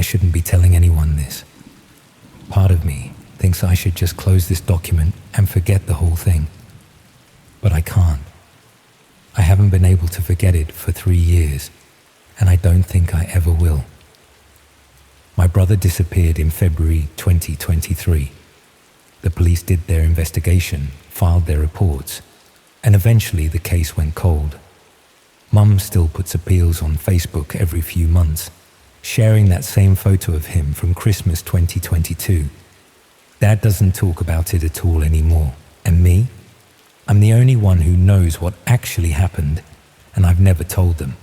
shouldn't be telling anyone this. Part of me thinks I should just close this document and forget the whole thing. But I can't. I haven't been able to forget it for 3 years, and I don't think I ever will. My brother disappeared in February 2023. The police did their investigation, filed their reports, and eventually the case went cold. Mum still puts appeals on Facebook every few months, sharing that same photo of him from Christmas 2022. Dad doesn't talk about it at all anymore. And me? I'm the only one who knows what actually happened, and I've never told them.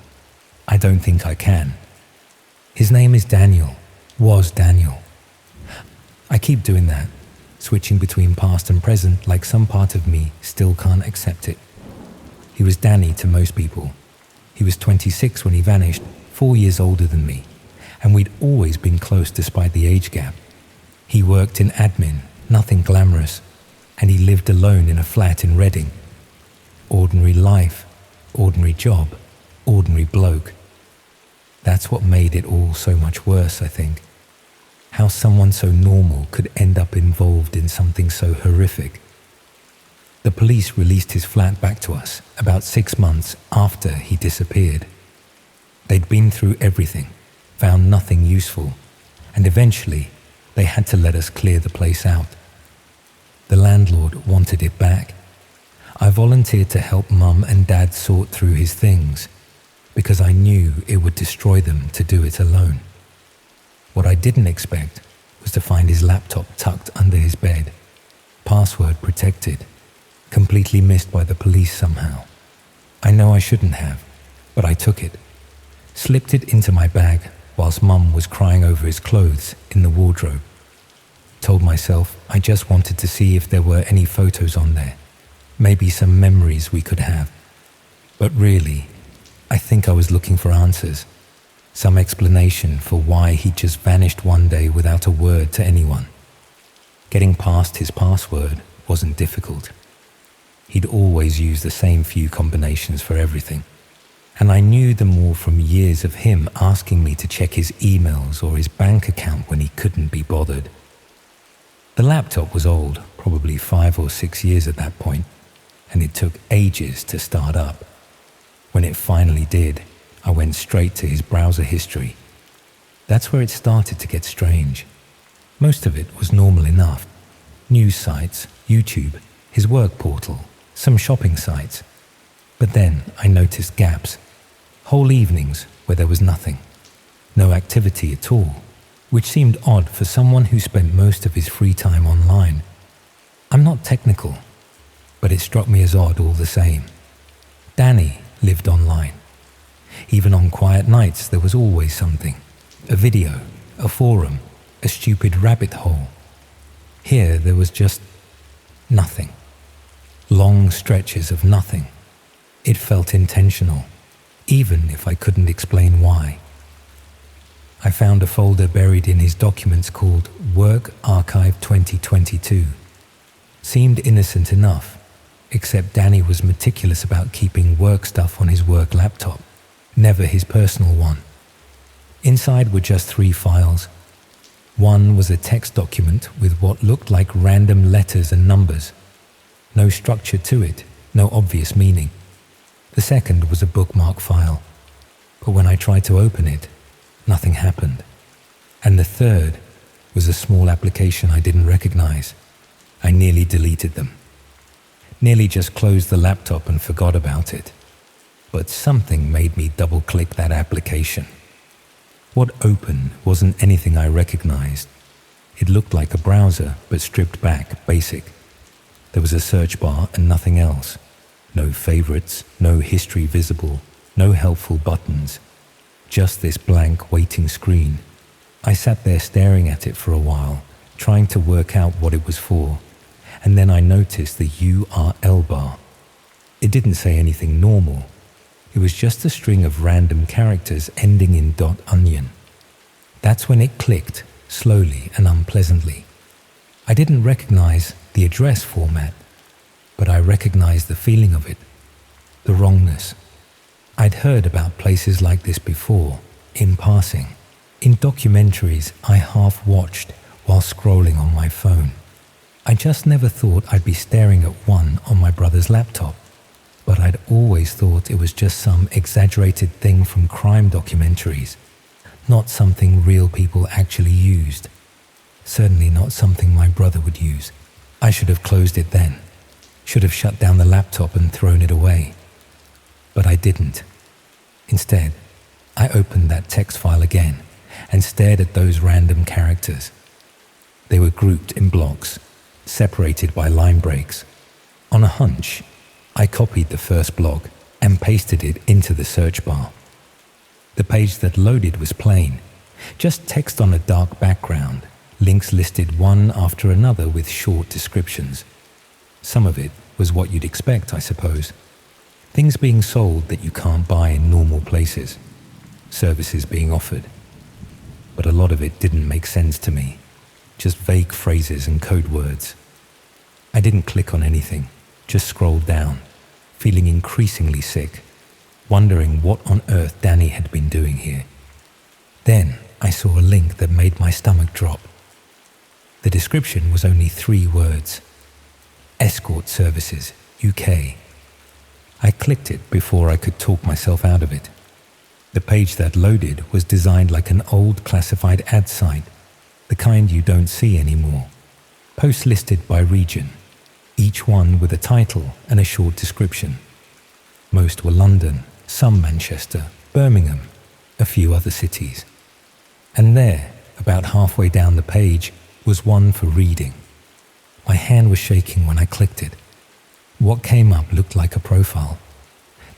I don't think I can. His name is Daniel. Was Daniel. I keep doing that, switching between past and present like some part of me still can't accept it. He was Danny to most people. He was 26 when he vanished, 4 years older than me, and we'd always been close despite the age gap. He worked in admin, nothing glamorous, and he lived alone in a flat in Reading. Ordinary life, ordinary job, ordinary bloke. That's what made it all so much worse, I think. How someone so normal could end up involved in something so horrific. The police released his flat back to us about 6 months after he disappeared. They'd been through everything, found nothing useful, and eventually they had to let us clear the place out. The landlord wanted it back. I volunteered to help Mum and Dad sort through his things, because I knew it would destroy them to do it alone. What I didn't expect was to find his laptop tucked under his bed, password protected, completely missed by the police somehow. I know I shouldn't have, but I took it, slipped it into my bag whilst Mum was crying over his clothes in the wardrobe. Told myself I just wanted to see if there were any photos on there, maybe some memories we could have. But really, I think I was looking for answers, some explanation for why he just vanished one day without a word to anyone. Getting past his password wasn't difficult. He'd always used the same few combinations for everything, and I knew them all from years of him asking me to check his emails or his bank account when he couldn't be bothered. The laptop was old, probably 5 or 6 years at that point, and it took ages to start up. When it finally did, I went straight to his browser history. That's where it started to get strange. Most of it was normal enough. News sites, YouTube, his work portal, some shopping sites. But then I noticed gaps. Whole evenings where there was nothing. No activity at all, which seemed odd for someone who spent most of his free time online. I'm not technical, but it struck me as odd all the same. Danny lived online. Even on quiet nights there was always something. A video, a forum, a stupid rabbit hole. Here there was just nothing. Long stretches of nothing. It felt intentional, even if I couldn't explain why. I found a folder buried in his documents called Work Archive 2022. Seemed innocent enough, except Danny was meticulous about keeping work stuff on his work laptop, never his personal one. Inside were just 3 files. One was a text document with what looked like random letters and numbers. No structure to it, no obvious meaning. The second was a bookmark file, but when I tried to open it, nothing happened. And the third was a small application I didn't recognize. I nearly deleted them. Nearly just closed the laptop and forgot about it. But something made me double-click that application. What opened wasn't anything I recognized. It looked like a browser, but stripped back, basic. There was a search bar and nothing else. No favorites, no history visible, no helpful buttons. Just this blank waiting screen. I sat there staring at it for a while, trying to work out what it was for, and then I noticed the URL bar. It didn't say anything normal. It was just a string of random characters ending in .onion. That's when it clicked, slowly and unpleasantly. I didn't recognize the address format, but I recognized the feeling of it, the wrongness. I'd heard about places like this before, in passing, In documentaries I half watched while scrolling on my phone. I just never thought I'd be staring at one on my brother's laptop, but I'd always thought it was just some exaggerated thing from crime documentaries, not something real people actually used. Certainly not something my brother would use. I should have closed it then. Should have shut down the laptop and thrown it away. But I didn't. Instead, I opened that text file again and stared at those random characters. They were grouped in blocks, separated by line breaks. On a hunch, I copied the first block and pasted it into the search bar. The page that loaded was plain, just text on a dark background, links listed one after another with short descriptions. Some of it was what you'd expect, I suppose. Things being sold that you can't buy in normal places. Services being offered. But a lot of it didn't make sense to me. Just vague phrases and code words. I didn't click on anything, just scrolled down, feeling increasingly sick, wondering what on earth Danny had been doing here. Then I saw a link that made my stomach drop. The description was only 3 words. Escort Services, UK. I clicked it before I could talk myself out of it. The page that loaded was designed like an old classified ad site, the kind you don't see anymore. Posts listed by region, each one with a title and a short description. Most were London, some Manchester, Birmingham, a few other cities. And there, about halfway down the page, was one for reading. My hand was shaking when I clicked it. What came up looked like a profile.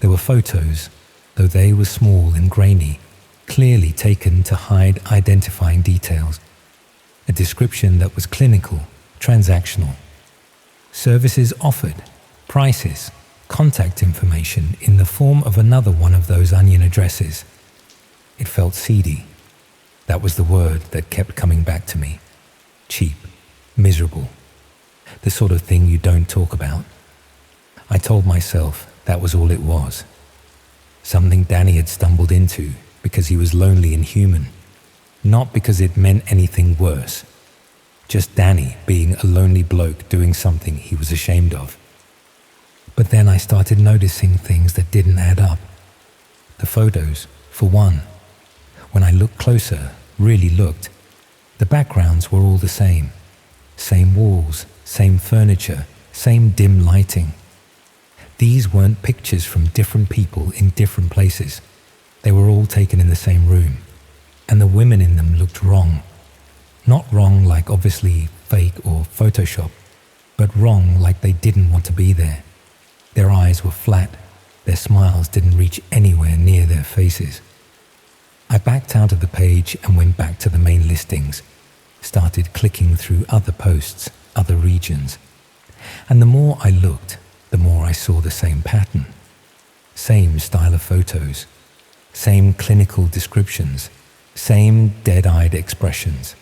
There were photos, though they were small and grainy, clearly taken to hide identifying details. A description that was clinical, transactional. Services offered, prices, contact information in the form of another one of those onion addresses. It felt seedy. That was the word that kept coming back to me. Cheap, miserable. The sort of thing you don't talk about. I told myself that was all it was. Something Danny had stumbled into because he was lonely and human, not because it meant anything worse. Just Danny being a lonely bloke doing something he was ashamed of. But then I started noticing things that didn't add up. The photos, for one. When I looked closer, really looked, the backgrounds were all the same. Same walls, same furniture, same dim lighting. These weren't pictures from different people in different places. They were all taken in the same room. And the women in them looked wrong. Not wrong like obviously fake or Photoshop, but wrong like they didn't want to be there. Their eyes were flat. Their smiles didn't reach anywhere near their faces. I backed out of the page and went back to the main listings, started clicking through other posts, other regions. And the more I looked, the more I saw the same pattern. Same style of photos, same clinical descriptions, same dead-eyed expressions.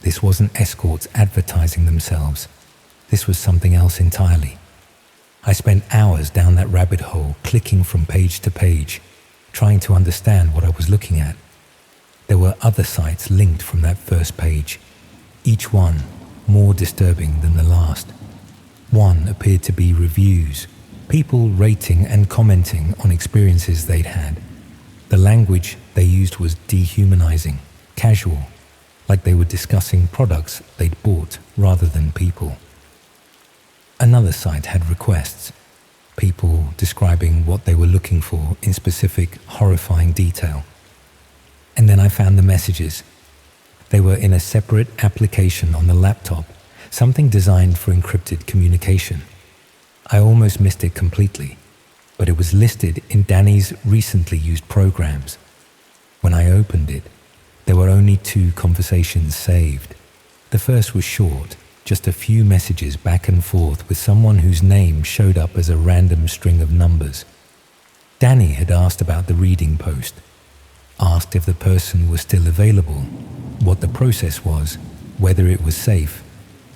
This wasn't escorts advertising themselves. This was something else entirely. I spent hours down that rabbit hole, clicking from page to page, trying to understand what I was looking at. There were other sites linked from that first page, each one more disturbing than the last. One appeared to be reviews, people rating and commenting on experiences they'd had. The language they used was dehumanizing, casual, like they were discussing products they'd bought rather than people. Another site had requests, people describing what they were looking for in specific, horrifying detail. And then I found the messages. They were in a separate application on the laptop, something designed for encrypted communication. I almost missed it completely, but it was listed in Danny's recently used programs. When I opened it, there were only 2 conversations saved. The first was short, just a few messages back and forth with someone whose name showed up as a random string of numbers. Danny had asked about the reading post, asked if the person was still available, what the process was, whether it was safe.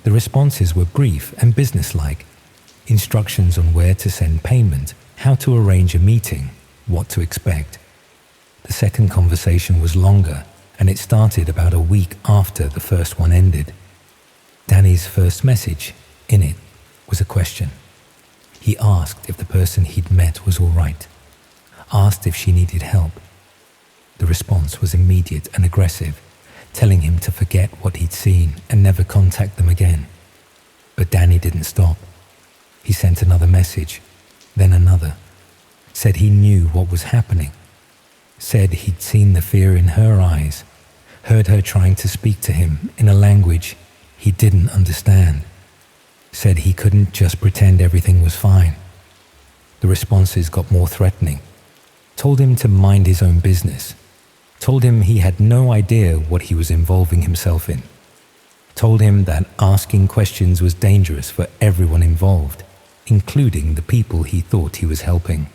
The responses were brief and businesslike. Instructions on where to send payment, how to arrange a meeting, what to expect. The second conversation was longer and it started about a week after the first one ended. Danny's first message in it was a question. He asked if the person he'd met was all right, asked if she needed help. The response was immediate and aggressive, telling him to forget what he'd seen and never contact them again. But Danny didn't stop. He sent another message, then another, said he knew what was happening, said he'd seen the fear in her eyes, heard her trying to speak to him in a language he didn't understand, said he couldn't just pretend everything was fine. The responses got more threatening, told him to mind his own business, told him he had no idea what he was involving himself in, told him that asking questions was dangerous for everyone involved, including the people he thought he was helping.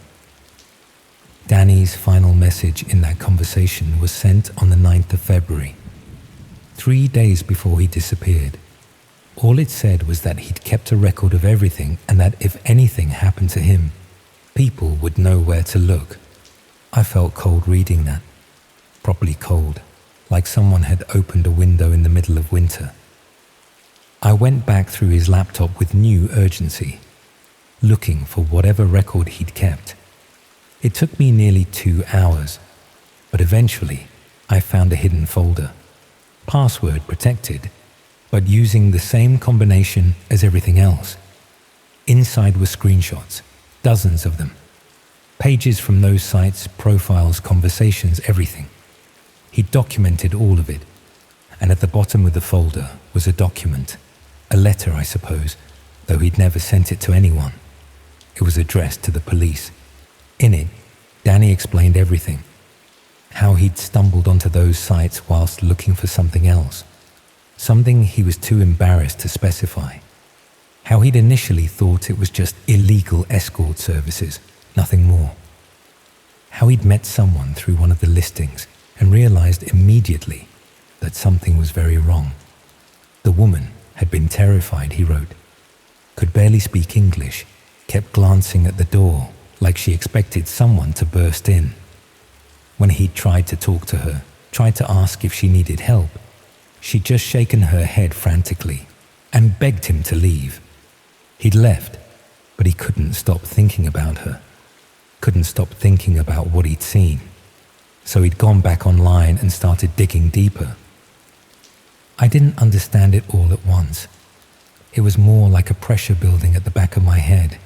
Danny's final message in that conversation was sent on the 9th of February, 3 days before he disappeared. All it said was that he'd kept a record of everything and that if anything happened to him, people would know where to look. I felt cold reading that, properly cold, like someone had opened a window in the middle of winter. I went back through his laptop with new urgency, looking for whatever record he'd kept. It took me nearly 2 hours, but eventually I found a hidden folder, password protected, but using the same combination as everything else. Inside were screenshots, dozens of them. Pages from those sites, profiles, conversations, everything. He documented all of it, and at the bottom of the folder was a document, a letter I suppose, though he'd never sent it to anyone. It was addressed to the police. In it, Danny explained everything. How he'd stumbled onto those sites whilst looking for something else. Something he was too embarrassed to specify. How he'd initially thought it was just illegal escort services, nothing more. How he'd met someone through one of the listings and realized immediately that something was very wrong. The woman had been terrified, he wrote. Could barely speak English, kept glancing at the door like she expected someone to burst in. When he'd tried to talk to her, tried to ask if she needed help, she'd just shaken her head frantically and begged him to leave. He'd left, but he couldn't stop thinking about her, couldn't stop thinking about what he'd seen. So he'd gone back online and started digging deeper. I didn't understand it all at once. It was more like a pressure building at the back of my head,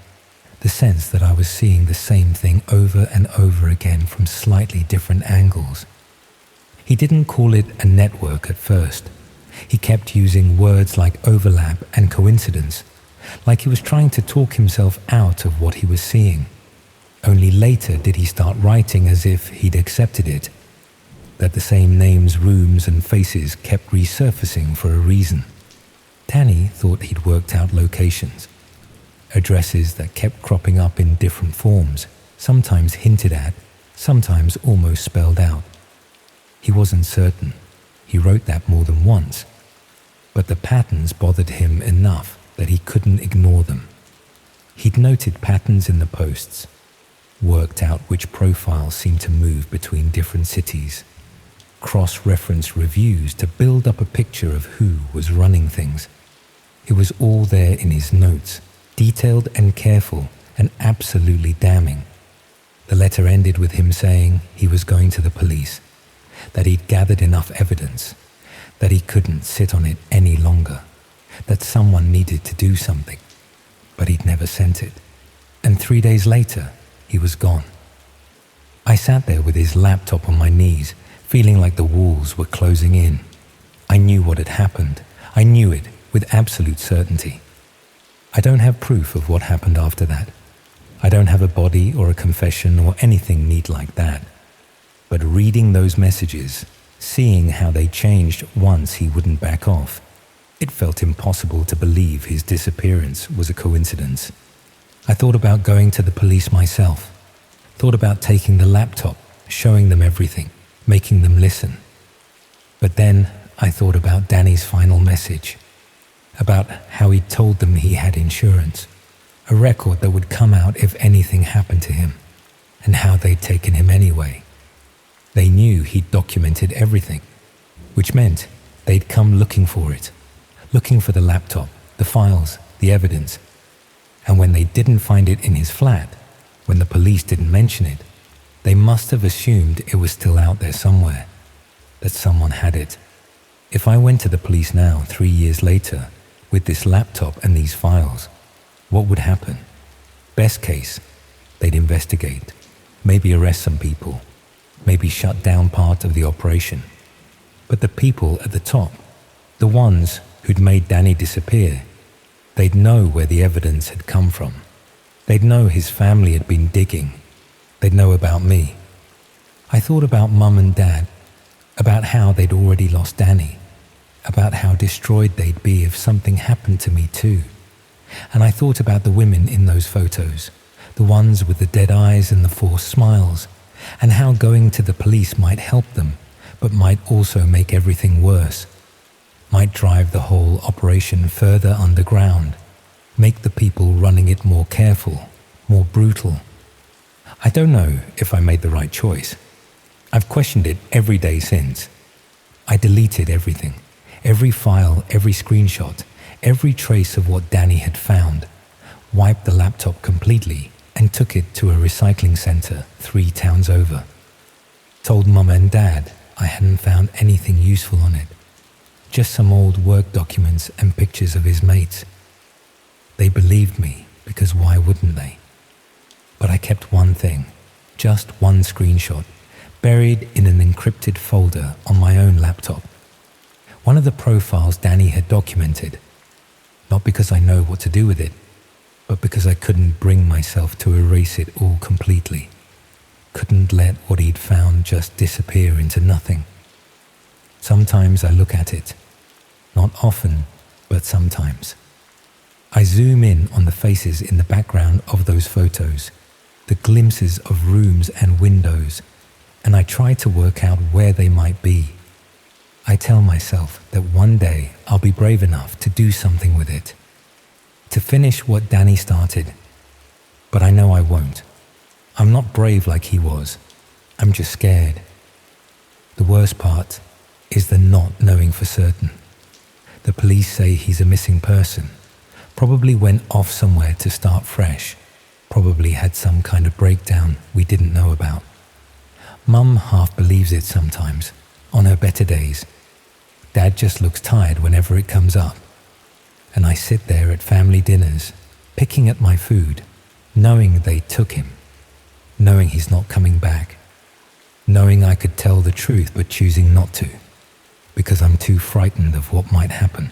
the sense that I was seeing the same thing over and over again from slightly different angles. He didn't call it a network at first. He kept using words like overlap and coincidence, like he was trying to talk himself out of what he was seeing. Only later did he start writing as if he'd accepted it, that the same names, rooms and faces kept resurfacing for a reason. Danny thought he'd worked out locations, addresses that kept cropping up in different forms, sometimes hinted at, sometimes almost spelled out. He wasn't certain. He wrote that more than once, but the patterns bothered him enough that he couldn't ignore them. He'd noted patterns in the posts, worked out which profiles seemed to move between different cities, cross-referenced reviews to build up a picture of who was running things. It was all there in his notes, detailed and careful and absolutely damning. The letter ended with him saying he was going to the police, that he'd gathered enough evidence, that he couldn't sit on it any longer, that someone needed to do something, but he'd never sent it. And 3 days later, he was gone. I sat there with his laptop on my knees, feeling like the walls were closing in. I knew what had happened. I knew it with absolute certainty. I don't have proof of what happened after that. I don't have a body or a confession or anything neat like that. But reading those messages, seeing how they changed once he wouldn't back off, it felt impossible to believe his disappearance was a coincidence. I thought about going to the police myself, thought about taking the laptop, showing them everything, making them listen. But then I thought about Danny's final message, about how he'd told them he had insurance, a record that would come out if anything happened to him, and how they'd taken him anyway. They knew he'd documented everything, which meant they'd come looking for it, looking for the laptop, the files, the evidence. And when they didn't find it in his flat, when the police didn't mention it, they must have assumed it was still out there somewhere, that someone had it. If I went to the police now, 3 years later, with this laptop and these files, what would happen? Best case, they'd investigate, maybe arrest some people, maybe shut down part of the operation. But the people at the top, the ones who'd made Danny disappear, they'd know where the evidence had come from. They'd know his family had been digging. They'd know about me. I thought about Mum and Dad, about how they'd already lost Danny, about how destroyed they'd be if something happened to me too. And I thought about the women in those photos, the ones with the dead eyes and the forced smiles, and how going to the police might help them, but might also make everything worse, might drive the whole operation further underground, make the people running it more careful, more brutal. I don't know if I made the right choice. I've questioned it every day since. I deleted everything, every file, every screenshot, every trace of what Danny had found, wiped the laptop completely and took it to a recycling center 3 towns over. Told Mum and Dad I hadn't found anything useful on it, just some old work documents and pictures of his mates. They believed me because why wouldn't they? But I kept one thing, just one screenshot, buried in an encrypted folder on my own laptop. One of the profiles Danny had documented, not because I know what to do with it, but because I couldn't bring myself to erase it all completely. Couldn't let what he'd found just disappear into nothing. Sometimes I look at it, not often, but sometimes. I zoom in on the faces in the background of those photos, the glimpses of rooms and windows, and I try to work out where they might be. I tell myself that one day I'll be brave enough to do something with it, to finish what Danny started. But I know I won't. I'm not brave like he was. I'm just scared. The worst part is the not knowing for certain. The police say he's a missing person, probably went off somewhere to start fresh, probably had some kind of breakdown we didn't know about. Mum half believes it sometimes, on her better days. Dad just looks tired whenever it comes up. And I sit there at family dinners, picking at my food, knowing they took him, knowing he's not coming back, knowing I could tell the truth but choosing not to, because I'm too frightened of what might happen.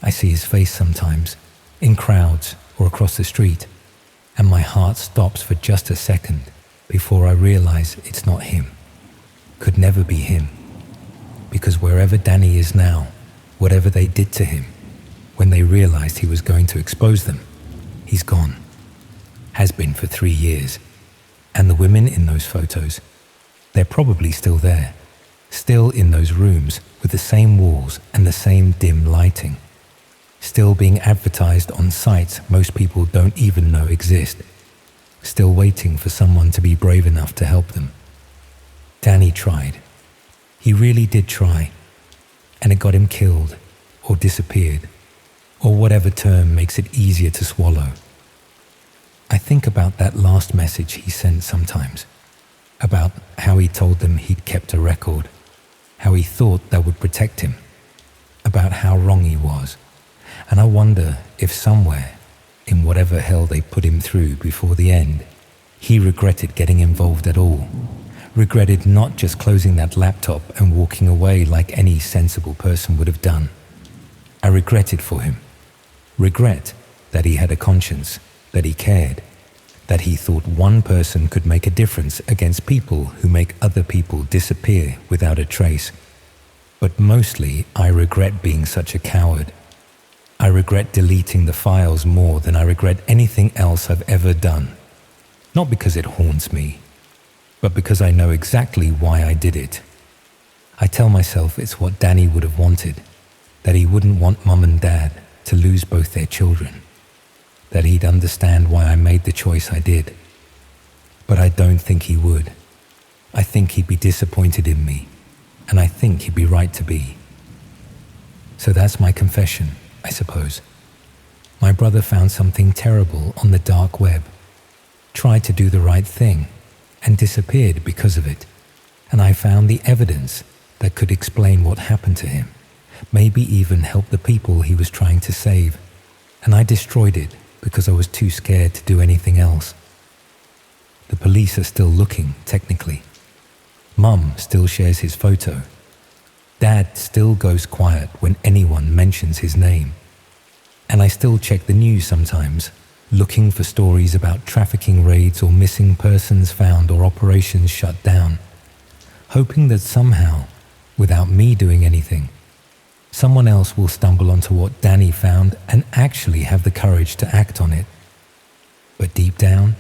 I see his face sometimes, in crowds or across the street, and my heart stops for just a second before I realize it's not him. Could never be him. Because wherever Danny is now, whatever they did to him, when they realized he was going to expose them, he's gone. Has been for 3 years. And the women in those photos, they're probably still there, still in those rooms with the same walls and the same dim lighting, still being advertised on sites most people don't even know exist, still waiting for someone to be brave enough to help them. Danny tried. He really did try, and it got him killed or disappeared, or whatever term makes it easier to swallow. I think about that last message he sent sometimes, about how he told them he'd kept a record, how he thought that would protect him, about how wrong he was. And I wonder if somewhere, in whatever hell they put him through before the end, he regretted getting involved at all, regretted not just closing that laptop and walking away like any sensible person would have done. I regret it for him. Regret that he had a conscience, that he cared, that he thought one person could make a difference against people who make other people disappear without a trace. But mostly, I regret being such a coward. I regret deleting the files more than I regret anything else I've ever done. Not because it haunts me, but because I know exactly why I did it. I tell myself it's what Danny would have wanted, that he wouldn't want Mum and Dad to lose both their children, that he'd understand why I made the choice I did. But I don't think he would. I think he'd be disappointed in me, and I think he'd be right to be. So that's my confession, I suppose. My brother found something terrible on the dark web, tried to do the right thing, and disappeared because of it. And I found the evidence that could explain what happened to him, maybe even help the people he was trying to save. And I destroyed it because I was too scared to do anything else. The police are still looking, technically. Mum still shares his photo. Dad still goes quiet when anyone mentions his name. And I still check the news sometimes, looking for stories about trafficking raids or missing persons found or operations shut down, hoping that somehow, without me doing anything, someone else will stumble onto what Danny found and actually have the courage to act on it. But deep down,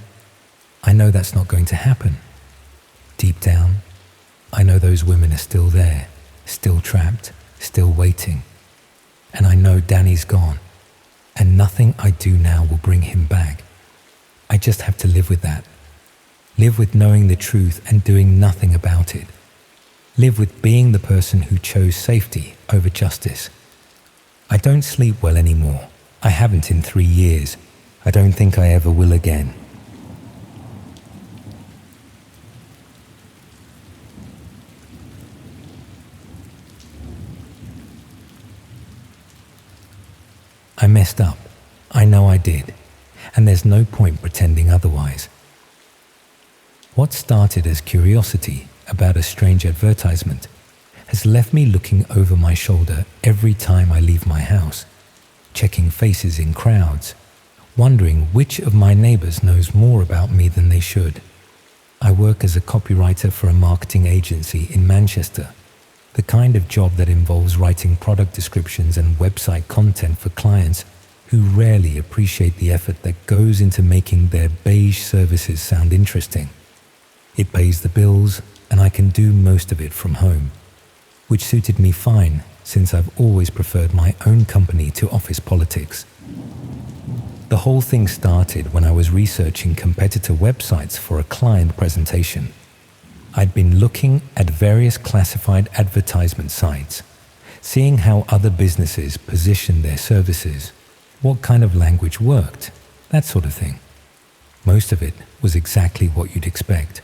I know that's not going to happen. Deep down, I know those women are still there, still trapped, still waiting. And I know Danny's gone, and nothing I do now will bring him back. I just have to live with that. Live with knowing the truth and doing nothing about it. Live with being the person who chose safety over justice. I don't sleep well anymore. I haven't in 3 years. I don't think I ever will again. I messed up. I know I did. And there's no point pretending otherwise. What started as curiosity about a strange advertisement has left me looking over my shoulder every time I leave my house, checking faces in crowds, wondering which of my neighbors knows more about me than they should. I work as a copywriter for a marketing agency in Manchester, the kind of job that involves writing product descriptions and website content for clients who rarely appreciate the effort that goes into making their beige services sound interesting. It pays the bills, and I can do most of it from home, which suited me fine since I've always preferred my own company to office politics. The whole thing started when I was researching competitor websites for a client presentation. I'd been looking at various classified advertisement sites, seeing how other businesses positioned their services, what kind of language worked, that sort of thing. Most of it was exactly what you'd expect.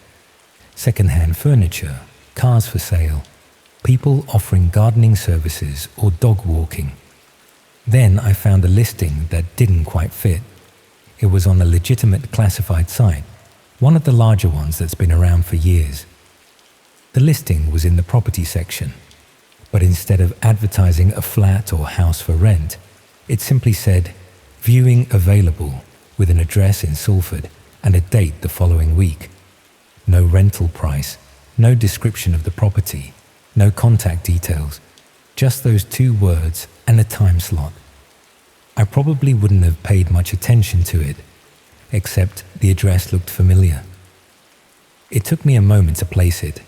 Second-hand furniture, cars for sale, people offering gardening services or dog walking. Then I found a listing that didn't quite fit. It was on a legitimate classified site, one of the larger ones that's been around for years. The listing was in the property section, but instead of advertising a flat or house for rent, it simply said, "Viewing available," with an address in Salford and a date the following week. No rental price, no description of the property, no contact details, just those 2 words and a time slot. I probably wouldn't have paid much attention to it, except the address looked familiar. It took me a moment to place it,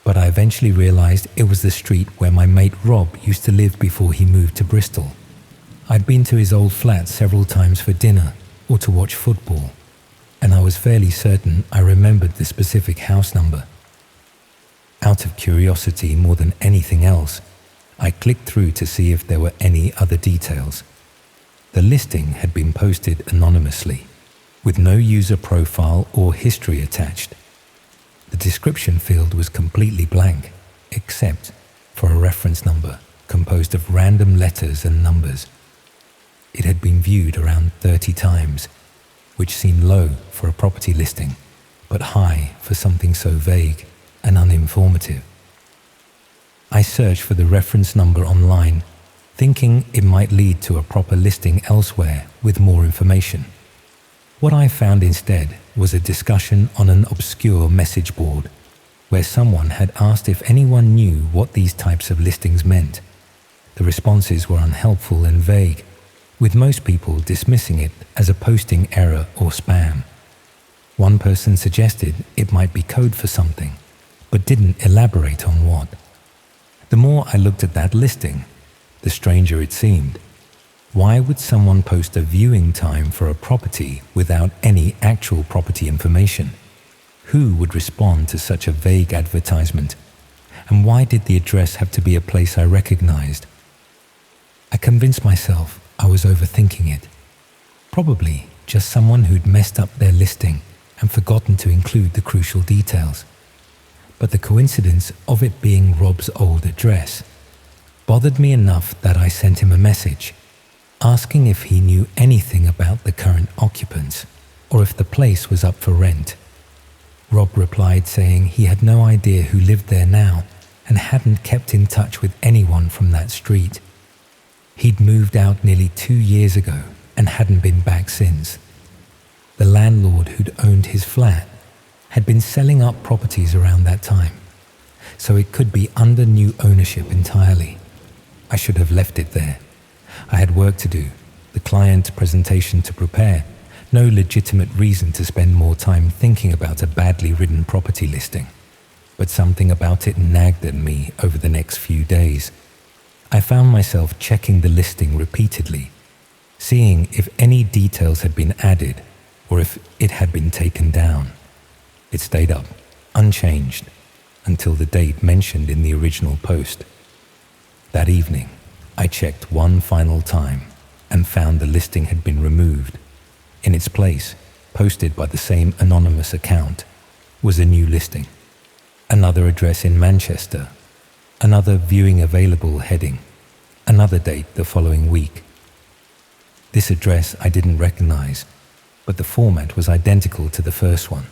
but I eventually realized it was the street where my mate Rob used to live before he moved to Bristol. I'd been to his old flat several times for dinner or to watch football, and I was fairly certain I remembered the specific house number. Out of curiosity more than anything else, I clicked through to see if there were any other details. The listing had been posted anonymously, with no user profile or history attached. The description field was completely blank, except for a reference number composed of random letters and numbers. It had been viewed around 30 times, which seemed low for a property listing, but high for something so vague and uninformative. I searched for the reference number online, thinking it might lead to a proper listing elsewhere with more information. What I found instead was a discussion on an obscure message board, where someone had asked if anyone knew what these types of listings meant. The responses were unhelpful and vague, with most people dismissing it as a posting error or spam. One person suggested it might be code for something, but didn't elaborate on what. The more I looked at that listing, the stranger it seemed. Why would someone post a viewing time for a property without any actual property information? Who would respond to such a vague advertisement? And why did the address have to be a place I recognized? I convinced myself I was overthinking it. Probably just someone who'd messed up their listing and forgotten to include the crucial details. But the coincidence of it being Rob's old address bothered me enough that I sent him a message asking if he knew anything about the current occupants or if the place was up for rent. Rob replied saying he had no idea who lived there now and hadn't kept in touch with anyone from that street. He'd moved out nearly 2 years ago and hadn't been back since. The landlord who'd owned his flat had been selling up properties around that time, so it could be under new ownership entirely. I should have left it there. I had work to do, the client presentation to prepare, no legitimate reason to spend more time thinking about a badly written property listing. But something about it nagged at me over the next few days. I found myself checking the listing repeatedly, seeing if any details had been added or if it had been taken down. It stayed up, unchanged, until the date mentioned in the original post. That evening, I checked one final time and found the listing had been removed. In its place, posted by the same anonymous account, was a new listing. Another address in Manchester, another viewing available heading, another date the following week. This address I didn't recognize, but the format was identical to the first one.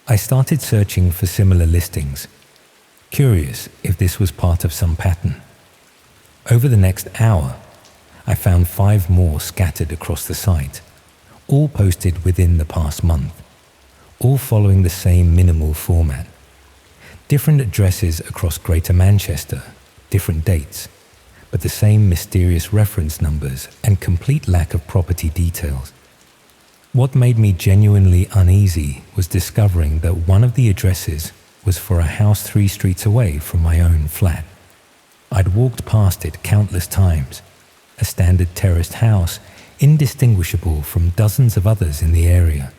I started searching for similar listings, curious if this was part of some pattern. Over the next hour, I found 5 more scattered across the site, all posted within the past month, all following the same minimal format. Different addresses across Greater Manchester, different dates, but the same mysterious reference numbers and complete lack of property details. What made me genuinely uneasy was discovering that one of the addresses was for a house 3 streets away from my own flat. I'd walked past it countless times, a standard terraced house indistinguishable from dozens of others in the area.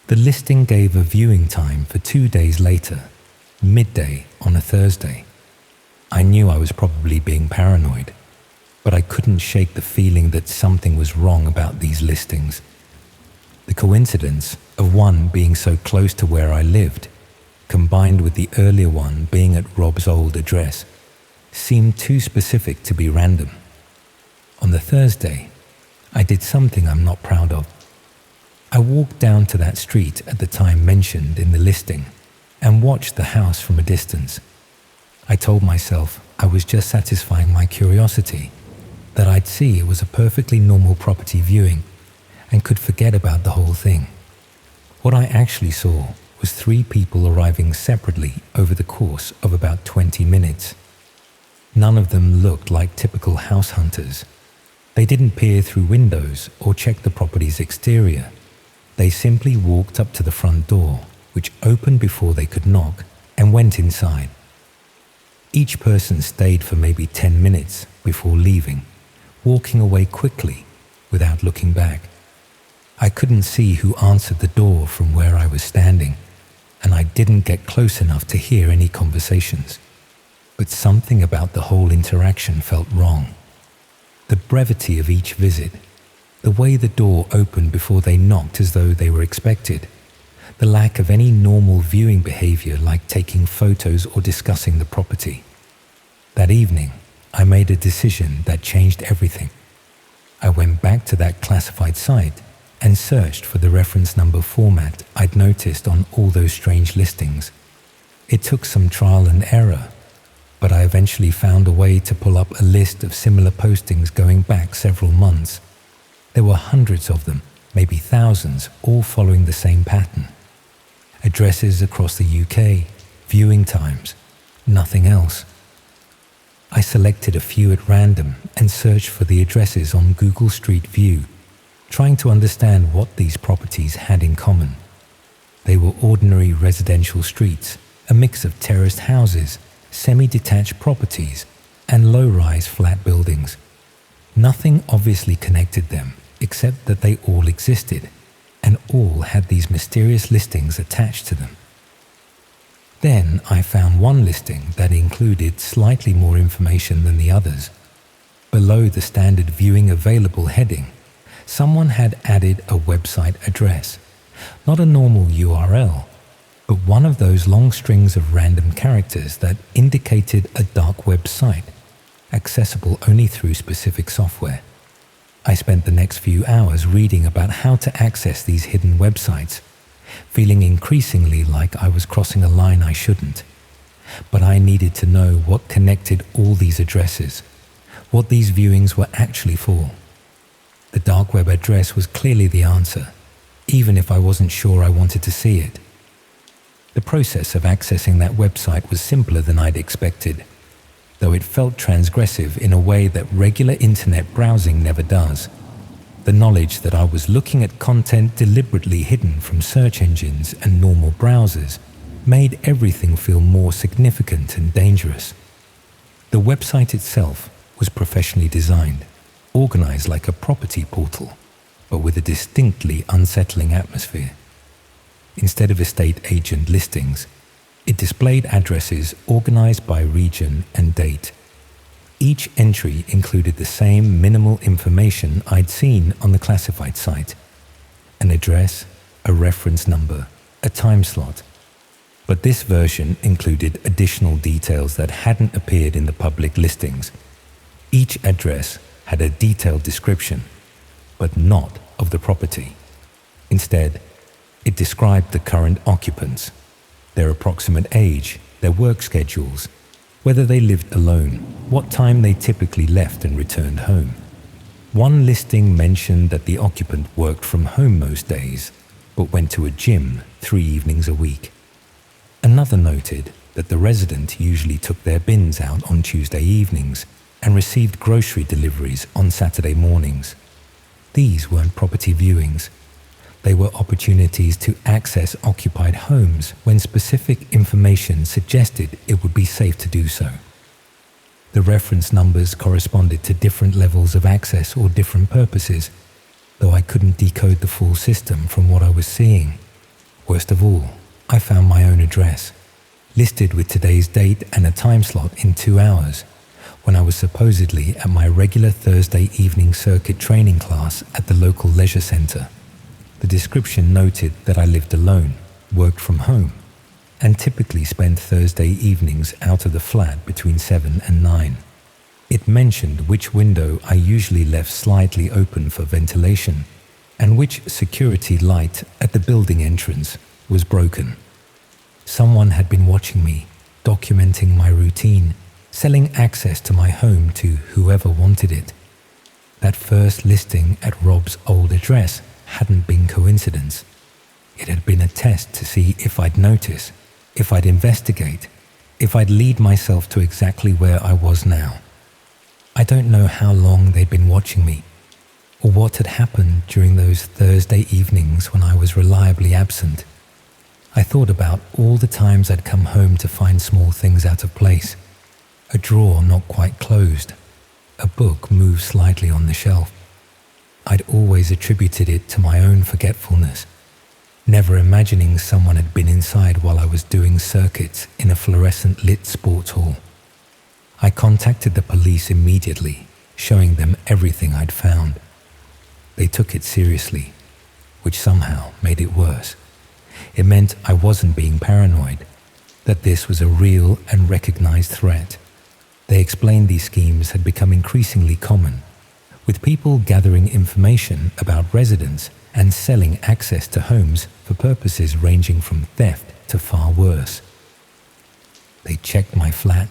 The listing gave a viewing time for 2 days later, midday on a Thursday. I knew I was probably being paranoid, but I couldn't shake the feeling that something was wrong about these listings. The coincidence of one being so close to where I lived, combined with the earlier one being at Rob's old address, seemed too specific to be random. On the Thursday, I did something I'm not proud of. I walked down to that street at the time mentioned in the listing and watched the house from a distance. I told myself I was just satisfying my curiosity, that I'd see it was a perfectly normal property viewing and could forget about the whole thing. What I actually saw was 3 people arriving separately over the course of about 20 minutes. None of them looked like typical house hunters. They didn't peer through windows or check the property's exterior. They simply walked up to the front door, which opened before they could knock, and went inside. Each person stayed for maybe 10 minutes before leaving, walking away quickly without looking back. I couldn't see who answered the door from where I was standing, and I didn't get close enough to hear any conversations. But something about the whole interaction felt wrong. The brevity of each visit, the way the door opened before they knocked as though they were expected, the lack of any normal viewing behavior like taking photos or discussing the property. That evening, I made a decision that changed everything. I went back to that classified site and searched for the reference number format I'd noticed on all those strange listings. It took some trial and error, but I eventually found a way to pull up a list of similar postings going back several months. There were hundreds of them, maybe thousands, all following the same pattern. Addresses across the UK, viewing times, nothing else. I selected a few at random and searched for the addresses on Google Street View, trying to understand what these properties had in common. They were ordinary residential streets, a mix of terraced houses, semi-detached properties, and low-rise flat buildings. Nothing obviously connected them, except that they all existed, and all had these mysterious listings attached to them. Then I found one listing that included slightly more information than the others. Below the standard viewing available heading, someone had added a website address, not a normal URL, but one of those long strings of random characters that indicated a dark web site, accessible only through specific software. I spent the next few hours reading about how to access these hidden websites, feeling increasingly like I was crossing a line I shouldn't. But I needed to know what connected all these addresses, what these viewings were actually for. The dark web address was clearly the answer, even if I wasn't sure I wanted to see it. The process of accessing that website was simpler than I'd expected, though it felt transgressive in a way that regular internet browsing never does. The knowledge that I was looking at content deliberately hidden from search engines and normal browsers made everything feel more significant and dangerous. The website itself was professionally designed, organized like a property portal, but with a distinctly unsettling atmosphere. Instead of estate agent listings, it displayed addresses organized by region and date. Each entry included the same minimal information I'd seen on the classified site: an address, a reference number, a time slot. But this version included additional details that hadn't appeared in the public listings. Each address had a detailed description, but not of the property. Instead, it described the current occupants, their approximate age, their work schedules, whether they lived alone, what time they typically left and returned home. One listing mentioned that the occupant worked from home most days, but went to a gym 3 evenings a week. Another noted that the resident usually took their bins out on Tuesday evenings and received grocery deliveries on Saturday mornings. These weren't property viewings. They were opportunities to access occupied homes when specific information suggested it would be safe to do so. The reference numbers corresponded to different levels of access or different purposes, though I couldn't decode the full system from what I was seeing. Worst of all, I found my own address, listed with today's date and a time slot in 2 hours, when I was supposedly at my regular Thursday evening circuit training class at the local leisure centre. The description noted that I lived alone, worked from home, and typically spent Thursday evenings out of the flat between 7 and 9. It mentioned which window I usually left slightly open for ventilation, and which security light at the building entrance was broken. Someone had been watching me, documenting my routine, selling access to my home to whoever wanted it. That first listing at Rob's old address hadn't been coincidence. It had been a test to see if I'd notice, if I'd investigate, if I'd lead myself to exactly where I was now. I don't know how long they'd been watching me, or what had happened during those Thursday evenings when I was reliably absent. I thought about all the times I'd come home to find small things out of place. A drawer not quite closed, a book moved slightly on the shelf. I'd always attributed it to my own forgetfulness, never imagining someone had been inside while I was doing circuits in a fluorescent lit sports hall. I contacted the police immediately, showing them everything I'd found. They took it seriously, which somehow made it worse. It meant I wasn't being paranoid, that this was a real and recognized threat. They explained these schemes had become increasingly common, with people gathering information about residents and selling access to homes for purposes ranging from theft to far worse. They checked my flat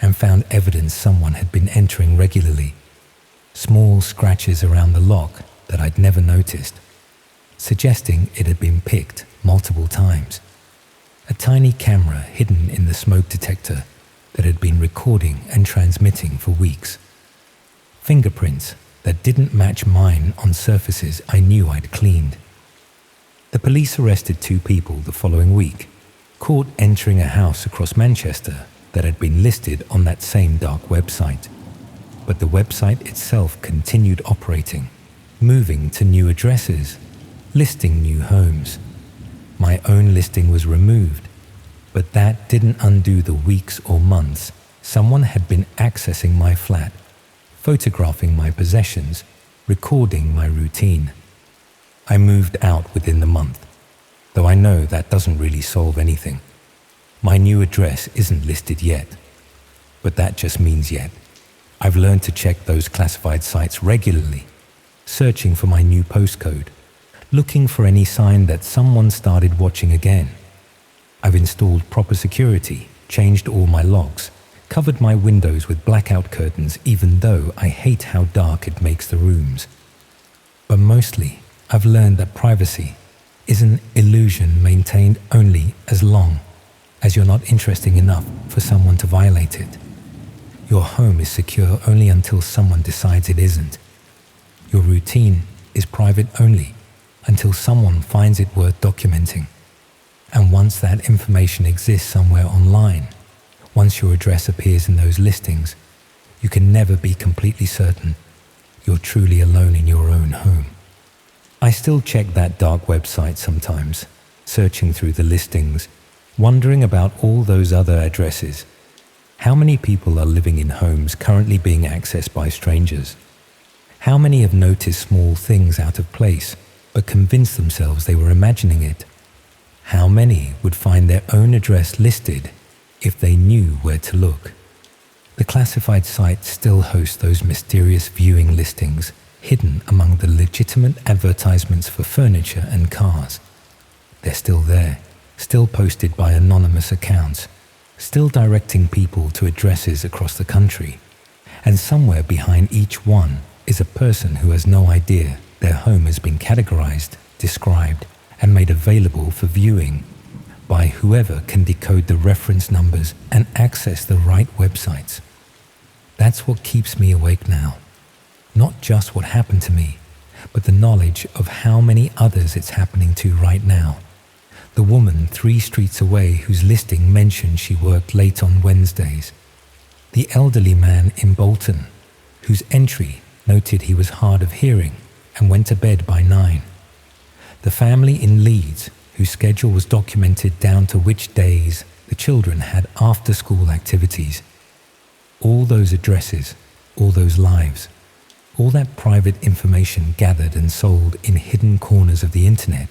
and found evidence someone had been entering regularly, small scratches around the lock that I'd never noticed, suggesting it had been picked multiple times. A tiny camera hidden in the smoke detector that had been recording and transmitting for weeks. Fingerprints that didn't match mine on surfaces I knew I'd cleaned. The police arrested 2 people the following week, caught entering a house across Manchester that had been listed on that same dark website. But the website itself continued operating, moving to new addresses, listing new homes. My own listing was removed, But that didn't undo the weeks or months someone had been accessing my flat, photographing my possessions, recording my routine. I moved out within the month, though I know that doesn't really solve anything. My new address isn't listed yet, but that just means yet. I've learned to check those classified sites regularly, searching for my new postcode, looking for any sign that someone started watching again. I've installed proper security, changed all my locks, covered my windows with blackout curtains even though I hate how dark it makes the rooms. But mostly, I've learned that privacy is an illusion maintained only as long as you're not interesting enough for someone to violate it. Your home is secure only until someone decides it isn't. Your routine is private only until someone finds it worth documenting. And once that information exists somewhere online, once your address appears in those listings, you can never be completely certain you're truly alone in your own home. I still check that dark website sometimes, searching through the listings, wondering about all those other addresses. How many people are living in homes currently being accessed by strangers? How many have noticed small things out of place, but convinced themselves they were imagining it? How many would find their own address listed if they knew where to look? The classified site still hosts those mysterious viewing listings hidden among the legitimate advertisements for furniture and cars. They're still there, still posted by anonymous accounts, still directing people to addresses across the country. And somewhere behind each one is a person who has no idea their home has been categorized, described, and made available for viewing by whoever can decode the reference numbers and access the right websites. That's what keeps me awake now. Not just what happened to me, but the knowledge of how many others it's happening to right now. The woman 3 streets away whose listing mentioned she worked late on Wednesdays. The elderly man in Bolton whose entry noted he was hard of hearing and went to bed by 9. The family in Leeds whose schedule was documented down to which days the children had after-school activities. All those addresses, all those lives, all that private information gathered and sold in hidden corners of the internet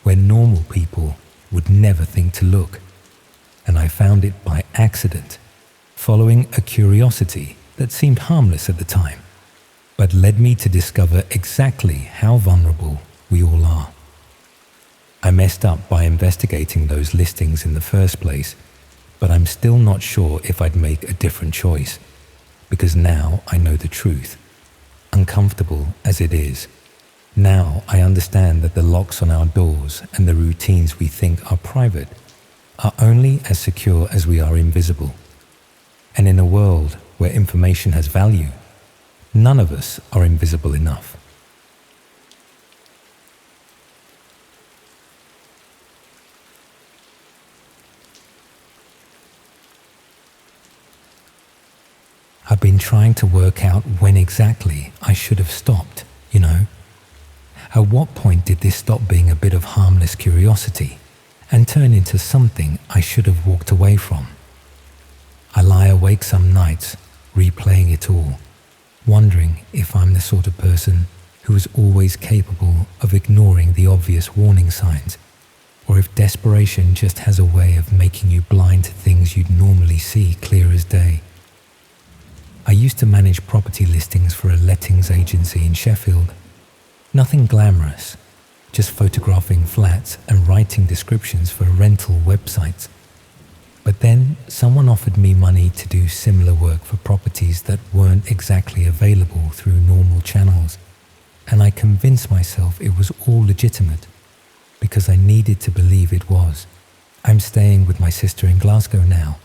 where normal people would never think to look. And I found it by accident, following a curiosity that seemed harmless at the time, but led me to discover exactly how vulnerable we all are. I messed up by investigating those listings in the first place, but I'm still not sure if I'd make a different choice, because now I know the truth. Uncomfortable as it is, now I understand that the locks on our doors and the routines we think are private are only as secure as we are invisible. And in a world where information has value, none of us are invisible enough. I've been trying to work out when exactly I should have stopped, you know? At what point did this stop being a bit of harmless curiosity and turn into something I should have walked away from? I lie awake some nights, replaying it all, wondering if I'm the sort of person who is always capable of ignoring the obvious warning signs, or if desperation just has a way of making you blind to things you'd normally see clear as day. I used to manage property listings for a lettings agency in Sheffield. Nothing glamorous, just photographing flats and writing descriptions for rental websites. But then someone offered me money to do similar work for properties that weren't exactly available through normal channels, and I convinced myself it was all legitimate because I needed to believe it was. I'm staying with my sister in Glasgow now,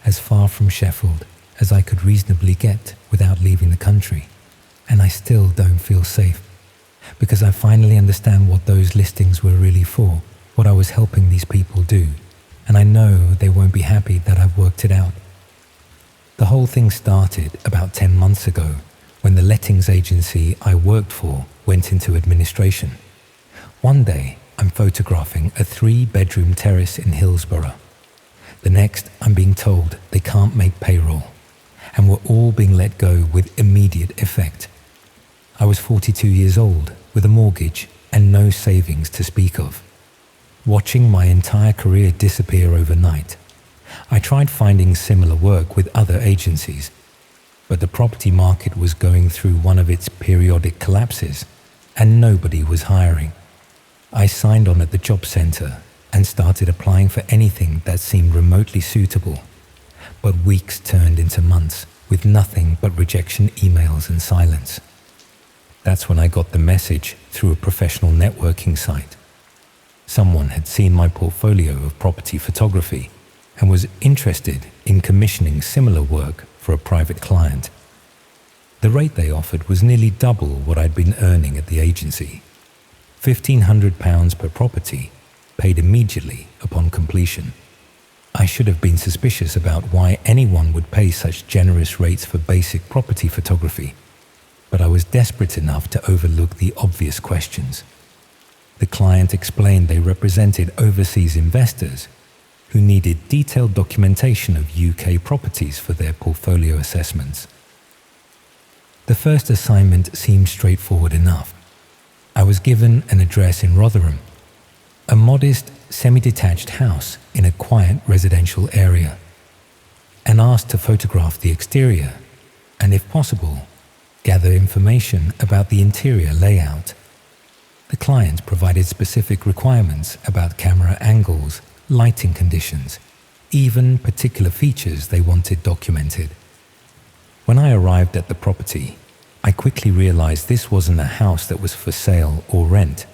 as far from Sheffield as I could reasonably get without leaving the country, and I still don't feel safe because I finally understand what those listings were really for, what I was helping these people do, and I know they won't be happy that I've worked it out. The whole thing started about 10 months ago when the lettings agency I worked for went into administration. One day, I'm photographing a 3-bedroom terrace in Hillsborough. The next, I'm being told they can't make payroll, and we're all being let go with immediate effect. I was 42 years old, with a mortgage and no savings to speak of. Watching my entire career disappear overnight, I tried finding similar work with other agencies, but the property market was going through one of its periodic collapses, and nobody was hiring. I signed on at the job center and started applying for anything that seemed remotely suitable, but weeks turned into months with nothing but rejection emails and silence. That's when I got the message through a professional networking site. Someone had seen my portfolio of property photography and was interested in commissioning similar work for a private client. The rate they offered was nearly double what I'd been earning at the agency. £1,500 per property, paid immediately upon completion. I should have been suspicious about why anyone would pay such generous rates for basic property photography, but I was desperate enough to overlook the obvious questions. The client explained they represented overseas investors who needed detailed documentation of UK properties for their portfolio assessments. The first assignment seemed straightforward enough. I was given an address in Rotherham, a modest, semi-detached house in a quiet residential area, and asked to photograph the exterior and, if possible, gather information about the interior layout. The client provided specific requirements about camera angles, lighting conditions, even particular features they wanted documented. When I arrived at the property, I quickly realized this wasn't a house that was for sale or rent.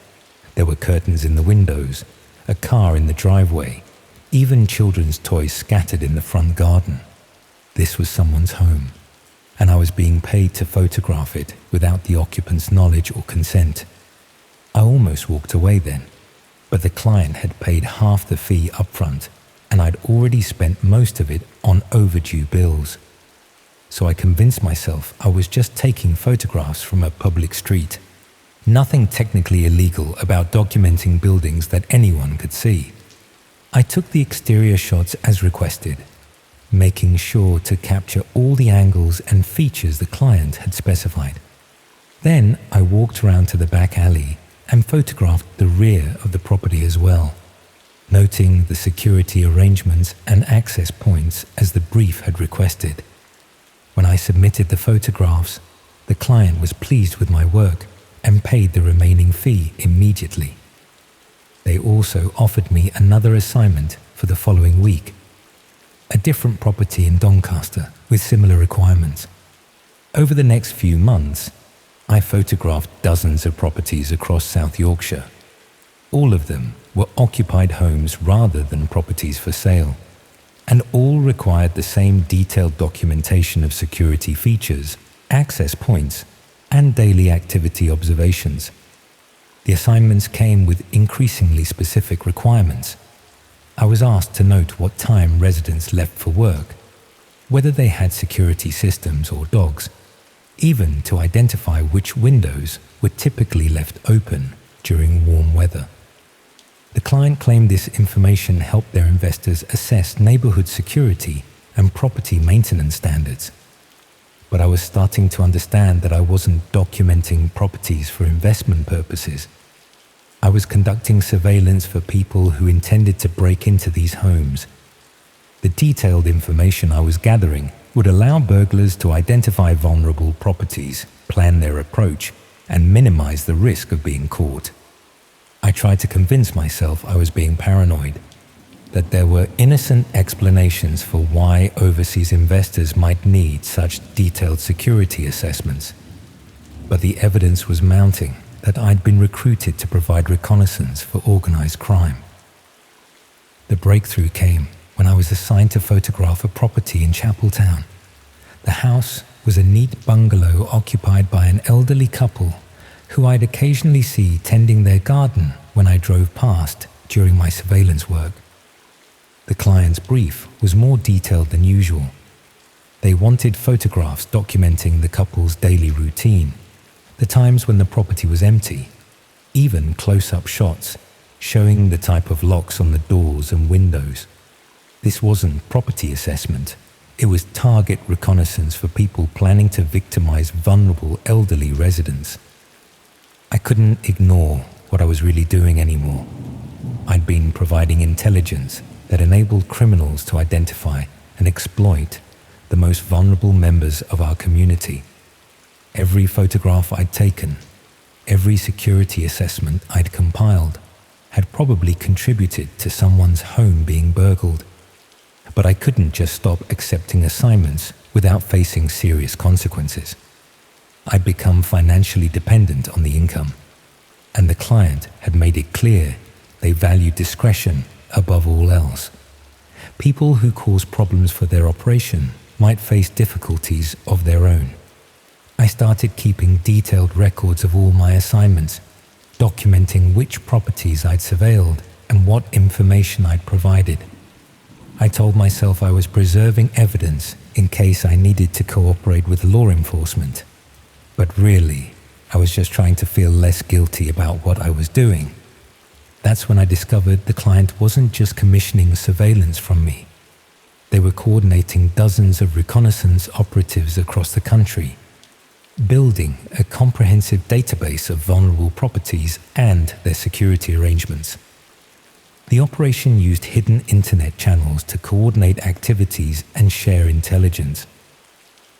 There were curtains in the windows, a car in the driveway, even children's toys scattered in the front garden. This was someone's home, and I was being paid to photograph it without the occupant's knowledge or consent. I almost walked away then, but the client had paid half the fee upfront, and I'd already spent most of it on overdue bills. So I convinced myself I was just taking photographs from a public street. Nothing technically illegal about documenting buildings that anyone could see. I took the exterior shots as requested, making sure to capture all the angles and features the client had specified. Then I walked around to the back alley and photographed the rear of the property as well, noting the security arrangements and access points as the brief had requested. When I submitted the photographs, the client was pleased with my work and paid the remaining fee immediately. They also offered me another assignment for the following week, a different property in Doncaster with similar requirements. Over the next few months, I photographed dozens of properties across South Yorkshire. All of them were occupied homes rather than properties for sale, and all required the same detailed documentation of security features, access points, and daily activity observations. The assignments came with increasingly specific requirements. I was asked to note what time residents left for work, whether they had security systems or dogs, even to identify which windows were typically left open during warm weather. The client claimed this information helped their investors assess neighborhood security and property maintenance standards. But I was starting to understand that I wasn't documenting properties for investment purposes. I was conducting surveillance for people who intended to break into these homes. The detailed information I was gathering would allow burglars to identify vulnerable properties, plan their approach, and minimize the risk of being caught. I tried to convince myself I was being paranoid, that there were innocent explanations for why overseas investors might need such detailed security assessments. But the evidence was mounting that I'd been recruited to provide reconnaissance for organized crime. The breakthrough came when I was assigned to photograph a property in Chapeltown. The house was a neat bungalow occupied by an elderly couple who I'd occasionally see tending their garden when I drove past during my surveillance work. The client's brief was more detailed than usual. They wanted photographs documenting the couple's daily routine, the times when the property was empty, even close-up shots showing the type of locks on the doors and windows. This wasn't property assessment. It was target reconnaissance for people planning to victimize vulnerable elderly residents. I couldn't ignore what I was really doing anymore. I'd been providing intelligence that enabled criminals to identify and exploit the most vulnerable members of our community. Every photograph I'd taken, every security assessment I'd compiled, had probably contributed to someone's home being burgled. But I couldn't just stop accepting assignments without facing serious consequences. I'd become financially dependent on the income, and the client had made it clear they valued discretion above all else. People who cause problems for their operation might face difficulties of their own. I started keeping detailed records of all my assignments, documenting which properties I'd surveilled and what information I'd provided. I told myself I was preserving evidence in case I needed to cooperate with law enforcement. But really, I was just trying to feel less guilty about what I was doing. That's when I discovered the client wasn't just commissioning surveillance from me. They were coordinating dozens of reconnaissance operatives across the country, building a comprehensive database of vulnerable properties and their security arrangements. The operation used hidden internet channels to coordinate activities and share intelligence.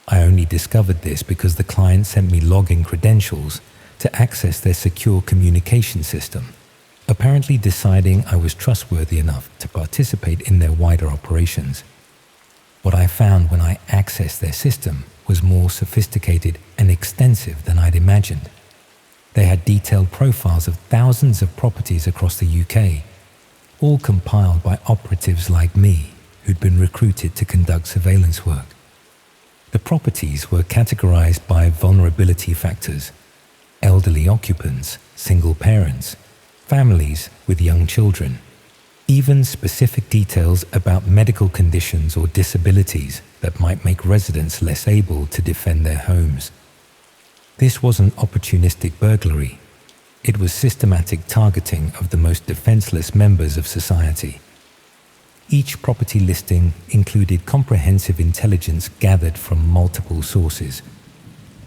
I only discovered this because the client sent me login credentials to access their secure communication system, apparently deciding I was trustworthy enough to participate in their wider operations. What I found when I accessed their system was more sophisticated and extensive than I'd imagined. They had detailed profiles of thousands of properties across the UK, all compiled by operatives like me who'd been recruited to conduct surveillance work. The properties were categorized by vulnerability factors: elderly occupants, single parents, families with young children, even specific details about medical conditions or disabilities that might make residents less able to defend their homes. This wasn't opportunistic burglary. It was systematic targeting of the most defenseless members of society. Each property listing included comprehensive intelligence gathered from multiple sources.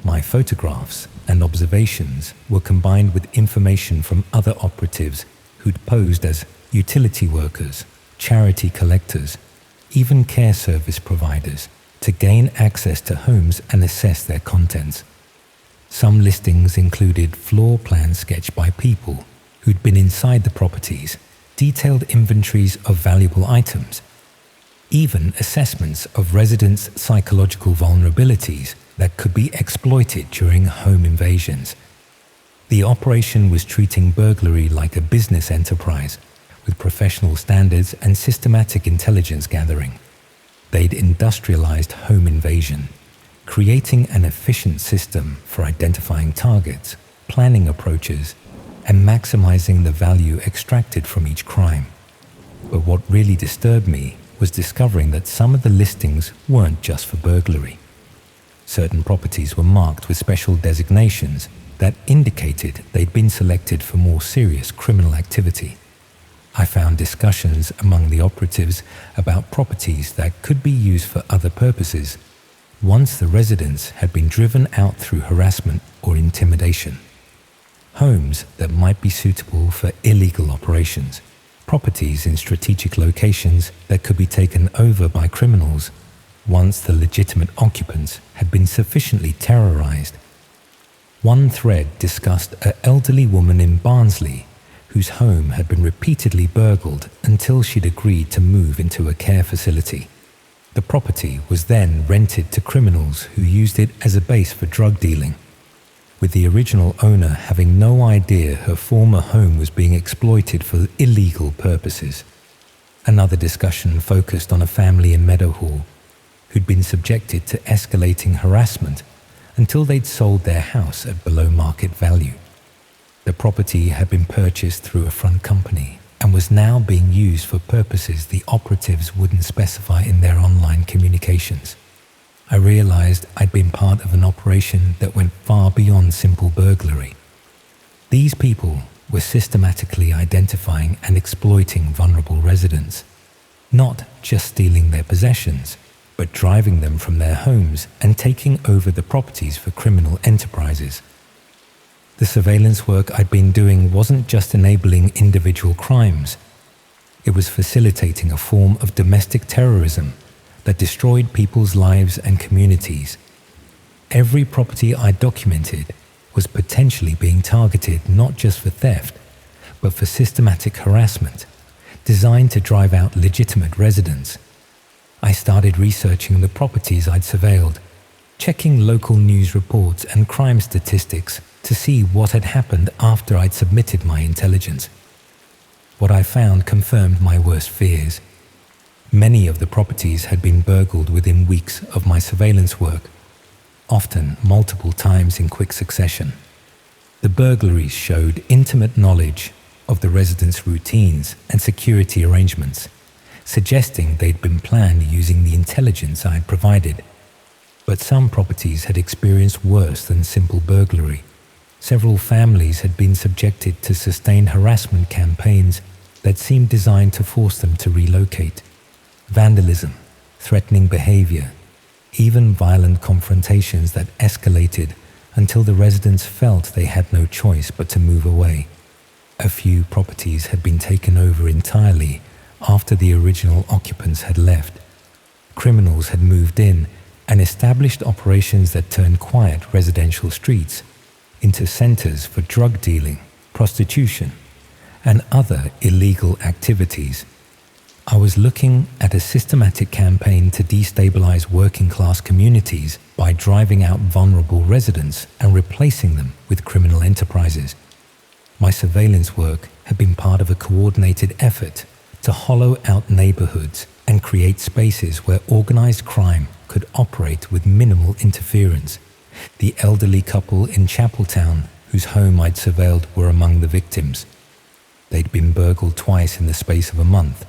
My photographs and observations were combined with information from other operatives who'd posed as utility workers, charity collectors, even care service providers, to gain access to homes and assess their contents. Some listings included floor plans sketched by people who'd been inside the properties, detailed inventories of valuable items, even assessments of residents' psychological vulnerabilities that could be exploited during home invasions. The operation was treating burglary like a business enterprise, with professional standards and systematic intelligence gathering. They'd industrialized home invasion, creating an efficient system for identifying targets, planning approaches, and maximizing the value extracted from each crime. But what really disturbed me was discovering that some of the listings weren't just for burglary. Certain properties were marked with special designations that indicated they'd been selected for more serious criminal activity. I found discussions among the operatives about properties that could be used for other purposes once the residents had been driven out through harassment or intimidation. Homes that might be suitable for illegal operations, properties in strategic locations that could be taken over by criminals once the legitimate occupants had been sufficiently terrorized. One thread discussed an elderly woman in Barnsley whose home had been repeatedly burgled until she'd agreed to move into a care facility. The property was then rented to criminals who used it as a base for drug dealing, with the original owner having no idea her former home was being exploited for illegal purposes. Another discussion focused on a family in Meadowhall who'd been subjected to escalating harassment until they'd sold their house at below market value. The property had been purchased through a front company and was now being used for purposes the operatives wouldn't specify in their online communications. I realized I'd been part of an operation that went far beyond simple burglary. These people were systematically identifying and exploiting vulnerable residents, not just stealing their possessions, but driving them from their homes and taking over the properties for criminal enterprises. The surveillance work I'd been doing wasn't just enabling individual crimes. It was facilitating a form of domestic terrorism that destroyed people's lives and communities. Every property I documented was potentially being targeted not just for theft, but for systematic harassment, designed to drive out legitimate residents. I started researching the properties I'd surveilled, checking local news reports and crime statistics to see what had happened after I'd submitted my intelligence. What I found confirmed my worst fears. Many of the properties had been burgled within weeks of my surveillance work, often multiple times in quick succession. The burglaries showed intimate knowledge of the residents' routines and security arrangements, suggesting they'd been planned using the intelligence I had provided. But some properties had experienced worse than simple burglary. Several families had been subjected to sustained harassment campaigns that seemed designed to force them to relocate. Vandalism, threatening behavior, even violent confrontations that escalated until the residents felt they had no choice but to move away. A few properties had been taken over entirely after the original occupants had left. Criminals had moved in and established operations that turned quiet residential streets into centers for drug dealing, prostitution, and other illegal activities. I was looking at a systematic campaign to destabilize working-class communities by driving out vulnerable residents and replacing them with criminal enterprises. My surveillance work had been part of a coordinated effort to hollow out neighborhoods and create spaces where organized crime could operate with minimal interference. The elderly couple in Chapeltown, whose home I'd surveilled, were among the victims. They'd been burgled twice in the space of a month,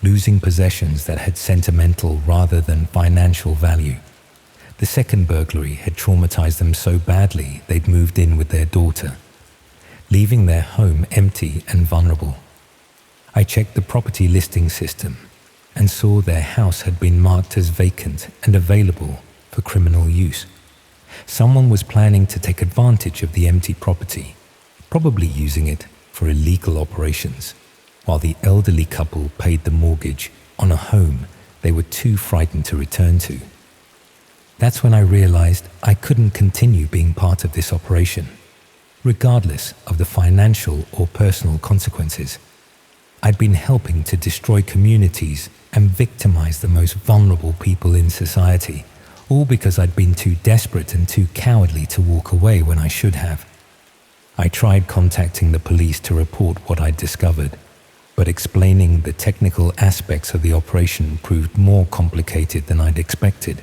losing possessions that had sentimental rather than financial value. The second burglary had traumatized them so badly they'd moved in with their daughter, leaving their home empty and vulnerable. I checked the property listing system and saw their house had been marked as vacant and available for criminal use. Someone was planning to take advantage of the empty property, probably using it for illegal operations, while the elderly couple paid the mortgage on a home they were too frightened to return to. That's when I realized I couldn't continue being part of this operation, regardless of the financial or personal consequences. I'd been helping to destroy communities and victimize the most vulnerable people in society, all because I'd been too desperate and too cowardly to walk away when I should have. I tried contacting the police to report what I'd discovered, but explaining the technical aspects of the operation proved more complicated than I'd expected.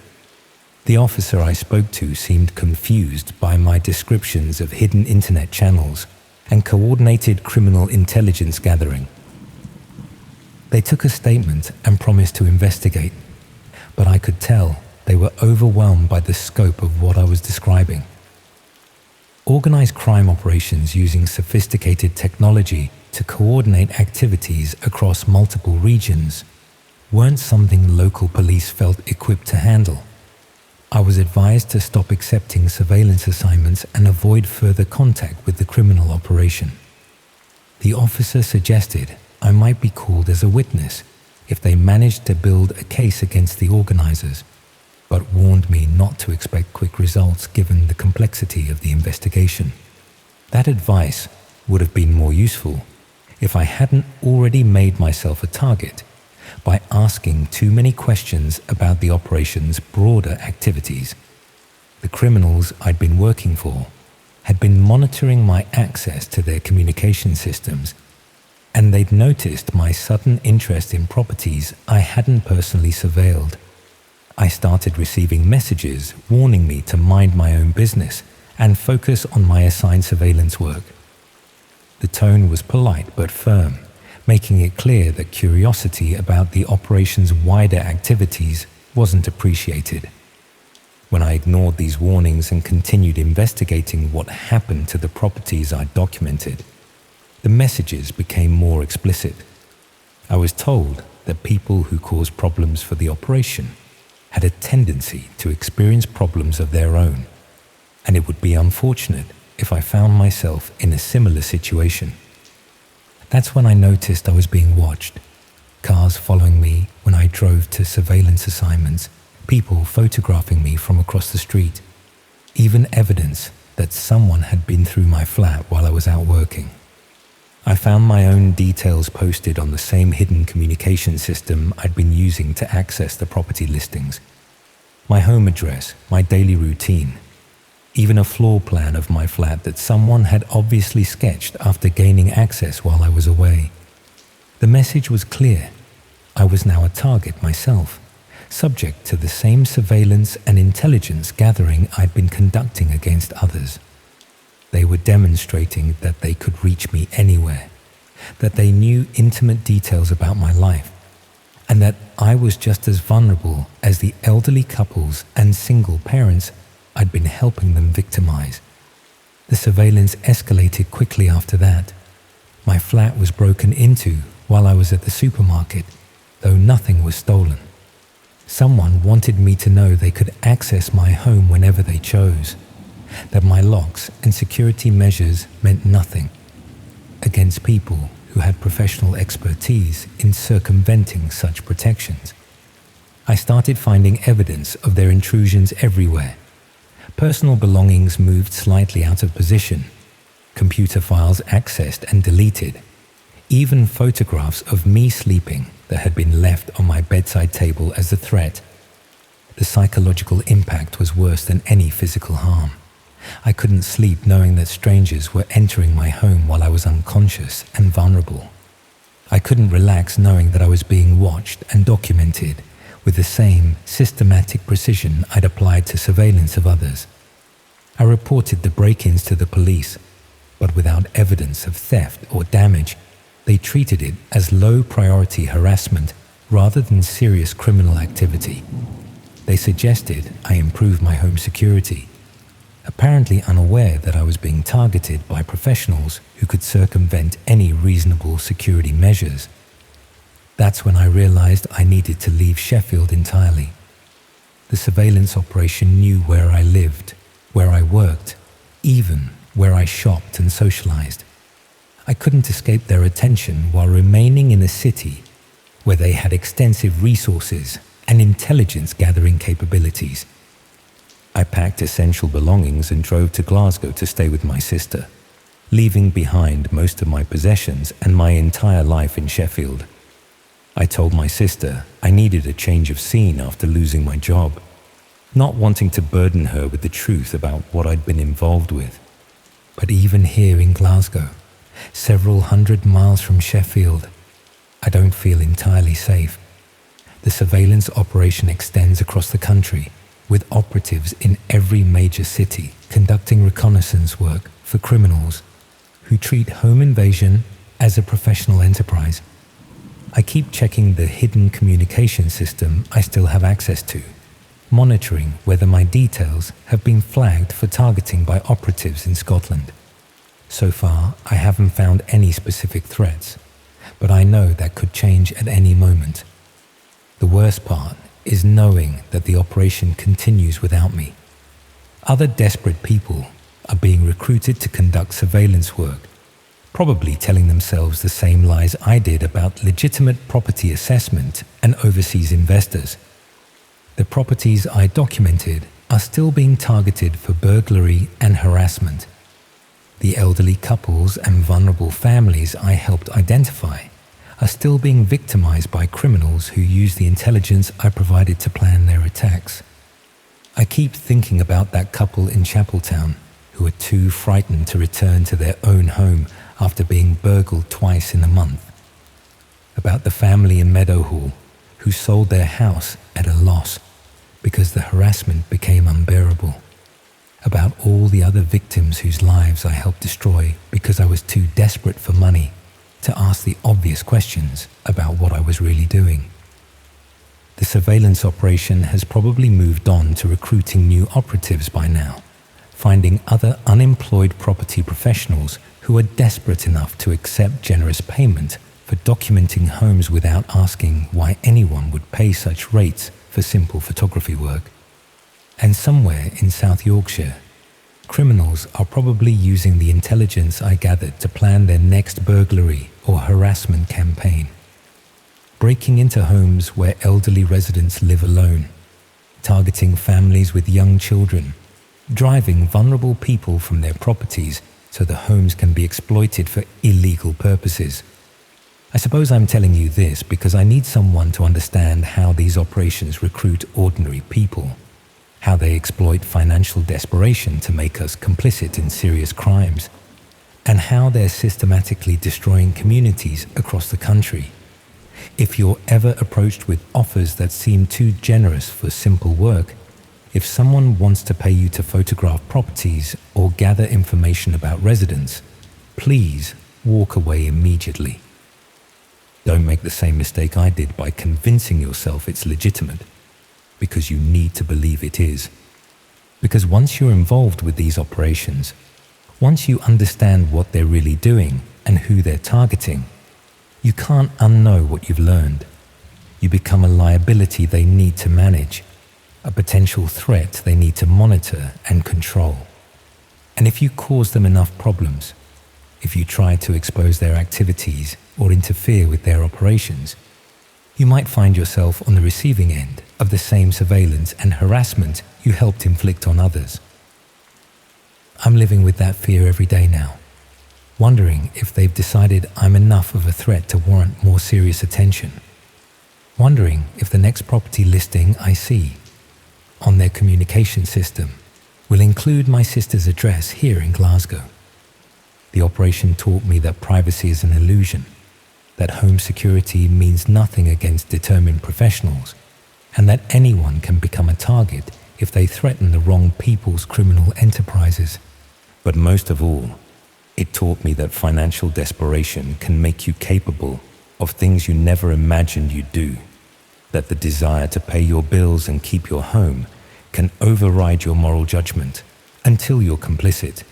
The officer I spoke to seemed confused by my descriptions of hidden internet channels and coordinated criminal intelligence gathering. They took a statement and promised to investigate, but I could tell they were overwhelmed by the scope of what I was describing. Organized crime operations using sophisticated technology to coordinate activities across multiple regions weren't something local police felt equipped to handle. I was advised to stop accepting surveillance assignments and avoid further contact with the criminal operation. The officer suggested I might be called as a witness if they managed to build a case against the organizers, but warned me not to expect quick results given the complexity of the investigation. That advice would have been more useful if I hadn't already made myself a target by asking too many questions about the operation's broader activities. The criminals I'd been working for had been monitoring my access to their communication systems, and they'd noticed my sudden interest in properties I hadn't personally surveilled. I started receiving messages warning me to mind my own business and focus on my assigned surveillance work. The tone was polite but firm, making it clear that curiosity about the operation's wider activities wasn't appreciated. When I ignored these warnings and continued investigating what happened to the properties I documented, the messages became more explicit. I was told that people who cause problems for the operation had a tendency to experience problems of their own, and it would be unfortunate if I found myself in a similar situation. That's when I noticed I was being watched. Cars following me when I drove to surveillance assignments, people photographing me from across the street, even evidence that someone had been through my flat while I was out working. I found my own details posted on the same hidden communication system I'd been using to access the property listings. My home address, my daily routine, even a floor plan of my flat that someone had obviously sketched after gaining access while I was away. The message was clear. I was now a target myself, subject to the same surveillance and intelligence gathering I'd been conducting against others. They were demonstrating that they could reach me anywhere, that they knew intimate details about my life, and that I was just as vulnerable as the elderly couples and single parents I'd been helping them victimize. The surveillance escalated quickly after that. My flat was broken into while I was at the supermarket, though nothing was stolen. Someone wanted me to know they could access my home whenever they chose, that my locks and security measures meant nothing against people who had professional expertise in circumventing such protections. I started finding evidence of their intrusions everywhere. Personal belongings moved slightly out of position, computer files accessed and deleted, even photographs of me sleeping that had been left on my bedside table as a threat. The psychological impact was worse than any physical harm. I couldn't sleep knowing that strangers were entering my home while I was unconscious and vulnerable. I couldn't relax knowing that I was being watched and documented with the same systematic precision I'd applied to surveillance of others. I reported the break-ins to the police, but without evidence of theft or damage. They treated it as low-priority harassment rather than serious criminal activity. They suggested I improve my home security, apparently unaware that I was being targeted by professionals who could circumvent any reasonable security measures. That's when I realized I needed to leave Sheffield entirely. The surveillance operation knew where I lived, where I worked, even where I shopped and socialized. I couldn't escape their attention while remaining in a city where they had extensive resources and intelligence gathering capabilities. I packed essential belongings and drove to Glasgow to stay with my sister, leaving behind most of my possessions and my entire life in Sheffield. I told my sister I needed a change of scene after losing my job, not wanting to burden her with the truth about what I'd been involved with. But even here in Glasgow, several hundred miles from Sheffield, I don't feel entirely safe. The surveillance operation extends across the country, with operatives in every major city conducting reconnaissance work for criminals who treat home invasion as a professional enterprise. I keep checking the hidden communication system I still have access to, monitoring whether my details have been flagged for targeting by operatives in Scotland. So far, I haven't found any specific threats, but I know that could change at any moment. The worst part is knowing that the operation continues without me. Other desperate people are being recruited to conduct surveillance work, probably telling themselves the same lies I did about legitimate property assessment and overseas investors. The properties I documented are still being targeted for burglary and harassment. The elderly couples and vulnerable families I helped identify are still being victimized by criminals who use the intelligence I provided to plan their attacks. I keep thinking about that couple in Chapeltown who are too frightened to return to their own home after being burgled twice in a month. About the family in Meadowhall who sold their house at a loss because the harassment became unbearable. About all the other victims whose lives I helped destroy because I was too desperate for money to ask the obvious questions about what I was really doing. The surveillance operation has probably moved on to recruiting new operatives by now, finding other unemployed property professionals who are desperate enough to accept generous payment for documenting homes without asking why anyone would pay such rates for simple photography work. And somewhere in South Yorkshire, criminals are probably using the intelligence I gathered to plan their next burglary or harassment campaign. Breaking into homes where elderly residents live alone, targeting families with young children, driving vulnerable people from their properties so the homes can be exploited for illegal purposes. I suppose I'm telling you this because I need someone to understand how these operations recruit ordinary people, how they exploit financial desperation to make us complicit in serious crimes, and how they're systematically destroying communities across the country. If you're ever approached with offers that seem too generous for simple work, if someone wants to pay you to photograph properties or gather information about residents, please walk away immediately. Don't make the same mistake I did by convincing yourself it's legitimate, because you need to believe it is. Because once you're involved with these operations, once you understand what they're really doing and who they're targeting, you can't unknow what you've learned. You become a liability they need to manage, a potential threat they need to monitor and control. And if you cause them enough problems, if you try to expose their activities or interfere with their operations, you might find yourself on the receiving end of the same surveillance and harassment you helped inflict on others. I'm living with that fear every day now, wondering if they've decided I'm enough of a threat to warrant more serious attention, wondering if the next property listing I see on their communication system will include my sister's address here in Glasgow. The operation taught me that privacy is an illusion, that home security means nothing against determined professionals, and that anyone can become a target if they threaten the wrong people's criminal enterprises. But most of all, it taught me that financial desperation can make you capable of things you never imagined you'd do, that the desire to pay your bills and keep your home can override your moral judgment until you're complicit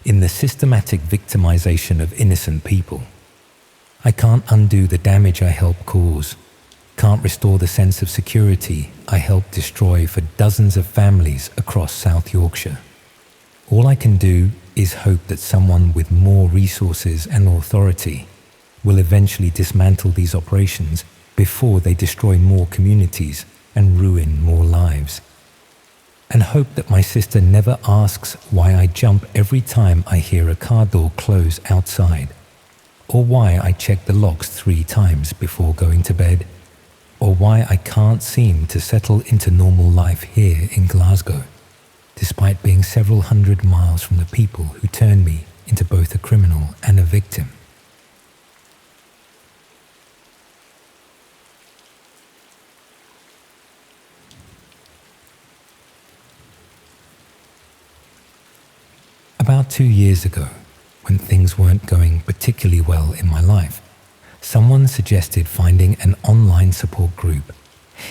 in the systematic victimization of innocent people. I can't undo the damage I helped cause, can't restore the sense of security I helped destroy for dozens of families across South Yorkshire. All I can do is hope that someone with more resources and authority will eventually dismantle these operations before they destroy more communities and ruin more lives. And hope that my sister never asks why I jump every time I hear a car door close outside, or why I check the locks 3 times before going to bed, or why I can't seem to settle into normal life here in Glasgow, despite being several hundred miles from the people who turned me into both a criminal and a victim. About 2 years ago, when things weren't going particularly well in my life, someone suggested finding an online support group.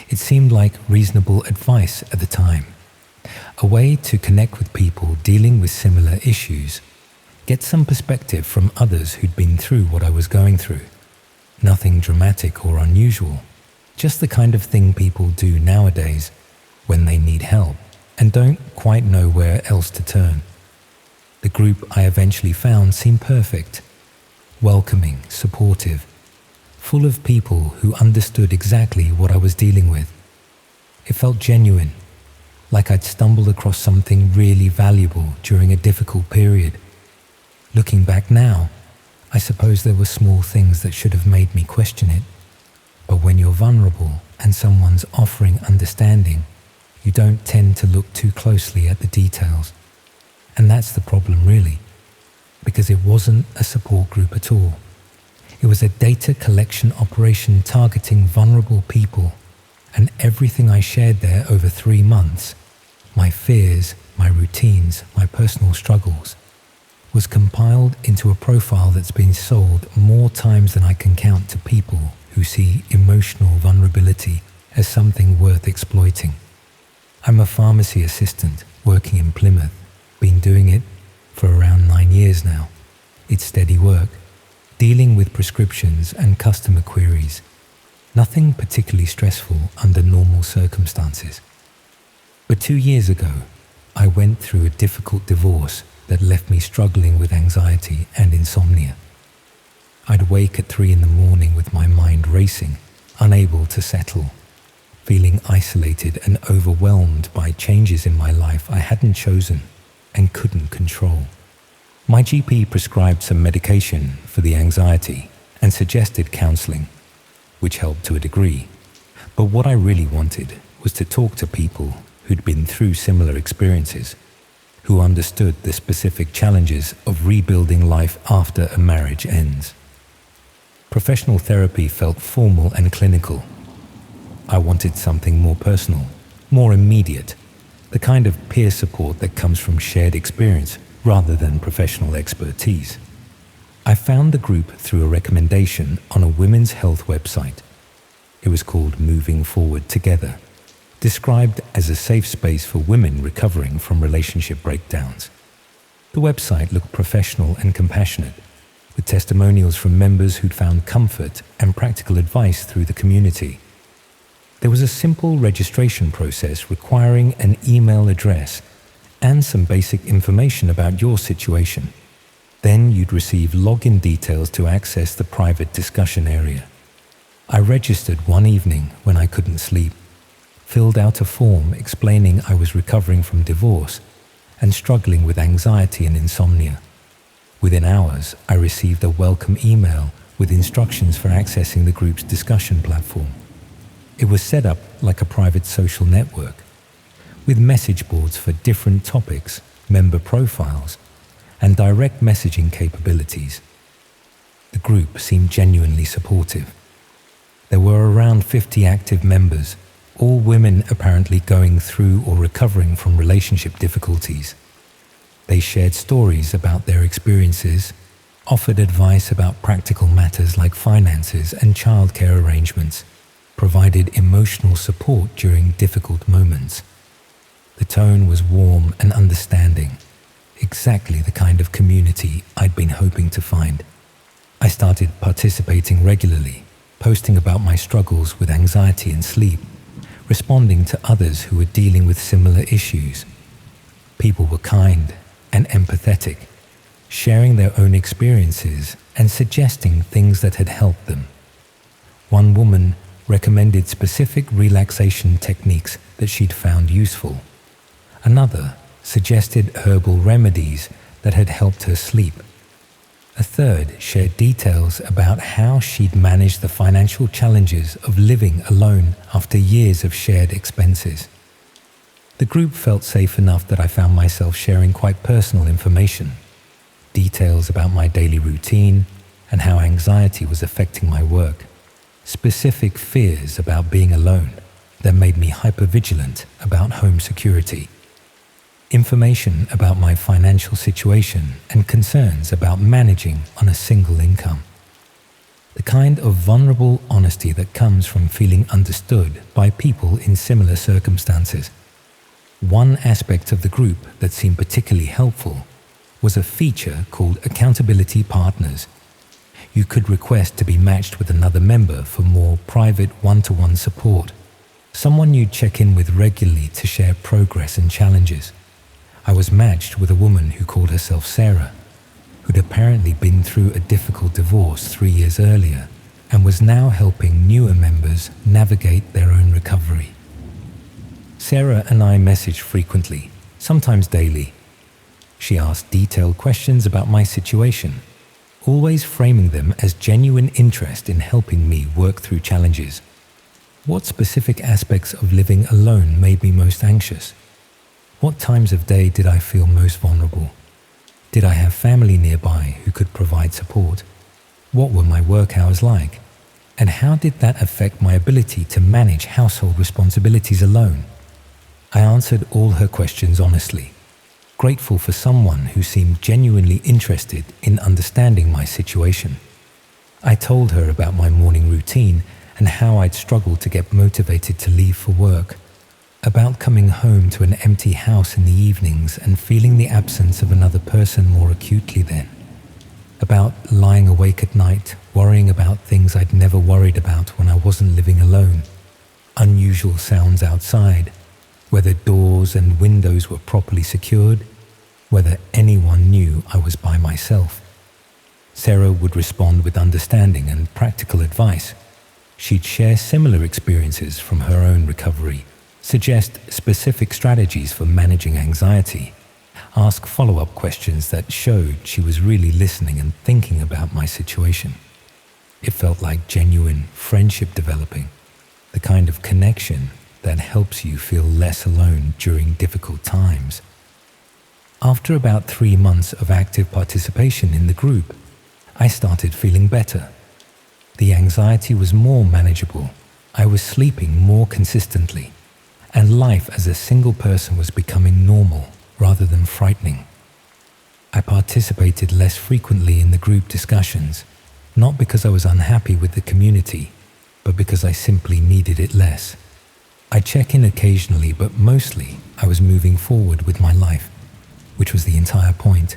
It seemed like reasonable advice at the time, a way to connect with people dealing with similar issues, get some perspective from others who'd been through what I was going through. Nothing dramatic or unusual, just the kind of thing people do nowadays when they need help and don't quite know where else to turn. The group I eventually found seemed perfect, welcoming, supportive, full of people who understood exactly what I was dealing with. It felt genuine, like I'd stumbled across something really valuable during a difficult period. Looking back now, I suppose there were small things that should have made me question it. But when you're vulnerable and someone's offering understanding, you don't tend to look too closely at the details. And that's the problem really, because it wasn't a support group at all. It was a data collection operation targeting vulnerable people, and everything I shared there over 3 months, my fears, my routines, my personal struggles, was compiled into a profile that's been sold more times than I can count to people who see emotional vulnerability as something worth exploiting. I'm a pharmacy assistant working in Plymouth. Been doing it for around 9 years now. It's steady work, dealing with prescriptions and customer queries. Nothing particularly stressful under normal circumstances. But 2 years ago, I went through a difficult divorce that left me struggling with anxiety and insomnia. I'd wake at 3 in the morning with my mind racing, unable to settle, feeling isolated and overwhelmed by changes in my life I hadn't chosen and couldn't control. My GP prescribed some medication for the anxiety and suggested counseling, which helped to a degree. But what I really wanted was to talk to people who'd been through similar experiences, who understood the specific challenges of rebuilding life after a marriage ends. Professional therapy felt formal and clinical. I wanted something more personal, more immediate, the kind of peer support that comes from shared experience rather than professional expertise. I found the group through a recommendation on a women's health website. It was called Moving Forward Together, described as a safe space for women recovering from relationship breakdowns. The website looked professional and compassionate, with testimonials from members who'd found comfort and practical advice through the community. There was a simple registration process requiring an email address and some basic information about your situation. Then you'd receive login details to access the private discussion area. I registered one evening when I couldn't sleep, filled out a form explaining I was recovering from divorce and struggling with anxiety and insomnia. Within hours, I received a welcome email with instructions for accessing the group's discussion platform. It was set up like a private social network, with message boards for different topics, member profiles, and direct messaging capabilities. The group seemed genuinely supportive. There were around 50 active members, all women apparently going through or recovering from relationship difficulties. They shared stories about their experiences, offered advice about practical matters like finances and childcare arrangements, provided emotional support during difficult moments. The tone was warm and understanding, exactly the kind of community I'd been hoping to find. I started participating regularly, posting about my struggles with anxiety and sleep, responding to others who were dealing with similar issues. People were kind and empathetic, sharing their own experiences and suggesting things that had helped them. One woman recommended specific relaxation techniques that she'd found useful. Another suggested herbal remedies that had helped her sleep. A third shared details about how she'd managed the financial challenges of living alone after years of shared expenses. The group felt safe enough that I found myself sharing quite personal information, details about my daily routine and how anxiety was affecting my work, specific fears about being alone that made me hypervigilant about home security, information about my financial situation and concerns about managing on a single income. The kind of vulnerable honesty that comes from feeling understood by people in similar circumstances. One aspect of the group that seemed particularly helpful was a feature called Accountability Partners. You could request to be matched with another member for more private one-to-one support, someone you'd check in with regularly to share progress and challenges. I was matched with a woman who called herself Sarah, who'd apparently been through a difficult divorce 3 years earlier and was now helping newer members navigate their own recovery. Sarah and I messaged frequently, sometimes daily. She asked detailed questions about my situation, always framing them as genuine interest in helping me work through challenges. What specific aspects of living alone made me most anxious? What times of day did I feel most vulnerable? Did I have family nearby who could provide support? What were my work hours like? And how did that affect my ability to manage household responsibilities alone? I answered all her questions honestly, grateful for someone who seemed genuinely interested in understanding my situation. I told her about my morning routine and how I'd struggled to get motivated to leave for work, about coming home to an empty house in the evenings and feeling the absence of another person more acutely then. about lying awake at night, worrying about things I'd never worried about when I wasn't living alone, unusual sounds outside, whether doors and windows were properly secured, whether anyone knew I was by myself. Sarah would respond with understanding and practical advice. She'd share similar experiences from her own recovery, suggest specific strategies for managing anxiety, ask follow-up questions that showed she was really listening and thinking about my situation. It felt like genuine friendship developing, the kind of connection that helps you feel less alone during difficult times. After about 3 months of active participation in the group, I started feeling better. The anxiety was more manageable, I was sleeping more consistently, and life as a single person was becoming normal rather than frightening. I participated less frequently in the group discussions, not because I was unhappy with the community, but because I simply needed it less. I check in occasionally, but mostly I was moving forward with my life, which was the entire point.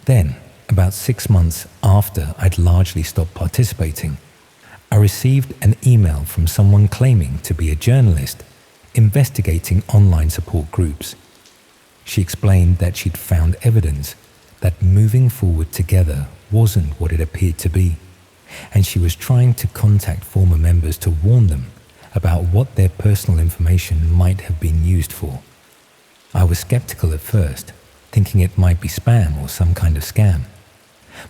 Then, about 6 months after I'd largely stopped participating, I received an email from someone claiming to be a journalist investigating online support groups. She explained that she'd found evidence that moving forward together wasn't what it appeared to be, and she was trying to contact former members to warn them about what their personal information might have been used for. I was skeptical at first, thinking it might be spam or some kind of scam,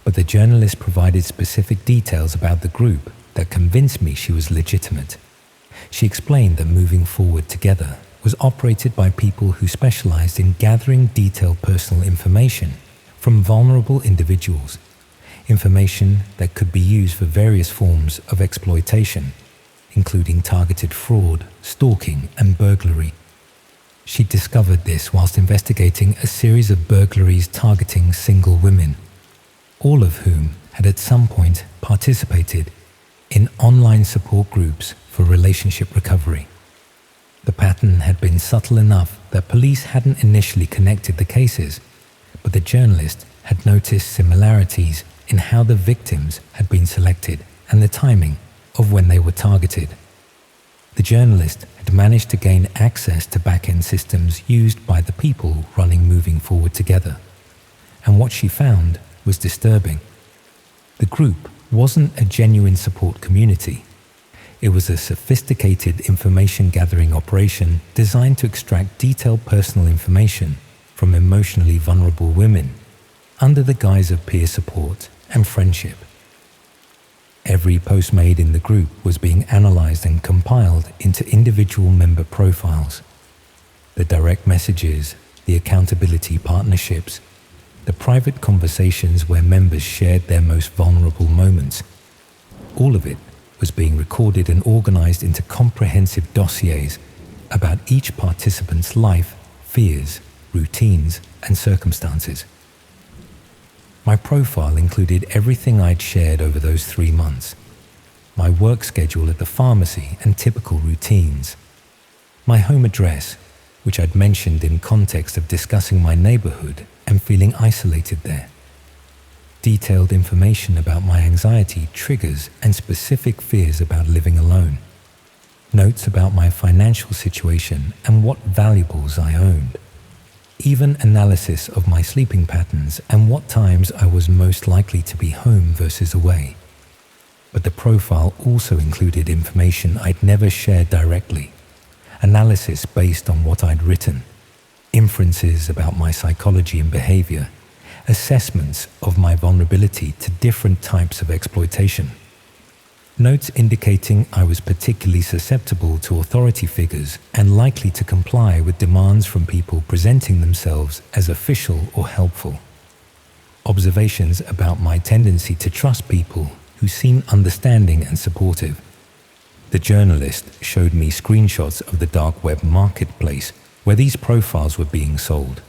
but the journalist provided specific details about the group that convinced me she was legitimate. She explained that moving forward together was operated by people who specialized in gathering detailed personal information from vulnerable individuals, information that could be used for various forms of exploitation, including targeted fraud, stalking, and burglary. She discovered this whilst investigating a series of burglaries targeting single women, all of whom had at some point participated in online support groups for relationship recovery. The pattern had been subtle enough that police hadn't initially connected the cases, but the journalist had noticed similarities in how the victims had been selected and the timing of when they were targeted. The journalist had managed to gain access to back-end systems used by the people running Moving Forward Together, and what she found was disturbing. The group wasn't a genuine support community. It was a sophisticated information-gathering operation designed to extract detailed personal information from emotionally vulnerable women under the guise of peer support and friendship. Every post made in the group was being analyzed and compiled into individual member profiles. The direct messages, the accountability partnerships, the private conversations where members shared their most vulnerable moments, all of it was being recorded and organized into comprehensive dossiers about each participant's life, fears, routines, and circumstances. My profile included everything I'd shared over those 3 months, my work schedule at the pharmacy and typical routines, my home address, which I'd mentioned in context of discussing my neighborhood and feeling isolated there, detailed information about my anxiety triggers and specific fears about living alone, notes about my financial situation and what valuables I owned, even analysis of my sleeping patterns and what times I was most likely to be home versus away. But the profile also included information I'd never shared directly, analysis based on what I'd written, inferences about my psychology and behavior, assessments of my vulnerability to different types of exploitation, notes indicating I was particularly susceptible to authority figures and likely to comply with demands from people presenting themselves as official or helpful, observations about my tendency to trust people who seemed understanding and supportive. The journalist showed me screenshots of the dark web marketplace where these profiles were being sold.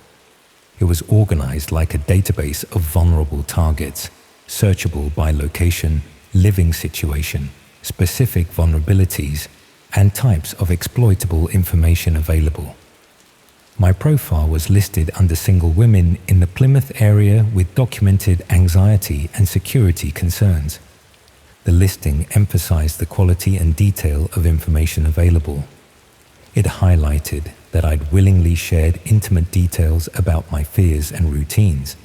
It was organized like a database of vulnerable targets, searchable by location, living situation, specific vulnerabilities, and types of exploitable information available. My profile was listed under single women in the Plymouth area with documented anxiety and security concerns. The listing emphasized the quality and detail of information available. It highlighted that I'd willingly shared intimate details about my fears and routines,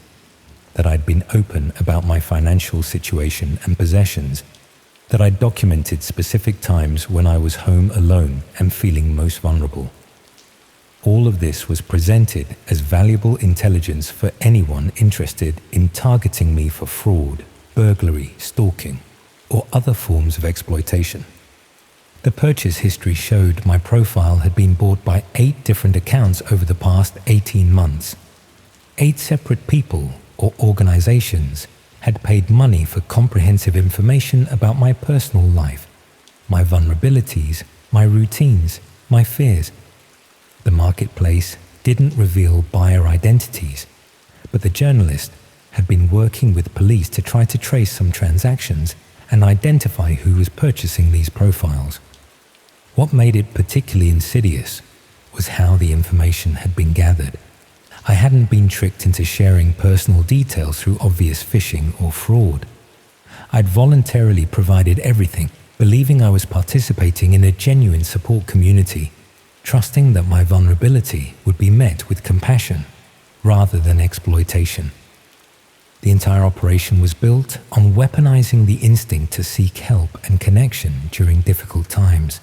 that I'd been open about my financial situation and possessions, that I'd documented specific times when I was home alone and feeling most vulnerable. All of this was presented as valuable intelligence for anyone interested in targeting me for fraud, burglary, stalking, or other forms of exploitation. The purchase history showed my profile had been bought by 8 different accounts over the past 18 months. 8 separate people or organizations had paid money for comprehensive information about my personal life, my vulnerabilities, my routines, my fears. The marketplace didn't reveal buyer identities, but the journalist had been working with police to try to trace some transactions and identify who was purchasing these profiles. What made it particularly insidious was how the information had been gathered. I hadn't been tricked into sharing personal details through obvious phishing or fraud. I'd voluntarily provided everything, believing I was participating in a genuine support community, trusting that my vulnerability would be met with compassion rather than exploitation. The entire operation was built on weaponizing the instinct to seek help and connection during difficult times.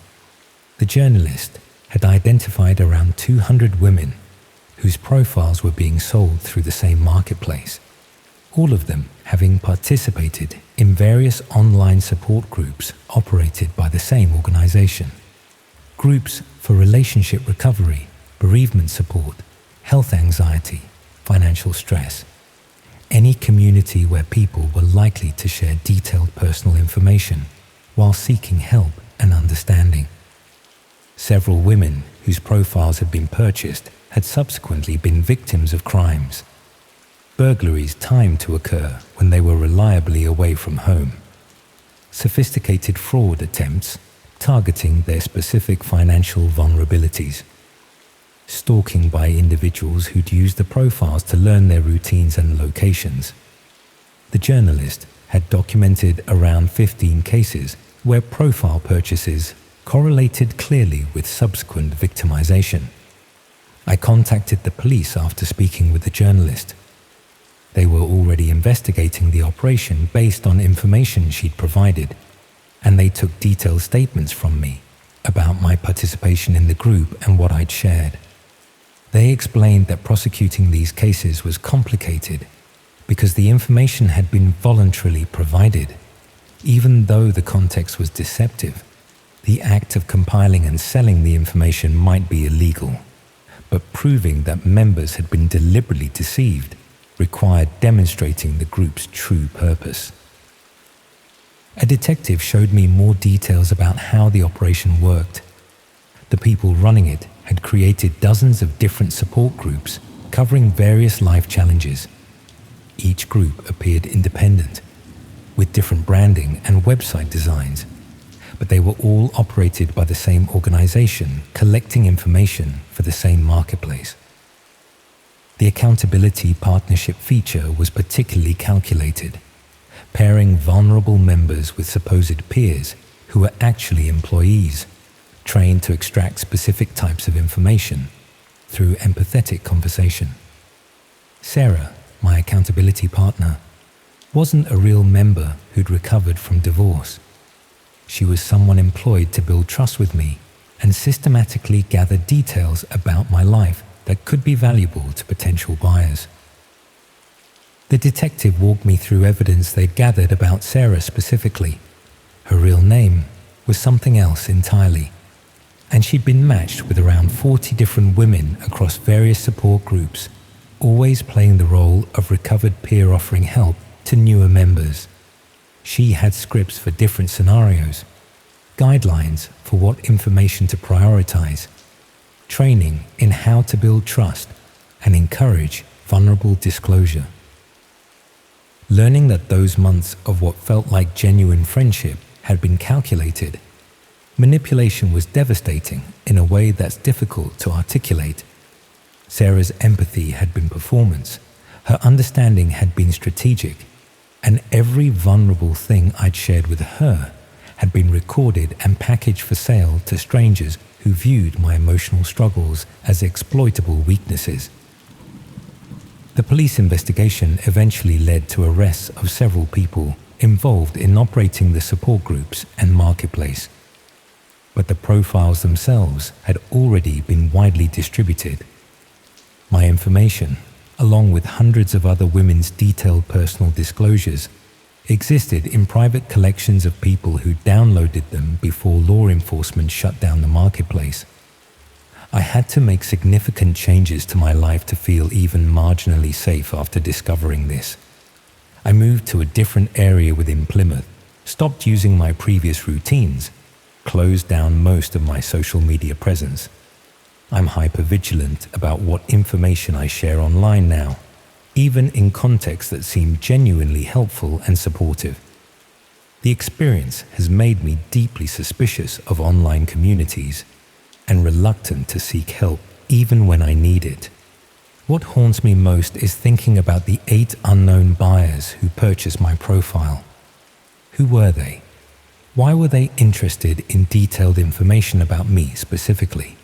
The journalist had identified around 200 women whose profiles were being sold through the same marketplace, all of them having participated in various online support groups operated by the same organization. Groups for relationship recovery, bereavement support, health anxiety, financial stress. Any community where people were likely to share detailed personal information while seeking help and understanding. Several women whose profiles had been purchased had subsequently been victims of crimes. Burglaries timed to occur when they were reliably away from home. Sophisticated fraud attempts targeting their specific financial vulnerabilities. Stalking by individuals who'd used the profiles to learn their routines and locations. The journalist had documented around 15 cases where profile purchases correlated clearly with subsequent victimization. I contacted the police after speaking with the journalist. They were already investigating the operation based on information she'd provided, and they took detailed statements from me about my participation in the group and what I'd shared. They explained that prosecuting these cases was complicated because the information had been voluntarily provided. Even though the context was deceptive, the act of compiling and selling the information might be illegal, but proving that members had been deliberately deceived required demonstrating the group's true purpose. A detective showed me more details about how the operation worked. The people running it had created dozens of different support groups covering various life challenges. Each group appeared independent, with different branding and website designs, but they were all operated by the same organization, collecting information for the same marketplace. The accountability partnership feature was particularly calculated, pairing vulnerable members with supposed peers who were actually employees, trained to extract specific types of information through empathetic conversation. Sarah, my accountability partner, wasn't a real member who'd recovered from divorce. She was someone employed to build trust with me and systematically gather details about my life that could be valuable to potential buyers. The detective walked me through evidence they'd gathered about Sarah specifically. Her real name was something else entirely, and she'd been matched with around 40 different women across various support groups, always playing the role of recovered peer offering help to newer members. She had scripts for different scenarios, guidelines for what information to prioritize, training in how to build trust and encourage vulnerable disclosure. Learning that those months of what felt like genuine friendship had been calculated, manipulation was devastating in a way that's difficult to articulate. Sarah's empathy had been performance, her understanding had been strategic, and every vulnerable thing I'd shared with her had been recorded and packaged for sale to strangers who viewed my emotional struggles as exploitable weaknesses. The police investigation eventually led to arrests of several people involved in operating the support groups and marketplace. But the profiles themselves had already been widely distributed. My information, along with hundreds of other women's detailed personal disclosures, existed in private collections of people who downloaded them before law enforcement shut down the marketplace. I had to make significant changes to my life to feel even marginally safe after discovering this. I moved to a different area within Plymouth, stopped using my previous routines, closed down most of my social media presence. I'm hypervigilant about what information I share online now, even in contexts that seem genuinely helpful and supportive. The experience has made me deeply suspicious of online communities and reluctant to seek help even when I need it. What haunts me most is thinking about the 8 unknown buyers who purchased my profile. Who were they? Why were they interested in detailed information about me specifically?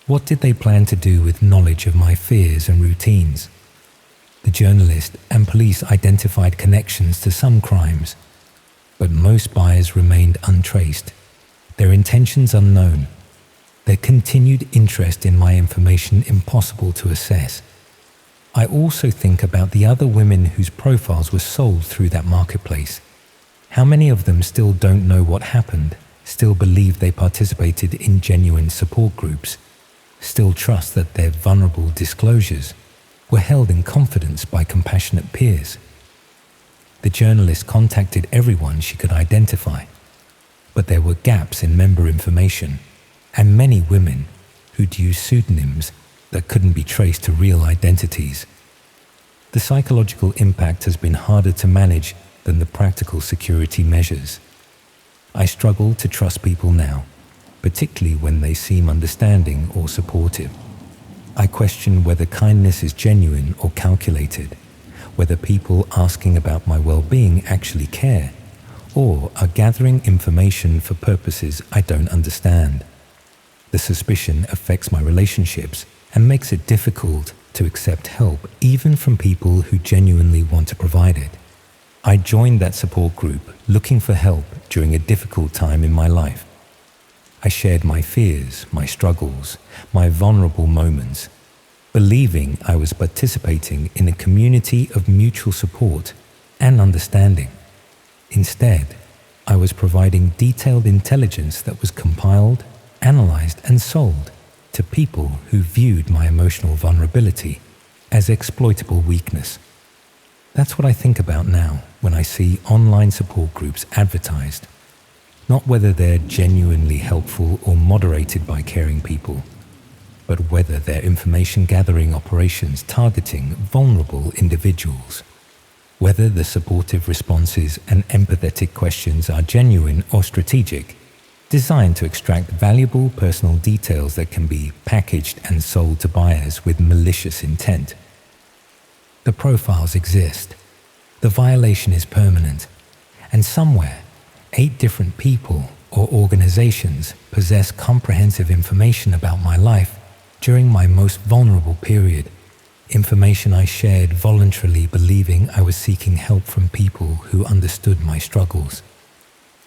What did they plan to do with knowledge of my fears and routines? The journalist and police identified connections to some crimes, but most buyers remained untraced, their intentions unknown, their continued interest in my information impossible to assess. I also think about the other women whose profiles were sold through that marketplace. How many of them still don't know what happened, still believe they participated in genuine support groups, still trust that their vulnerable disclosures were held in confidence by compassionate peers? The journalist contacted everyone she could identify, but there were gaps in member information, and many women who'd used pseudonyms that couldn't be traced to real identities. The psychological impact has been harder to manage than the practical security measures. I struggle to trust people now, particularly when they seem understanding or supportive. I question whether kindness is genuine or calculated, whether people asking about my well-being actually care, or are gathering information for purposes I don't understand. The suspicion affects my relationships and makes it difficult to accept help even from people who genuinely want to provide it. I joined that support group looking for help during a difficult time in my life. I shared my fears, my struggles, my vulnerable moments, believing I was participating in a community of mutual support and understanding. Instead, I was providing detailed intelligence that was compiled, analyzed, and sold to people who viewed my emotional vulnerability as exploitable weakness. That's what I think about now when I see online support groups advertised. Not whether they're genuinely helpful or moderated by caring people, but whether they're information gathering operations targeting vulnerable individuals. Whether the supportive responses and empathetic questions are genuine or strategic, designed to extract valuable personal details that can be packaged and sold to buyers with malicious intent. The profiles exist. The violation is permanent. And somewhere, 8 different people or organizations possess comprehensive information about my life during my most vulnerable period. Information I shared voluntarily, believing I was seeking help from people who understood my struggles.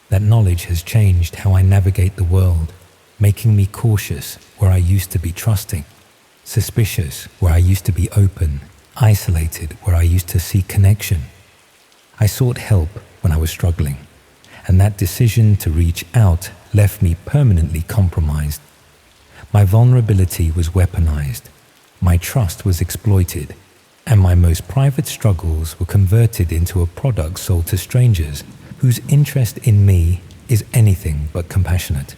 That knowledge has changed how I navigate the world, making me cautious where I used to be trusting, suspicious where I used to be open, isolated where I used to seek connection. I sought help when I was struggling, and that decision to reach out left me permanently compromised. My vulnerability was weaponized, my trust was exploited, and my most private struggles were converted into a product sold to strangers whose interest in me is anything but compassionate.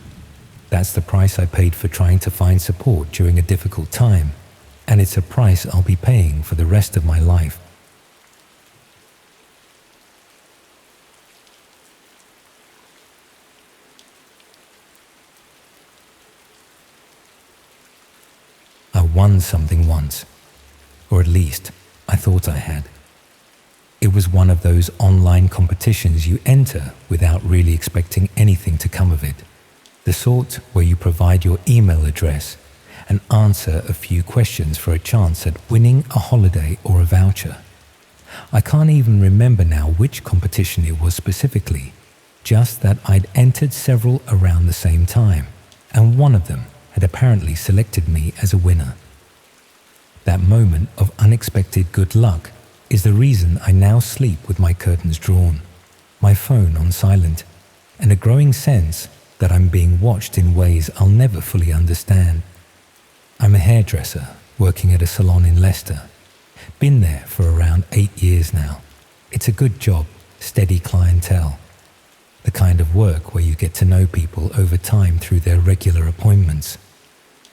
That's the price I paid for trying to find support during a difficult time, and it's a price I'll be paying for the rest of my life. I won something once, or at least I thought I had. It was one of those online competitions you enter without really expecting anything to come of it, the sort where you provide your email address and answer a few questions for a chance at winning a holiday or a voucher. I can't even remember now which competition it was specifically, just that I'd entered several around the same time, and one of them had apparently selected me as a winner. That moment of unexpected good luck is the reason I now sleep with my curtains drawn, my phone on silent, and a growing sense that I'm being watched in ways I'll never fully understand. I'm a hairdresser working at a salon in Leicester. Been there for around 8 years now. It's a good job, steady clientele. The kind of work where you get to know people over time through their regular appointments.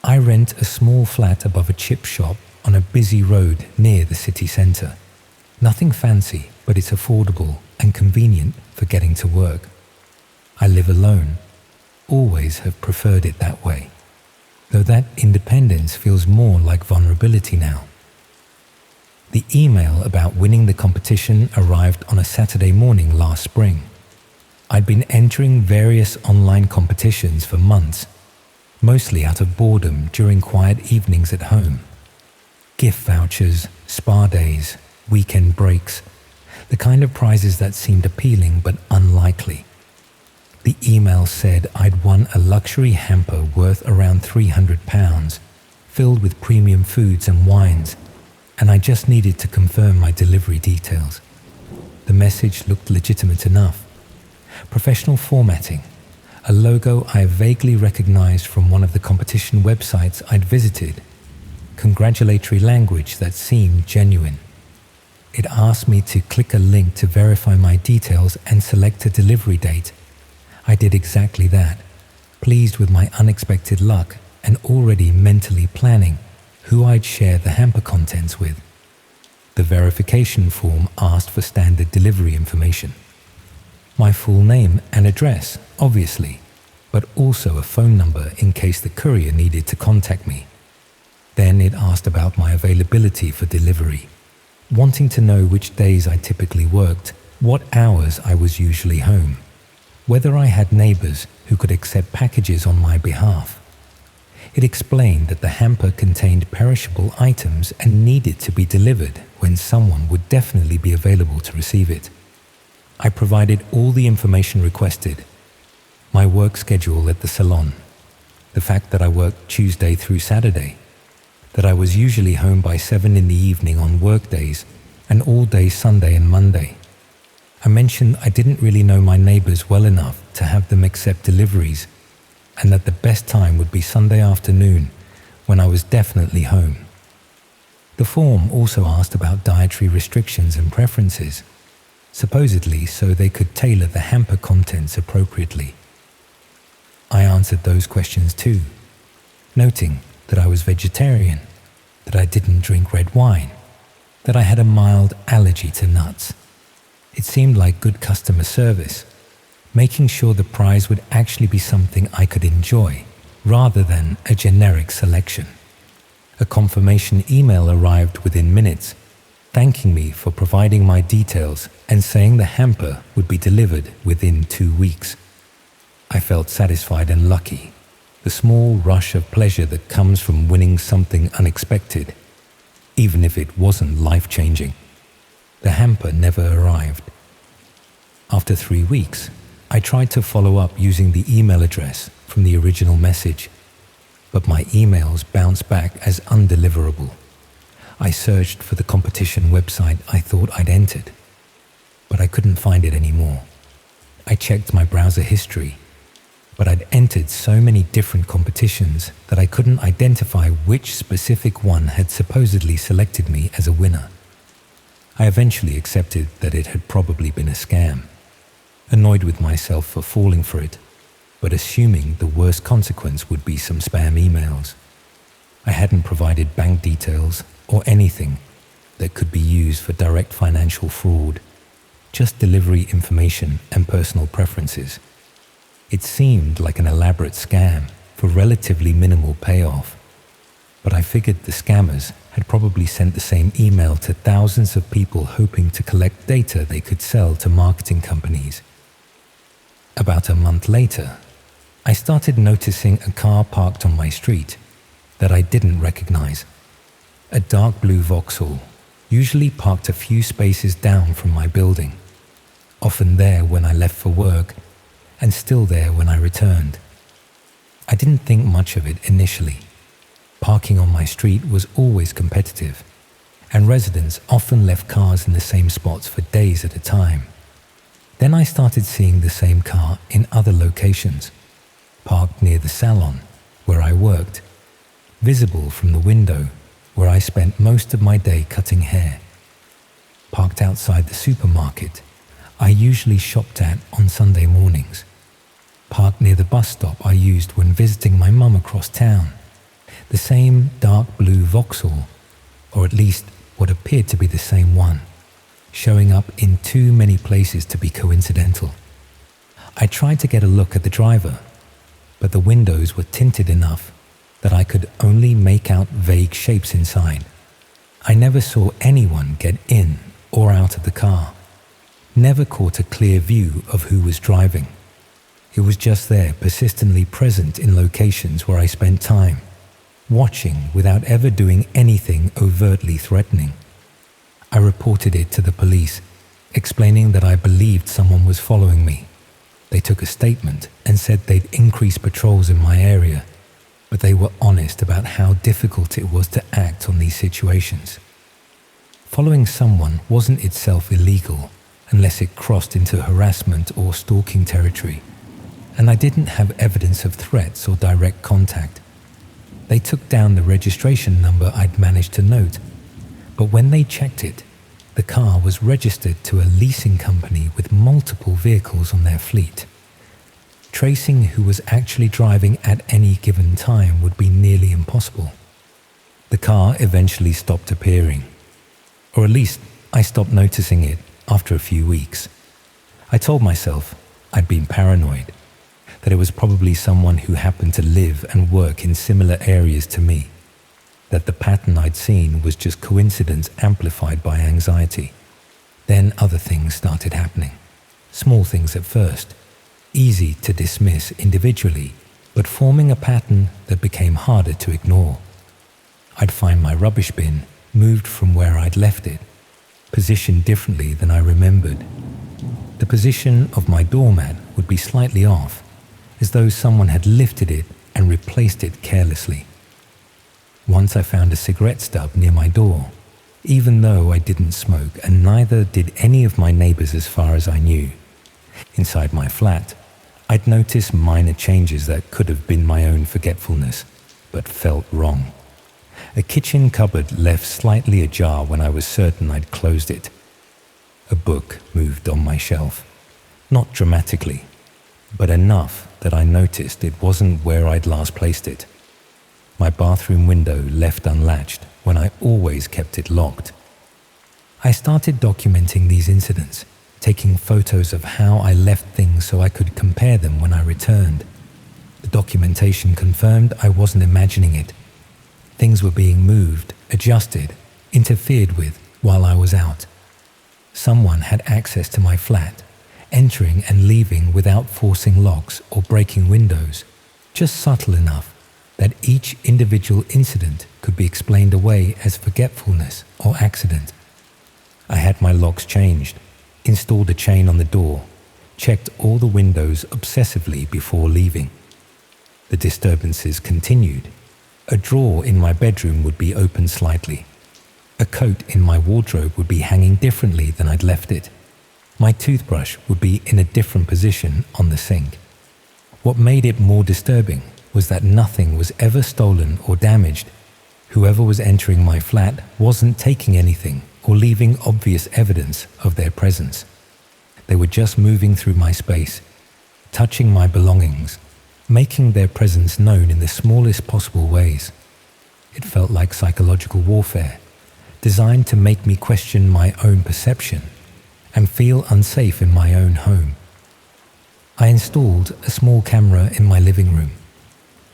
I rent a small flat above a chip shop on a busy road near the city centre. Nothing fancy, but it's affordable and convenient for getting to work. I live alone. Always have preferred it that way, though that independence feels more like vulnerability now. The email about winning the competition arrived on a Saturday morning last spring. I'd been entering various online competitions for months, mostly out of boredom during quiet evenings at home. Gift vouchers, spa days, weekend breaks, the kind of prizes that seemed appealing but unlikely. The email said I'd won a luxury hamper worth around £300, filled with premium foods and wines, and I just needed to confirm my delivery details. The message looked legitimate enough. Professional formatting, a logo I vaguely recognized from one of the competition websites I'd visited, congratulatory language that seemed genuine. It asked me to click a link to verify my details and select a delivery date. I did exactly that, pleased with my unexpected luck and already mentally planning who I'd share the hamper contents with. The verification form asked for standard delivery information. My full name and address, obviously, but also a phone number in case the courier needed to contact me. Then it asked about my availability for delivery, wanting to know which days I typically worked, what hours I was usually home, whether I had neighbors who could accept packages on my behalf. It explained that the hamper contained perishable items and needed to be delivered when someone would definitely be available to receive it. I provided all the information requested. My work schedule at the salon, the fact that I worked Tuesday through Saturday, that I was usually home by 7 in the evening on work days and all day Sunday and Monday. I mentioned I didn't really know my neighbors well enough to have them accept deliveries, and that the best time would be Sunday afternoon when I was definitely home. The form also asked about dietary restrictions and preferences, supposedly so they could tailor the hamper contents appropriately. I answered those questions too, noting that I was vegetarian, that I didn't drink red wine, that I had a mild allergy to nuts. It seemed like good customer service, making sure the prize would actually be something I could enjoy, rather than a generic selection. A confirmation email arrived within minutes, thanking me for providing my details and saying the hamper would be delivered within 2 weeks. I felt satisfied and lucky, the small rush of pleasure that comes from winning something unexpected, even if it wasn't life-changing. The hamper never arrived. After 3 weeks, I tried to follow up using the email address from the original message, but my emails bounced back as undeliverable. I searched for the competition website I thought I'd entered, but I couldn't find it anymore. I checked my browser history, but I'd entered so many different competitions that I couldn't identify which specific one had supposedly selected me as a winner. I eventually accepted that it had probably been a scam, annoyed with myself for falling for it, but assuming the worst consequence would be some spam emails. I hadn't provided bank details or anything that could be used for direct financial fraud, just delivery information and personal preferences. It seemed like an elaborate scam for relatively minimal payoff. but I figured the scammers had probably sent the same email to thousands of people hoping to collect data they could sell to marketing companies. About a month later, I started noticing a car parked on my street that I didn't recognize. A dark blue Vauxhall, usually parked a few spaces down from my building, often there when I left for work and still there when I returned. I didn't think much of it initially. Parking on my street was always competitive, and residents often left cars in the same spots for days at a time. Then I started seeing the same car in other locations, parked near the salon where I worked, visible from the window where I spent most of my day cutting hair, parked outside the supermarket I usually shopped at on Sunday mornings, parked near the bus stop I used when visiting my mum across town. The same dark blue Vauxhall, or at least what appeared to be the same one, showing up in too many places to be coincidental. I tried to get a look at the driver, but the windows were tinted enough that I could only make out vague shapes inside. I never saw anyone get in or out of the car, never caught a clear view of who was driving. It was just there, persistently present in locations where I spent time, watching without ever doing anything overtly threatening. I reported it to the police, explaining that I believed someone was following me. They took a statement and said they'd increase patrols in my area, but they were honest about how difficult it was to act on these situations. Following someone wasn't itself illegal unless it crossed into harassment or stalking territory, and I didn't have evidence of threats or direct contact. They took down the registration number I'd managed to note, but when they checked it, the car was registered to a leasing company with multiple vehicles on their fleet. Tracing who was actually driving at any given time would be nearly impossible. The car eventually stopped appearing, or at least I stopped noticing it after a few weeks. I told myself I'd been paranoid, that it was probably someone who happened to live and work in similar areas to me, that the pattern I'd seen was just coincidence amplified by anxiety. Then other things started happening. Small things at first, easy to dismiss individually, but forming a pattern that became harder to ignore. I'd find my rubbish bin moved from where I'd left it, positioned differently than I remembered. The position of my doormat would be slightly off, as though someone had lifted it and replaced it carelessly. Once I found a cigarette stub near my door, even though I didn't smoke and neither did any of my neighbors as far as I knew. Inside my flat, I'd noticed minor changes that could have been my own forgetfulness, but felt wrong. A kitchen cupboard left slightly ajar when I was certain I'd closed it. A book moved on my shelf, not dramatically, but enough that I noticed it wasn't where I'd last placed it. My bathroom window left unlatched when I always kept it locked. I started documenting these incidents, taking photos of how I left things so I could compare them when I returned. The documentation confirmed I wasn't imagining it. Things were being moved, adjusted, interfered with while I was out. Someone had access to my flat, entering and leaving without forcing locks or breaking windows, just subtle enough that each individual incident could be explained away as forgetfulness or accident. I had my locks changed, installed a chain on the door, checked all the windows obsessively before leaving. The disturbances continued. A drawer in my bedroom would be open slightly. A coat in my wardrobe would be hanging differently than I'd left it. My toothbrush would be in a different position on the sink. What made it more disturbing was that nothing was ever stolen or damaged. Whoever was entering my flat wasn't taking anything or leaving obvious evidence of their presence. They were just moving through my space, touching my belongings, making their presence known in the smallest possible ways. It felt like psychological warfare, designed to make me question my own perception and feel unsafe in my own home. I installed a small camera in my living room.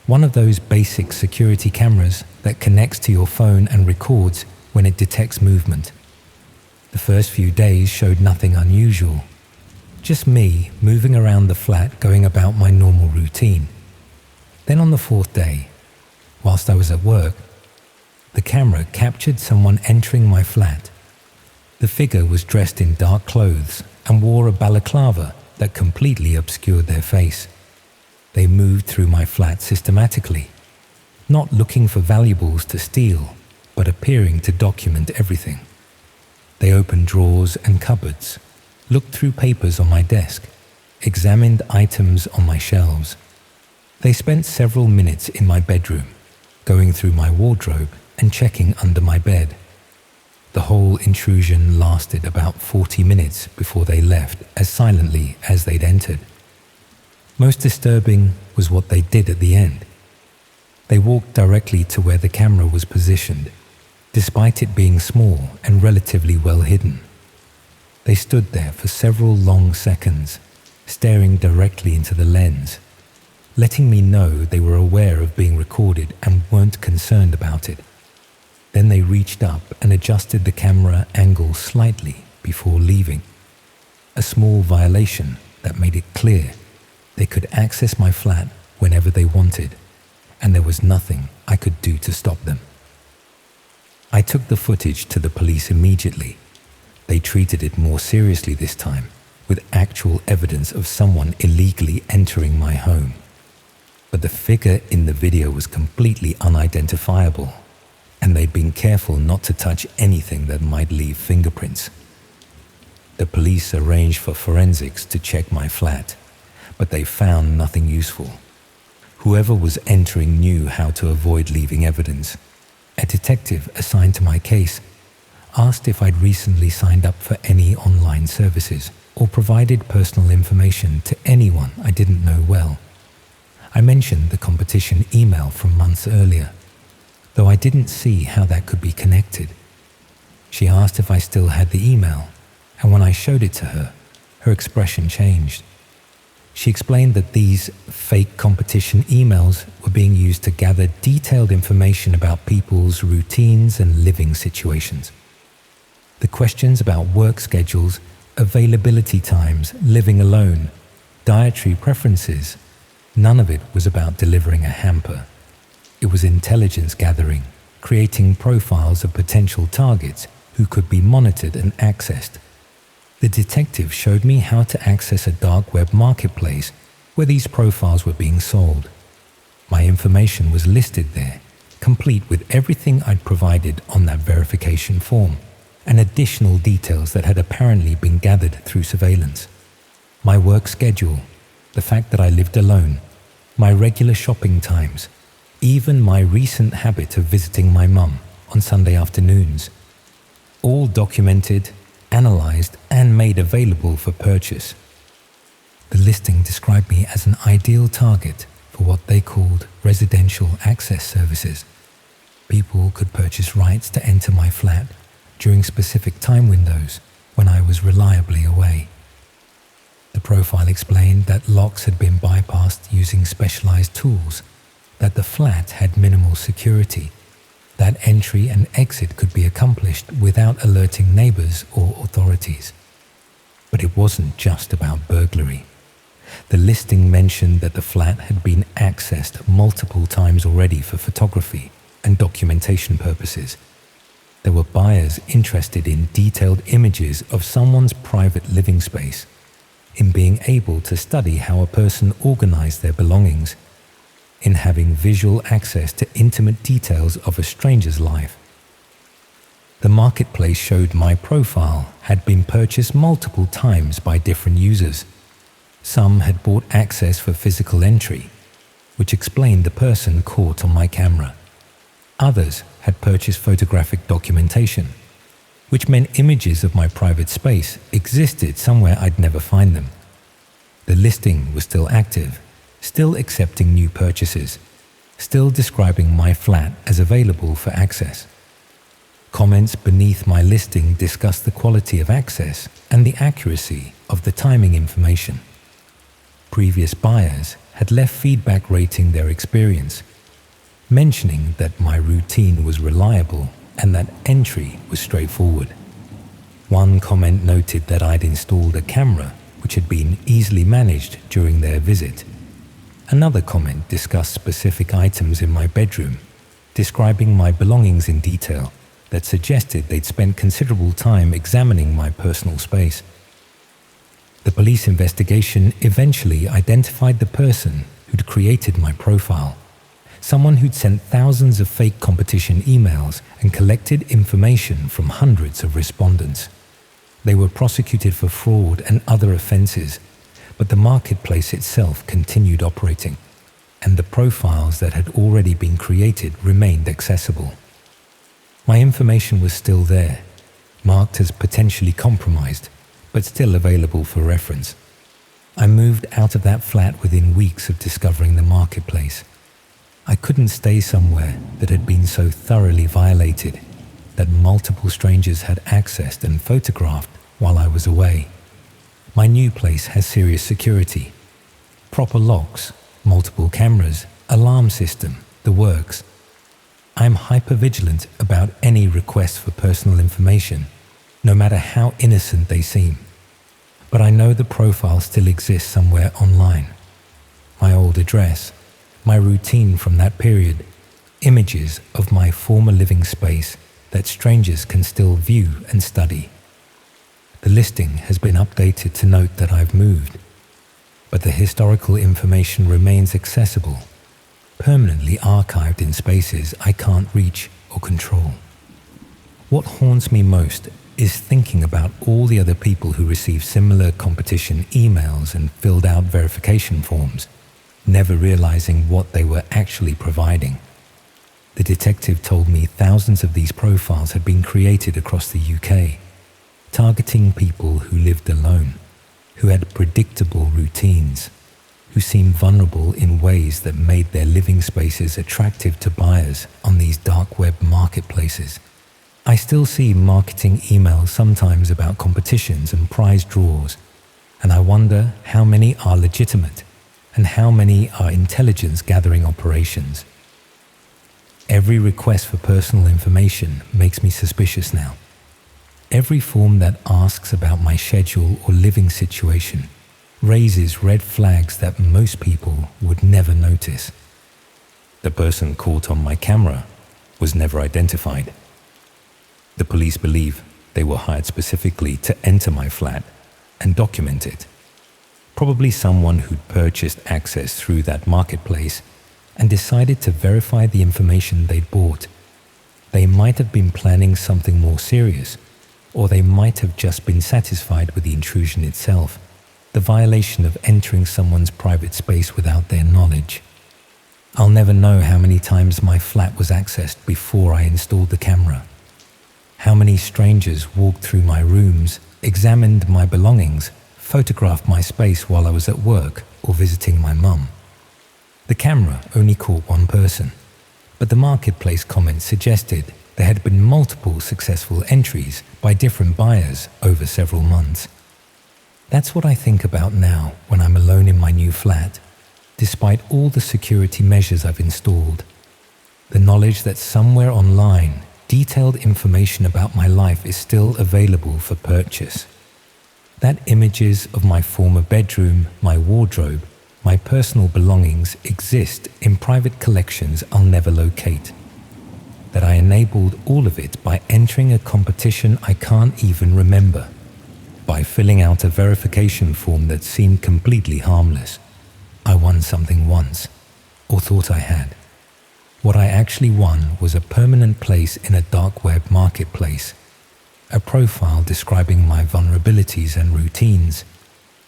One of those basic security cameras that connects to your phone and records when it detects movement. The first few days showed nothing unusual. Just me moving around the flat going about my normal routine. Then on the fourth day, whilst I was at work, the camera captured someone entering my flat. The figure was dressed in dark clothes and wore a balaclava that completely obscured their face. They moved through my flat systematically, not looking for valuables to steal, but appearing to document everything. They opened drawers and cupboards, looked through papers on my desk, examined items on my shelves. They spent several minutes in my bedroom, going through my wardrobe and checking under my bed. The whole intrusion lasted about 40 minutes before they left as silently as they'd entered. Most disturbing was what they did at the end. They walked directly to where the camera was positioned, despite it being small and relatively well hidden. They stood there for several long seconds, staring directly into the lens, letting me know they were aware of being recorded and weren't concerned about it. Then they reached up and adjusted the camera angle slightly before leaving. A small violation that made it clear they could access my flat whenever they wanted, and there was nothing I could do to stop them. I took the footage to the police immediately. They treated it more seriously this time, with actual evidence of someone illegally entering my home. But the figure in the video was completely unidentifiable, and they'd been careful not to touch anything that might leave fingerprints. The police arranged for forensics to check my flat, but they found nothing useful. Whoever was entering knew how to avoid leaving evidence. A detective assigned to my case asked if I'd recently signed up for any online services or provided personal information to anyone I didn't know well. I mentioned the competition email from months earlier, though I didn't see how that could be connected. She asked if I still had the email, and when I showed it to her, her expression changed. She explained that these fake competition emails were being used to gather detailed information about people's routines and living situations. The questions about work schedules, availability times, living alone, dietary preferences, none of it was about delivering a hamper. It was intelligence gathering, creating profiles of potential targets who could be monitored and accessed. The detective showed me how to access a dark web marketplace where these profiles were being sold. My information was listed there, complete with everything I'd provided on that verification form, and additional details that had apparently been gathered through surveillance. My work schedule, the fact that I lived alone, my regular shopping times, even my recent habit of visiting my mum on Sunday afternoons, all documented, analyzed and made available for purchase. The listing described me as an ideal target for what they called residential access services. People could purchase rights to enter my flat during specific time windows when I was reliably away. The profile explained that locks had been bypassed using specialized tools, that the flat had minimal security, that entry and exit could be accomplished without alerting neighbors or authorities. But it wasn't just about burglary. The listing mentioned that the flat had been accessed multiple times already for photography and documentation purposes. There were buyers interested in detailed images of someone's private living space, in being able to study how a person organized their belongings, in having visual access to intimate details of a stranger's life. The marketplace showed my profile had been purchased multiple times by different users. Some had bought access for physical entry, which explained the person caught on my camera. Others had purchased photographic documentation, which meant images of my private space existed somewhere I'd never find them. The listing was still active, still accepting new purchases, still describing my flat as available for access. Comments beneath my listing discussed the quality of access and the accuracy of the timing information. Previous buyers had left feedback rating their experience, mentioning that my routine was reliable and that entry was straightforward. One comment noted that I'd installed a camera which had been easily managed during their visit. Another comment discussed specific items in my bedroom, describing my belongings in detail, that suggested they'd spent considerable time examining my personal space. The police investigation eventually identified the person who'd created my profile, someone who'd sent thousands of fake competition emails and collected information from hundreds of respondents. They were prosecuted for fraud and other offenses, but the marketplace itself continued operating, and the profiles that had already been created remained accessible. My information was still there, marked as potentially compromised, but still available for reference. I moved out of that flat within weeks of discovering the marketplace. I couldn't stay somewhere that had been so thoroughly violated, that multiple strangers had accessed and photographed while I was away. My new place has serious security, proper locks, multiple cameras, alarm system, the works. I'm hyper-vigilant about any requests for personal information, no matter how innocent they seem. But I know the profile still exists somewhere online. My old address, my routine from that period, images of my former living space that strangers can still view and study. The listing has been updated to note that I've moved, but the historical information remains accessible, permanently archived in spaces I can't reach or control. What haunts me most is thinking about all the other people who received similar competition emails and filled out verification forms, never realizing what they were actually providing. The detective told me thousands of these profiles had been created across the UK, targeting people who lived alone, who had predictable routines, who seemed vulnerable in ways that made their living spaces attractive to buyers on these dark web marketplaces. I still see marketing emails sometimes about competitions and prize draws, and I wonder how many are legitimate and how many are intelligence-gathering operations. Every request for personal information makes me suspicious now. Every form that asks about my schedule or living situation raises red flags that most people would never notice. The person caught on my camera was never identified. The police believe they were hired specifically to enter my flat and document it. Probably someone who'd purchased access through that marketplace and decided to verify the information they'd bought. They might have been planning something more serious, or they might have just been satisfied with the intrusion itself, the violation of entering someone's private space without their knowledge. I'll never know how many times my flat was accessed before I installed the camera. How many strangers walked through my rooms, examined my belongings, photographed my space while I was at work or visiting my mum. The camera only caught one person, but the marketplace comments suggested there had been multiple successful entries by different buyers over several months. That's what I think about now when I'm alone in my new flat, despite all the security measures I've installed. The knowledge that somewhere online, detailed information about my life is still available for purchase. That images of my former bedroom, my wardrobe, my personal belongings exist in private collections I'll never locate. That I enabled all of it by entering a competition I can't even remember, by filling out a verification form that seemed completely harmless. I won something once, or thought I had. What I actually won was a permanent place in a dark web marketplace, a profile describing my vulnerabilities and routines,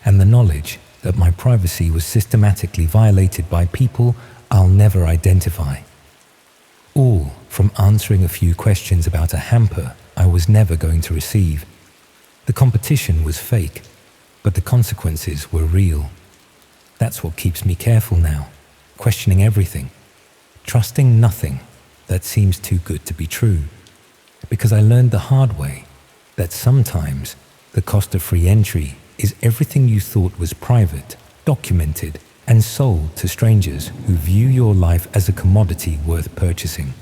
and the knowledge that my privacy was systematically violated by people I'll never identify. All from answering a few questions about a hamper I was never going to receive. The competition was fake, but the consequences were real. That's what keeps me careful now, questioning everything, trusting nothing that seems too good to be true, because I learned the hard way that sometimes the cost of free entry is everything you thought was private, documented, and sold to strangers who view your life as a commodity worth purchasing.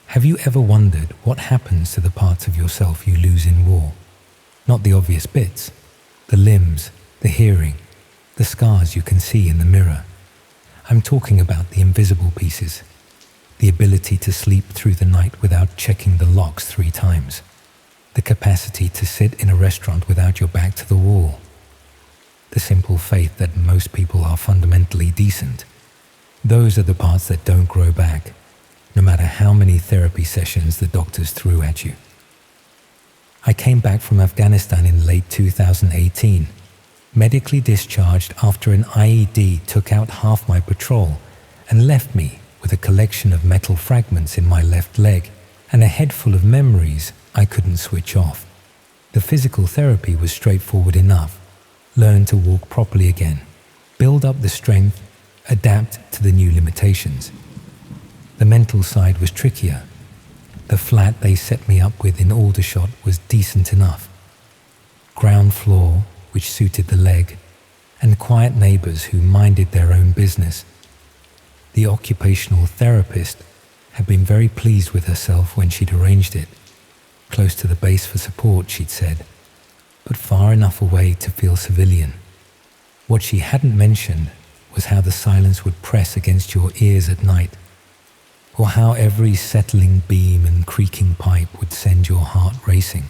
Have you ever wondered what happens to the parts of yourself you lose in war? Not the obvious bits, the limbs, the hearing, the scars you can see in the mirror. I'm talking about the invisible pieces, the ability to sleep through the night without checking the locks 3 times, the capacity to sit in a restaurant without your back to the wall, the simple faith that most people are fundamentally decent. Those are the parts that don't grow back, no matter how many therapy sessions the doctors threw at you. I came back from Afghanistan in late 2018, medically discharged after an IED took out half my patrol and left me with a collection of metal fragments in my left leg and a head full of memories I couldn't switch off. The physical therapy was straightforward enough. Learn to walk properly again, build up the strength, adapt to the new limitations. The mental side was trickier. The flat they set me up with in Aldershot was decent enough. Ground floor, which suited the leg, and quiet neighbours who minded their own business. The occupational therapist had been very pleased with herself when she'd arranged it. Close to the base for support, she'd said, but far enough away to feel civilian. What she hadn't mentioned was how the silence would press against your ears at night, or how every settling beam and creaking pipe would send your heart racing.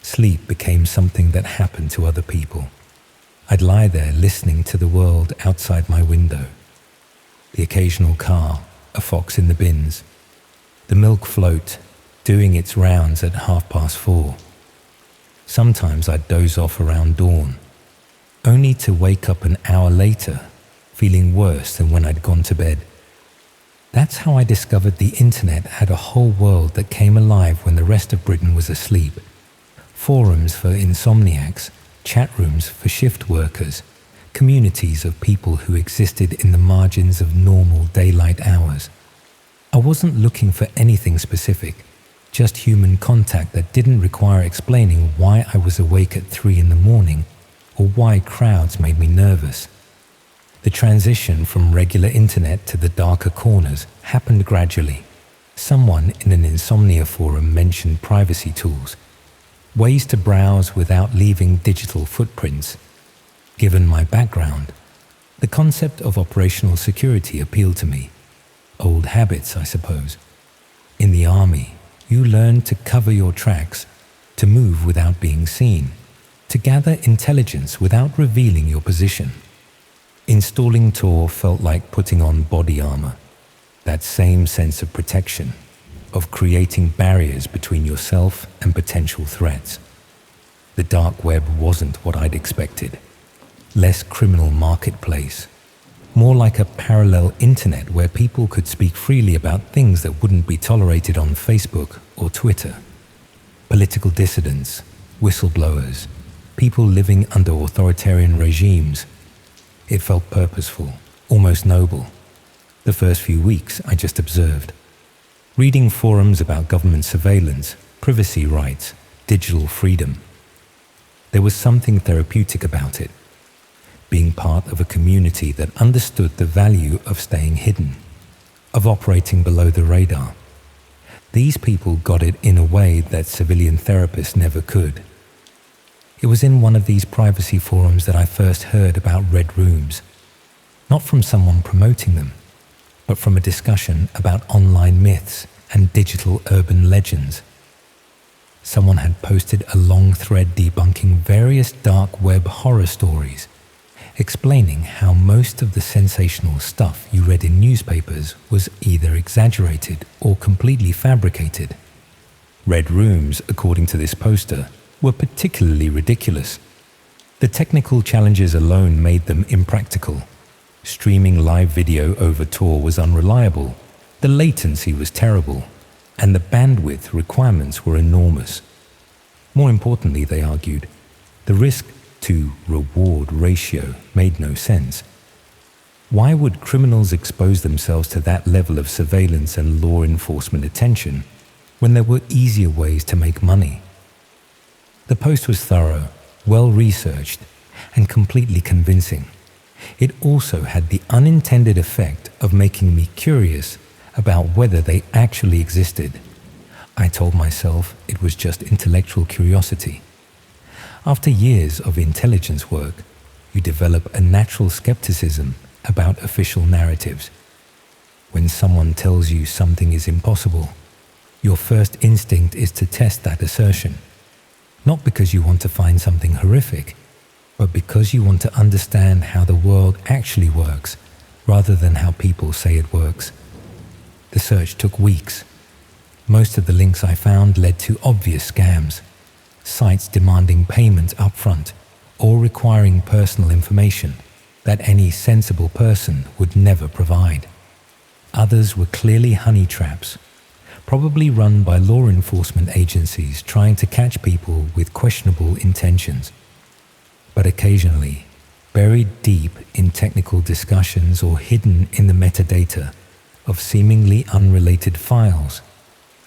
Sleep became something that happened to other people. I'd lie there listening to the world outside my window. The occasional car, a fox in the bins, the milk float doing its rounds at 4:30. Sometimes I'd doze off around dawn, only to wake up an hour later feeling worse than when I'd gone to bed. That's how I discovered the internet had a whole world that came alive when the rest of Britain was asleep. Forums for insomniacs, chat rooms for shift workers, communities of people who existed in the margins of normal daylight hours. I wasn't looking for anything specific, just human contact that didn't require explaining why I was awake at 3 in the morning or why crowds made me nervous. The transition from regular internet to the darker corners happened gradually. Someone in an insomnia forum mentioned privacy tools, ways to browse without leaving digital footprints. Given my background, the concept of operational security appealed to me. Old habits, I suppose. In the army, you learn to cover your tracks, to move without being seen, to gather intelligence without revealing your position. Installing Tor felt like putting on body armor, that same sense of protection, of creating barriers between yourself and potential threats. The dark web wasn't what I'd expected. Less criminal marketplace, more like a parallel internet where people could speak freely about things that wouldn't be tolerated on Facebook or Twitter. Political dissidents, whistleblowers, people living under authoritarian regimes. It felt purposeful, almost noble. The first few weeks I just observed. Reading forums about government surveillance, privacy rights, digital freedom. There was something therapeutic about it. Being part of a community that understood the value of staying hidden, of operating below the radar. These people got it in a way that civilian therapists never could. It was in one of these privacy forums that I first heard about red rooms, not from someone promoting them, but from a discussion about online myths and digital urban legends. Someone had posted a long thread debunking various dark web horror stories, explaining how most of the sensational stuff you read in newspapers was either exaggerated or completely fabricated. Red rooms, according to this poster, were particularly ridiculous. The technical challenges alone made them impractical. Streaming live video over Tor was unreliable, the latency was terrible, and the bandwidth requirements were enormous. More importantly, they argued, the risk to reward ratio made no sense. Why would criminals expose themselves to that level of surveillance and law enforcement attention when there were easier ways to make money? The post was thorough, well-researched, and completely convincing. It also had the unintended effect of making me curious about whether they actually existed. I told myself it was just intellectual curiosity. After years of intelligence work, you develop a natural skepticism about official narratives. When someone tells you something is impossible, your first instinct is to test that assertion. Not because you want to find something horrific, but because you want to understand how the world actually works, rather than how people say it works. The search took weeks. Most of the links I found led to obvious scams, sites demanding payment upfront or requiring personal information that any sensible person would never provide. Others were clearly honey traps, probably run by law enforcement agencies trying to catch people with questionable intentions. But occasionally, buried deep in technical discussions or hidden in the metadata of seemingly unrelated files,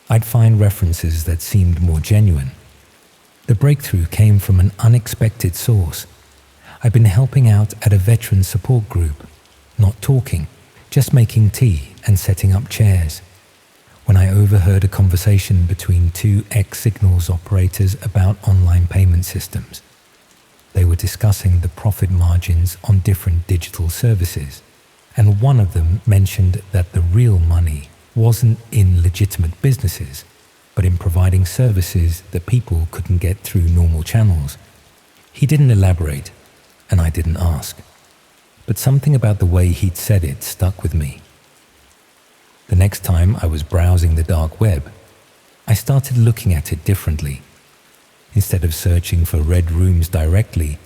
I'd find references that seemed more genuine. The breakthrough came from an unexpected source. I'd been helping out at a veteran support group, not talking, just making tea and setting up chairs, when I overheard a conversation between two ex-Signals operators about online payment systems. They were discussing the profit margins on different digital services, and one of them mentioned that the real money wasn't in legitimate businesses, but in providing services that people couldn't get through normal channels. He didn't elaborate, and I didn't ask, but something about the way he'd said it stuck with me. The next time I was browsing the dark web, I started looking at it differently. Instead of searching for red rooms directly,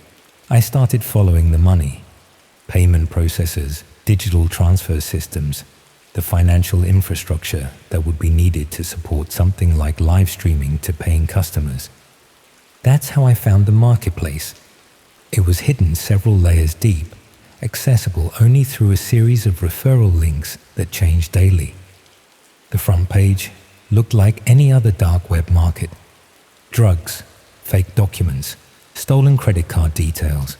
I started following the money, payment processors, digital transfer systems, the financial infrastructure that would be needed to support something like live streaming to paying customers. That's how I found the marketplace. It was hidden several layers deep, accessible only through a series of referral links that changed daily. The front page looked like any other dark web market. Drugs, fake documents, stolen credit card details.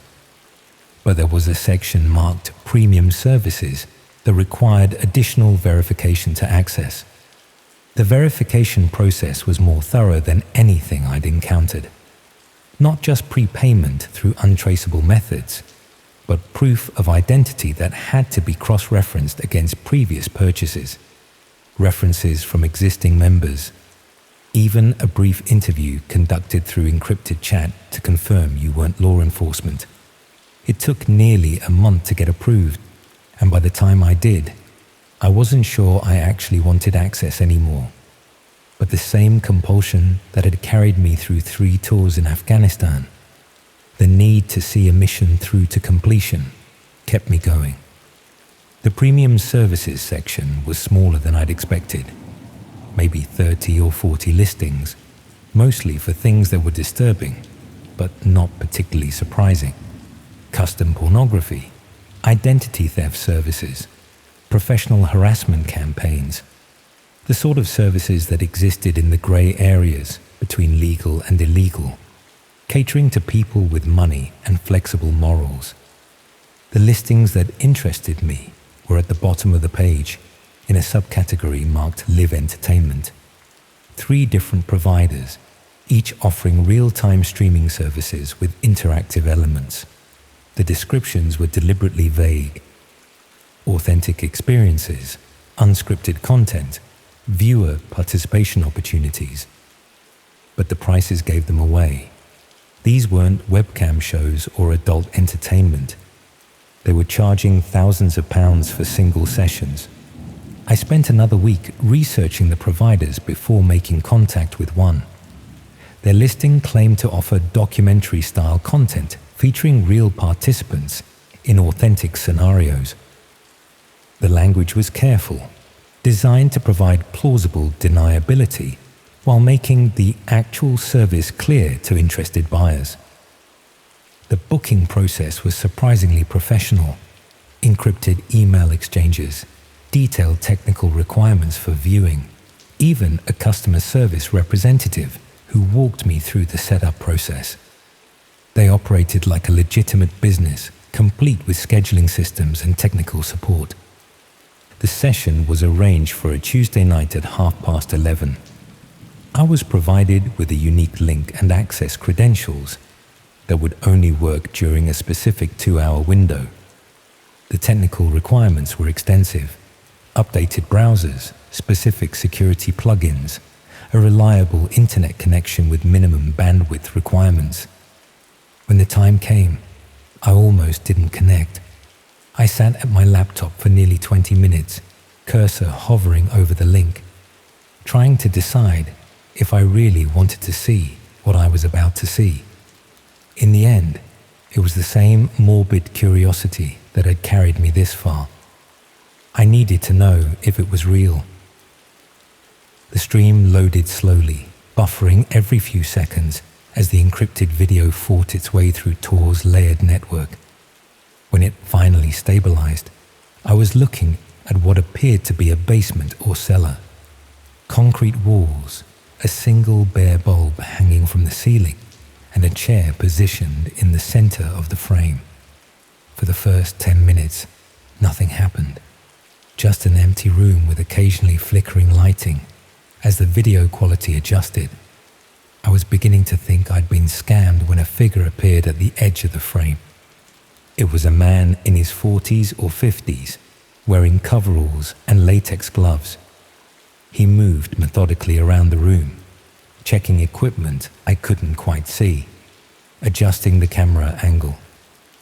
But there was a section marked Premium Services that required additional verification to access. The verification process was more thorough than anything I'd encountered. Not just prepayment through untraceable methods, but proof of identity that had to be cross-referenced against previous purchases, references from existing members, even a brief interview conducted through encrypted chat to confirm you weren't law enforcement. It took nearly a month to get approved, and by the time I did, I wasn't sure I actually wanted access anymore. But the same compulsion that had carried me through 3 tours in Afghanistan, the need to see a mission through to completion, kept me going. The Premium Services section was smaller than I'd expected, maybe 30 or 40 listings, mostly for things that were disturbing, but not particularly surprising. Custom pornography, identity theft services, professional harassment campaigns, the sort of services that existed in the grey areas between legal and illegal, catering to people with money and flexible morals. The listings that interested me were at the bottom of the page, in a subcategory marked Live Entertainment. 3 different providers, each offering real-time streaming services with interactive elements. The descriptions were deliberately vague. Authentic experiences, unscripted content, viewer participation opportunities. But the prices gave them away. These weren't webcam shows or adult entertainment. They were charging thousands of pounds for single sessions. I spent another week researching the providers before making contact with one. Their listing claimed to offer documentary-style content featuring real participants in authentic scenarios. The language was careful, designed to provide plausible deniability while making the actual service clear to interested buyers. The booking process was surprisingly professional. encrypted email exchanges, detailed technical requirements for viewing, even a customer service representative who walked me through the setup process. They operated like a legitimate business, complete with scheduling systems and technical support. The session was arranged for a Tuesday night at 11:30. I was provided with a unique link and access credentials that would only work during a specific 2-hour window. The technical requirements were extensive: updated browsers, specific security plugins, a reliable internet connection with minimum bandwidth requirements. When the time came, I almost didn't connect. I sat at my laptop for nearly 20 minutes, cursor hovering over the link, trying to decide if I really wanted to see what I was about to see. In the end, it was the same morbid curiosity that had carried me this far. I needed to know if it was real. The stream loaded slowly, buffering every few seconds as the encrypted video fought its way through Tor's layered network. When it finally stabilized, I was looking at what appeared to be a basement or cellar. Concrete walls, a single bare bulb hanging from the ceiling, and a chair positioned in the center of the frame. For the first 10 minutes, nothing happened. Just an empty room with occasionally flickering lighting. As the video quality adjusted, I was beginning to think I'd been scammed when a figure appeared at the edge of the frame. It was a man in his 40s or 50s, wearing coveralls and latex gloves. He moved methodically around the room, checking equipment I couldn't quite see, adjusting the camera angle,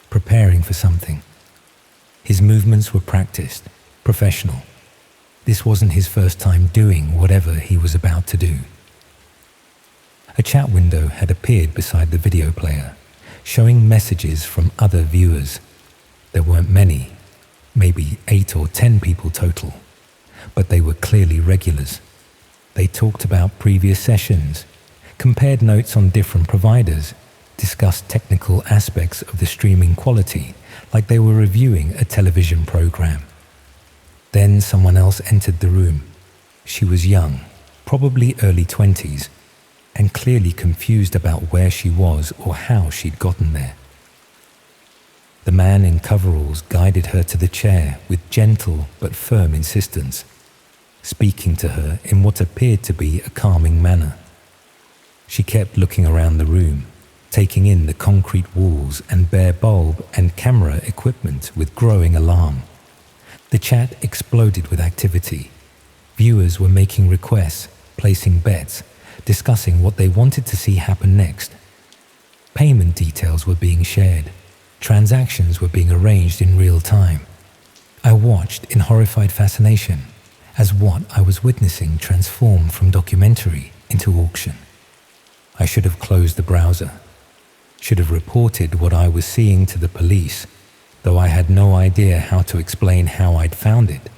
preparing for something. His movements were practiced, professional. This wasn't his first time doing whatever he was about to do. A chat window had appeared beside the video player, showing messages from other viewers. There weren't many, maybe 8 or 10 people total, but they were clearly regulars. They talked about previous sessions, compared notes on different providers, discussed technical aspects of the streaming quality like they were reviewing a television program. Then someone else entered the room. She was young, probably early 20s, and clearly confused about where she was or how she'd gotten there. The man in coveralls guided her to the chair with gentle but firm insistence, speaking to her in what appeared to be a calming manner. She kept looking around the room, taking in the concrete walls and bare bulb and camera equipment with growing alarm. The chat exploded with activity. Viewers were making requests, placing bets, discussing what they wanted to see happen next. Payment details were being shared. Transactions were being arranged in real time. I watched in horrified fascination as what I was witnessing transformed from documentary into auction. I should have closed the browser, should have reported what I was seeing to the police, though I had no idea how to explain how I'd found it,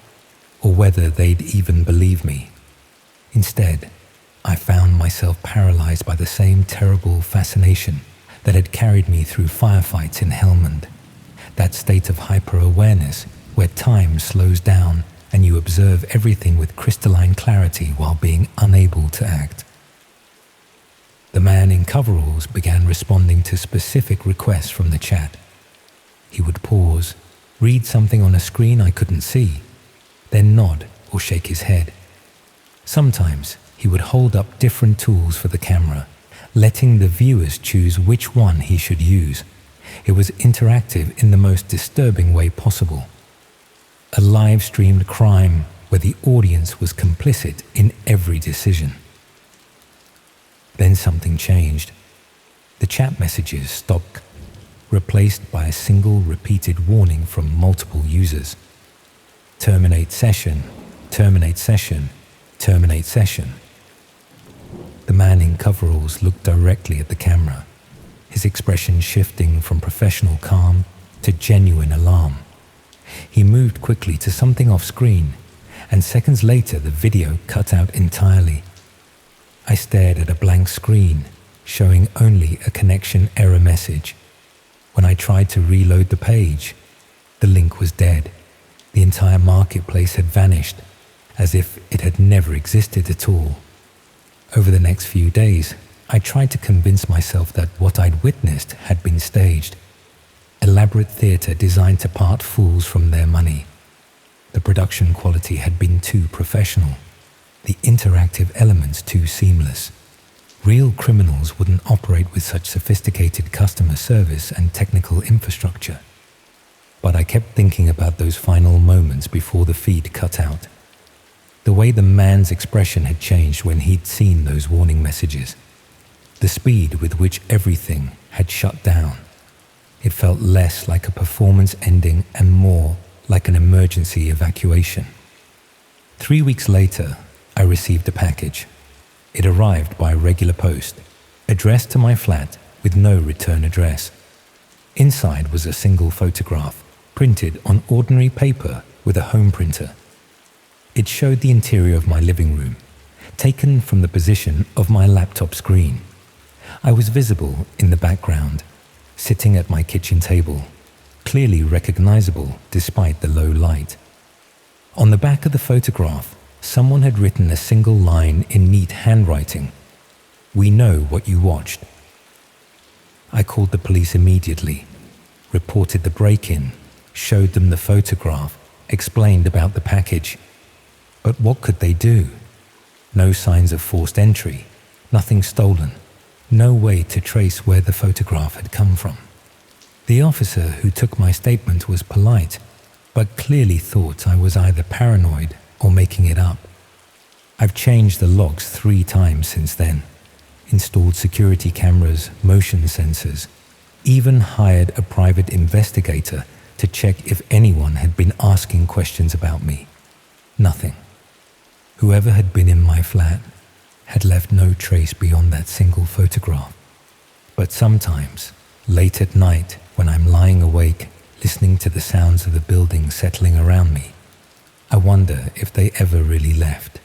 or whether they'd even believe me. Instead, I found myself paralyzed by the same terrible fascination that had carried me through firefights in Helmand, that state of hyper-awareness where time slows down and you observe everything with crystalline clarity while being unable to act. The man in coveralls began responding to specific requests from the chat. He would pause, read something on a screen I couldn't see, then nod or shake his head. Sometimes he would hold up different tools for the camera, letting the viewers choose which one he should use. It was interactive in the most disturbing way possible. A live-streamed crime where the audience was complicit in every decision. Then something changed. The chat messages stopped, replaced by a single repeated warning from multiple users. Terminate session, terminate session, terminate session. The man in coveralls looked directly at the camera, his expression shifting from professional calm to genuine alarm. He moved quickly to something off screen, and seconds later the video cut out entirely. I stared at a blank screen, showing only a connection error message. When I tried to reload the page, The link was dead. The entire marketplace had vanished, as if it had never existed at all. Over the next few days, I tried to convince myself that what I'd witnessed had been staged. Elaborate theatre designed to part fools from their money. The production quality had been too professional, the interactive elements too seamless. Real criminals wouldn't operate with such sophisticated customer service and technical infrastructure. But I kept thinking about those final moments before the feed cut out. The way the man's expression had changed when he'd seen those warning messages. The speed with which everything had shut down. It felt less like a performance ending and more like an emergency evacuation. 3 weeks later, I received a package. It arrived by regular post, addressed to my flat with no return address. Inside was a single photograph, printed on ordinary paper with a home printer. It showed the interior of my living room, taken from the position of my laptop screen. I was visible in the background, sitting at my kitchen table, clearly recognizable despite the low light. On the back of the photograph, someone had written a single line in neat handwriting. "We know what you watched." I called the police immediately, reported the break-in, showed them the photograph, explained about the package. But what could they do? No signs of forced entry, nothing stolen, no way to trace where the photograph had come from. The officer who took my statement was polite, but clearly thought I was either paranoid or making it up. I've changed the logs 3 times since then, installed security cameras, motion sensors, even hired a private investigator to check if anyone had been asking questions about me. Nothing. Whoever had been in my flat had left no trace beyond that single photograph. But sometimes, late at night, when I'm lying awake, listening to the sounds of the building settling around me, I wonder if they ever really left.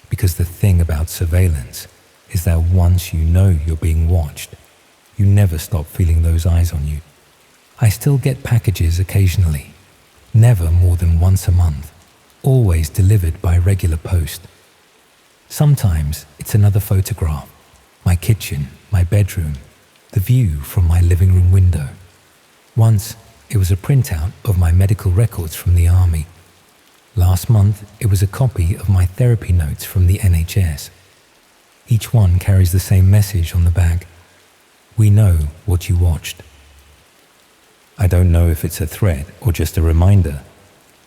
Because the thing about surveillance is that once you know you're being watched, you never stop feeling those eyes on you. I still get packages occasionally, never more than once a month, always delivered by regular post. Sometimes it's another photograph, my kitchen, my bedroom, the view from my living room window. Once it was a printout of my medical records from the army. Last month it was a copy of my therapy notes from the NHS. Each one carries the same message on the back. We know what you watched. I don't know if it's a threat or just a reminder.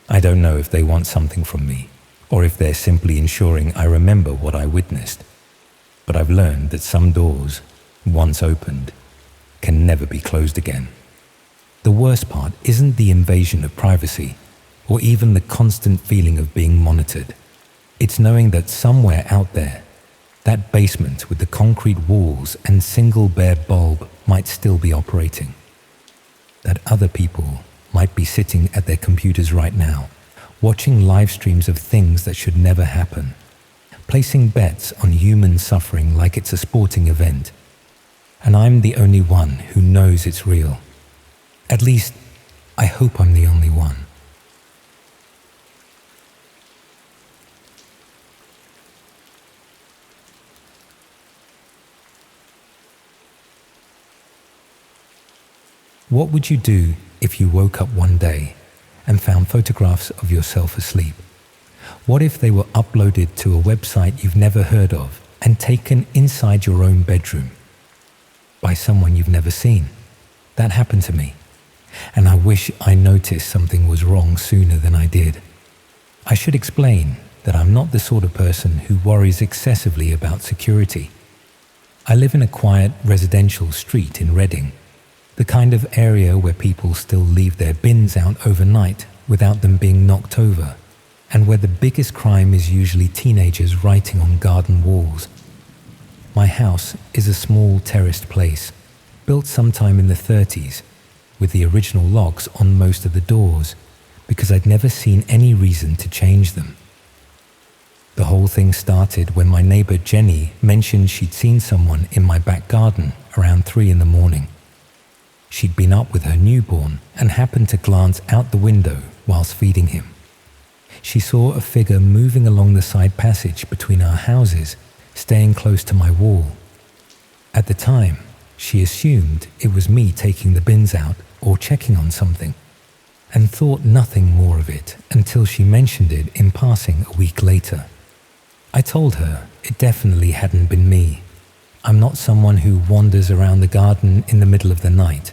I don't know if they want something from me, or if they're simply ensuring I remember what I witnessed. But I've learned that some doors, once opened, can never be closed again. The worst part isn't the invasion of privacy, or even the constant feeling of being monitored. It's knowing that somewhere out there, that basement with the concrete walls and single bare bulb might still be operating. That other people might be sitting at their computers right now, watching live streams of things that should never happen, placing bets on human suffering like it's a sporting event. And I'm the only one who knows it's real. At least, I hope I'm the only one. What would you do if you woke up one day and found photographs of yourself asleep? What if they were uploaded to a website you've never heard of and taken inside your own bedroom by someone you've never seen? That happened to me, and I wish I noticed something was wrong sooner than I did. I should explain that I'm not the sort of person who worries excessively about security. I live in a quiet residential street in Reading, the kind of area where people still leave their bins out overnight without them being knocked over, and where the biggest crime is usually teenagers writing on garden walls. My house is a small terraced place, built sometime in the 30s, with the original locks on most of the doors, because I'd never seen any reason to change them. The whole thing started when my neighbor Jenny mentioned she'd seen someone in my back garden around 3 in the morning. She'd been up with her newborn and happened to glance out the window whilst feeding him. She saw a figure moving along the side passage between our houses, staying close to my wall. At the time, she assumed it was me taking the bins out or checking on something, and thought nothing more of it until she mentioned it in passing a week later. I told her it definitely hadn't been me. I'm not someone who wanders around the garden in the middle of the night,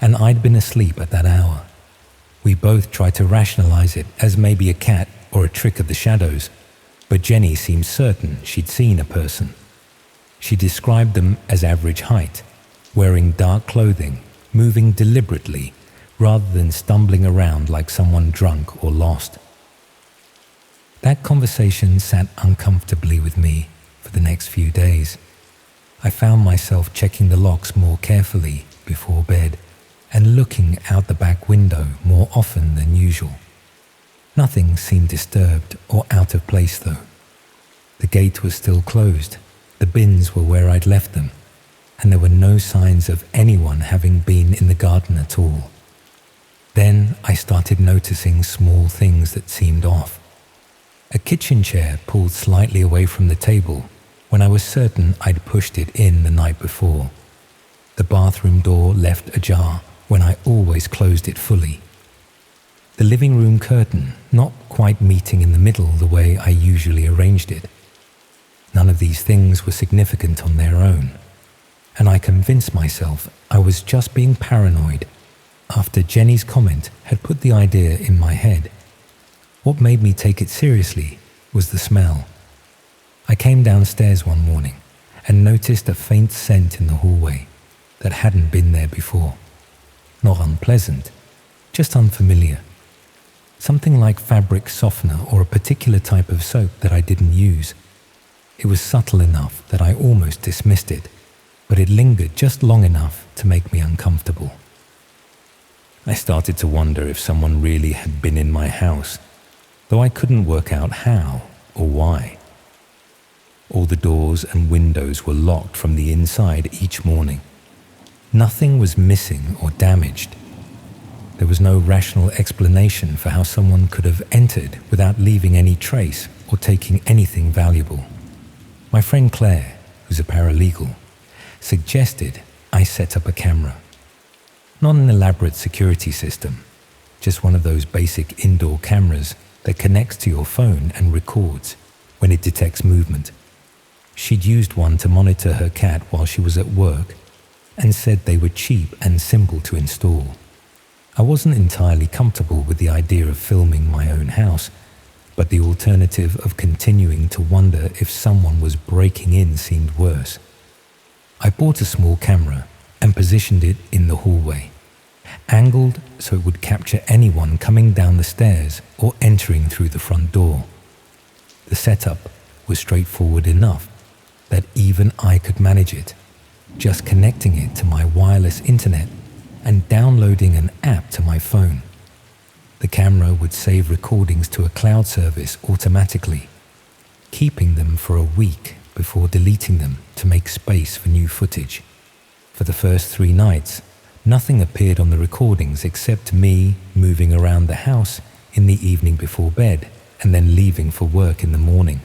and I'd been asleep at that hour. We both tried to rationalize it as maybe a cat or a trick of the shadows, but Jenny seemed certain she'd seen a person. She described them as average height, wearing dark clothing, moving deliberately rather than stumbling around like someone drunk or lost. That conversation sat uncomfortably with me for the next few days. I found myself checking the locks more carefully before bed and looking out the back window more often than usual. Nothing seemed disturbed or out of place though. The gate was still closed, the bins were where I'd left them, and there were no signs of anyone having been in the garden at all. Then I started noticing small things that seemed off. A kitchen chair pulled slightly away from the table when I was certain I'd pushed it in the night before. The bathroom door left ajar when I always closed it fully. The living room curtain not quite meeting in the middle the way I usually arranged it. None of these things were significant on their own, and I convinced myself I was just being paranoid after Jenny's comment had put the idea in my head. What made me take it seriously was the smell. I came downstairs one morning and noticed a faint scent in the hallway that hadn't been there before. Not unpleasant, just unfamiliar. Something like fabric softener or a particular type of soap that I didn't use. It was subtle enough that I almost dismissed it, but it lingered just long enough to make me uncomfortable. I started to wonder if someone really had been in my house, though I couldn't work out how or why. All the doors and windows were locked from the inside each morning. Nothing was missing or damaged. There was no rational explanation for how someone could have entered without leaving any trace or taking anything valuable. My friend Claire, who's a paralegal, suggested I set up a camera. Not an elaborate security system, just one of those basic indoor cameras that connects to your phone and records when it detects movement. She'd used one to monitor her cat while she was at work and said they were cheap and simple to install. I wasn't entirely comfortable with the idea of filming my own house, but the alternative of continuing to wonder if someone was breaking in seemed worse. I bought a small camera and positioned it in the hallway, angled so it would capture anyone coming down the stairs or entering through the front door. The setup was straightforward enough that even I could manage it, just connecting it to my wireless internet and downloading an app to my phone. The camera would save recordings to a cloud service automatically, keeping them for a week before deleting them to make space for new footage. For the first 3 nights, nothing appeared on the recordings except me moving around the house in the evening before bed and then leaving for work in the morning.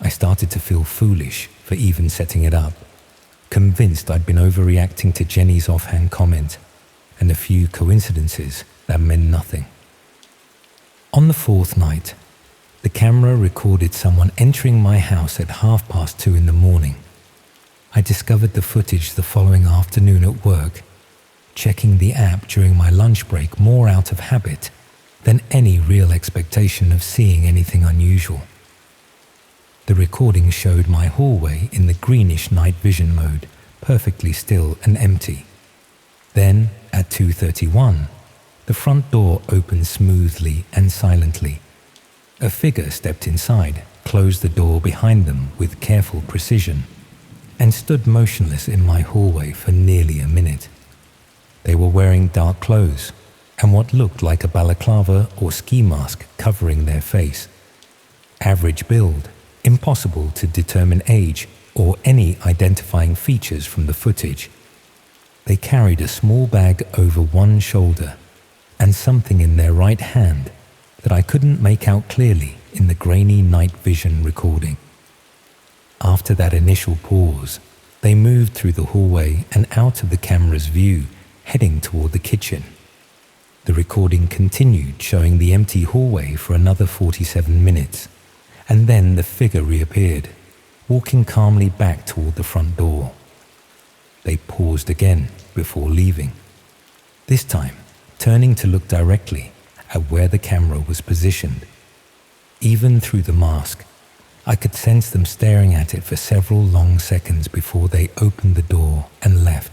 I started to feel foolish for even setting it up, convinced I'd been overreacting to Jenny's offhand comment and a few coincidences that meant nothing. On the 4th night, the camera recorded someone entering my house at 2:30 in the morning. I discovered the footage the following afternoon at work, checking the app during my lunch break more out of habit than any real expectation of seeing anything unusual. The recording showed my hallway in the greenish night vision mode, perfectly still and empty. Then, at 2:31, the front door opened smoothly and silently. A figure stepped inside, closed the door behind them with careful precision, and stood motionless in my hallway for nearly a minute. They were wearing dark clothes and what looked like a balaclava or ski mask covering their face. Average build, impossible to determine age or any identifying features from the footage. They carried a small bag over one shoulder and something in their right hand that I couldn't make out clearly in the grainy night vision recording. After that initial pause, they moved through the hallway and out of the camera's view, heading toward the kitchen. The recording continued, showing the empty hallway for another 47 minutes, and then the figure reappeared, walking calmly back toward the front door. They paused again before leaving, this time turning to look directly at where the camera was positioned. Even through the mask, I could sense them staring at it for several long seconds before they opened the door and left.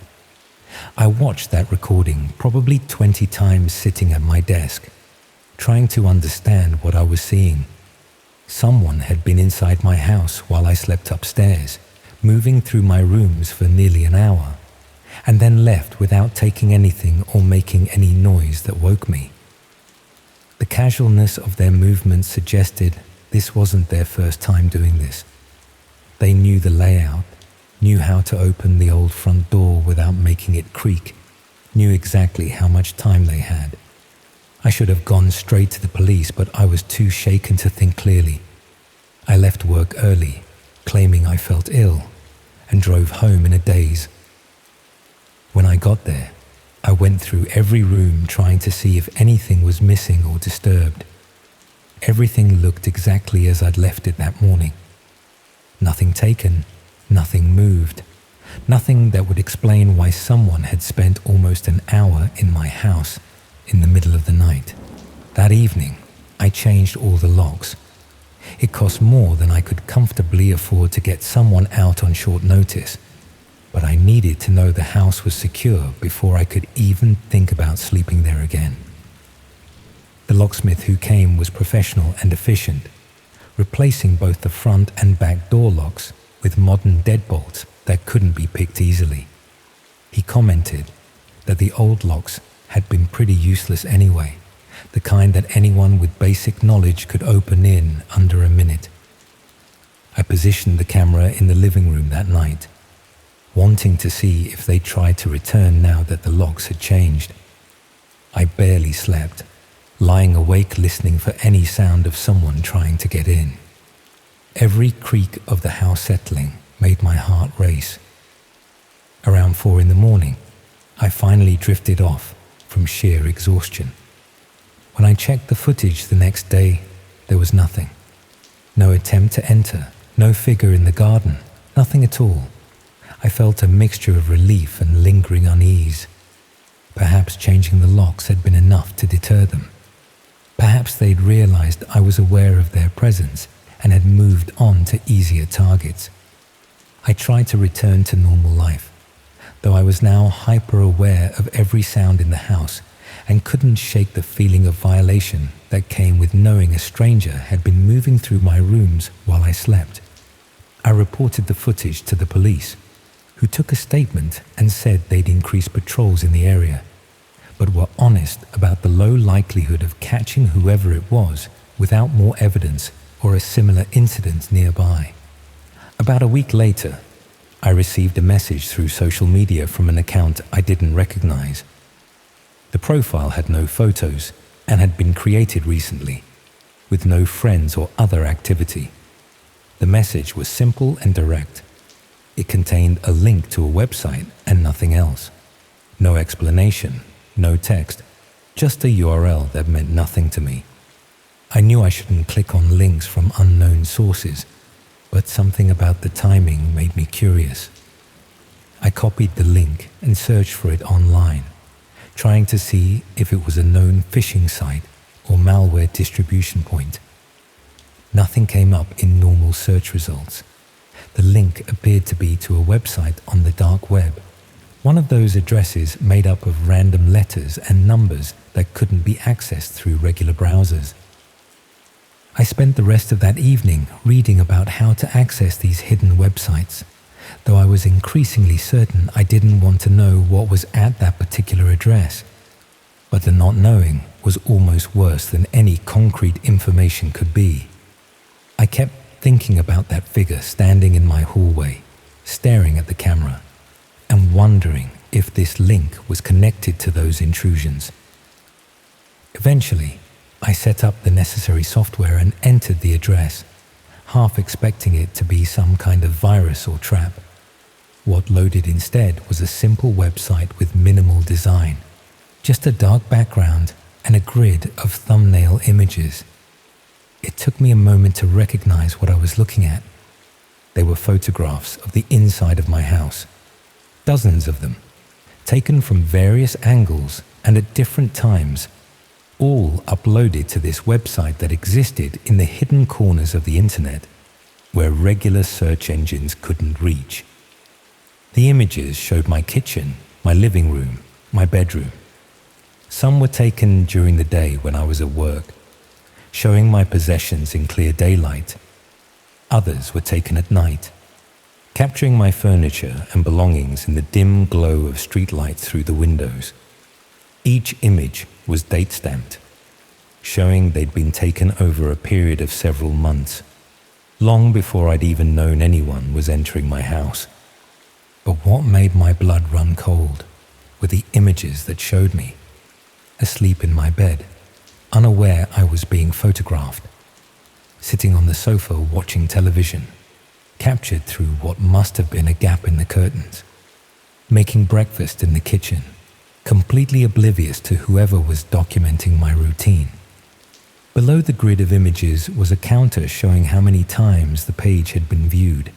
I watched that recording probably 20 times sitting at my desk, trying to understand what I was seeing. Someone had been inside my house while I slept upstairs, moving through my rooms for nearly an hour, and then left without taking anything or making any noise that woke me. The casualness of their movements suggested this wasn't their first time doing this. They knew the layout, knew how to open the old front door without making it creak, knew exactly how much time they had. I should have gone straight to the police, but I was too shaken to think clearly. I left work early, claiming I felt ill, and drove home in a daze. When I got there, I went through every room trying to see if anything was missing or disturbed. Everything looked exactly as I'd left it that morning. Nothing taken, nothing moved, nothing that would explain why someone had spent almost an hour in my house in the middle of the night. That evening, I changed all the locks. It cost more than I could comfortably afford to get someone out on short notice, but I needed to know the house was secure before I could even think about sleeping there again. The locksmith who came was professional and efficient, replacing both the front and back door locks with modern deadbolts that couldn't be picked easily. He commented that the old locks had been pretty useless anyway, the kind that anyone with basic knowledge could open in under a minute. I positioned the camera in the living room that night, wanting to see if they tried to return now that the locks had changed. I barely slept, lying awake listening for any sound of someone trying to get in. Every creak of the house settling made my heart race. Around 4 a.m, I finally drifted off from sheer exhaustion. When I checked the footage the next day, there was nothing. No attempt to enter, no figure in the garden, nothing at all. I felt a mixture of relief and lingering unease. Perhaps changing the locks had been enough to deter them. Perhaps they'd realized I was aware of their presence and had moved on to easier targets. I tried to return to normal life, though I was now hyper-aware of every sound in the house and couldn't shake the feeling of violation that came with knowing a stranger had been moving through my rooms while I slept. I reported the footage to the police, who took a statement and said they'd increase patrols in the area, but were honest about the low likelihood of catching whoever it was without more evidence or a similar incident nearby. About a week later, I received a message through social media from an account I didn't recognize. The profile had no photos and had been created recently, with no friends or other activity. The message was simple and direct. It contained a link to a website and nothing else. No explanation, no text, just a URL that meant nothing to me. I knew I shouldn't click on links from unknown sources, but something about the timing made me curious. I copied the link and searched for it online, trying to see if it was a known phishing site or malware distribution point. Nothing came up in normal search results. The link appeared to be to a website on the dark web, one of those addresses made up of random letters and numbers that couldn't be accessed through regular browsers. I spent the rest of that evening reading about how to access these hidden websites, though I was increasingly certain I didn't want to know what was at that particular address. But the not knowing was almost worse than any concrete information could be. I kept thinking about that figure standing in my hallway, staring at the camera, and wondering if this link was connected to those intrusions. Eventually, I set up the necessary software and entered the address, half expecting it to be some kind of virus or trap. What loaded instead was a simple website with minimal design, just a dark background and a grid of thumbnail images. It took me a moment to recognize what I was looking at. They were photographs of the inside of my house, dozens of them, taken from various angles and at different times, all uploaded to this website that existed in the hidden corners of the internet, where regular search engines couldn't reach. The images showed my kitchen, my living room, my bedroom. Some were taken during the day when I was at work, showing my possessions in clear daylight. Others were taken at night, capturing my furniture and belongings in the dim glow of streetlights through the windows. Each image was date-stamped, showing they'd been taken over a period of several months, long before I'd even known anyone was entering my house. But what made my blood run cold were the images that showed me, asleep in my bed, unaware I was being photographed, sitting on the sofa watching television, captured through what must have been a gap in the curtains, making breakfast in the kitchen, completely oblivious to whoever was documenting my routine. Below the grid of images was a counter showing how many times the page had been viewed.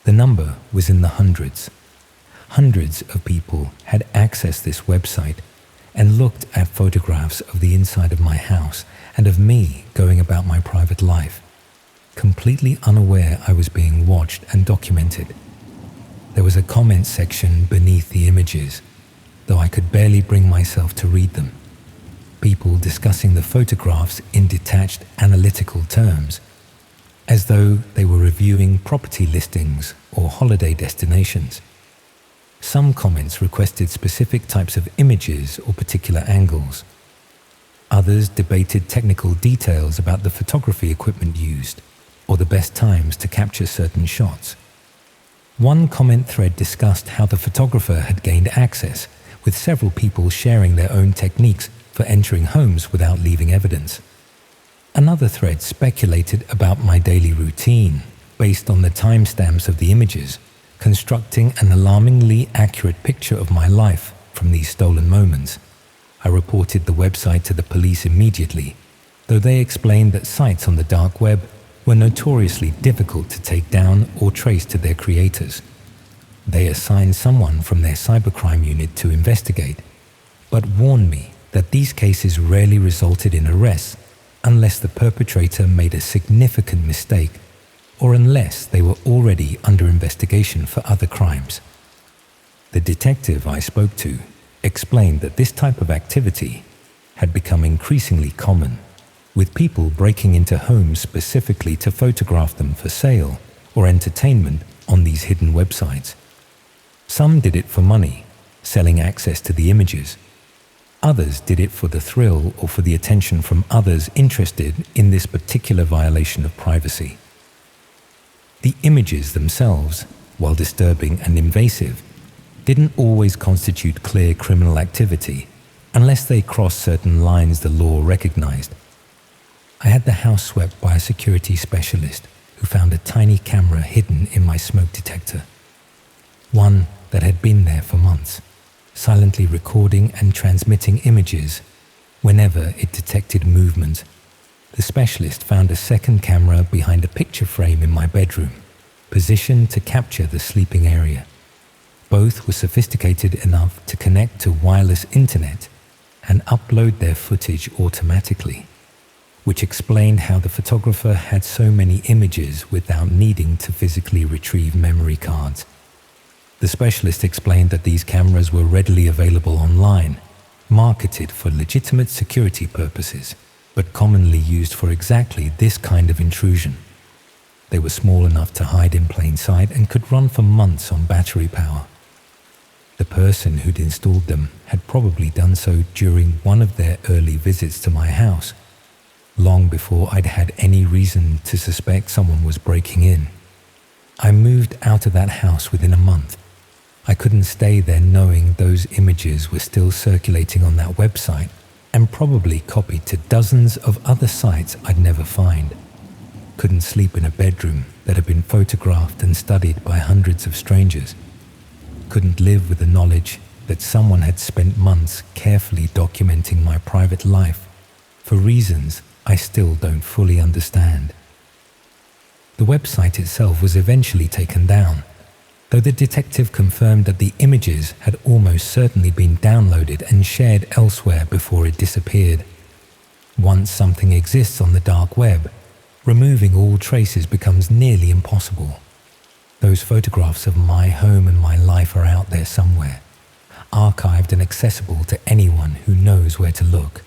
The number was in the hundreds. Hundreds of people had accessed this website and looked at photographs of the inside of my house and of me going about my private life, completely unaware I was being watched and documented. There was a comment section beneath the images, though I could barely bring myself to read them. People discussing the photographs in detached analytical terms, as though they were reviewing property listings or holiday destinations. Some comments requested specific types of images or particular angles. Others debated technical details about the photography equipment used or the best times to capture certain shots. One comment thread discussed how the photographer had gained access, with several people sharing their own techniques for entering homes without leaving evidence. Another thread speculated about my daily routine based on the timestamps of the images, constructing an alarmingly accurate picture of my life from these stolen moments. I reported the website to the police immediately, though they explained that sites on the dark web were notoriously difficult to take down or trace to their creators. They assigned someone from their cybercrime unit to investigate, but warned me that these cases rarely resulted in arrests unless the perpetrator made a significant mistake or unless they were already under investigation for other crimes. The detective I spoke to explained that this type of activity had become increasingly common, with people breaking into homes specifically to photograph them for sale or entertainment on these hidden websites. Some did it for money, selling access to the images. Others did it for the thrill or for the attention from others interested in this particular violation of privacy. The images themselves, while disturbing and invasive, didn't always constitute clear criminal activity unless they crossed certain lines the law recognized. I had the house swept by a security specialist who found a tiny camera hidden in my smoke detector, one that had been there for months, silently recording and transmitting images whenever it detected movement. The specialist found a second camera behind a picture frame in my bedroom, positioned to capture the sleeping area. Both were sophisticated enough to connect to wireless internet and upload their footage automatically, which explained how the photographer had so many images without needing to physically retrieve memory cards. The specialist explained that these cameras were readily available online, marketed for legitimate security purposes, but commonly used for exactly this kind of intrusion. They were small enough to hide in plain sight and could run for months on battery power. The person who'd installed them had probably done so during one of their early visits to my house, long before I'd had any reason to suspect someone was breaking in. I moved out of that house within a month, I couldn't stay there knowing those images were still circulating on that website and probably copied to dozens of other sites I'd never find. Couldn't sleep in a bedroom that had been photographed and studied by hundreds of strangers. Couldn't live with the knowledge that someone had spent months carefully documenting my private life for reasons I still don't fully understand. The website itself was eventually taken down, though the detective confirmed that the images had almost certainly been downloaded and shared elsewhere before it disappeared. Once something exists on the dark web, removing all traces becomes nearly impossible. Those photographs of my home and my life are out there somewhere, archived and accessible to anyone who knows where to look.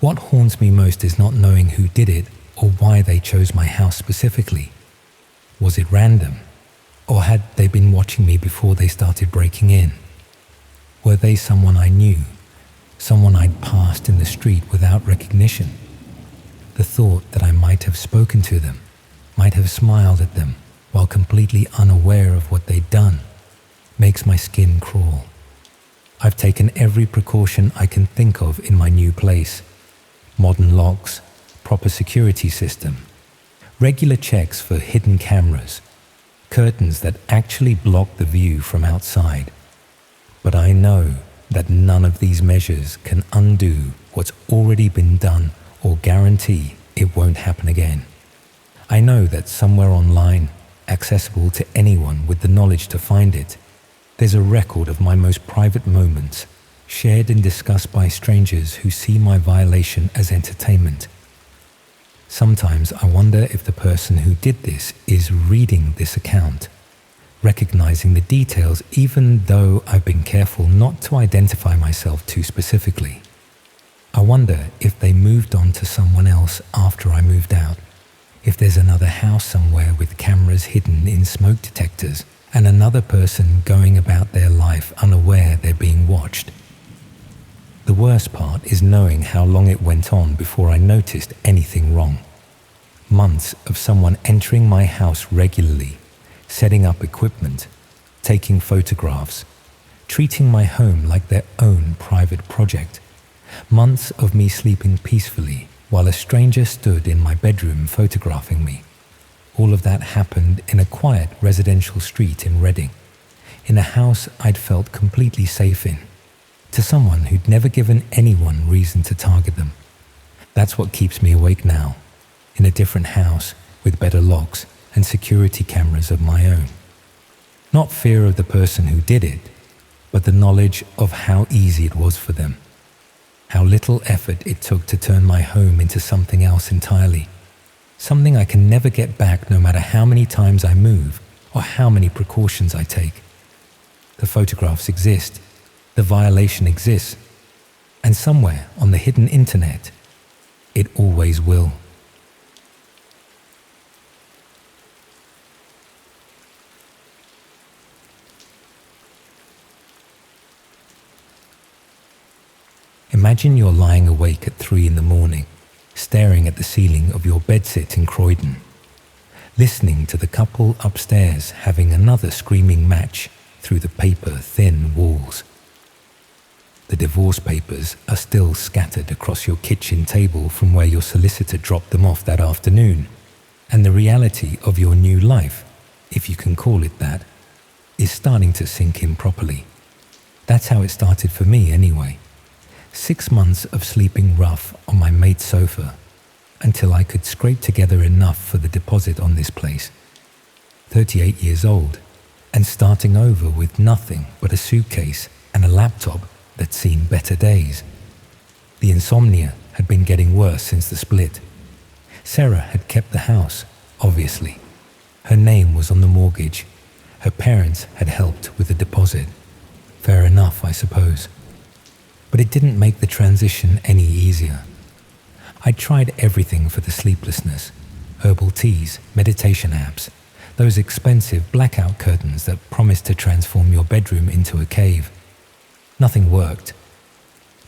What haunts me most is not knowing who did it or why they chose my house specifically. Was it random? Or had they been watching me before they started breaking in? Were they someone I knew, someone I'd passed in the street without recognition? The thought that I might have spoken to them, might have smiled at them while completely unaware of what they'd done, makes my skin crawl. I've taken every precaution I can think of in my new place. Modern locks, proper security system, regular checks for hidden cameras, curtains that actually block the view from outside. But I know that none of these measures can undo what's already been done or guarantee it won't happen again. I know that somewhere online, accessible to anyone with the knowledge to find it, there's a record of my most private moments, shared and discussed by strangers who see my violation as entertainment. Sometimes I wonder if the person who did this is reading this account, recognizing the details even though I've been careful not to identify myself too specifically. I wonder if they moved on to someone else after I moved out, if there's another house somewhere with cameras hidden in smoke detectors and another person going about their life unaware they're being watched. The worst part is knowing how long it went on before I noticed anything wrong. Months of someone entering my house regularly, setting up equipment, taking photographs, treating my home like their own private project. Months of me sleeping peacefully while a stranger stood in my bedroom photographing me. All of that happened in a quiet residential street in Reading, in a house I'd felt completely safe in, to someone who'd never given anyone reason to target them. That's what keeps me awake now, in a different house with better locks and security cameras of my own. Not fear of the person who did it, but the knowledge of how easy it was for them, how little effort it took to turn my home into something else entirely, something I can never get back no matter how many times I move or how many precautions I take. The photographs exist, the violation exists, and somewhere on the hidden internet, it always will. Imagine you're lying awake at 3 a.m, staring at the ceiling of your bedsit in Croydon, listening to the couple upstairs having another screaming match through the paper-thin walls. The divorce papers are still scattered across your kitchen table from where your solicitor dropped them off that afternoon, and the reality of your new life, if you can call it that, is starting to sink in properly. That's how it started for me anyway. 6 months of sleeping rough on my mate's sofa until I could scrape together enough for the deposit on this place. 38 years old and starting over with nothing but a suitcase and a laptop that's seen better days. The insomnia had been getting worse since the split. Sarah had kept the house, obviously. Her name was on the mortgage. Her parents had helped with the deposit. Fair enough, I suppose. But it didn't make the transition any easier. I tried everything for the sleeplessness. Herbal teas, meditation apps, those expensive blackout curtains that promised to transform your bedroom into a cave. Nothing worked.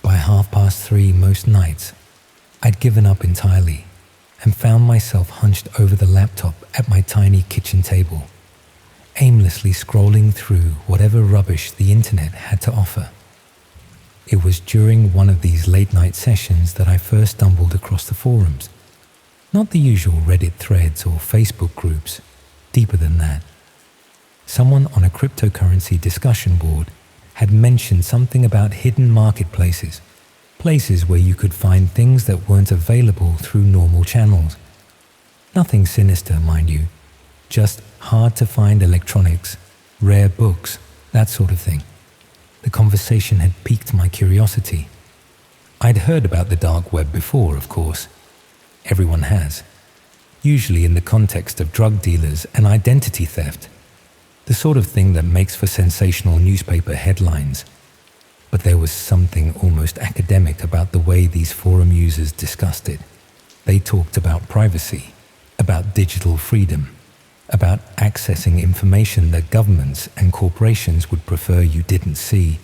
By 3:30 most nights, I'd given up entirely and found myself hunched over the laptop at my tiny kitchen table. aimlessly scrolling through whatever rubbish the internet had to offer. It was during one of these late-night sessions that I first stumbled across the forums. Not the usual Reddit threads or Facebook groups, deeper than that. Someone on a cryptocurrency discussion board had mentioned something about hidden marketplaces, places where you could find things that weren't available through normal channels. Nothing sinister, mind you, just hard-to-find electronics, rare books, that sort of thing. The conversation had piqued my curiosity. I'd heard about the dark web before, of course. Everyone has. Usually in the context of drug dealers and identity theft. The sort of thing that makes for sensational newspaper headlines. But there was something almost academic about the way these forum users discussed it. They talked about privacy, about digital freedom, about accessing information that governments and corporations would prefer you didn't see.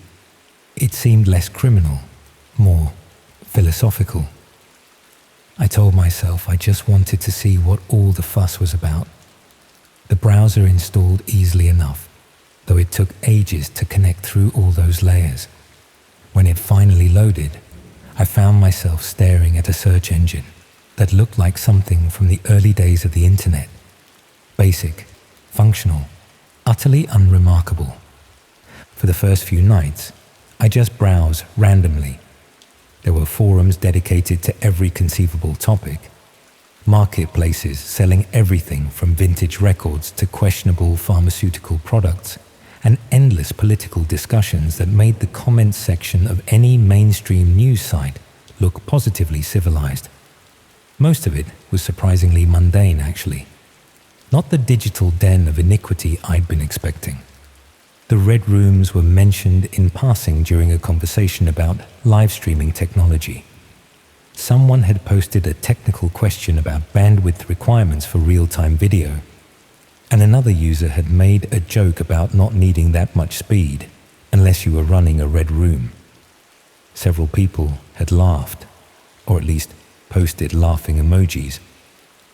It seemed less criminal, more philosophical. I told myself I just wanted to see what all the fuss was about. The browser installed easily enough, though it took ages to connect through all those layers. When it finally loaded, I found myself staring at a search engine that looked like something from the early days of the internet. Basic, functional, utterly unremarkable. For the first few nights, I just browsed randomly. There were forums dedicated to every conceivable topic. Marketplaces selling everything from vintage records to questionable pharmaceutical products, and endless political discussions that made the comments section of any mainstream news site look positively civilized. Most of it was surprisingly mundane, actually. Not the digital den of iniquity I'd been expecting. The red rooms were mentioned in passing during a conversation about live streaming technology. Someone had posted a technical question about bandwidth requirements for real-time video, and another user had made a joke about not needing that much speed unless you were running a red room. Several people had laughed, or at least posted laughing emojis,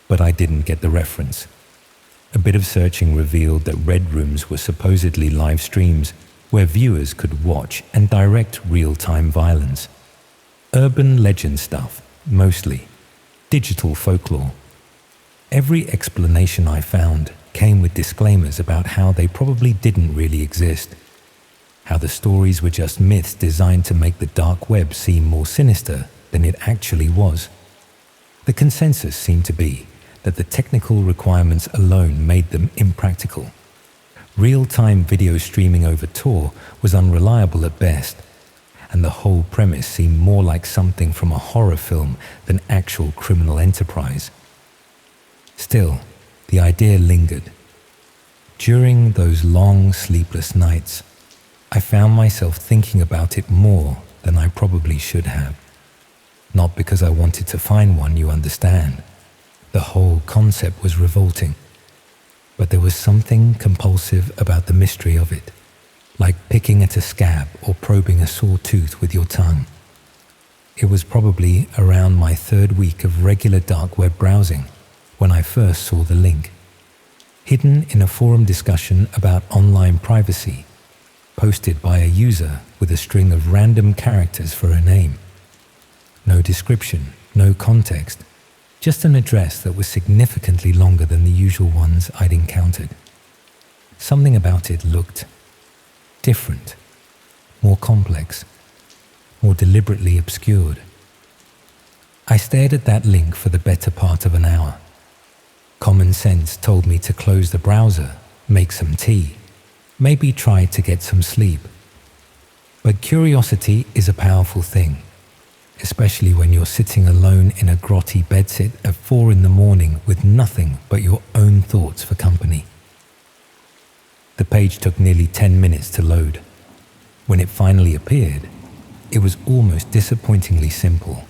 but I didn't get the reference. A bit of searching revealed that red rooms were supposedly live streams where viewers could watch and direct real-time violence. Urban legend stuff, mostly. Digital folklore. Every explanation I found came with disclaimers about how they probably didn't really exist. How the stories were just myths designed to make the dark web seem more sinister than it actually was. The consensus seemed to be that the technical requirements alone made them impractical. Real-time video streaming over Tor was unreliable at best, and the whole premise seemed more like something from a horror film than actual criminal enterprise. Still, the idea lingered. During those long, sleepless nights, I found myself thinking about it more than I probably should have. Not because I wanted to find one, you understand. The whole concept was revolting. But there was something compulsive about the mystery of it, like picking at a scab or probing a sore tooth with your tongue. It was probably around my third week of regular dark web browsing when I first saw the link. Hidden in a forum discussion about online privacy, posted by a user with a string of random characters for a name. No description, no context, just an address that was significantly longer than the usual ones I'd encountered. Something about it looked different, more complex, more deliberately obscured. I stared at that link for the better part of an hour. Common sense told me to close the browser, make some tea, maybe try to get some sleep. But curiosity is a powerful thing, especially when you're sitting alone in a grotty bedsit at 4 a.m. with nothing but your own thoughts for company. The page took nearly 10 minutes to load. When it finally appeared, it was almost disappointingly simple.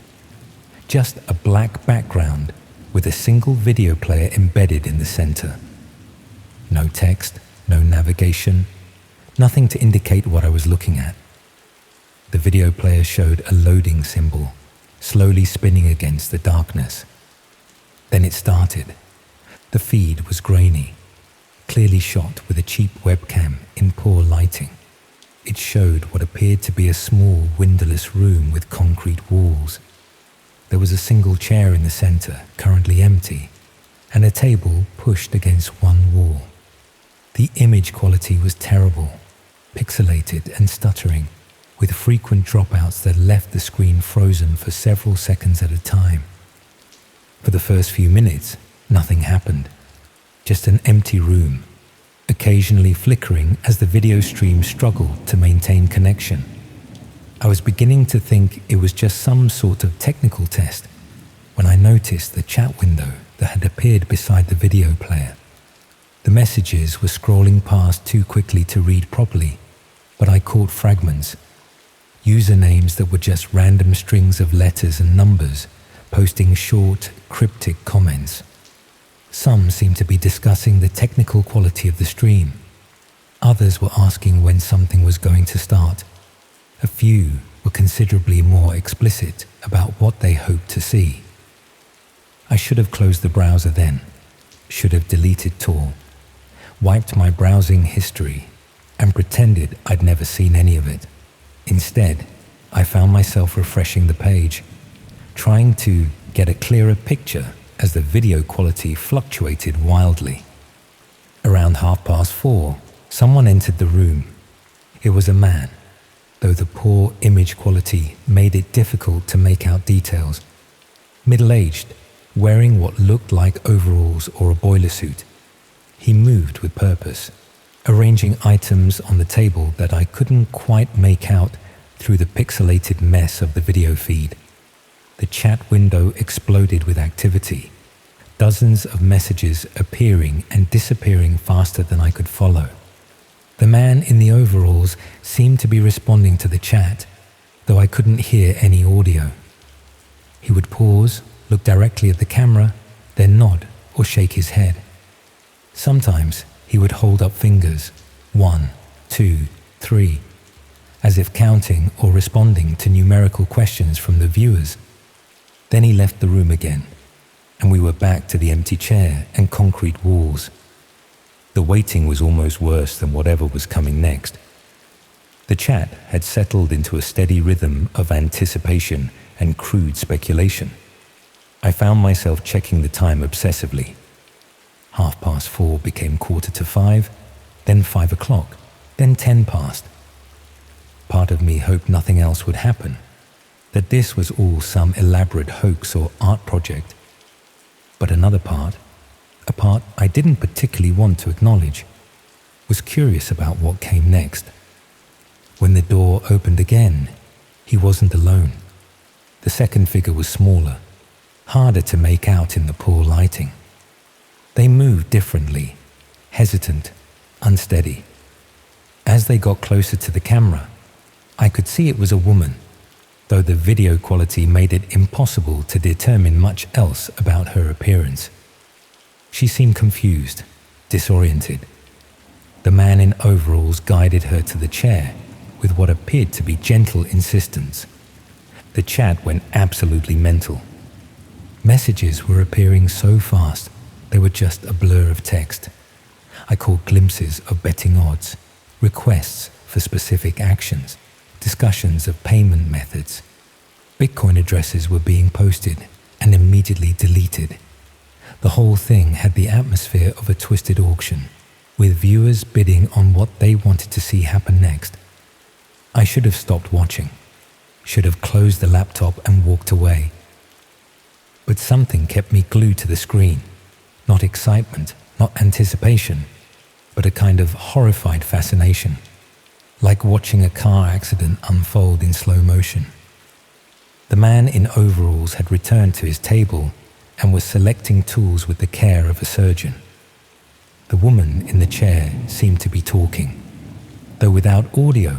Just a black background with a single video player embedded in the center. No text, no navigation, nothing to indicate what I was looking at. The video player showed a loading symbol, slowly spinning against the darkness. Then it started. The feed was grainy, clearly shot with a cheap webcam in poor lighting. It showed what appeared to be a small windowless room with concrete walls. There was a single chair in the center, currently empty, and a table pushed against one wall. The image quality was terrible, pixelated and stuttering, with frequent dropouts that left the screen frozen for several seconds at a time. For the first few minutes, nothing happened. Just an empty room, occasionally flickering as the video stream struggled to maintain connection. I was beginning to think it was just some sort of technical test when I noticed the chat window that had appeared beside the video player. The messages were scrolling past too quickly to read properly, but I caught fragments. Usernames that were just random strings of letters and numbers, posting short, cryptic comments. Some seemed to be discussing the technical quality of the stream. Others were asking when something was going to start. A few were considerably more explicit about what they hoped to see. I should have closed the browser then, should have deleted Tor, wiped my browsing history, and pretended I'd never seen any of it. Instead, I found myself refreshing the page, trying to get a clearer picture as the video quality fluctuated wildly. Around 4:30, someone entered the room. It was a man, though the poor image quality made it difficult to make out details. Middle-aged, wearing what looked like overalls or a boiler suit. He moved with purpose, arranging items on the table that I couldn't quite make out through the pixelated mess of the video feed. The chat window exploded with activity, dozens of messages appearing and disappearing faster than I could follow. The man in the overalls seemed to be responding to the chat, though I couldn't hear any audio. He would pause, look directly at the camera, then nod or shake his head. Sometimes he would hold up fingers, 1, 2, 3, as if counting or responding to numerical questions from the viewers. Then he left the room again, and we were back to the empty chair and concrete walls. The waiting was almost worse than whatever was coming next. The chat had settled into a steady rhythm of anticipation and crude speculation. I found myself checking the time obsessively. 4:30 became 4:45, then 5 o'clock, then 10 past. Part of me hoped nothing else would happen, that this was all some elaborate hoax or art project. But another part, a part I didn't particularly want to acknowledge, was curious about what came next. When the door opened again, he wasn't alone. The second figure was smaller, harder to make out in the poor lighting. They moved differently, hesitant, unsteady. As they got closer to the camera, I could see it was a woman, though the video quality made it impossible to determine much else about her appearance. She seemed confused, disoriented. The man in overalls guided her to the chair with what appeared to be gentle insistence. The chat went absolutely mental. Messages were appearing so fast they were just a blur of text. I caught glimpses of betting odds, requests for specific actions, discussions of payment methods. Bitcoin addresses were being posted and immediately deleted. The whole thing had the atmosphere of a twisted auction, with viewers bidding on what they wanted to see happen next. I should have stopped watching, should have closed the laptop and walked away. But something kept me glued to the screen. Not excitement, not anticipation, but a kind of horrified fascination, like watching a car accident unfold in slow motion. The man in overalls had returned to his table and was selecting tools with the care of a surgeon. The woman in the chair seemed to be talking, though without audio,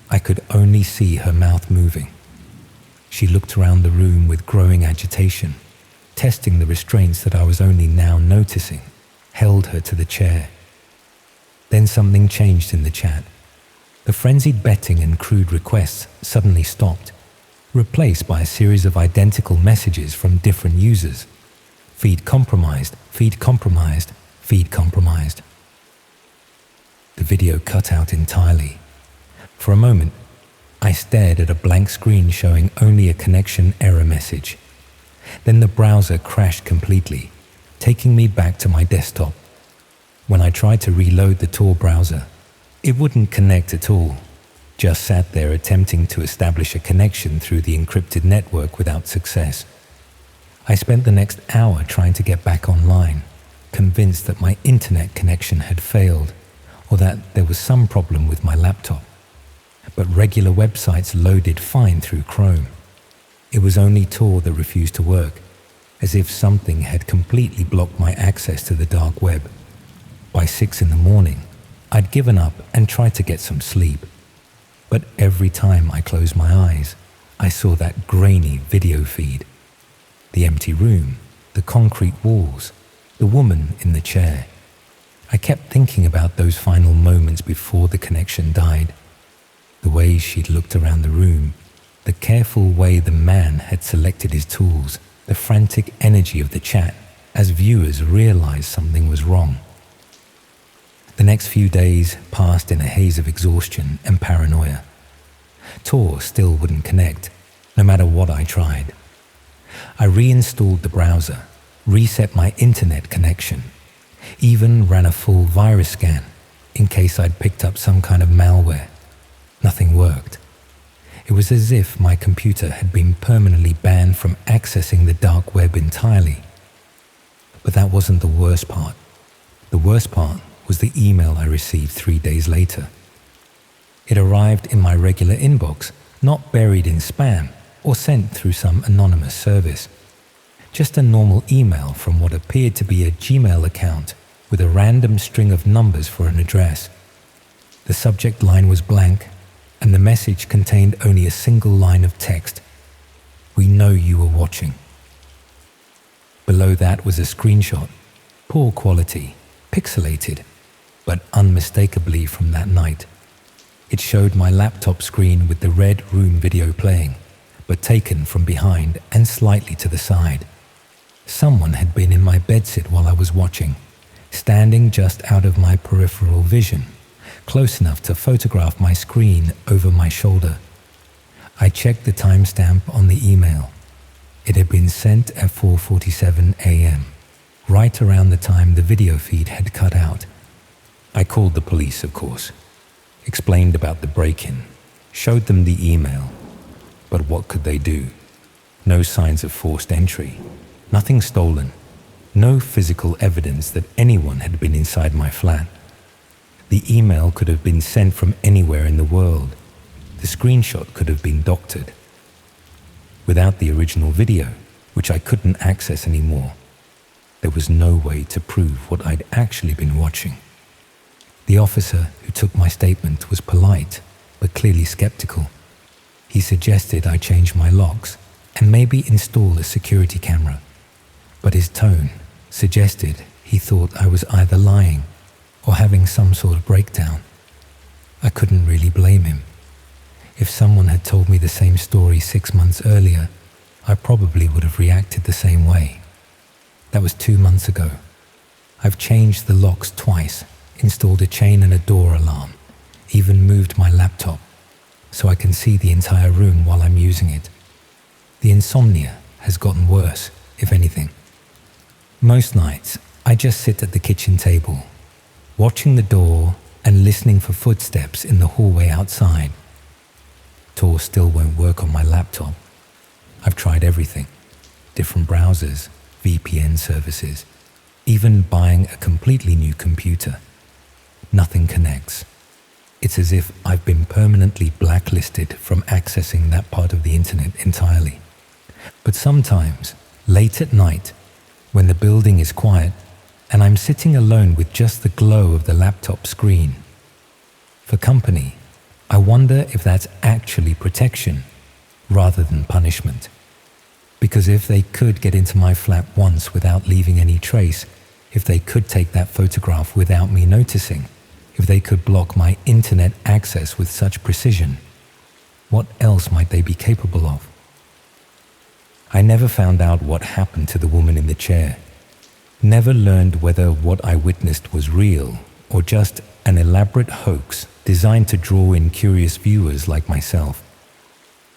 I could only see her mouth moving. She looked around the room with growing agitation, testing the restraints that I was only now noticing, held her to the chair. Then something changed in the chat. The frenzied betting and crude requests suddenly stopped, replaced by a series of identical messages from different users. Feed compromised, feed compromised, feed compromised. The video cut out entirely. For a moment, I stared at a blank screen showing only a connection error message. Then the browser crashed completely, taking me back to my desktop. When I tried to reload the Tor browser, it wouldn't connect at all. Just sat there attempting to establish a connection through the encrypted network without success. I spent the next hour trying to get back online, convinced that my internet connection had failed or that there was some problem with my laptop. But regular websites loaded fine through Chrome. It was only Tor that refused to work, as if something had completely blocked my access to the dark web. By 6 a.m, I'd given up and tried to get some sleep. But every time I closed my eyes, I saw that grainy video feed. The empty room, the concrete walls, the woman in the chair. I kept thinking about those final moments before the connection died. The way she'd looked around the room, the careful way the man had selected his tools, the frantic energy of the chat as viewers realized something was wrong. The next few days passed in a haze of exhaustion and paranoia. Tor still wouldn't connect, no matter what I tried. I reinstalled the browser, reset my internet connection, even ran a full virus scan in case I'd picked up some kind of malware. Nothing worked. It was as if my computer had been permanently banned from accessing the dark web entirely. But that wasn't the worst part. The worst part was the email I received 3 days later. It arrived in my regular inbox, not buried in spam or sent through some anonymous service. Just a normal email from what appeared to be a Gmail account with a random string of numbers for an address. The subject line was blank, and the message contained only a single line of text. "We know you were watching." Below that was a screenshot, poor quality, pixelated, but unmistakably from that night. It showed my laptop screen with the red room video playing, but taken from behind and slightly to the side. Someone had been in my bedsit while I was watching, standing just out of my peripheral vision, close enough to photograph my screen over my shoulder. I checked the timestamp on the email. It had been sent at 4:47 a.m., right around the time the video feed had cut out. I called the police, of course, explained about the break-in, showed them the email. But what could they do? No signs of forced entry, nothing stolen, no physical evidence that anyone had been inside my flat. The email could have been sent from anywhere in the world. The screenshot could have been doctored. Without the original video, which I couldn't access anymore, there was no way to prove what I'd actually been watching. The officer who took my statement was polite, but clearly skeptical. He suggested I change my locks and maybe install a security camera, but his tone suggested he thought I was either lying or having some sort of breakdown. I couldn't really blame him. If someone had told me the same story 6 months earlier, I probably would have reacted the same way. That was 2 months ago. I've changed the locks twice, installed a chain and a door alarm, even moved my laptop so I can see the entire room while I'm using it. The insomnia has gotten worse, if anything. Most nights, I just sit at the kitchen table, watching the door and listening for footsteps in the hallway outside. Tor still won't work on my laptop. I've tried everything, different browsers, VPN services, even buying a completely new computer. Nothing connects. It's as if I've been permanently blacklisted from accessing that part of the internet entirely. But sometimes, late at night, when the building is quiet and I'm sitting alone with just the glow of the laptop screen, for company, I wonder if that's actually protection rather than punishment. Because if they could get into my flat once without leaving any trace, if they could take that photograph without me noticing, if they could block my internet access with such precision, what else might they be capable of? I never found out what happened to the woman in the chair, never learned whether what I witnessed was real or just an elaborate hoax designed to draw in curious viewers like myself.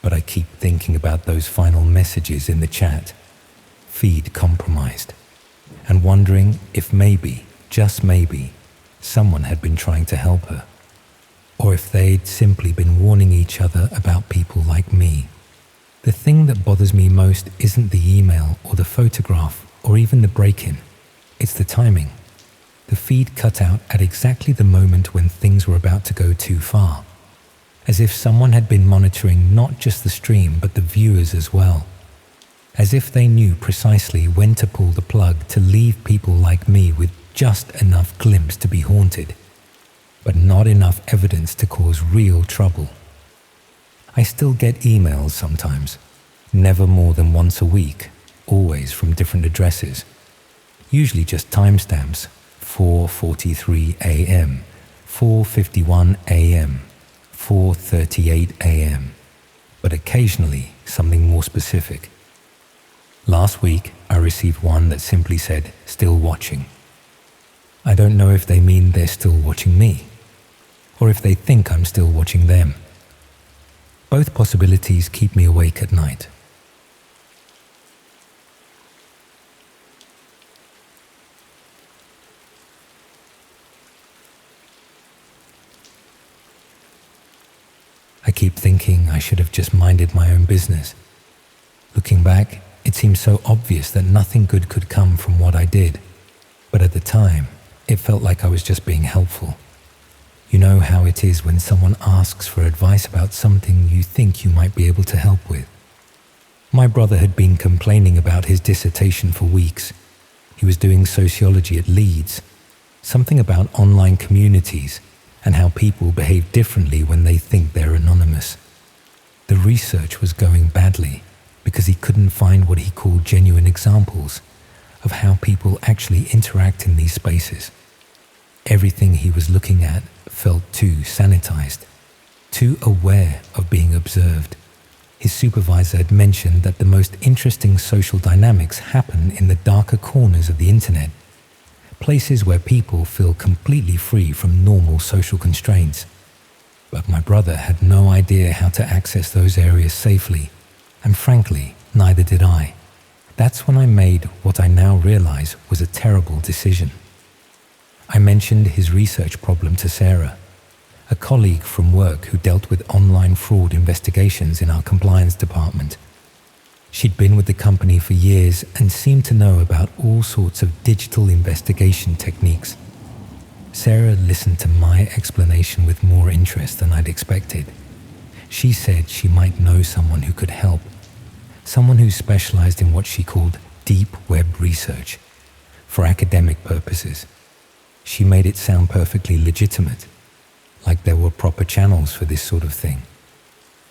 But I keep thinking about those final messages in the chat, feed compromised, and wondering if maybe, just maybe, someone had been trying to help her, or if they'd simply been warning each other about people like me. The thing that bothers me most isn't the email or the photograph or even the break-in. It's the timing. The feed cut out at exactly the moment when things were about to go too far, as if someone had been monitoring not just the stream but the viewers as well, as if they knew precisely when to pull the plug to leave people like me with just enough glimpse to be haunted, but not enough evidence to cause real trouble. I still get emails sometimes, never more than once a week, always from different addresses, usually just timestamps, 4:43 a.m., 4:51 a.m., 4:38 a.m., but occasionally something more specific. Last week, I received one that simply said, "Still watching." I don't know if they mean they're still watching me, or if they think I'm still watching them. Both possibilities keep me awake at night. I keep thinking I should have just minded my own business. Looking back, it seems so obvious that nothing good could come from what I did. But at the time, it felt like I was just being helpful. You know how it is when someone asks for advice about something you think you might be able to help with. My brother had been complaining about his dissertation for weeks. He was doing sociology at Leeds, something about online communities and how people behave differently when they think they're anonymous. The research was going badly because he couldn't find what he called genuine examples of how people actually interact in these spaces. Everything he was looking at felt too sanitized, too aware of being observed. His supervisor had mentioned that the most interesting social dynamics happen in the darker corners of the internet, places where people feel completely free from normal social constraints. But my brother had no idea how to access those areas safely, and frankly, neither did I. That's when I made what I now realize was a terrible decision. I mentioned his research problem to Sarah, a colleague from work who dealt with online fraud investigations in our compliance department. She'd been with the company for years and seemed to know about all sorts of digital investigation techniques. Sarah listened to my explanation with more interest than I'd expected. She said she might know someone who could help, someone who specialized in what she called deep web research for academic purposes. She made it sound perfectly legitimate, like there were proper channels for this sort of thing.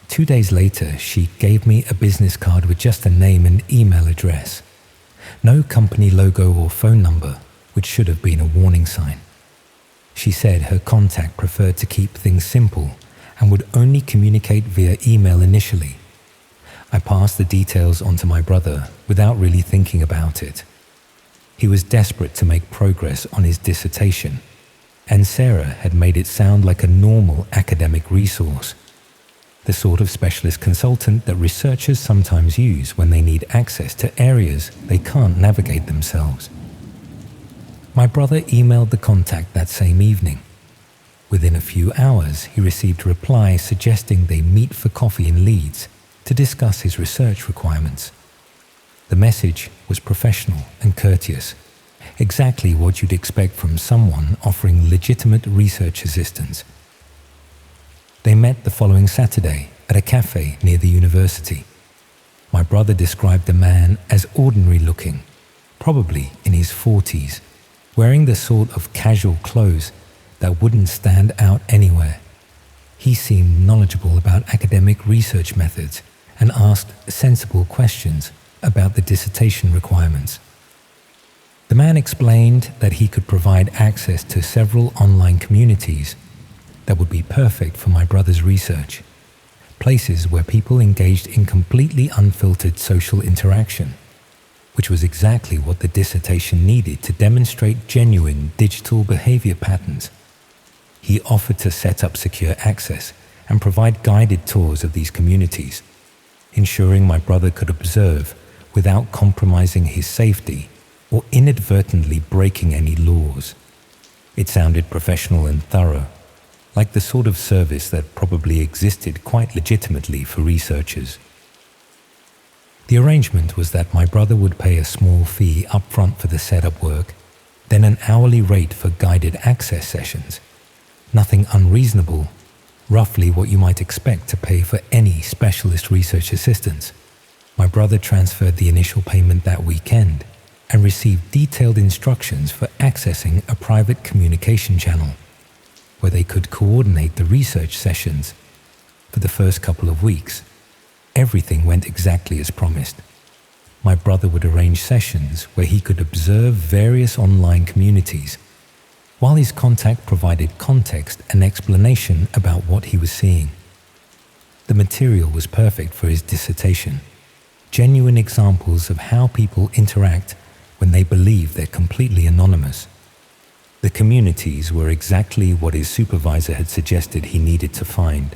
2 days later, she gave me a business card with just a name and email address. No company logo or phone number, which should have been a warning sign. She said her contact preferred to keep things simple and would only communicate via email initially. I passed the details on to my brother without really thinking about it. He was desperate to make progress on his dissertation, and Sarah had made it sound like a normal academic resource, the sort of specialist consultant that researchers sometimes use when they need access to areas they can't navigate themselves. My brother emailed the contact that same evening. Within a few hours, he received a reply suggesting they meet for coffee in Leeds to discuss his research requirements. The message was professional and courteous, exactly what you'd expect from someone offering legitimate research assistance. They met the following Saturday at a cafe near the university. My brother described the man as ordinary looking, probably in his 40s, wearing the sort of casual clothes that wouldn't stand out anywhere. He seemed knowledgeable about academic research methods and asked sensible questions about the dissertation requirements. The man explained that he could provide access to several online communities that would be perfect for my brother's research, places where people engaged in completely unfiltered social interaction. which was exactly what the dissertation needed to demonstrate genuine digital behavior patterns. He offered to set up secure access and provide guided tours of these communities, ensuring my brother could observe without compromising his safety or inadvertently breaking any laws. It sounded professional and thorough, like the sort of service that probably existed quite legitimately for researchers. The arrangement was that my brother would pay a small fee upfront for the setup work, then an hourly rate for guided access sessions. Nothing unreasonable, roughly what you might expect to pay for any specialist research assistance. My brother transferred the initial payment that weekend and received detailed instructions for accessing a private communication channel where they could coordinate the research sessions. For the first couple of weeks, everything went exactly as promised. My brother would arrange sessions where he could observe various online communities, while his contact provided context and explanation about what he was seeing. The material was perfect for his dissertation, genuine examples of how people interact when they believe they're completely anonymous. The communities were exactly what his supervisor had suggested he needed to find.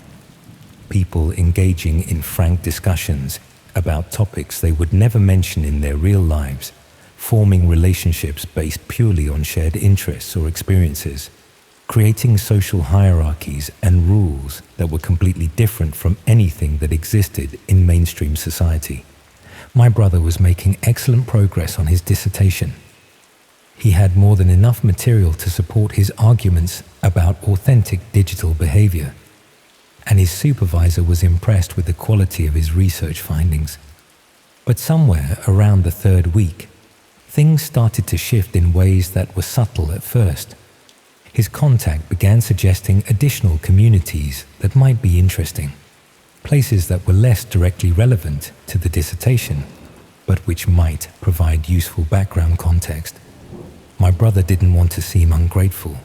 People engaging in frank discussions about topics they would never mention in their real lives, forming relationships based purely on shared interests or experiences, creating social hierarchies and rules that were completely different from anything that existed in mainstream society. My brother was making excellent progress on his dissertation. He had more than enough material to support his arguments about authentic digital behavior, and his supervisor was impressed with the quality of his research findings. But somewhere around the third week, things started to shift in ways that were subtle at first. His contact began suggesting additional communities that might be interesting, places that were less directly relevant to the dissertation, but which might provide useful background context. My brother didn't want to seem ungrateful,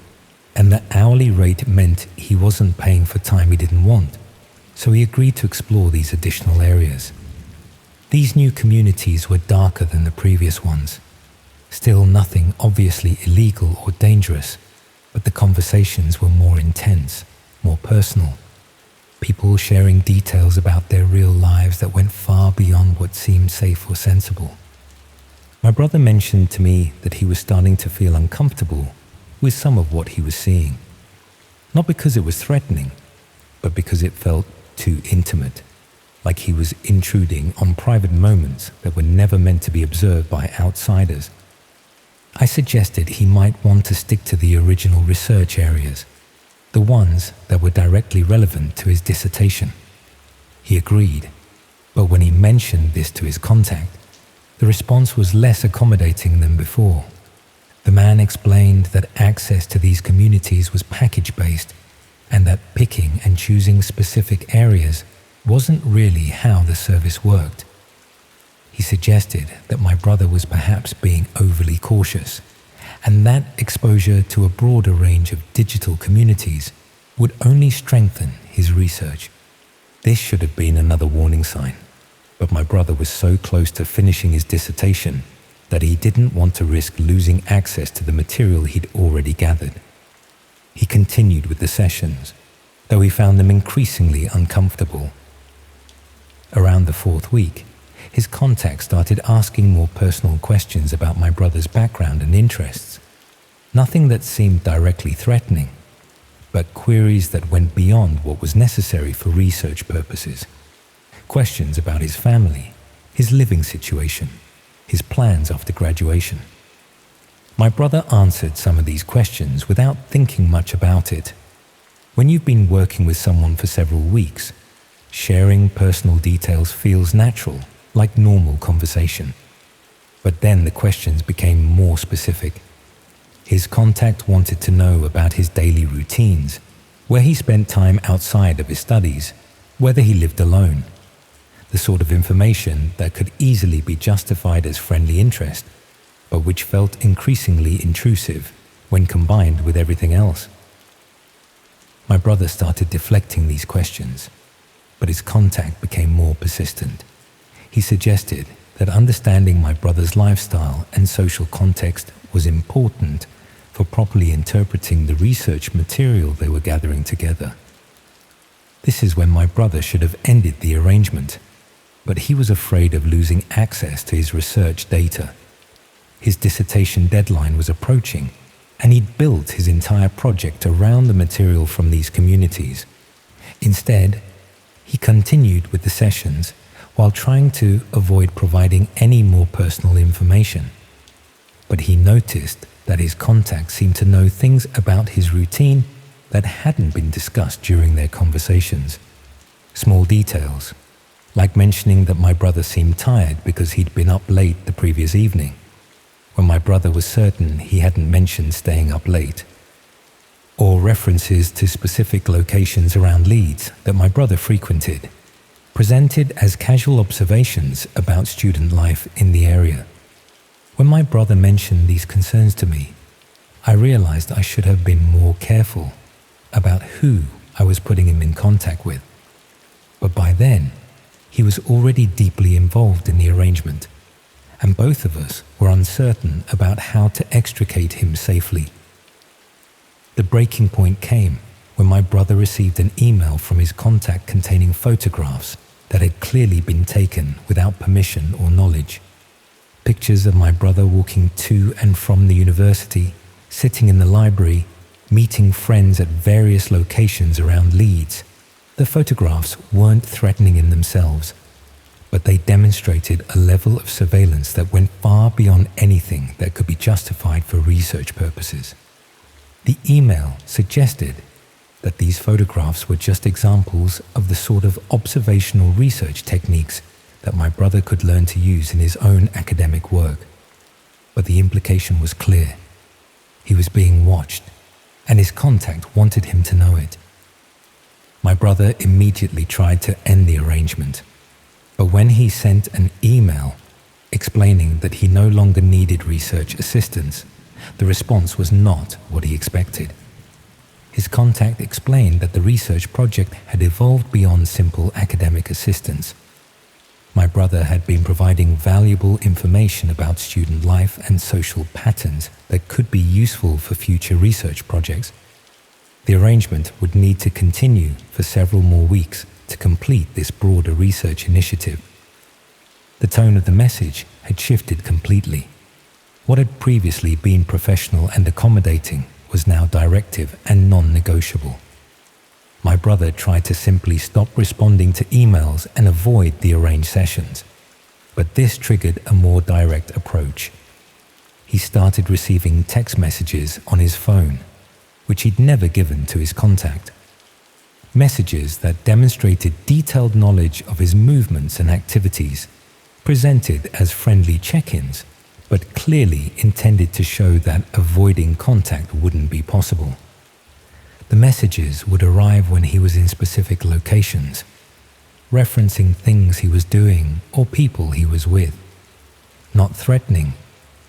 and the hourly rate meant he wasn't paying for time he didn't want, so he agreed to explore these additional areas. These new communities were darker than the previous ones. Still nothing obviously illegal or dangerous, but the conversations were more intense, more personal. People sharing details about their real lives that went far beyond what seemed safe or sensible. My brother mentioned to me that he was starting to feel uncomfortable with some of what he was seeing. Not because it was threatening, but because it felt too intimate, like he was intruding on private moments that were never meant to be observed by outsiders. I suggested he might want to stick to the original research areas, the ones that were directly relevant to his dissertation. He agreed, but when he mentioned this to his contact, the response was less accommodating than before. The man explained that access to these communities was package-based and that picking and choosing specific areas wasn't really how the service worked. He suggested that my brother was perhaps being overly cautious, and that exposure to a broader range of digital communities would only strengthen his research. This should have been another warning sign, but my brother was so close to finishing his dissertation that he didn't want to risk losing access to the material he'd already gathered. He continued with the sessions, though he found them increasingly uncomfortable. Around the fourth week, his contact started asking more personal questions about my brother's background and interests. Nothing that seemed directly threatening, but queries that went beyond what was necessary for research purposes. Questions about his family, his living situation, his plans after graduation. My brother answered some of these questions without thinking much about it. When you've been working with someone for several weeks, sharing personal details feels natural, like normal conversation. But then the questions became more specific. His contact wanted to know about his daily routines, where he spent time outside of his studies, whether he lived alone. The sort of information that could easily be justified as friendly interest, but which felt increasingly intrusive when combined with everything else. My brother started deflecting these questions, but his contact became more persistent. He suggested that understanding my brother's lifestyle and social context was important for properly interpreting the research material they were gathering together. This is when my brother should have ended the arrangement, but he was afraid of losing access to his research data. His dissertation deadline was approaching, and he'd built his entire project around the material from these communities. Instead, he continued with the sessions while trying to avoid providing any more personal information. But he noticed that his contact seemed to know things about his routine that hadn't been discussed during their conversations. Small details, like mentioning that my brother seemed tired because he'd been up late the previous evening, when my brother was certain he hadn't mentioned staying up late. Or references to specific locations around Leeds that my brother frequented, presented as casual observations about student life in the area. When my brother mentioned these concerns to me, I realized I should have been more careful about who I was putting him in contact with. But by then, he was already deeply involved in the arrangement, and both of us were uncertain about how to extricate him safely. The breaking point came when my brother received an email from his contact containing photographs that had clearly been taken without permission or knowledge. Pictures of my brother walking to and from the university, sitting in the library, meeting friends at various locations around Leeds. The photographs weren't threatening in themselves, but they demonstrated a level of surveillance that went far beyond anything that could be justified for research purposes. The email suggested that these photographs were just examples of the sort of observational research techniques that my brother could learn to use in his own academic work. But the implication was clear. He was being watched, and his contact wanted him to know it. My brother immediately tried to end the arrangement, but when he sent an email explaining that he no longer needed research assistance, the response was not what he expected. His contact explained that the research project had evolved beyond simple academic assistance. My brother had been providing valuable information about student life and social patterns that could be useful for future research projects. The arrangement would need to continue for several more weeks to complete this broader research initiative. The tone of the message had shifted completely. What had previously been professional and accommodating was now directive and non-negotiable. My brother tried to simply stop responding to emails and avoid the arranged sessions, but this triggered a more direct approach. He started receiving text messages on his phone, which he'd never given to his contact. Messages that demonstrated detailed knowledge of his movements and activities, presented as friendly check-ins, but clearly intended to show that avoiding contact wouldn't be possible. The messages would arrive when he was in specific locations, referencing things he was doing or people he was with. Not threatening,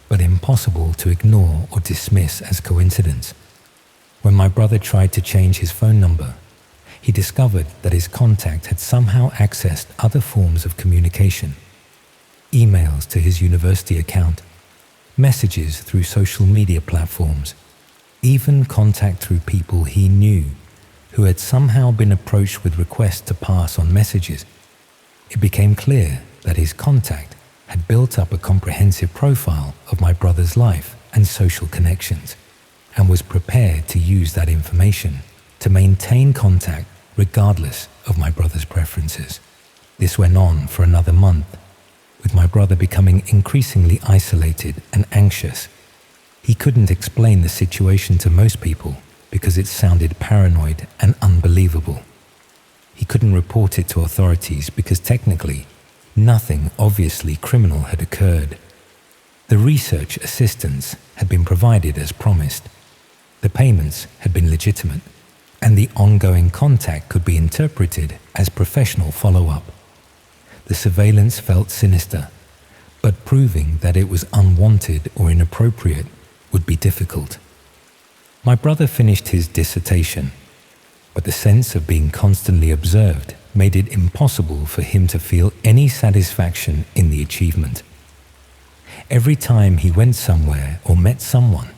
but impossible to ignore or dismiss as coincidence. When my brother tried to change his phone number, he discovered that his contact had somehow accessed other forms of communication. Emails to his university account, messages through social media platforms, even contact through people he knew who had somehow been approached with requests to pass on messages. It became clear that his contact had built up a comprehensive profile of my brother's life and social connections, and was prepared to use that information to maintain contact regardless of my brother's preferences. This went on for another month, with my brother becoming increasingly isolated and anxious. He couldn't explain the situation to most people because it sounded paranoid and unbelievable. He couldn't report it to authorities because technically, nothing obviously criminal had occurred. The research assistance had been provided as promised. The payments had been legitimate, and the ongoing contact could be interpreted as professional follow-up. The surveillance felt sinister, but proving that it was unwanted or inappropriate would be difficult. My brother finished his dissertation, but the sense of being constantly observed made it impossible for him to feel any satisfaction in the achievement. Every time he went somewhere or met someone,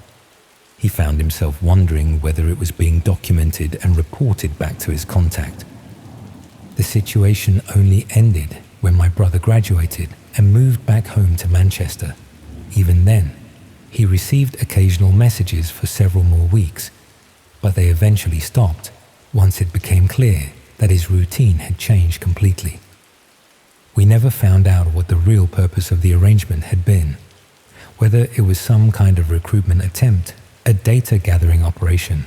he found himself wondering whether it was being documented and reported back to his contact. The situation only ended when my brother graduated and moved back home to Manchester. Even then, he received occasional messages for several more weeks, but they eventually stopped once it became clear that his routine had changed completely. We never found out what the real purpose of the arrangement had been, whether it was some kind of recruitment attempt, a data gathering operation,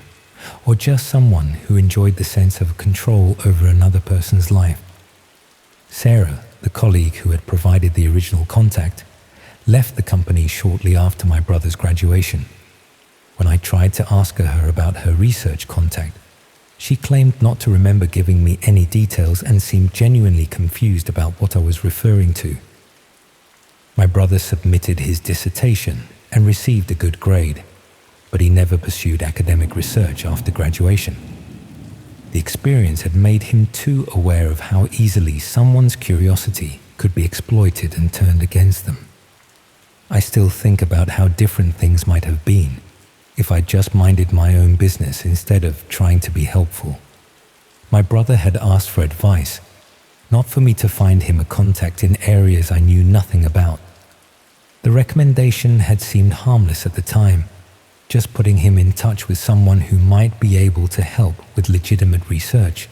or just someone who enjoyed the sense of control over another person's life. Sarah, the colleague who had provided the original contact, left the company shortly after my brother's graduation. When I tried to ask her about her research contact, she claimed not to remember giving me any details and seemed genuinely confused about what I was referring to. My brother submitted his dissertation and received a good grade, but he never pursued academic research after graduation. The experience had made him too aware of how easily someone's curiosity could be exploited and turned against them. I still think about how different things might have been if I just minded my own business instead of trying to be helpful. My brother had asked for advice, not for me to find him a contact in areas I knew nothing about. The recommendation had seemed harmless at the time, just putting him in touch with someone who might be able to help with legitimate research.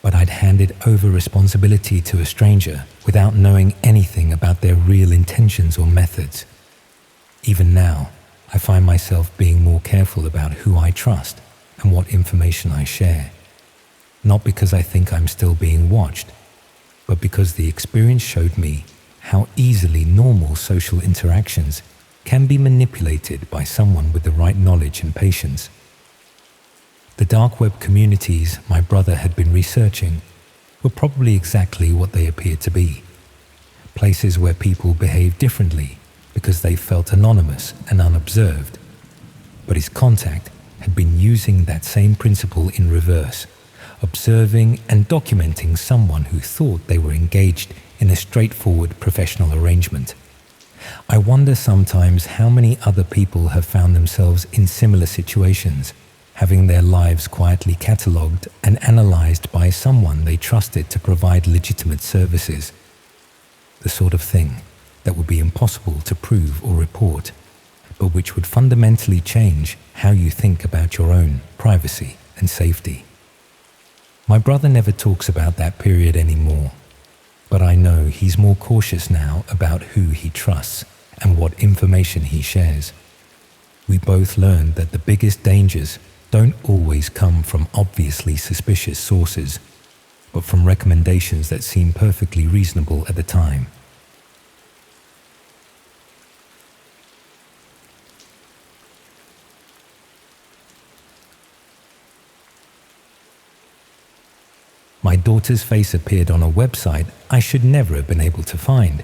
But I'd handed over responsibility to a stranger without knowing anything about their real intentions or methods. Even now, I find myself being more careful about who I trust and what information I share. Not because I think I'm still being watched, but because the experience showed me how easily normal social interactions can be manipulated by someone with the right knowledge and patience. The dark web communities my brother had been researching were probably exactly what they appeared to be. Places where people behave differently because they felt anonymous and unobserved. But his contact had been using that same principle in reverse, observing and documenting someone who thought they were engaged in a straightforward professional arrangement. I wonder sometimes how many other people have found themselves in similar situations, having their lives quietly catalogued and analyzed by someone they trusted to provide legitimate services. The sort of thing that would be impossible to prove or report, but which would fundamentally change how you think about your own privacy and safety. My brother never talks about that period anymore, but I know he's more cautious now about who he trusts and what information he shares. We both learned that the biggest dangers don't always come from obviously suspicious sources, but from recommendations that seem perfectly reasonable at the time. My daughter's face appeared on a website I should never have been able to find,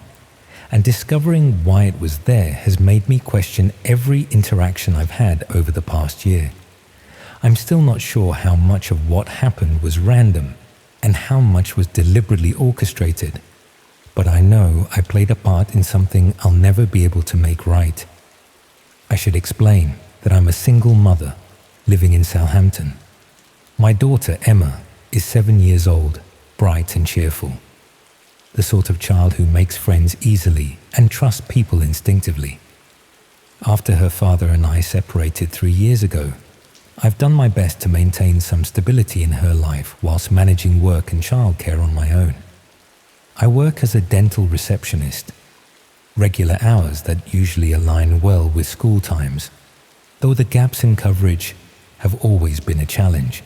and discovering why it was there has made me question every interaction I've had over the past year. I'm still not sure how much of what happened was random and how much was deliberately orchestrated, but I know I played a part in something I'll never be able to make right. I should explain that I'm a single mother living in Southampton. My daughter, Emma, is 7 years old, bright and cheerful. The sort of child who makes friends easily and trusts people instinctively. After her father and I separated 3 years ago, I've done my best to maintain some stability in her life whilst managing work and childcare on my own. I work as a dental receptionist, regular hours that usually align well with school times, though the gaps in coverage have always been a challenge.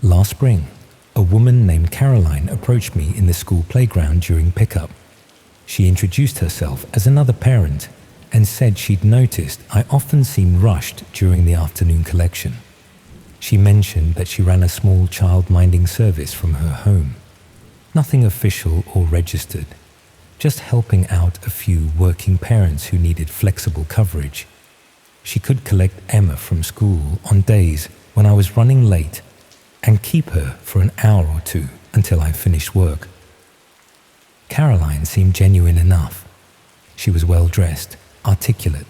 Last spring, a woman named Caroline approached me in the school playground during pickup. She introduced herself as another parent and said she'd noticed I often seemed rushed during the afternoon collection. She mentioned that she ran a small child-minding service from her home. Nothing official or registered, just helping out a few working parents who needed flexible coverage. She could collect Emma from school on days when I was running late and keep her for an hour or two until I finished work. Caroline seemed genuine enough. She was well dressed, articulate,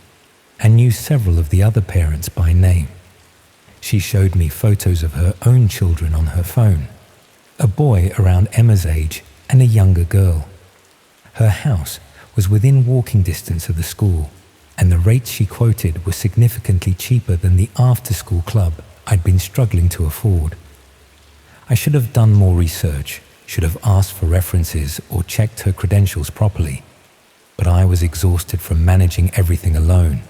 and knew several of the other parents by name. She showed me photos of her own children on her phone, a boy around Emma's age and a younger girl. Her house was within walking distance of the school, and the rates she quoted were significantly cheaper than the after-school club I'd been struggling to afford. I should have done more research, should have asked for references or checked her credentials properly, but I was exhausted from managing everything alone,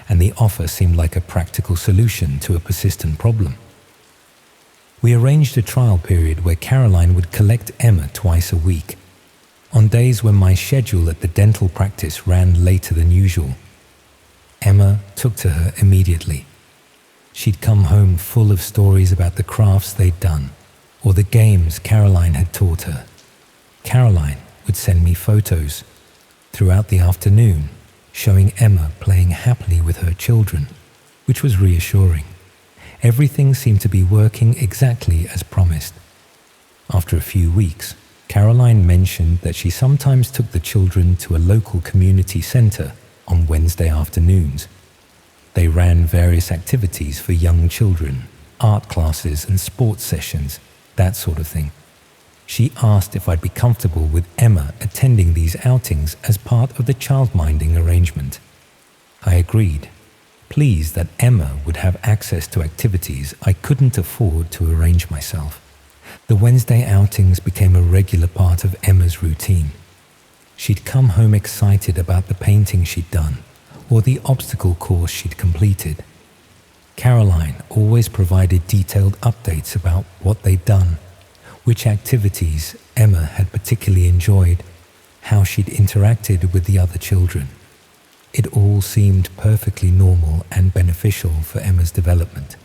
and the offer seemed like a practical solution to a persistent problem. We arranged a trial period where Caroline would collect Emma twice a week, on days when my schedule at the dental practice ran later than usual. Emma took to her immediately. She'd come home full of stories about the crafts they'd done, or the games Caroline had taught her. Caroline would send me photos throughout the afternoon, showing Emma playing happily with her children, which was reassuring. Everything seemed to be working exactly as promised. After a few weeks, Caroline mentioned that she sometimes took the children to a local community centre on Wednesday afternoons. They ran various activities for young children, art classes and sports sessions, that sort of thing. She asked if I'd be comfortable with Emma attending these outings as part of the childminding arrangement. I agreed, pleased that Emma would have access to activities I couldn't afford to arrange myself. The Wednesday outings became a regular part of Emma's routine. She'd come home excited about the painting she'd done or the obstacle course she'd completed. Caroline always provided detailed updates about what they'd done, which activities Emma had particularly enjoyed, how she'd interacted with the other children. It all seemed perfectly normal and beneficial for Emma's development.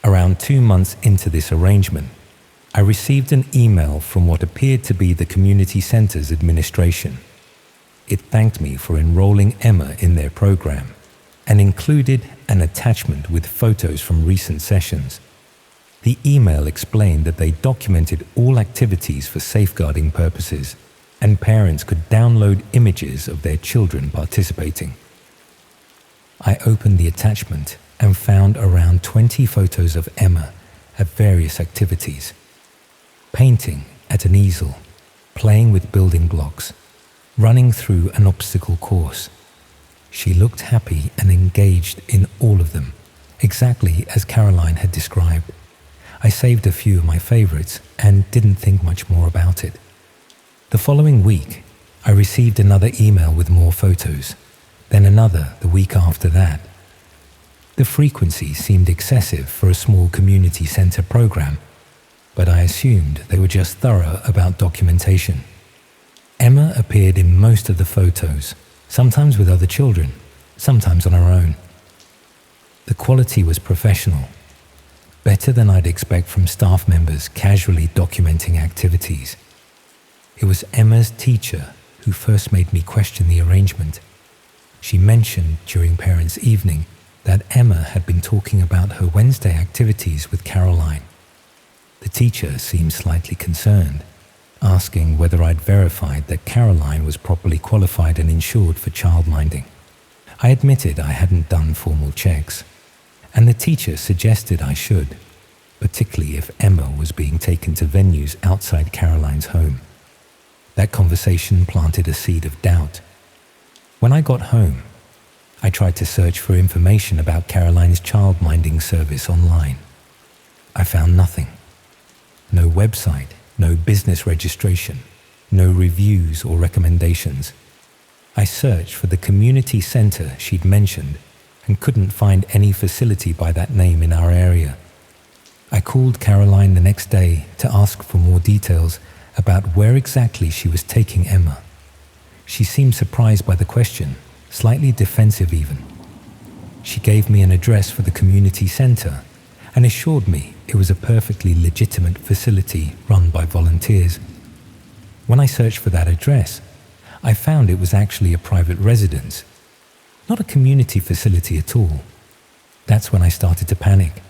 Around 2 months into this arrangement, I received an email from what appeared to be the community centre's administration. It thanked me for enrolling Emma in their program and included an attachment with photos from recent sessions. The email explained that they documented all activities for safeguarding purposes, and parents could download images of their children participating. I opened the attachment and found around 20 photos of Emma at various activities. Painting at an easel, playing with building blocks, running through an obstacle course. She looked happy and engaged in all of them, exactly as Caroline had described. I saved a few of my favorites and didn't think much more about it. The following week, I received another email with more photos, then another the week after that. The frequency seemed excessive for a small community centre program, but I assumed they were just thorough about documentation. Emma appeared in most of the photos, sometimes with other children, sometimes on her own. The quality was professional, better than I'd expect from staff members casually documenting activities. It was Emma's teacher who first made me question the arrangement. She mentioned during Parents' Evening that Emma had been talking about her Wednesday activities with Caroline. The teacher seemed slightly concerned, asking whether I'd verified that Caroline was properly qualified and insured for childminding. I admitted I hadn't done formal checks, and the teacher suggested I should, particularly if Emma was being taken to venues outside Caroline's home. That conversation planted a seed of doubt. When I got home, I tried to search for information about Caroline's childminding service online. I found nothing. No website, no business registration, no reviews or recommendations. I searched for the community centre she'd mentioned and couldn't find any facility by that name in our area. I called Caroline the next day to ask for more details about where exactly she was taking Emma. She seemed surprised by the question, slightly defensive even. She gave me an address for the community centre and assured me it was a perfectly legitimate facility run by volunteers. When I searched for that address, I found it was actually a private residence, not a community facility at all. That's when I started to panic.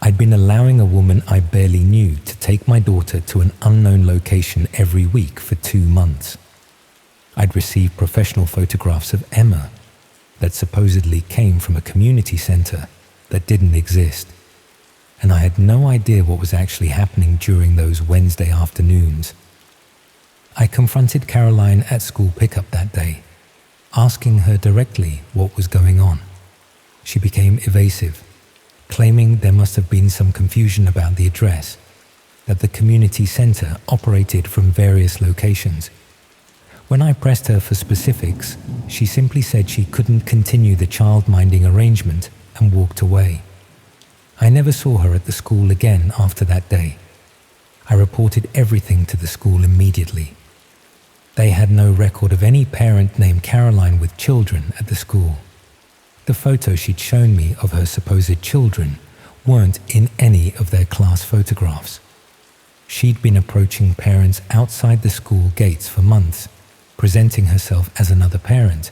I'd been allowing a woman I barely knew to take my daughter to an unknown location every week for 2 months. I'd received professional photographs of Emma that supposedly came from a community center that didn't exist, and I had no idea what was actually happening during those Wednesday afternoons. I confronted Caroline at school pickup that day, asking her directly what was going on. She became evasive, claiming there must have been some confusion about the address, that the community center operated from various locations. When I pressed her for specifics, she simply said she couldn't continue the child-minding arrangement and walked away. I never saw her at the school again after that day. I reported everything to the school immediately. They had no record of any parent named Caroline with children at the school. The photos she'd shown me of her supposed children weren't in any of their class photographs. She'd been approaching parents outside the school gates for months, presenting herself as another parent,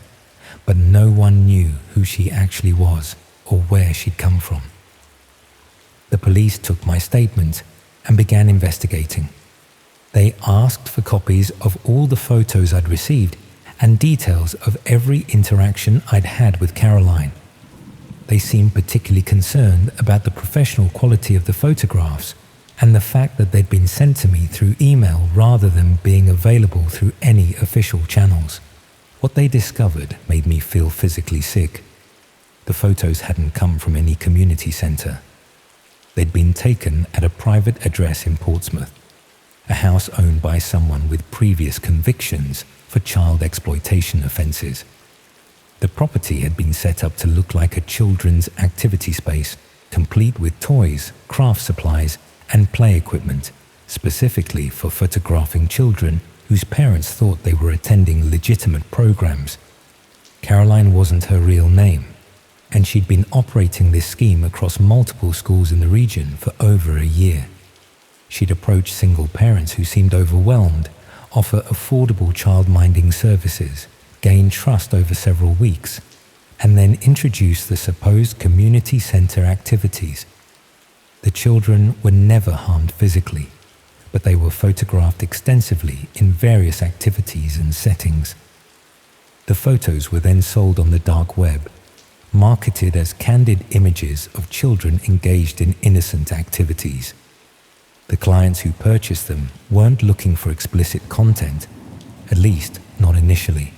but no one knew who she actually was or where she'd come from. The police took my statement and began investigating. They asked for copies of all the photos I'd received and details of every interaction I'd had with Caroline. They seemed particularly concerned about the professional quality of the photographs and the fact that they'd been sent to me through email rather than being available through any official channels. What they discovered made me feel physically sick. The photos hadn't come from any community centre. They'd been taken at a private address in Portsmouth, a house owned by someone with previous convictions for child exploitation offences. The property had been set up to look like a children's activity space, complete with toys, craft supplies, and play equipment, specifically for photographing children whose parents thought they were attending legitimate programs. Caroline wasn't her real name, and she'd been operating this scheme across multiple schools in the region for over a year. She'd approach single parents who seemed overwhelmed, offer affordable child-minding services, gain trust over several weeks, and then introduce the supposed community center activities. The children were never harmed physically, but they were photographed extensively in various activities and settings. The photos were then sold on the dark web, marketed as candid images of children engaged in innocent activities. The clients who purchased them weren't looking for explicit content, at least not initially.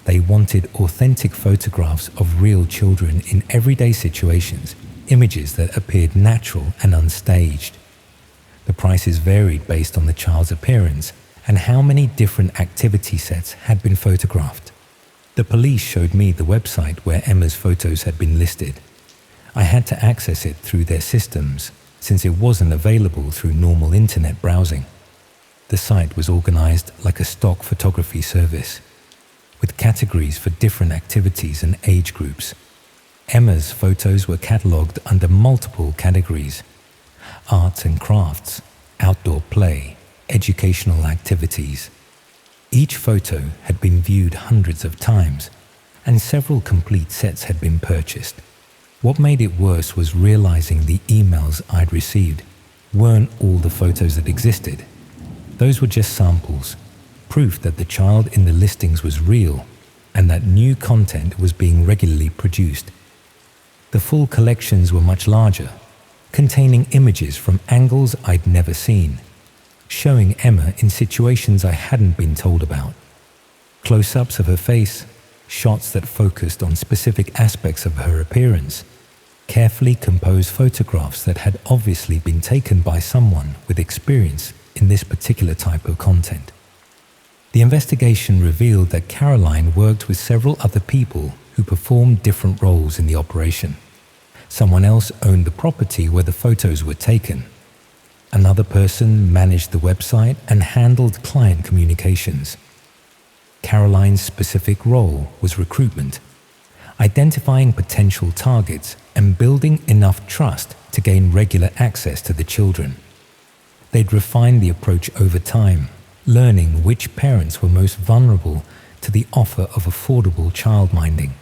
They wanted authentic photographs of real children in everyday situations, images that appeared natural and unstaged. The prices varied based on the child's appearance and how many different activity sets had been photographed. The police showed me the website where Emma's photos had been listed. I had to access it through their systems, since it wasn't available through normal internet browsing. The site was organized like a stock photography service, with categories for different activities and age groups. Emma's photos were catalogued under multiple categories: arts and crafts, outdoor play, educational activities. Each photo had been viewed hundreds of times, and several complete sets had been purchased. What made it worse was realizing the emails I'd received weren't all the photos that existed. Those were just samples, proof that the child in the listings was real and that new content was being regularly produced. The full collections were much larger, containing images from angles I'd never seen, showing Emma in situations I hadn't been told about. Close-ups of her face, shots that focused on specific aspects of her appearance, carefully composed photographs that had obviously been taken by someone with experience in this particular type of content. The investigation revealed that Caroline worked with several other people who performed different roles in the operation. Someone else owned the property where the photos were taken. Another person managed the website and handled client communications. Caroline's specific role was recruitment, identifying potential targets and building enough trust to gain regular access to the children. They'd refined the approach over time, learning which parents were most vulnerable to the offer of affordable child-minding.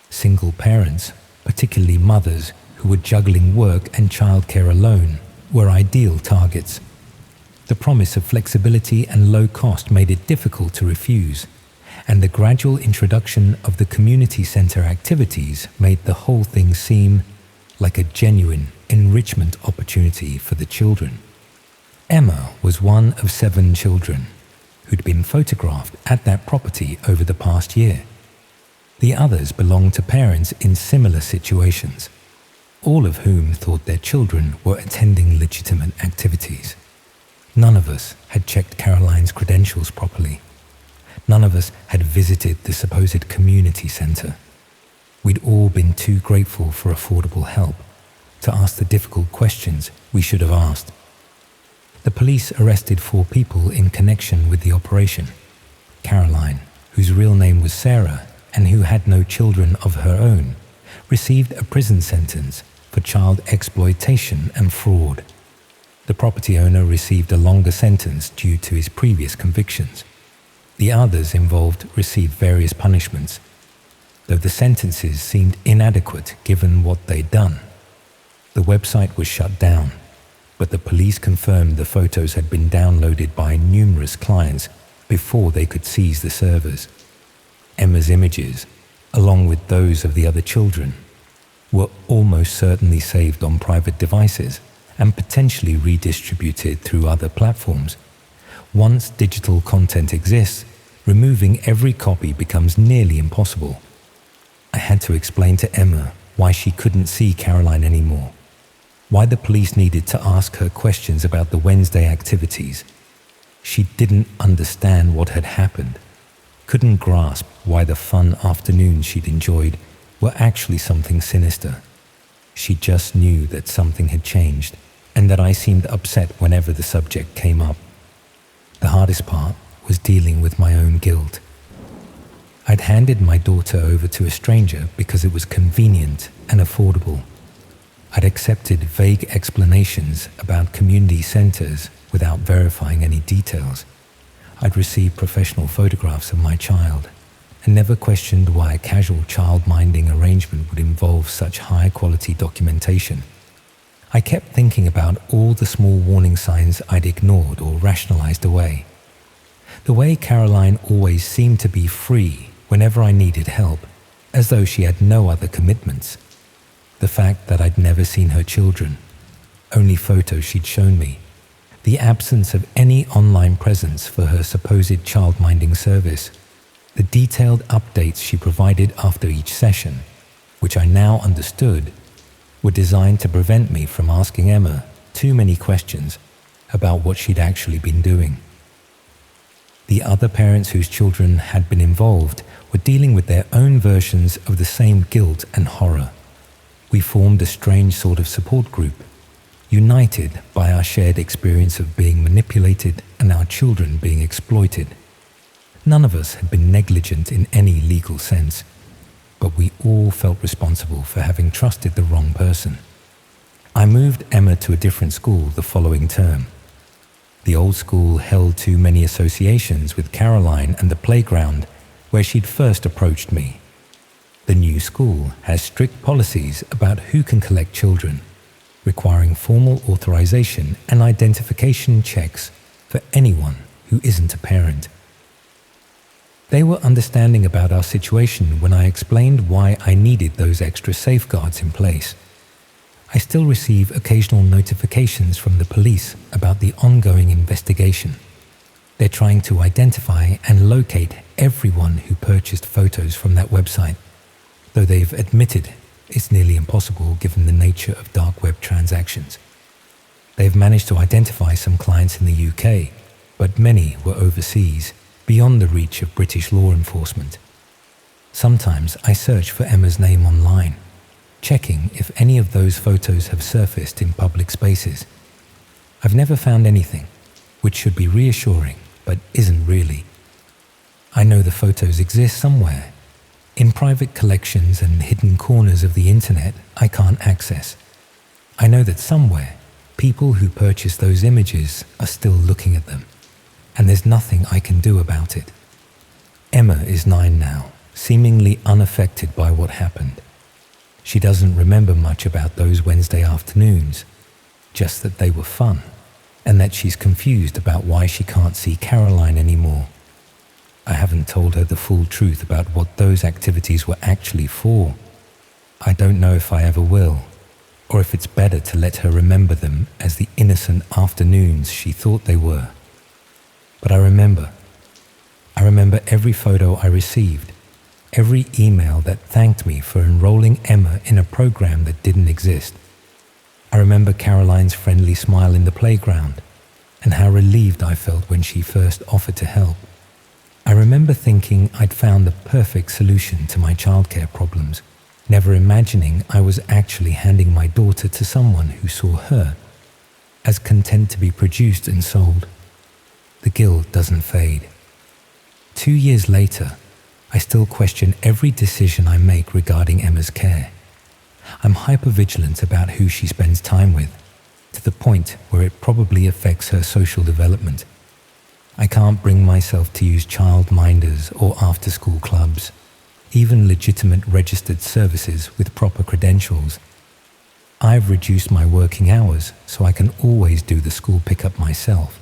Single parents, particularly mothers who who were juggling work and childcare alone were ideal targets. The promise of flexibility and low cost made it difficult to refuse, and the gradual introduction of the community center activities made the whole thing seem like a genuine enrichment opportunity for the children. Emma was one of 7 children who'd been photographed at that property over the past year. The others belonged to parents in similar situations, all of whom thought their children were attending legitimate activities. None of us had checked Caroline's credentials properly. None of us had visited the supposed community center. We'd all been too grateful for affordable help to ask the difficult questions we should have asked. The police arrested 4 people in connection with the operation. Caroline, whose real name was Sarah and who had no children of her own, received a prison sentence for child exploitation and fraud. The property owner received a longer sentence due to his previous convictions. The others involved received various punishments, though the sentences seemed inadequate given what they'd done. The website was shut down, but the police confirmed the photos had been downloaded by numerous clients before they could seize the servers. Emma's images, along with those of the other children, were almost certainly saved on private devices and potentially redistributed through other platforms. Once digital content exists, removing every copy becomes nearly impossible. I had to explain to Emma why she couldn't see Caroline anymore, why the police needed to ask her questions about the Wednesday activities. She didn't understand what had happened, couldn't grasp why the fun afternoons she'd enjoyed were actually something sinister. She just knew that something had changed and that I seemed upset whenever the subject came up. The hardest part was dealing with my own guilt. I'd handed my daughter over to a stranger because it was convenient and affordable. I'd accepted vague explanations about community centers without verifying any details. I'd received professional photographs of my child and never questioned why a casual child-minding arrangement would involve such high-quality documentation. I kept thinking about all the small warning signs I'd ignored or rationalized away. The way Caroline always seemed to be free whenever I needed help, as though she had no other commitments. The fact that I'd never seen her children, only photos she'd shown me. The absence of any online presence for her supposed child-minding service. The detailed updates she provided after each session, which I now understood, were designed to prevent me from asking Emma too many questions about what she'd actually been doing. The other parents whose children had been involved were dealing with their own versions of the same guilt and horror. We formed a strange sort of support group, united by our shared experience of being manipulated and our children being exploited. None of us had been negligent in any legal sense, but we all felt responsible for having trusted the wrong person. I moved Emma to a different school the following term. The old school held too many associations with Caroline and the playground where she'd first approached me. The new school has strict policies about who can collect children, requiring formal authorization and identification checks for anyone who isn't a parent. They were understanding about our situation when I explained why I needed those extra safeguards in place. I still receive occasional notifications from the police about the ongoing investigation. They're trying to identify and locate everyone who purchased photos from that website, though they've admitted it's nearly impossible given the nature of dark web transactions. They've managed to identify some clients in the UK, but many were overseas, beyond the reach of British law enforcement. Sometimes I search for Emma's name online, checking if any of those photos have surfaced in public spaces. I've never found anything, which should be reassuring, but isn't really. I know the photos exist somewhere, in private collections and hidden corners of the internet I can't access. I know that somewhere, people who purchased those images are still looking at them, and there's nothing I can do about it. Emma is 9 now, seemingly unaffected by what happened. She doesn't remember much about those Wednesday afternoons, just that they were fun, and that she's confused about why she can't see Caroline anymore. I haven't told her the full truth about what those activities were actually for. I don't know if I ever will, or if it's better to let her remember them as the innocent afternoons she thought they were. But I remember every photo I received, every email that thanked me for enrolling Emma in a program that didn't exist. I remember Caroline's friendly smile in the playground, and how relieved I felt when she first offered to help. I remember thinking I'd found the perfect solution to my childcare problems, never imagining I was actually handing my daughter to someone who saw her as content to be produced and sold. The guilt doesn't fade. 2 years later, I still question every decision I make regarding Emma's care. I'm hypervigilant about who she spends time with, to the point where it probably affects her social development. I can't bring myself to use childminders or after-school clubs, even legitimate registered services with proper credentials. I've reduced my working hours so I can always do the school pickup myself.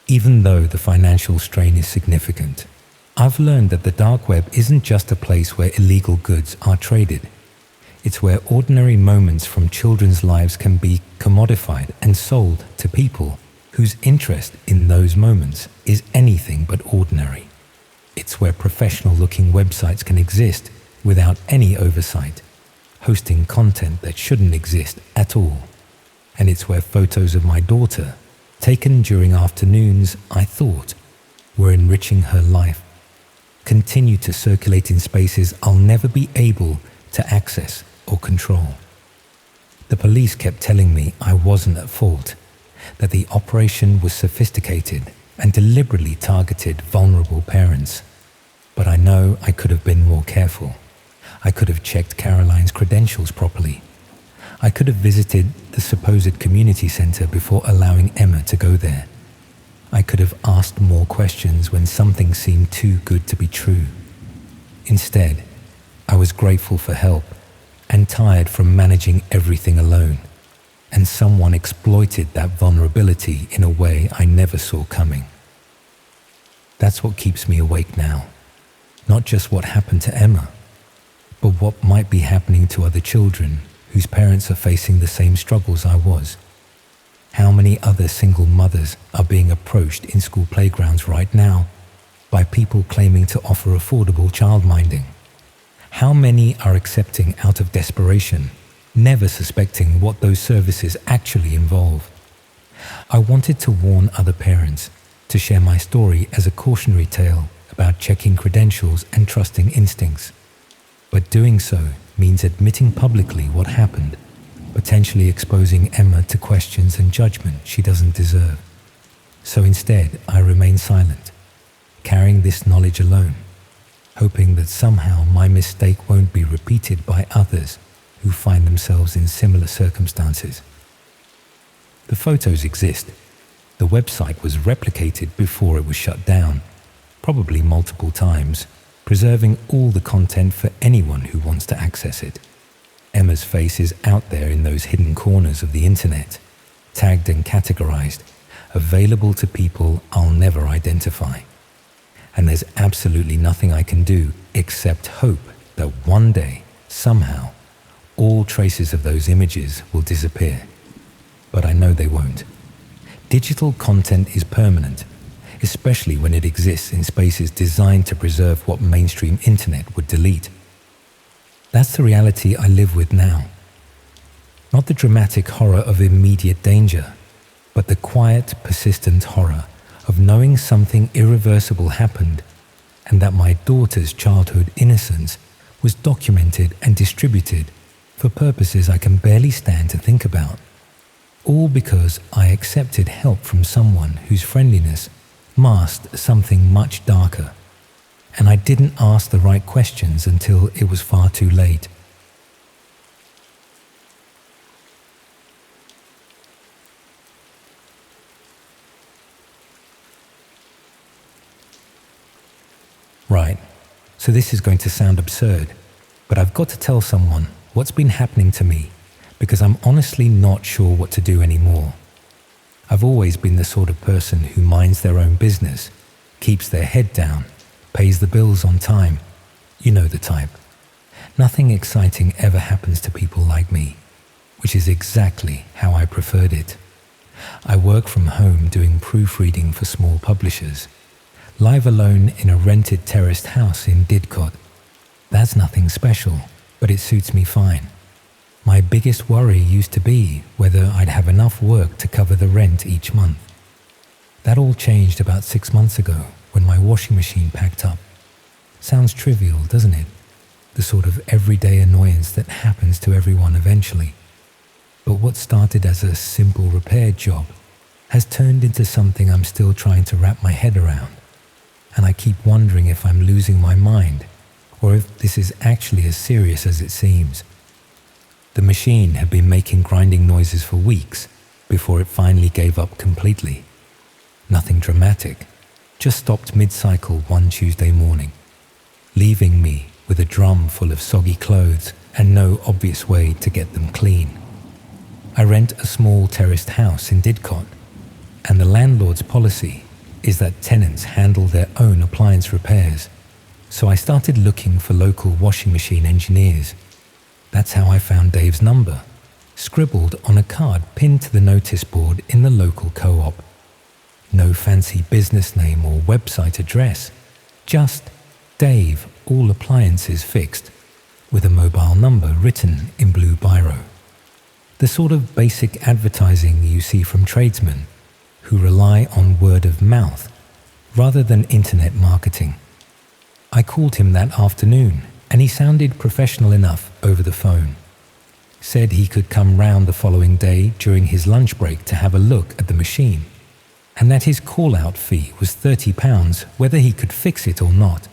Even though the financial strain is significant, I've learned that the dark web isn't just a place where illegal goods are traded. It's where ordinary moments from children's lives can be commodified and sold to people whose interest in those moments is anything but ordinary. It's where professional-looking websites can exist without any oversight, hosting content that shouldn't exist at all. And it's where photos of my daughter, taken during afternoons I thought were enriching her life, continue to circulate in spaces I'll never be able to access or control. The police kept telling me I wasn't at fault, that the operation was sophisticated and deliberately targeted vulnerable parents. But I know I could have been more careful. I could have checked Caroline's credentials properly. I could have visited the supposed community center before allowing Emma to go there. I could have asked more questions when something seemed too good to be true. Instead, I was grateful for help and tired from managing everything alone, and someone exploited that vulnerability in a way I never saw coming. That's what keeps me awake now. Not just what happened to Emma, but what might be happening to other children whose parents are facing the same struggles I was. How many other single mothers are being approached in school playgrounds right now by people claiming to offer affordable childminding? How many are accepting out of desperation, never suspecting what those services actually involve? I wanted to warn other parents, to share my story as a cautionary tale about checking credentials and trusting instincts. But doing so means admitting publicly what happened, potentially exposing Emma to questions and judgment she doesn't deserve. So instead, I remain silent, carrying this knowledge alone, hoping that somehow my mistake won't be repeated by others who find themselves in similar circumstances. The photos exist. The website was replicated before it was shut down, probably multiple times, preserving all the content for anyone who wants to access it. Emma's face is out there in those hidden corners of the internet, tagged and categorized, available to people I'll never identify. And there's absolutely nothing I can do except hope that one day, somehow, all traces of those images will disappear. But I know they won't. Digital content is permanent, especially when it exists in spaces designed to preserve what mainstream internet would delete. That's the reality I live with now. Not the dramatic horror of immediate danger, but the quiet, persistent horror of knowing something irreversible happened, and that my daughter's childhood innocence was documented and distributed for purposes I can barely stand to think about. All because I accepted help from someone whose friendliness masked something much darker, and I didn't ask the right questions until it was far too late. Right, so this is going to sound absurd, but I've got to tell someone what's been happening to me, because I'm honestly not sure what to do anymore. I've always been the sort of person who minds their own business, keeps their head down, pays the bills on time. You know the type. Nothing exciting ever happens to people like me, which is exactly how I preferred it. I work from home doing proofreading for small publishers, live alone in a rented terraced house in Didcot. That's nothing special, but it suits me fine. My biggest worry used to be whether I'd have enough work to cover the rent each month. That all changed about 6 months ago when my washing machine packed up. Sounds trivial, doesn't it? The sort of everyday annoyance that happens to everyone eventually. But what started as a simple repair job has turned into something I'm still trying to wrap my head around. And I keep wondering if I'm losing my mind, or if this is actually as serious as it seems. The machine had been making grinding noises for weeks before it finally gave up completely. Nothing dramatic, just stopped mid-cycle one Tuesday morning, leaving me with a drum full of soggy clothes and no obvious way to get them clean. I rent a small terraced house in Didcot, and the landlord's policy is that tenants handle their own appliance repairs, so I started looking for local washing machine engineers. That's how I found Dave's number, scribbled on a card pinned to the notice board in the local co-op. No fancy business name or website address, just Dave, all appliances fixed, with a mobile number written in blue biro. The sort of basic advertising you see from tradesmen who rely on word of mouth rather than internet marketing. I called him that afternoon and he sounded professional enough over the phone. Said he could come round the following day during his lunch break to have a look at the machine, and that his call-out fee was £30 whether he could fix it or not.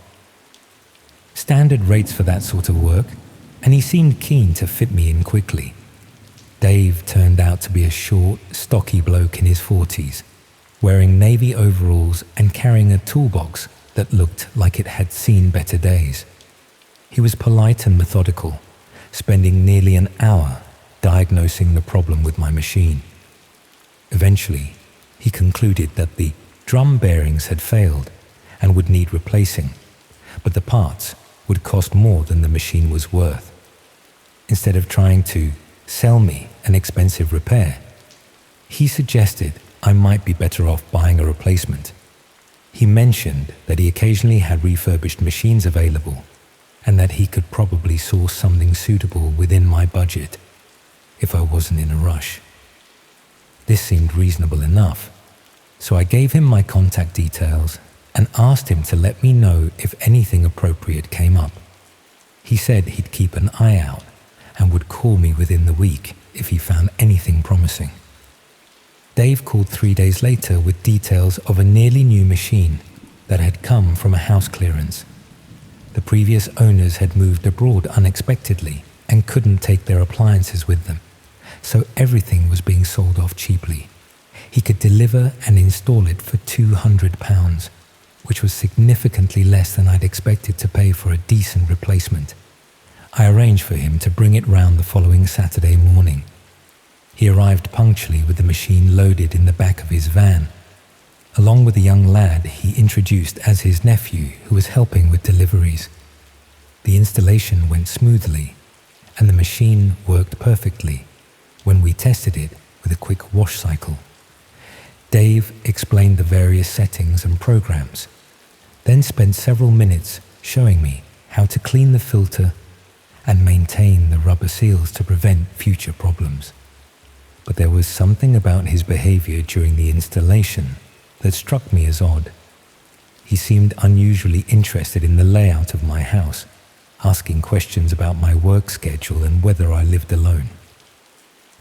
Standard rates for that sort of work, and he seemed keen to fit me in quickly. Dave turned out to be a short, stocky bloke in his 40s, wearing navy overalls and carrying a toolbox that looked like it had seen better days. He was polite and methodical, spending nearly an hour diagnosing the problem with my machine. Eventually, he concluded that the drum bearings had failed and would need replacing, but the parts would cost more than the machine was worth. Instead of trying to sell me an expensive repair, he suggested I might be better off buying a replacement. He mentioned that he occasionally had refurbished machines available and that he could probably source something suitable within my budget if I wasn't in a rush. This seemed reasonable enough, so I gave him my contact details and asked him to let me know if anything appropriate came up. He said he'd keep an eye out and would call me within the week if he found anything promising. Dave called 3 days later with details of a nearly new machine that had come from a house clearance. The previous owners had moved abroad unexpectedly and couldn't take their appliances with them, so everything was being sold off cheaply. He could deliver and install it for £200, which was significantly less than I'd expected to pay for a decent replacement. I arranged for him to bring it round the following Saturday morning. He arrived punctually with the machine loaded in the back of his van, along with a young lad he introduced as his nephew who was helping with deliveries. The installation went smoothly, and the machine worked perfectly when we tested it with a quick wash cycle. Dave explained the various settings and programs, then spent several minutes showing me how to clean the filter and maintain the rubber seals to prevent future problems. But there was something about his behavior during the installation that struck me as odd. He seemed unusually interested in the layout of my house, asking questions about my work schedule and whether I lived alone.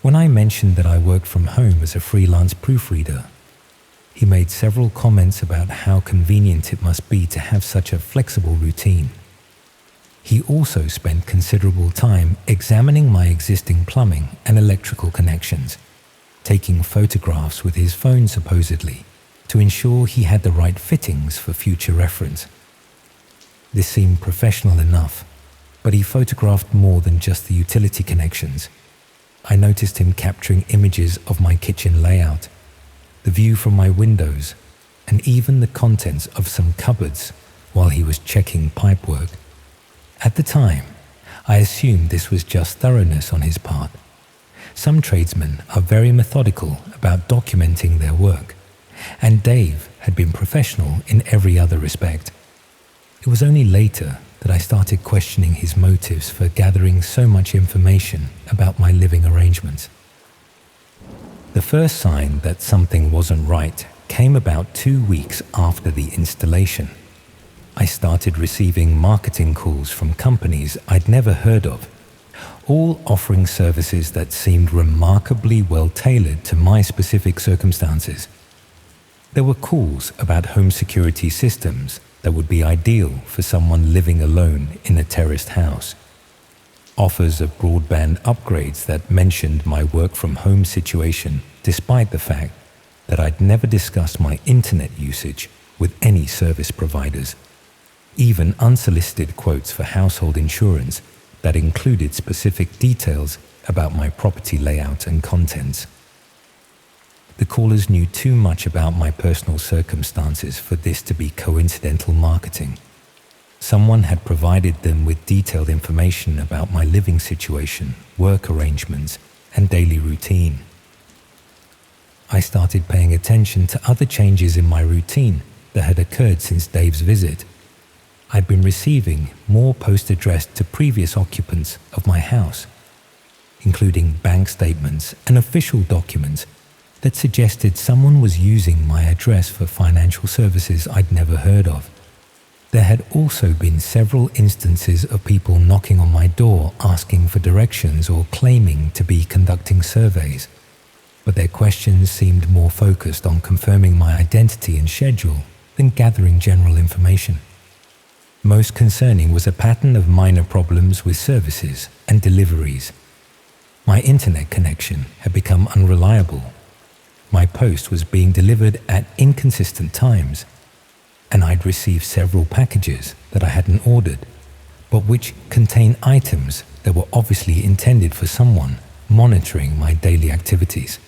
When I mentioned that I worked from home as a freelance proofreader, he made several comments about how convenient it must be to have such a flexible routine. He also spent considerable time examining my existing plumbing and electrical connections, taking photographs with his phone supposedly, to ensure he had the right fittings for future reference. This seemed professional enough, but he photographed more than just the utility connections. I noticed him capturing images of my kitchen layout, the view from my windows, and even the contents of some cupboards while he was checking pipework. At the time, I assumed this was just thoroughness on his part. Some tradesmen are very methodical about documenting their work, and Dave had been professional in every other respect. It was only later that I started questioning his motives for gathering so much information about my living arrangements. The first sign that something wasn't right came about 2 weeks after the installation. I started receiving marketing calls from companies I'd never heard of, all offering services that seemed remarkably well tailored to my specific circumstances. There were calls about home security systems that would be ideal for someone living alone in a terraced house. Offers of broadband upgrades that mentioned my work from home situation, despite the fact that I'd never discussed my internet usage with any service providers. Even unsolicited quotes for household insurance that included specific details about my property layout and contents. The callers knew too much about my personal circumstances for this to be coincidental marketing. Someone had provided them with detailed information about my living situation, work arrangements, and daily routine. I started paying attention to other changes in my routine that had occurred since Dave's visit. I'd been receiving more posts addressed to previous occupants of my house, including bank statements and official documents that suggested someone was using my address for financial services I'd never heard of. There had also been several instances of people knocking on my door asking for directions or claiming to be conducting surveys, but their questions seemed more focused on confirming my identity and schedule than gathering general information. Most concerning was a pattern of minor problems with services and deliveries. My internet connection had become unreliable. My post was being delivered at inconsistent times, and I'd received several packages that I hadn't ordered, but which contained items that were obviously intended for someone monitoring my daily activities.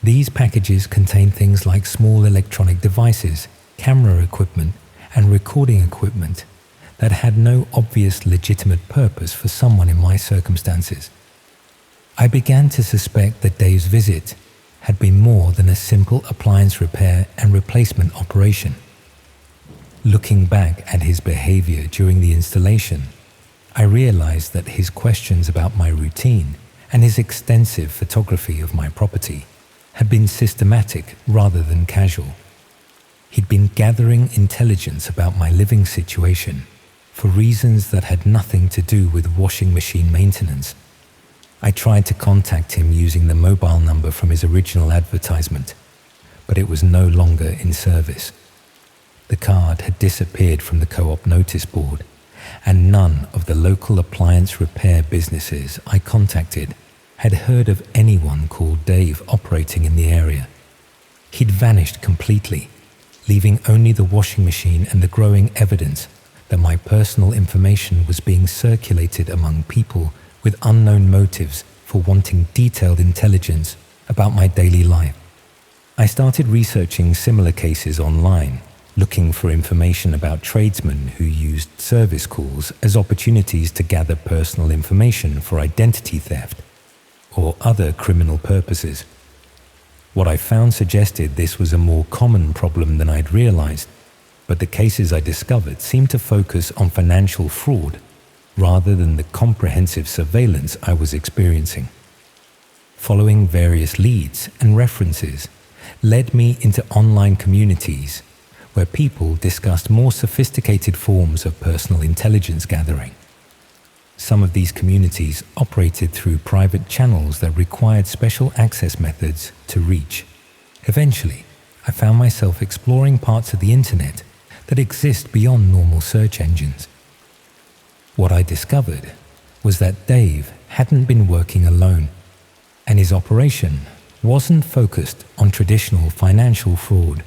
These packages contained things like small electronic devices, camera equipment, and recording equipment that had no obvious legitimate purpose for someone in my circumstances. I began to suspect that Dave's visit had been more than a simple appliance repair and replacement operation. Looking back at his behavior during the installation, I realized that his questions about my routine and his extensive photography of my property had been systematic rather than casual. He'd been gathering intelligence about my living situation for reasons that had nothing to do with washing machine maintenance. I tried to contact him using the mobile number from his original advertisement, but it was no longer in service. The card had disappeared from the co-op notice board, and none of the local appliance repair businesses I contacted had heard of anyone called Dave operating in the area. He'd vanished completely, leaving only the washing machine and the growing evidence that my personal information was being circulated among people with unknown motives for wanting detailed intelligence about my daily life. I started researching similar cases online, looking for information about tradesmen who used service calls as opportunities to gather personal information for identity theft or other criminal purposes. What I found suggested this was a more common problem than I'd realized, but the cases I discovered seemed to focus on financial fraud rather than the comprehensive surveillance I was experiencing. Following various leads and references led me into online communities where people discussed more sophisticated forms of personal intelligence gathering. Some of these communities operated through private channels that required special access methods to reach. Eventually, I found myself exploring parts of the internet that exist beyond normal search engines. What I discovered was that Dave hadn't been working alone, and his operation wasn't focused on traditional financial fraud.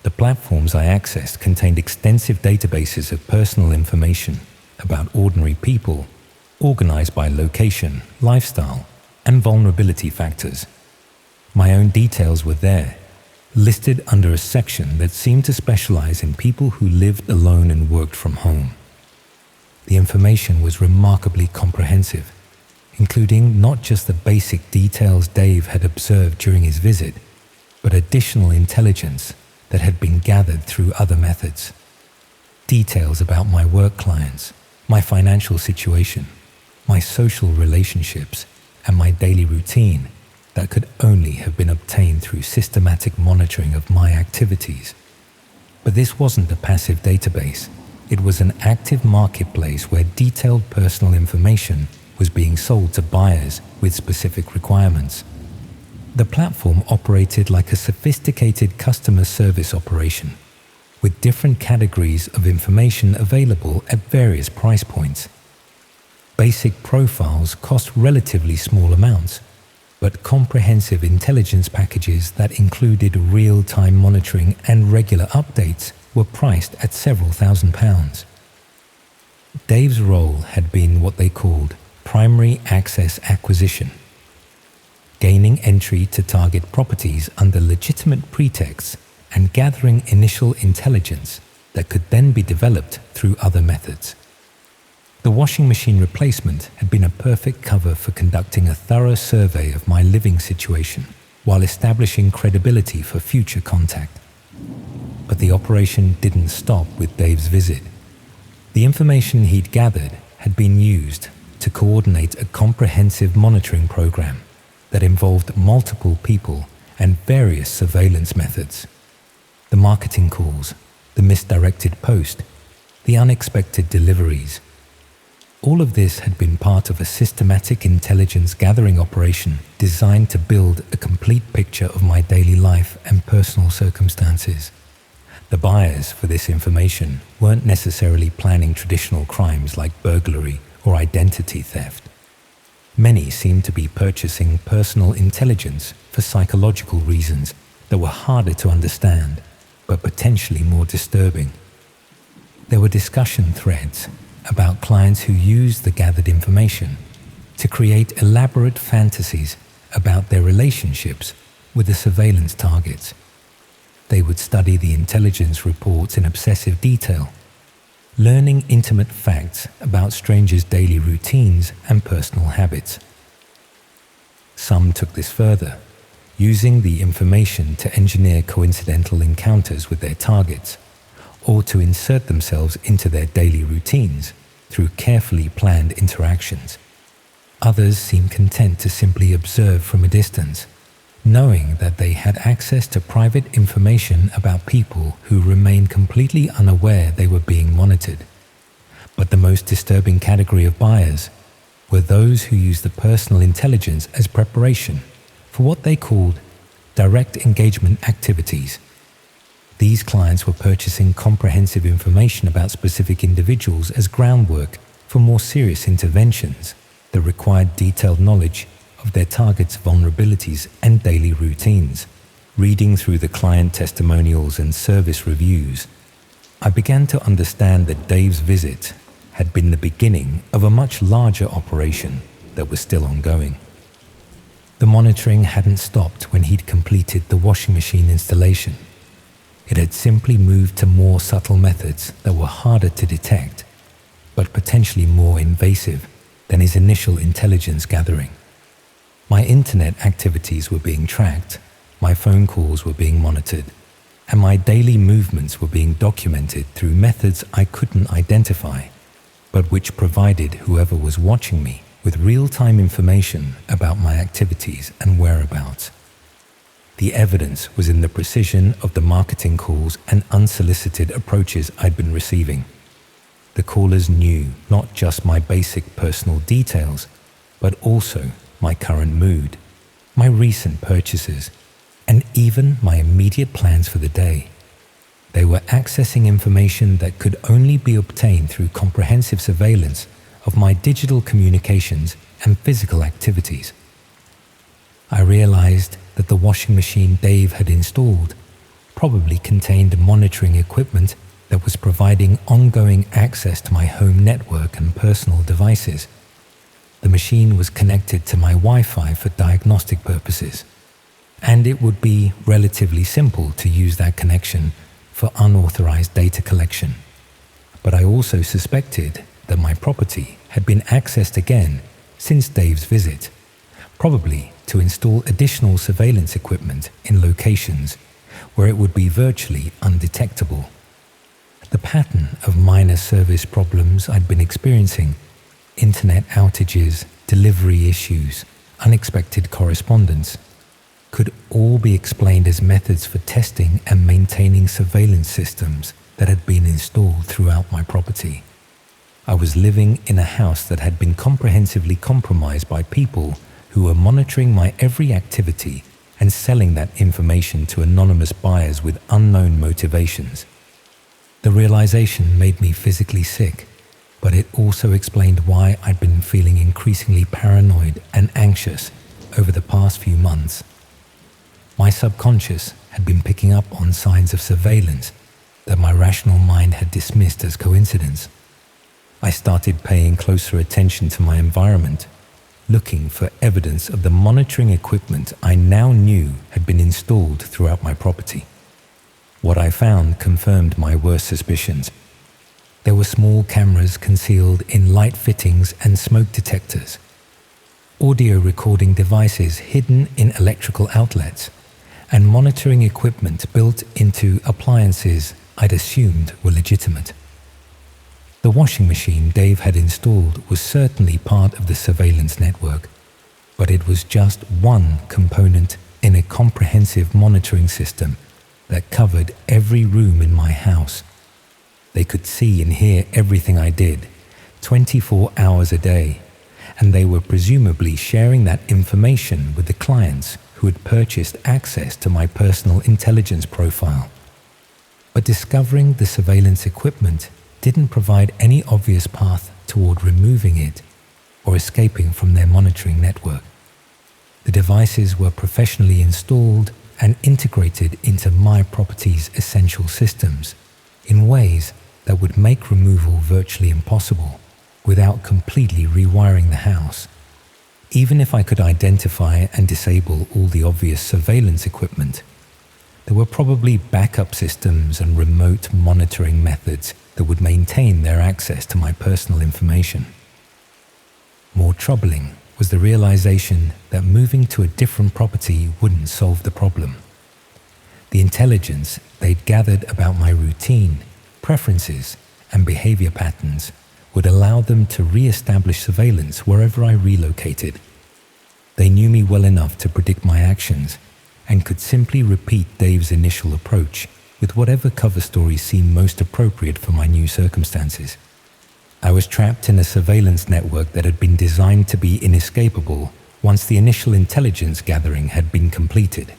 The platforms I accessed contained extensive databases of personal information about ordinary people, organized by location, lifestyle, and vulnerability factors. My own details were there, listed under a section that seemed to specialize in people who lived alone and worked from home. The information was remarkably comprehensive, including not just the basic details Dave had observed during his visit, but additional intelligence that had been gathered through other methods. Details about my work clients, my financial situation, my social relationships, and my daily routine that could only have been obtained through systematic monitoring of my activities. But this wasn't a passive database. It was an active marketplace where detailed personal information was being sold to buyers with specific requirements. The platform operated like a sophisticated customer service operation, with different categories of information available at various price points. Basic profiles cost relatively small amounts, but comprehensive intelligence packages that included real-time monitoring and regular updates were priced at several £1,000s. Dave's role had been what they called primary access acquisition, gaining entry to target properties under legitimate pretexts and gathering initial intelligence that could then be developed through other methods. The washing machine replacement had been a perfect cover for conducting a thorough survey of my living situation while establishing credibility for future contact. But the operation didn't stop with Dave's visit. The information he'd gathered had been used to coordinate a comprehensive monitoring program that involved multiple people and various surveillance methods. The marketing calls, the misdirected post, the unexpected deliveries. All of this had been part of a systematic intelligence gathering operation designed to build a complete picture of my daily life and personal circumstances. The buyers for this information weren't necessarily planning traditional crimes like burglary or identity theft. Many seemed to be purchasing personal intelligence for psychological reasons that were harder to understand, but potentially more disturbing. There were discussion threads about clients who used the gathered information to create elaborate fantasies about their relationships with the surveillance targets. They would study the intelligence reports in obsessive detail, learning intimate facts about strangers' daily routines and personal habits. Some took this further, using the information to engineer coincidental encounters with their targets, or to insert themselves into their daily routines through carefully planned interactions. Others seemed content to simply observe from a distance, knowing that they had access to private information about people who remained completely unaware they were being monitored. But the most disturbing category of buyers were those who used the personal intelligence as preparation for what they called direct engagement activities. These clients were purchasing comprehensive information about specific individuals as groundwork for more serious interventions that required detailed knowledge of their targets' vulnerabilities and daily routines. Reading through the client testimonials and service reviews, I began to understand that Dave's visit had been the beginning of a much larger operation that was still ongoing. The monitoring hadn't stopped when he'd completed the washing machine installation. It had simply moved to more subtle methods that were harder to detect, but potentially more invasive than his initial intelligence gathering. My internet activities were being tracked, my phone calls were being monitored, and my daily movements were being documented through methods I couldn't identify, but which provided whoever was watching me with real-time information about my activities and whereabouts. The evidence was in the precision of the marketing calls and unsolicited approaches I'd been receiving. The callers knew not just my basic personal details, but also my current mood, my recent purchases, and even my immediate plans for the day. They were accessing information that could only be obtained through comprehensive surveillance of my digital communications and physical activities. I realized that the washing machine Dave had installed probably contained monitoring equipment that was providing ongoing access to my home network and personal devices. The machine was connected to my Wi-Fi for diagnostic purposes, and it would be relatively simple to use that connection for unauthorized data collection. But I also suspected that my property had been accessed again since Dave's visit, probably to install additional surveillance equipment in locations where it would be virtually undetectable. The pattern of minor service problems I'd been experiencing, internet outages, delivery issues, unexpected correspondence, could all be explained as methods for testing and maintaining surveillance systems that had been installed throughout my property. I was living in a house that had been comprehensively compromised by people who were monitoring my every activity and selling that information to anonymous buyers with unknown motivations. The realization made me physically sick, but it also explained why I'd been feeling increasingly paranoid and anxious over the past few months. My subconscious had been picking up on signs of surveillance that my rational mind had dismissed as coincidence. I started paying closer attention to my environment, looking for evidence of the monitoring equipment I now knew had been installed throughout my property. What I found confirmed my worst suspicions. There were small cameras concealed in light fittings and smoke detectors, audio recording devices hidden in electrical outlets, and monitoring equipment built into appliances I'd assumed were legitimate. The washing machine Dave had installed was certainly part of the surveillance network, but it was just one component in a comprehensive monitoring system that covered every room in my house. They could see and hear everything I did, 24 hours a day, and they were presumably sharing that information with the clients who had purchased access to my personal intelligence profile. But discovering the surveillance equipment didn't provide any obvious path toward removing it or escaping from their monitoring network. The devices were professionally installed and integrated into my property's essential systems in ways that would make removal virtually impossible without completely rewiring the house. Even if I could identify and disable all the obvious surveillance equipment, there were probably backup systems and remote monitoring methods that would maintain their access to my personal information. More troubling was the realization that moving to a different property wouldn't solve the problem. The intelligence they'd gathered about my routine, preferences, and behavior patterns would allow them to re-establish surveillance wherever I relocated. They knew me well enough to predict my actions and could simply repeat Dave's initial approach with whatever cover story seemed most appropriate for my new circumstances. I was trapped in a surveillance network that had been designed to be inescapable once the initial intelligence gathering had been completed.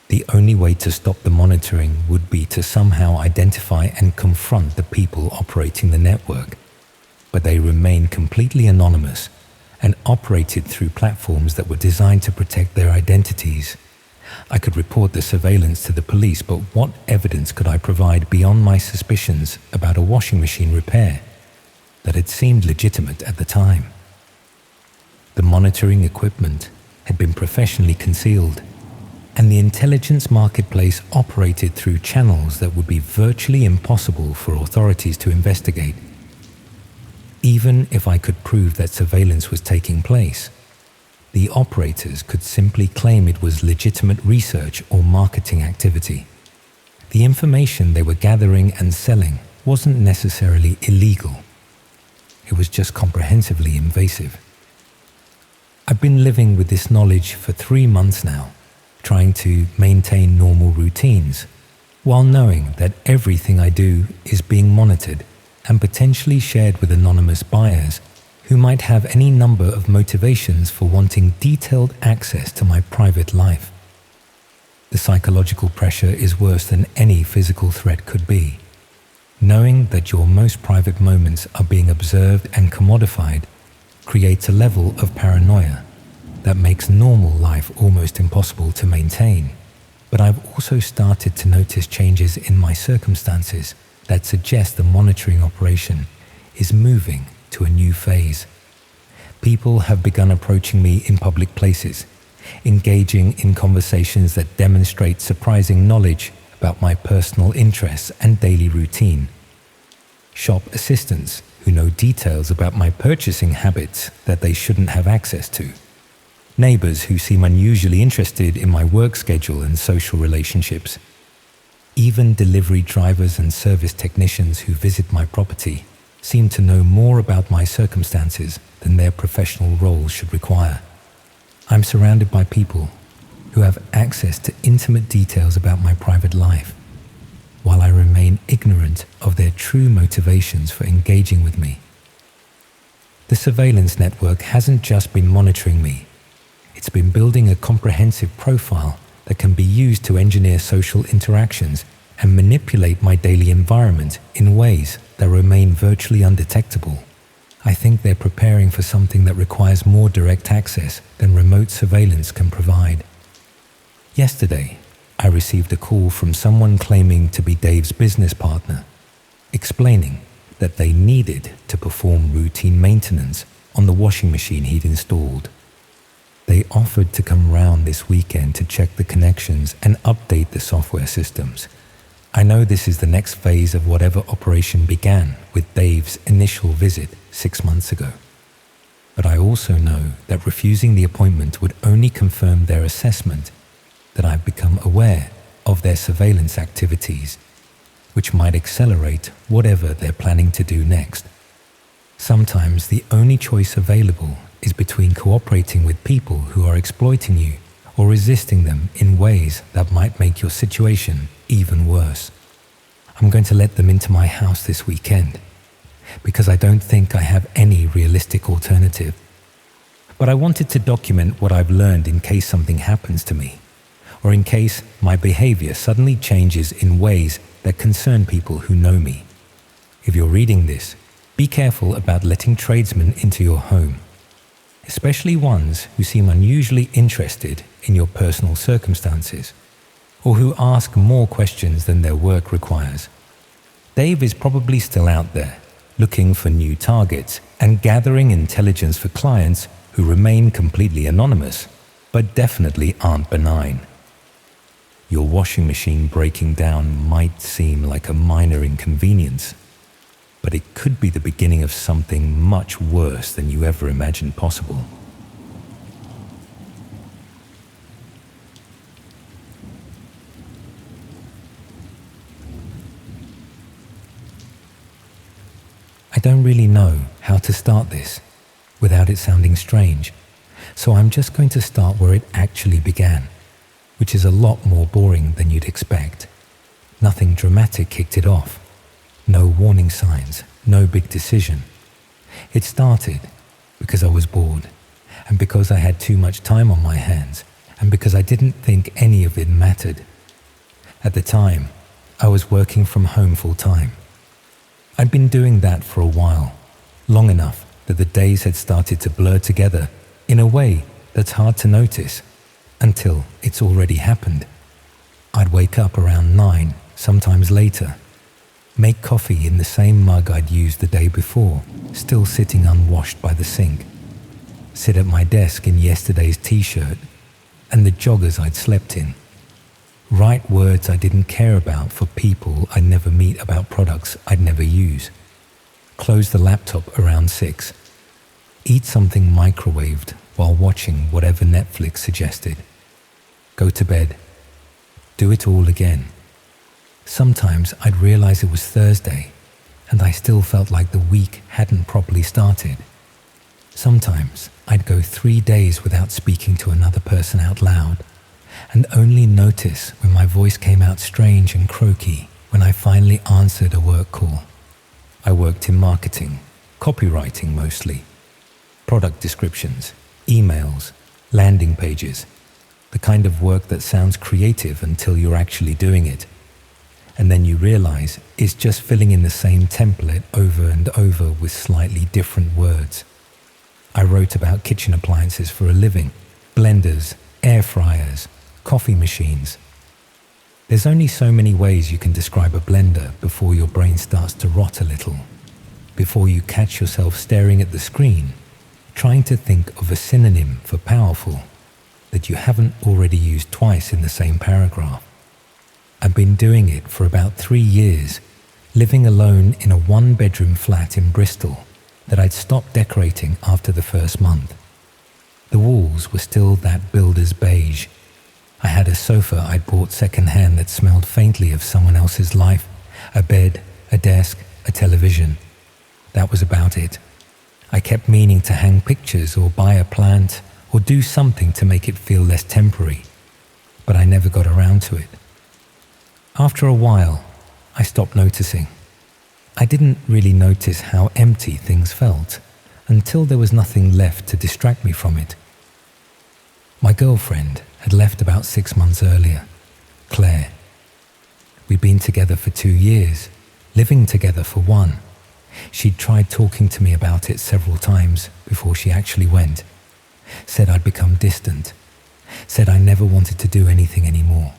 The only way to stop the monitoring would be to somehow identify and confront the people operating the network, but they remained completely anonymous and operated through platforms that were designed to protect their identities. I could report the surveillance to the police, but what evidence could I provide beyond my suspicions about a washing machine repair that had seemed legitimate at the time? The monitoring equipment had been professionally concealed, and the intelligence marketplace operated through channels that would be virtually impossible for authorities to investigate. Even if I could prove that surveillance was taking place, the operators could simply claim it was legitimate research or marketing activity. The information they were gathering and selling wasn't necessarily illegal. It was just comprehensively invasive. I've been living with this knowledge for 3 months now, trying to maintain normal routines, while knowing that everything I do is being monitored and potentially shared with anonymous buyers who might have any number of motivations for wanting detailed access to my private life. The psychological pressure is worse than any physical threat could be. Knowing that your most private moments are being observed and commodified creates a level of paranoia that makes normal life almost impossible to maintain. But I've also started to notice changes in my circumstances that suggest the monitoring operation is moving to a new phase. People have begun approaching me in public places, engaging in conversations that demonstrate surprising knowledge about my personal interests and daily routine. Shop assistants who know details about my purchasing habits that they shouldn't have access to. Neighbors who seem unusually interested in my work schedule and social relationships. Even delivery drivers and service technicians who visit my property seem to know more about my circumstances than their professional roles should require. I'm surrounded by people who have access to intimate details about my private life, while I remain ignorant of their true motivations for engaging with me. The surveillance network hasn't just been monitoring me, it's been building a comprehensive profile that can be used to engineer social interactions and manipulate my daily environment in ways that remain virtually undetectable. I think they're preparing for something that requires more direct access than remote surveillance can provide. Yesterday, I received a call from someone claiming to be Dave's business partner, explaining that they needed to perform routine maintenance on the washing machine he'd installed. They offered to come round this weekend to check the connections and update the software systems. I know this is the next phase of whatever operation began with Dave's initial visit 6 months ago. But I also know that refusing the appointment would only confirm their assessment that I've become aware of their surveillance activities, which might accelerate whatever they're planning to do next. Sometimes the only choice available is between cooperating with people who are exploiting you or resisting them in ways that might make your situation even worse. I'm going to let them into my house this weekend because I don't think I have any realistic alternative. But I wanted to document what I've learned in case something happens to me, or in case my behavior suddenly changes in ways that concern people who know me. If you're reading this, be careful about letting tradesmen into your home, especially ones who seem unusually interested in your personal circumstances, or who ask more questions than their work requires. Dave is probably still out there, looking for new targets and gathering intelligence for clients who remain completely anonymous, but definitely aren't benign. Your washing machine breaking down might seem like a minor inconvenience, but it could be the beginning of something much worse than you ever imagined possible. I don't really know how to start this without it sounding strange, so I'm just going to start where it actually began, which is a lot more boring than you'd expect. Nothing dramatic kicked it off. No warning signs, no big decision. It started because I was bored, and because I had too much time on my hands, and because I didn't think any of it mattered. At the time, I was working from home full time. I'd been doing that for a while, long enough that the days had started to blur together in a way that's hard to notice until it's already happened. I'd wake up around 9, sometimes later, make coffee in the same mug I'd used the day before, still sitting unwashed by the sink, sit at my desk in yesterday's t-shirt and the joggers I'd slept in, write words I didn't care about for people I'd never meet about products I'd never use, close the laptop around 6, eat something microwaved while watching whatever Netflix suggested, go to bed, do it all again. Sometimes I'd realize it was Thursday and I still felt like the week hadn't properly started. Sometimes I'd go 3 days without speaking to another person out loud and only notice when my voice came out strange and croaky when I finally answered a work call. I worked in marketing, copywriting mostly, product descriptions, emails, landing pages, the kind of work that sounds creative until you're actually doing it. And then you realize it's just filling in the same template over and over with slightly different words. I wrote about kitchen appliances for a living, blenders, air fryers, coffee machines. There's only so many ways you can describe a blender before your brain starts to rot a little, before you catch yourself staring at the screen, trying to think of a synonym for powerful that you haven't already used twice in the same paragraph. I've been doing it for about 3 years, living alone in a one-bedroom flat in Bristol that I'd stopped decorating after the first month. The walls were still that builder's beige. I had a sofa I'd bought second-hand that smelled faintly of someone else's life, a bed, a desk, a television. That was about it. I kept meaning to hang pictures or buy a plant or do something to make it feel less temporary, but I never got around to it. After a while, I stopped noticing. I didn't really notice how empty things felt until there was nothing left to distract me from it. My girlfriend had left about 6 months earlier, Claire. We'd been together for 2 years, living together for 1. She'd tried talking to me about it several times before she actually went. Said I'd become distant. Said I never wanted to do anything anymore.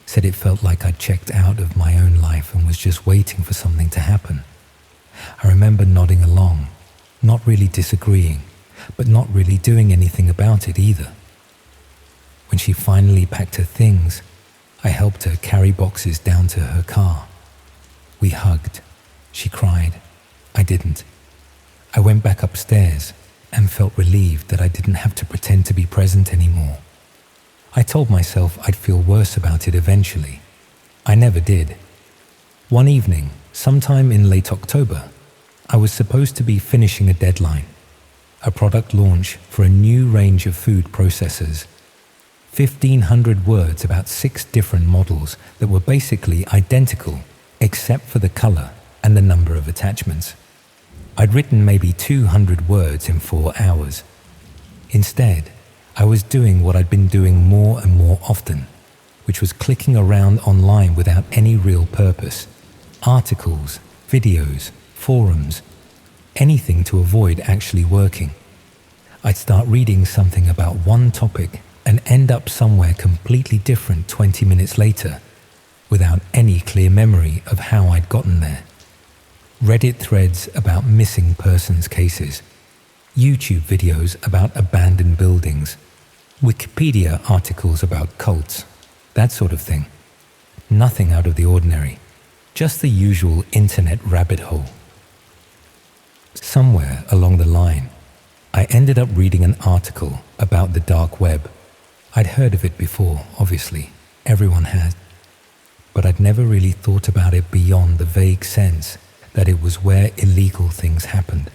Said it felt like I'd checked out of my own life and was just waiting for something to happen. I remember nodding along, not really disagreeing, but not really doing anything about it either. When she finally packed her things, I helped her carry boxes down to her car. We hugged. She cried. I didn't. I went back upstairs and felt relieved that I didn't have to pretend to be present anymore. I told myself I'd feel worse about it eventually. I never did. One evening, sometime in late October, I was supposed to be finishing a deadline, a product launch for a new range of food processors. 1,500 words about 6 different models that were basically identical except for the color and the number of attachments. I'd written maybe 200 words in 4 hours. Instead, I was doing what I'd been doing more and more often, which was clicking around online without any real purpose. Articles, videos, forums, anything to avoid actually working. I'd start reading something about one topic and end up somewhere completely different 20 minutes later, without any clear memory of how I'd gotten there. Reddit threads about missing persons cases, YouTube videos about abandoned buildings, Wikipedia articles about cults, that sort of thing. Nothing out of the ordinary, just the usual internet rabbit hole. Somewhere along the line, I ended up reading an article about the dark web. I'd heard of it before, obviously, everyone had, but I'd never really thought about it beyond the vague sense that it was where illegal things happened.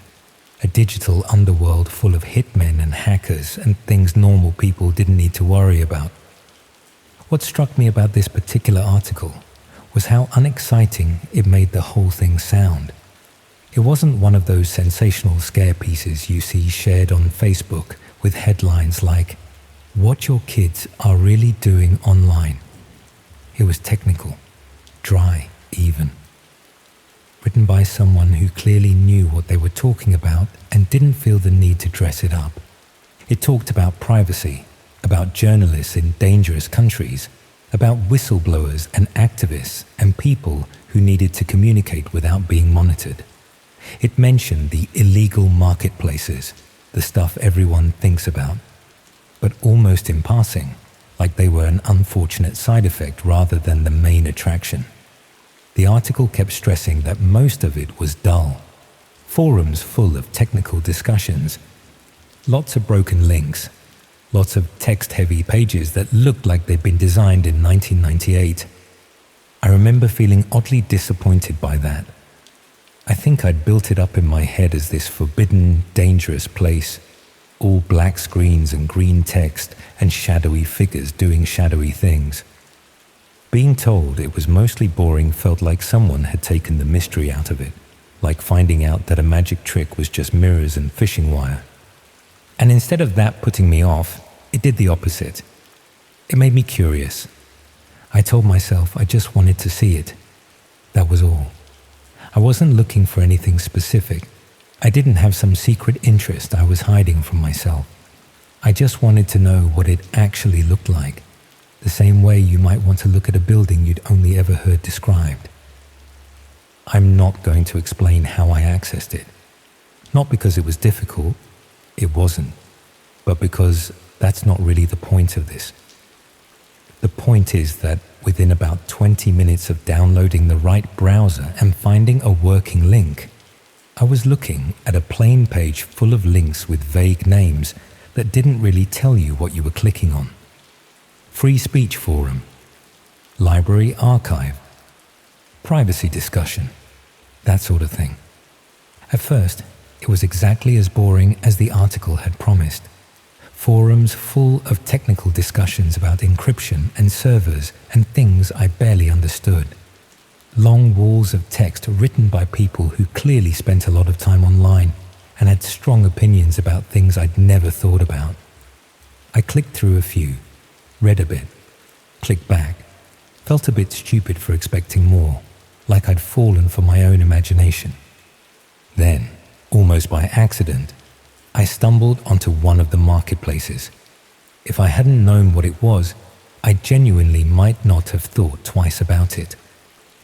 A digital underworld full of hitmen and hackers and things normal people didn't need to worry about. What struck me about this particular article was how unexciting it made the whole thing sound. It wasn't one of those sensational scare pieces you see shared on Facebook with headlines like, "What your kids are really doing online." It was technical, dry even. Written by someone who clearly knew what they were talking about and didn't feel the need to dress it up. It talked about privacy, about journalists in dangerous countries, about whistleblowers and activists and people who needed to communicate without being monitored. It mentioned the illegal marketplaces, the stuff everyone thinks about, but almost in passing, like they were an unfortunate side effect rather than the main attraction. The article kept stressing that most of it was dull. Forums full of technical discussions, lots of broken links, lots of text-heavy pages that looked like they'd been designed in 1998. I remember feeling oddly disappointed by that. I think I'd built it up in my head as this forbidden, dangerous place, all black screens and green text and shadowy figures doing shadowy things. Being told it was mostly boring felt like someone had taken the mystery out of it, like finding out that a magic trick was just mirrors and fishing wire. And instead of that putting me off, it did the opposite. It made me curious. I told myself I just wanted to see it. That was all. I wasn't looking for anything specific. I didn't have some secret interest I was hiding from myself. I just wanted to know what it actually looked like. the same way you might want to look at a building you'd only ever heard described. I'm not going to explain how I accessed it. Not because it was difficult, it wasn't, but because that's not really the point of this. The point is that within about 20 minutes of downloading the right browser and finding a working link, I was looking at a plain page full of links with vague names that didn't really tell you what you were clicking on. Free speech forum, library archive, privacy discussion, that sort of thing. At first, it was exactly as boring as the article had promised. Forums full of technical discussions about encryption and servers and things I barely understood. Long walls of text written by people who clearly spent a lot of time online and had strong opinions about things I'd never thought about. I clicked through a few, read a bit, clicked back, felt a bit stupid for expecting more, like I'd fallen for my own imagination. Then, almost by accident, I stumbled onto one of the marketplaces. If I hadn't known what it was, I genuinely might not have thought twice about it.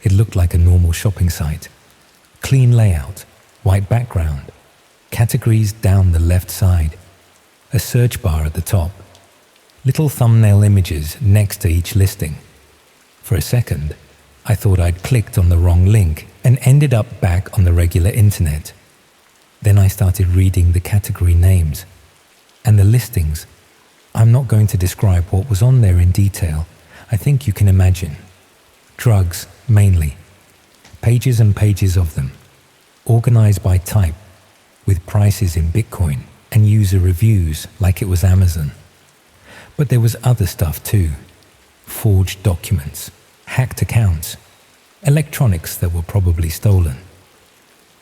It looked like a normal shopping site. Clean layout, white background, categories down the left side, a search bar at the top, little thumbnail images next to each listing. For a second, I thought I'd clicked on the wrong link and ended up back on the regular internet. Then I started reading the category names and the listings. I'm not going to describe what was on there in detail. I think you can imagine. Drugs, mainly. Pages and pages of them, organized by type, with prices in Bitcoin and user reviews like it was Amazon. But there was other stuff too. Forged documents, hacked accounts, electronics that were probably stolen.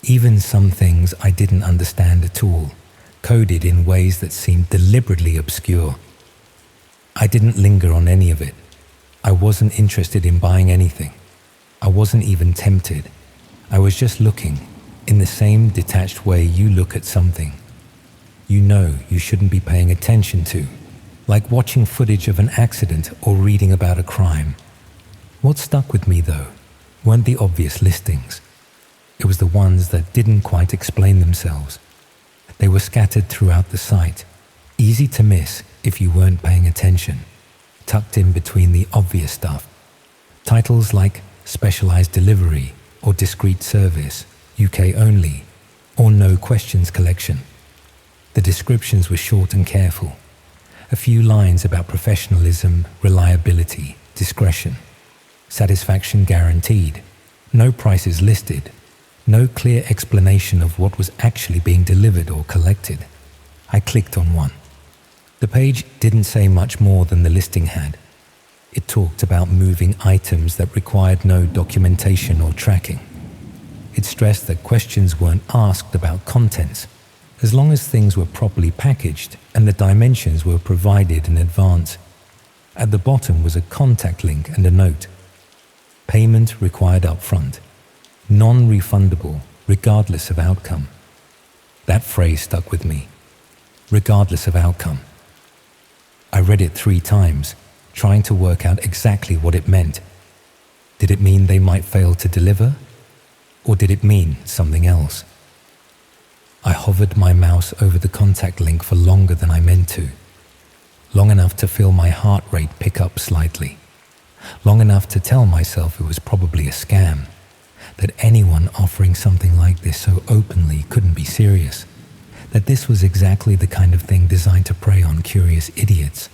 Even some things I didn't understand at all, coded in ways that seemed deliberately obscure. I didn't linger on any of it. I wasn't interested in buying anything. I wasn't even tempted. I was just looking, in the same detached way you look at something you know you shouldn't be paying attention to, like watching footage of an accident or reading about a crime. What stuck with me, though, weren't the obvious listings. It was the ones that didn't quite explain themselves. They were scattered throughout the site, easy to miss if you weren't paying attention, tucked in between the obvious stuff. Titles like Specialized Delivery or Discreet Service, UK Only, or No Questions Collection. The descriptions were short and careful. A few lines about professionalism, reliability, discretion. Satisfaction guaranteed. No prices listed. No clear explanation of what was actually being delivered or collected. I clicked on one. The page didn't say much more than the listing had. It talked about moving items that required no documentation or tracking. It stressed that questions weren't asked about contents, as long as things were properly packaged and the dimensions were provided in advance. At the bottom was a contact link and a note. Payment required upfront. Non-refundable, regardless of outcome. That phrase stuck with me. Regardless of outcome. I read it 3 times, trying to work out exactly what it meant. Did it mean they might fail to deliver? Or did it mean something else? I hovered my mouse over the contact link for longer than I meant to. Long enough to feel my heart rate pick up slightly. Long enough to tell myself it was probably a scam. That anyone offering something like this so openly couldn't be serious. That this was exactly the kind of thing designed to prey on curious idiots.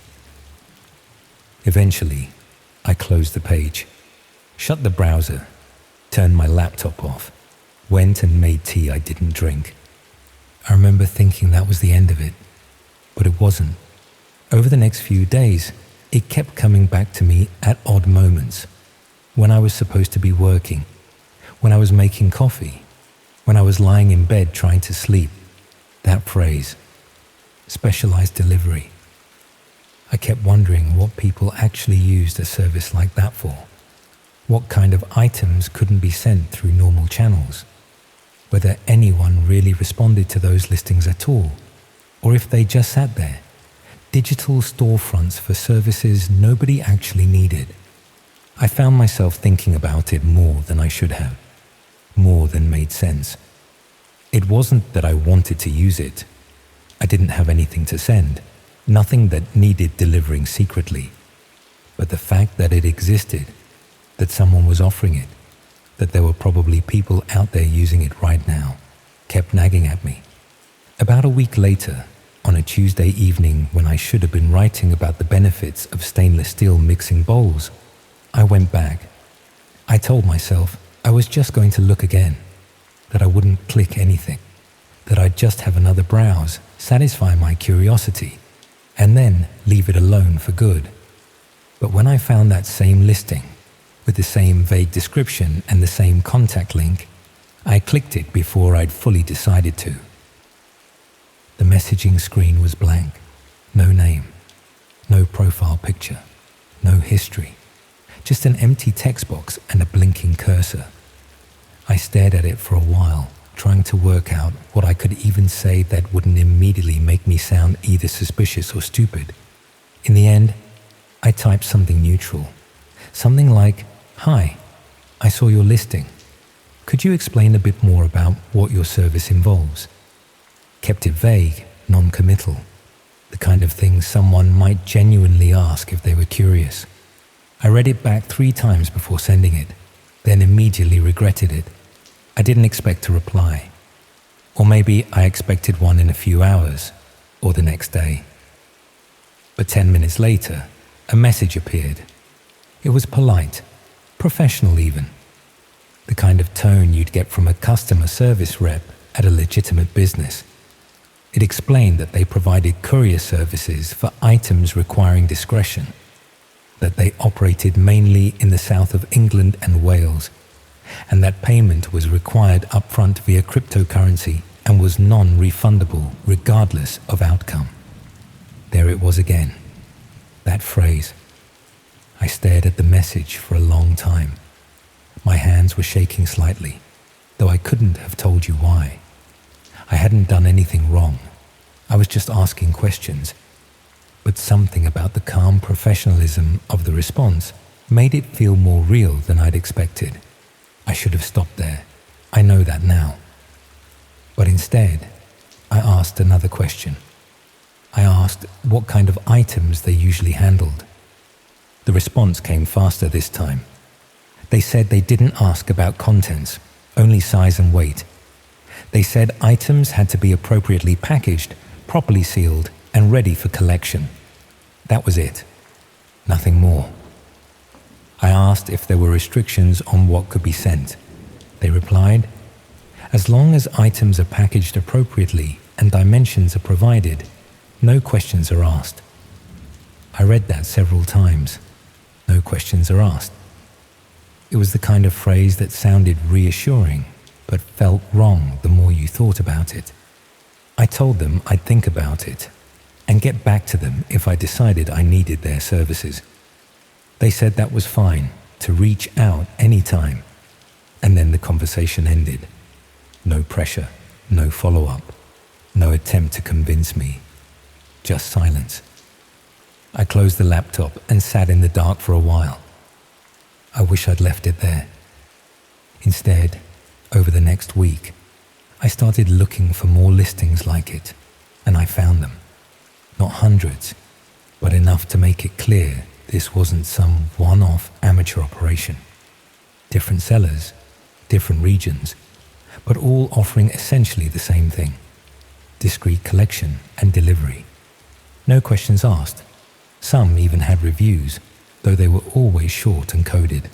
Eventually, I closed the page, shut the browser, turned my laptop off, went and made tea I didn't drink. I remember thinking that was the end of it, but it wasn't. Over the next few days, it kept coming back to me at odd moments, when I was supposed to be working, when I was making coffee, when I was lying in bed trying to sleep. That phrase, specialized delivery. I kept wondering what people actually used a service like that for. What kind of items couldn't be sent through normal channels? Whether anyone really responded to those listings at all, or if they just sat there, digital storefronts for services nobody actually needed. I found myself thinking about it more than I should have, more than made sense. It wasn't that I wanted to use it. I didn't have anything to send, nothing that needed delivering secretly. But the fact that it existed, that someone was offering it, that there were probably people out there using it right now, kept nagging at me. About a week later, on a Tuesday evening when I should have been writing about the benefits of stainless steel mixing bowls, I went back. I told myself I was just going to look again, that I wouldn't click anything, that I'd just have another browse, satisfy my curiosity, and then leave it alone for good. But when I found that same listing, with the same vague description and the same contact link, I clicked it before I'd fully decided to. The messaging screen was blank. No name, no profile picture, no history, just an empty text box and a blinking cursor. I stared at it for a while, trying to work out what I could even say that wouldn't immediately make me sound either suspicious or stupid. In the end, I typed something neutral, something like, "Hi, I saw your listing. Could you explain a bit more about what your service involves?" Kept it vague, non-committal, the kind of thing someone might genuinely ask if they were curious. I read it back 3 times before sending it, then immediately regretted it. I didn't expect a reply. Or maybe I expected one in a few hours, or the next day. But 10 minutes later, a message appeared. It was polite, professional even. The kind of tone you'd get from a customer service rep at a legitimate business. It explained that they provided courier services for items requiring discretion, that they operated mainly in the south of England and Wales, and that payment was required upfront via cryptocurrency and was non-refundable regardless of outcome. There it was again, that phrase. I stared at the message for a long time. My hands were shaking slightly, though I couldn't have told you why. I hadn't done anything wrong. I was just asking questions. But something about the calm professionalism of the response made it feel more real than I'd expected. I should have stopped there. I know that now. But instead, I asked another question. I asked what kind of items they usually handled. The response came faster this time. They said they didn't ask about contents, only size and weight. They said items had to be appropriately packaged, properly sealed, and ready for collection. That was it. Nothing more. I asked if there were restrictions on what could be sent. They replied, as long as items are packaged appropriately and dimensions are provided, no questions are asked. I read that several times. No questions are asked. It was the kind of phrase that sounded reassuring, but felt wrong the more you thought about it. I told them I'd think about it and get back to them if I decided I needed their services. They said that was fine, to reach out anytime. And then the conversation ended. No pressure, no follow-up, no attempt to convince me. Just silence. I closed the laptop and sat in the dark for a while. I wish I'd left it there. Instead, over the next week, I started looking for more listings like it, and I found them. Not hundreds, but enough to make it clear this wasn't some one-off amateur operation. Different sellers, different regions, but all offering essentially the same thing: discreet collection and delivery. No questions asked. Some even had reviews, though they were always short and coded.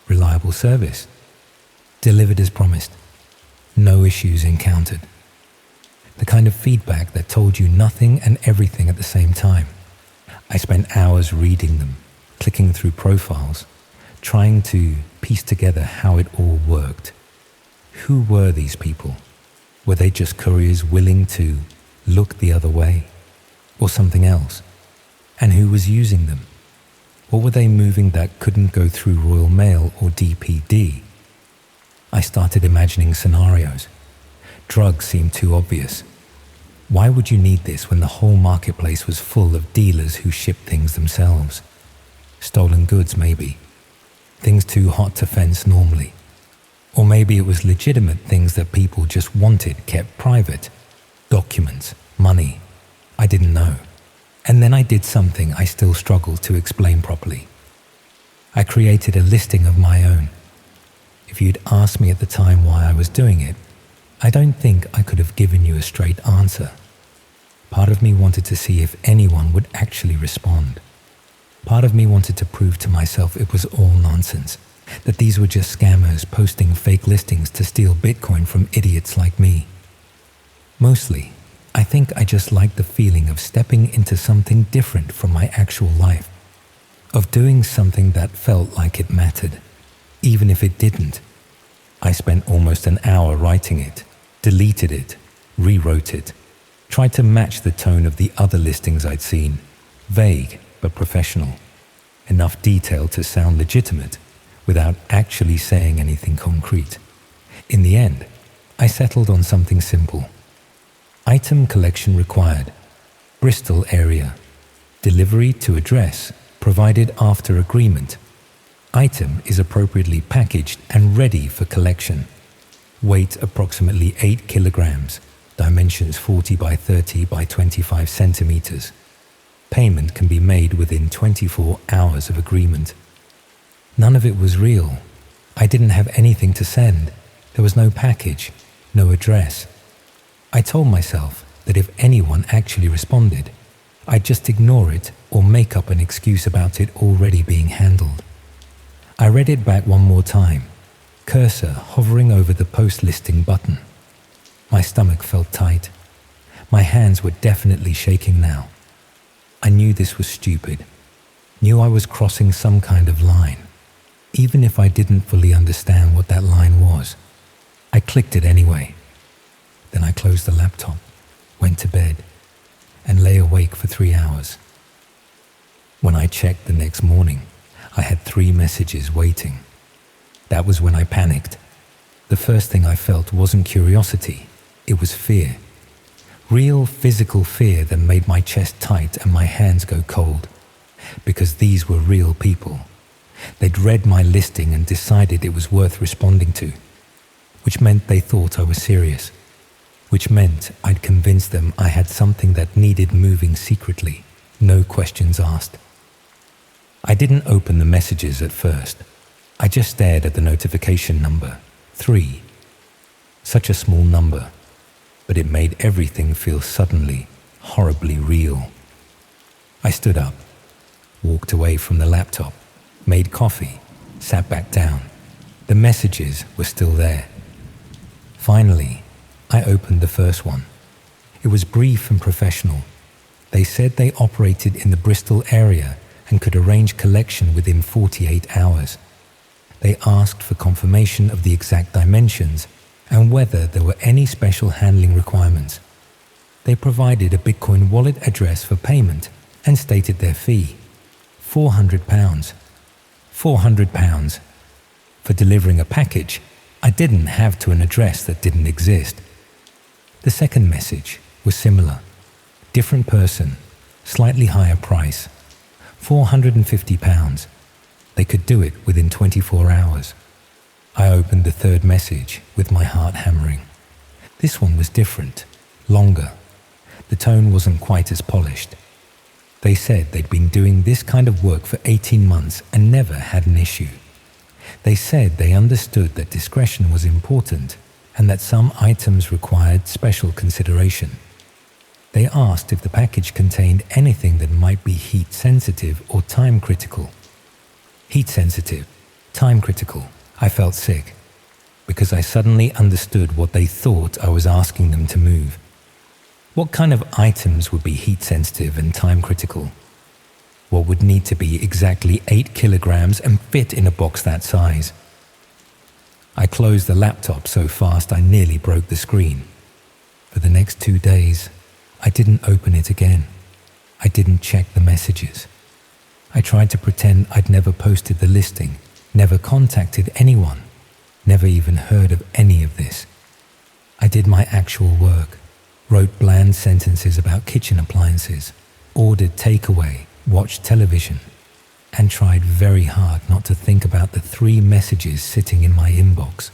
Reliable service. Delivered as promised. No issues encountered. The kind of feedback that told you nothing and everything at the same time. I spent hours reading them, clicking through profiles, trying to piece together how it all worked. Who were these people? Were they just couriers willing to look the other way, or something else? And who was using them? What were they moving that couldn't go through Royal Mail or DPD? I started imagining scenarios. Drugs seemed too obvious. Why would you need this when the whole marketplace was full of dealers who shipped things themselves? Stolen goods, maybe. Things too hot to fence normally. Or maybe it was legitimate things that people just wanted kept private. Documents, money. I didn't know. And then I did something I still struggle to explain properly. I created a listing of my own. If you'd asked me at the time why I was doing it, I don't think I could have given you a straight answer. Part of me wanted to see if anyone would actually respond. Part of me wanted to prove to myself it was all nonsense, that these were just scammers posting fake listings to steal Bitcoin from idiots like me. Mostly, I think I just liked the feeling of stepping into something different from my actual life, of doing something that felt like it mattered, even if it didn't. I spent almost an hour writing it, deleted it, rewrote it, tried to match the tone of the other listings I'd seen, vague but professional, enough detail to sound legitimate without actually saying anything concrete. In the end, I settled on something simple. Item collection required, Bristol area, delivery to address provided after agreement. Item is appropriately packaged and ready for collection. Weight approximately 8 kilograms, dimensions 40 by 30 by 25 centimeters. Payment can be made within 24 hours of agreement. None of it was real. I didn't have anything to send. There was no package, no address. I told myself that if anyone actually responded, I'd just ignore it or make up an excuse about it already being handled. I read it back one more time, cursor hovering over the post listing button. My stomach felt tight. My hands were definitely shaking now. I knew this was stupid, knew I was crossing some kind of line, even if I didn't fully understand what that line was. I clicked it anyway. Then I closed the laptop, went to bed, and lay awake for 3 hours. When I checked the next morning, I had 3 messages waiting. That was when I panicked. The first thing I felt wasn't curiosity, it was fear. Real physical fear that made my chest tight and my hands go cold. Because these were real people. They'd read my listing and decided it was worth responding to. Which meant they thought I was serious. Which meant I'd convinced them I had something that needed moving secretly, no questions asked. I didn't open the messages at first. I just stared at the notification number, 3. Such a small number, but it made everything feel suddenly, horribly real. I stood up, walked away from the laptop, made coffee, sat back down. The messages were still there. Finally, I opened the first one. It was brief and professional. They said they operated in the Bristol area and could arrange collection within 48 hours. They asked for confirmation of the exact dimensions and whether there were any special handling requirements. They provided a Bitcoin wallet address for payment and stated their fee, £400. £400. For delivering a package, I didn't have to an address that didn't exist. The second message was similar. Different person, slightly higher price, £450. They could do it within 24 hours. I opened the third message with my heart hammering. This one was different, longer. The tone wasn't quite as polished. They said they'd been doing this kind of work for 18 months and never had an issue. They said they understood that discretion was important and that some items required special consideration. They asked if the package contained anything that might be heat sensitive or time critical. Heat sensitive, time critical. I felt sick because I suddenly understood what they thought I was asking them to move. What kind of items would be heat sensitive and time critical? What would need to be exactly 8 kilograms and fit in a box that size? I closed the laptop so fast I nearly broke the screen. For the next 2 days, I didn't open it again. I didn't check the messages. I tried to pretend I'd never posted the listing, never contacted anyone, never even heard of any of this. I did my actual work, wrote bland sentences about kitchen appliances, ordered takeaway, watched television, and tried very hard not to think about the 3 messages sitting in my inbox.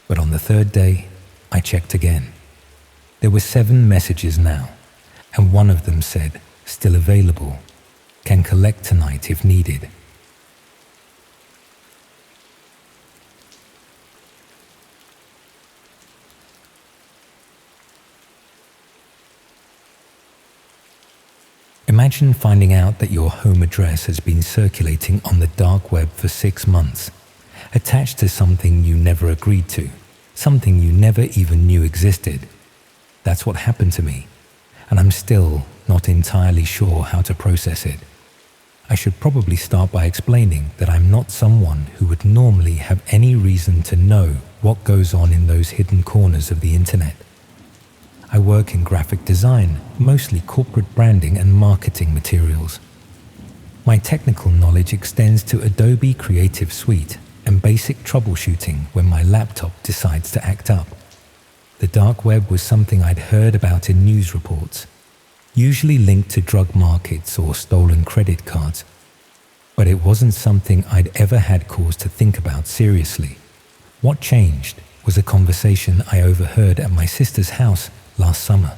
But on the 3rd day, I checked again. There were 7 messages now, and one of them said, "Still available. Can collect tonight if needed." Imagine finding out that your home address has been circulating on the dark web for 6 months, attached to something you never agreed to, something you never even knew existed. That's what happened to me, and I'm still not entirely sure how to process it. I should probably start by explaining that I'm not someone who would normally have any reason to know what goes on in those hidden corners of the internet. I work in graphic design, mostly corporate branding and marketing materials. My technical knowledge extends to Adobe Creative Suite and basic troubleshooting when my laptop decides to act up. The dark web was something I'd heard about in news reports, usually linked to drug markets or stolen credit cards. But it wasn't something I'd ever had cause to think about seriously. What changed was a conversation I overheard at my sister's house last summer.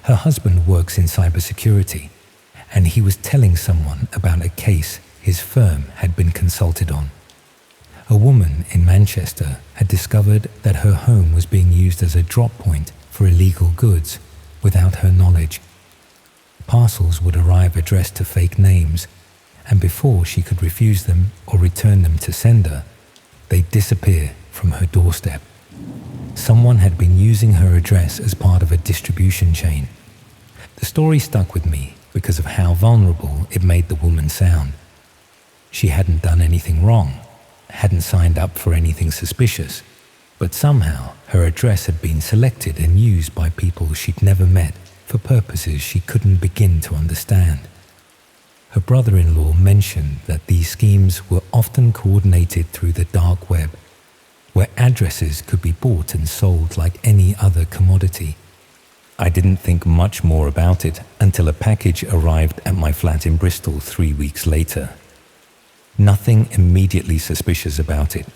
Her husband works in cybersecurity, and he was telling someone about a case his firm had been consulted on. A woman in Manchester had discovered that her home was being used as a drop point for illegal goods without her knowledge. Parcels would arrive addressed to fake names, and before she could refuse them or return them to sender, they'd disappear from her doorstep. Someone had been using her address as part of a distribution chain. The story stuck with me because of how vulnerable it made the woman sound. She hadn't done anything wrong, hadn't signed up for anything suspicious, but somehow her address had been selected and used by people she'd never met for purposes she couldn't begin to understand. Her brother-in-law mentioned that these schemes were often coordinated through the dark web, where addresses could be bought and sold like any other commodity. I didn't think much more about it until a package arrived at my flat in Bristol 3 weeks later. Nothing immediately suspicious about it,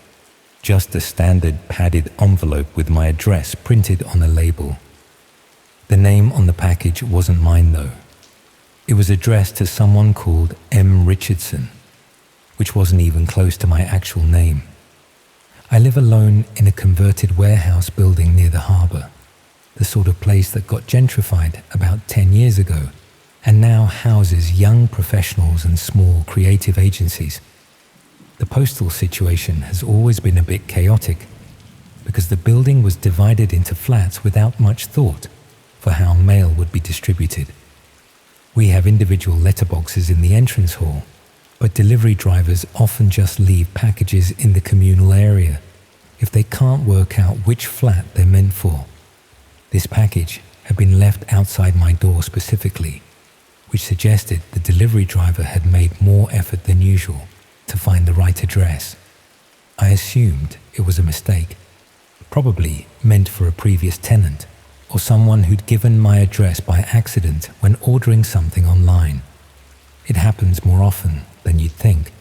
just a standard padded envelope with my address printed on a label. The name on the package wasn't mine though. It was addressed to someone called M. Richardson, which wasn't even close to my actual name. I live alone in a converted warehouse building near the harbour, the sort of place that got gentrified about 10 years ago and now houses young professionals and small creative agencies. The postal situation has always been a bit chaotic because the building was divided into flats without much thought for how mail would be distributed. We have individual letterboxes in the entrance hall, but delivery drivers often just leave packages in the communal area if they can't work out which flat they're meant for. This package had been left outside my door specifically, which suggested the delivery driver had made more effort than usual to find the right address. I assumed it was a mistake, probably meant for a previous tenant or someone who'd given my address by accident when ordering something online. It happens more often than you'd think.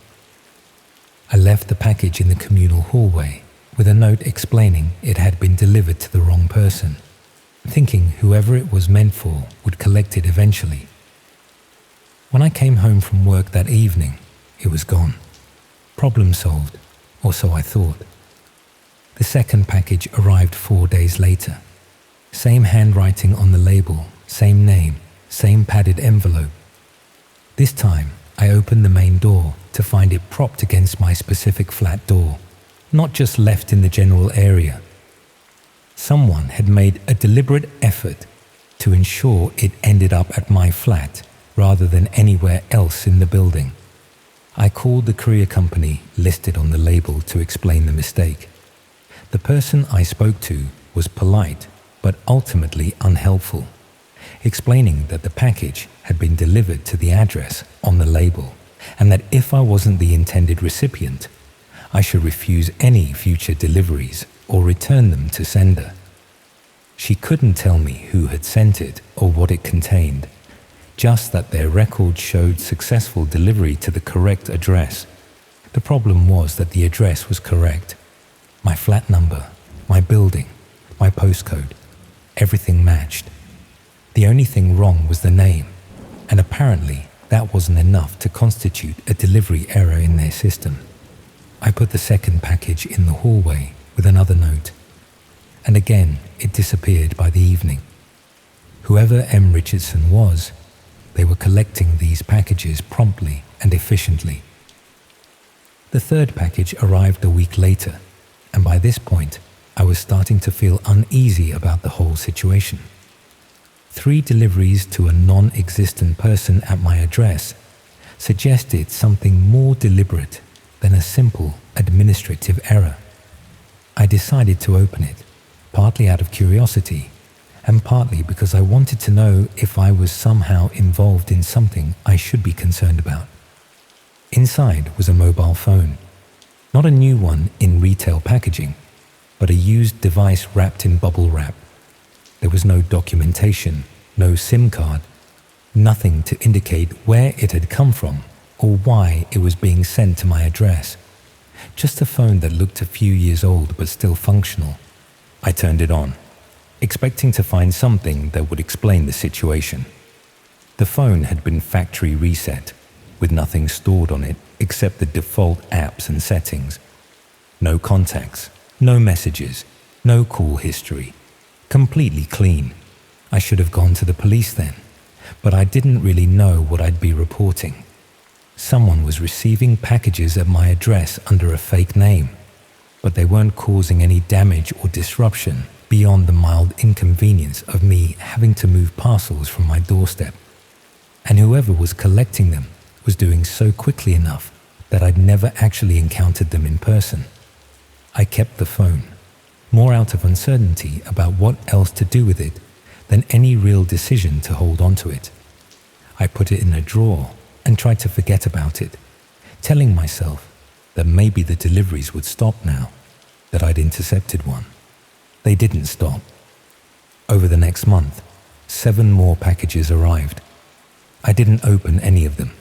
I left the package in the communal hallway with a note explaining it had been delivered to the wrong person, thinking whoever it was meant for would collect it eventually. When I came home from work that evening, it was gone. Problem solved, or so I thought. The second package arrived 4 days later. Same handwriting on the label, same name, same padded envelope. This time, I opened the main door to find it propped against my specific flat door, not just left in the general area. Someone had made a deliberate effort to ensure it ended up at my flat rather than anywhere else in the building. I called the courier company listed on the label to explain the mistake. The person I spoke to was polite but ultimately unhelpful, explaining that the package had been delivered to the address on the label and that if I wasn't the intended recipient, I should refuse any future deliveries or return them to sender. She couldn't tell me who had sent it or what it contained, just that their record showed successful delivery to the correct address. The problem was that the address was correct. My flat number, my building, my postcode, everything matched. The only thing wrong was the name, and apparently that wasn't enough to constitute a delivery error in their system. I put the second package in the hallway with another note, and again it disappeared by the evening. Whoever M. Richardson was, they were collecting these packages promptly and efficiently. The third package arrived a week later, and by this point I was starting to feel uneasy about the whole situation. 3 deliveries to a non-existent person at my address suggested something more deliberate than a simple administrative error. I decided to open it, partly out of curiosity, and partly because I wanted to know if I was somehow involved in something I should be concerned about. Inside was a mobile phone, not a new one in retail packaging, but a used device wrapped in bubble wrap. There was no documentation, no SIM card, nothing to indicate where it had come from or why it was being sent to my address. Just a phone that looked a few years old but still functional. I turned it on, expecting to find something that would explain the situation. The phone had been factory reset, with nothing stored on it except the default apps and settings. No contacts, no messages, no call history. Completely clean. I should have gone to the police then, but I didn't really know what I'd be reporting. Someone was receiving packages at my address under a fake name, but they weren't causing any damage or disruption beyond the mild inconvenience of me having to move parcels from my doorstep. And whoever was collecting them was doing so quickly enough that I'd never actually encountered them in person. I kept the phone, more out of uncertainty about what else to do with it than any real decision to hold on to it. I put it in a drawer and tried to forget about it, telling myself that maybe the deliveries would stop now, that I'd intercepted one. They didn't stop. Over the next month, 7 more packages arrived. I didn't open any of them,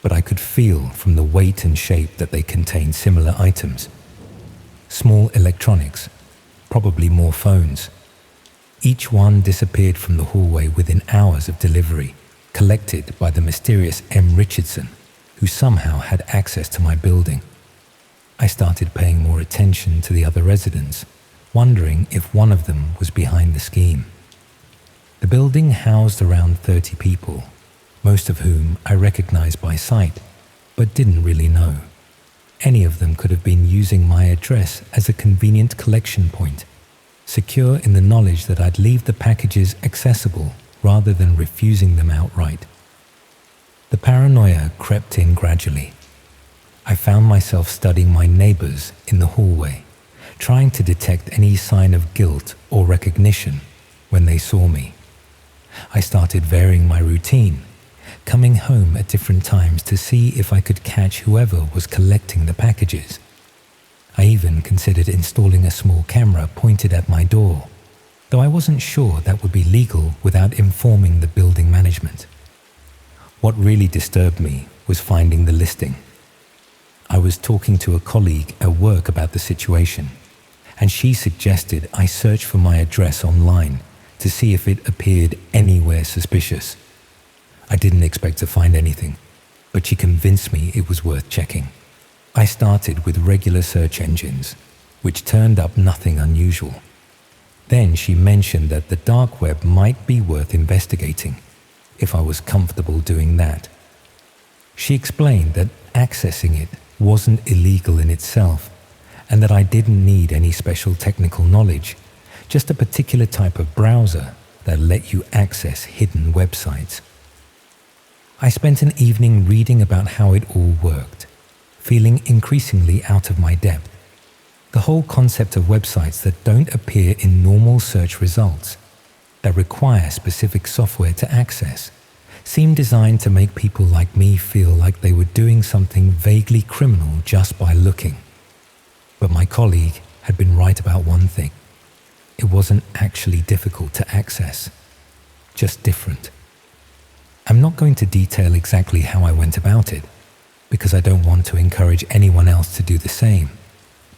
but I could feel from the weight and shape that they contained similar items. Small electronics, probably more phones. Each one disappeared from the hallway within hours of delivery, collected by the mysterious M. Richardson, who somehow had access to my building. I started paying more attention to the other residents, wondering if one of them was behind the scheme. The building housed around 30 people, most of whom I recognized by sight, but didn't really know. Any of them could have been using my address as a convenient collection point, secure in the knowledge that I'd leave the packages accessible rather than refusing them outright. The paranoia crept in gradually. I found myself studying my neighbors in the hallway, trying to detect any sign of guilt or recognition when they saw me. I started varying my routine, coming home at different times to see if I could catch whoever was collecting the packages. I even considered installing a small camera pointed at my door, though I wasn't sure that would be legal without informing the building management. What really disturbed me was finding the listing. I was talking to a colleague at work about the situation, and she suggested I search for my address online to see if it appeared anywhere suspicious. I didn't expect to find anything, but she convinced me it was worth checking. I started with regular search engines, which turned up nothing unusual. Then she mentioned that the dark web might be worth investigating, if I was comfortable doing that. She explained that accessing it wasn't illegal in itself, and that I didn't need any special technical knowledge, just a particular type of browser that let you access hidden websites. I spent an evening reading about how it all worked, feeling increasingly out of my depth. The whole concept of websites that don't appear in normal search results, that require specific software to access, seemed designed to make people like me feel like they were doing something vaguely criminal just by looking. But my colleague had been right about one thing. It wasn't actually difficult to access, just different. I'm not going to detail exactly how I went about it, because I don't want to encourage anyone else to do the same,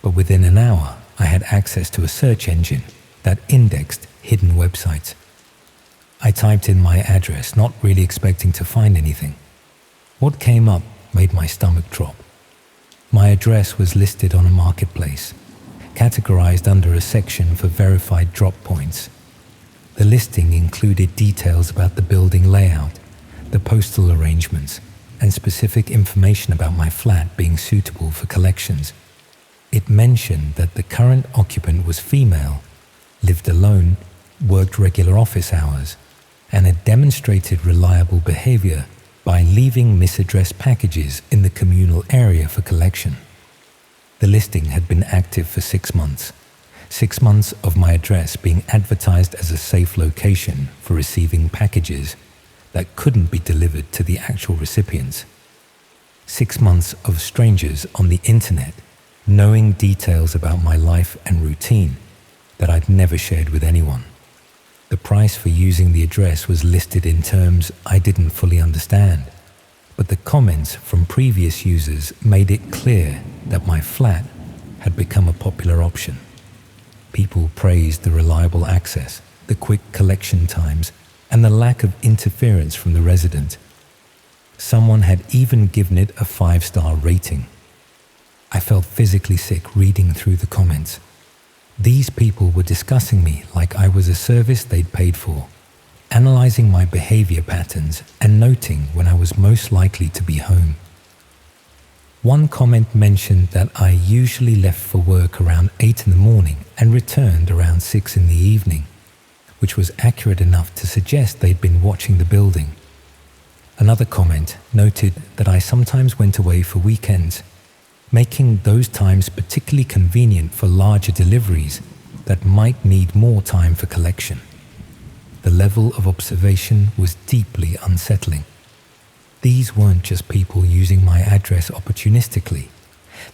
but within an hour I had access to a search engine that indexed hidden websites. I typed in my address, not really expecting to find anything. What came up made my stomach drop. My address was listed on a marketplace, categorized under a section for verified drop points. The listing included details about the building layout, the postal arrangements, and specific information about my flat being suitable for collections. It mentioned that the current occupant was female, lived alone, worked regular office hours, and had demonstrated reliable behavior by leaving misaddressed packages in the communal area for collection. The listing had been active for 6 months. 6 months of my address being advertised as a safe location for receiving packages that couldn't be delivered to the actual recipients. 6 months of strangers on the internet knowing details about my life and routine that I'd never shared with anyone. The price for using the address was listed in terms I didn't fully understand, but the comments from previous users made it clear that my flat had become a popular option. People praised the reliable access, the quick collection times, and the lack of interference from the resident. Someone had even given it a 5-star rating. I felt physically sick reading through the comments. These people were discussing me like I was a service they'd paid for, analyzing my behavior patterns and noting when I was most likely to be home. One comment mentioned that I usually left for work around 8 in the morning and returned around 6 in the evening, which was accurate enough to suggest they'd been watching the building. Another comment noted that I sometimes went away for weekends, making those times particularly convenient for larger deliveries that might need more time for collection. The level of observation was deeply unsettling. These weren't just people using my address opportunistically.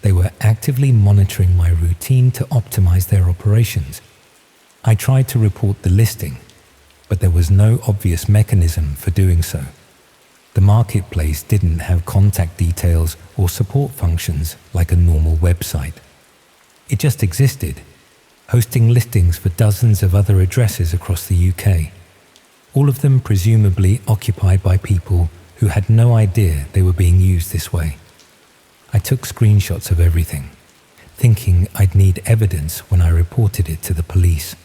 They were actively monitoring my routine to optimize their operations. I tried to report the listing, but there was no obvious mechanism for doing so. The marketplace didn't have contact details or support functions like a normal website. It just existed, hosting listings for dozens of other addresses across the UK, all of them presumably occupied by people who had no idea they were being used this way. I took screenshots of everything, thinking I'd need evidence when I reported it to the police.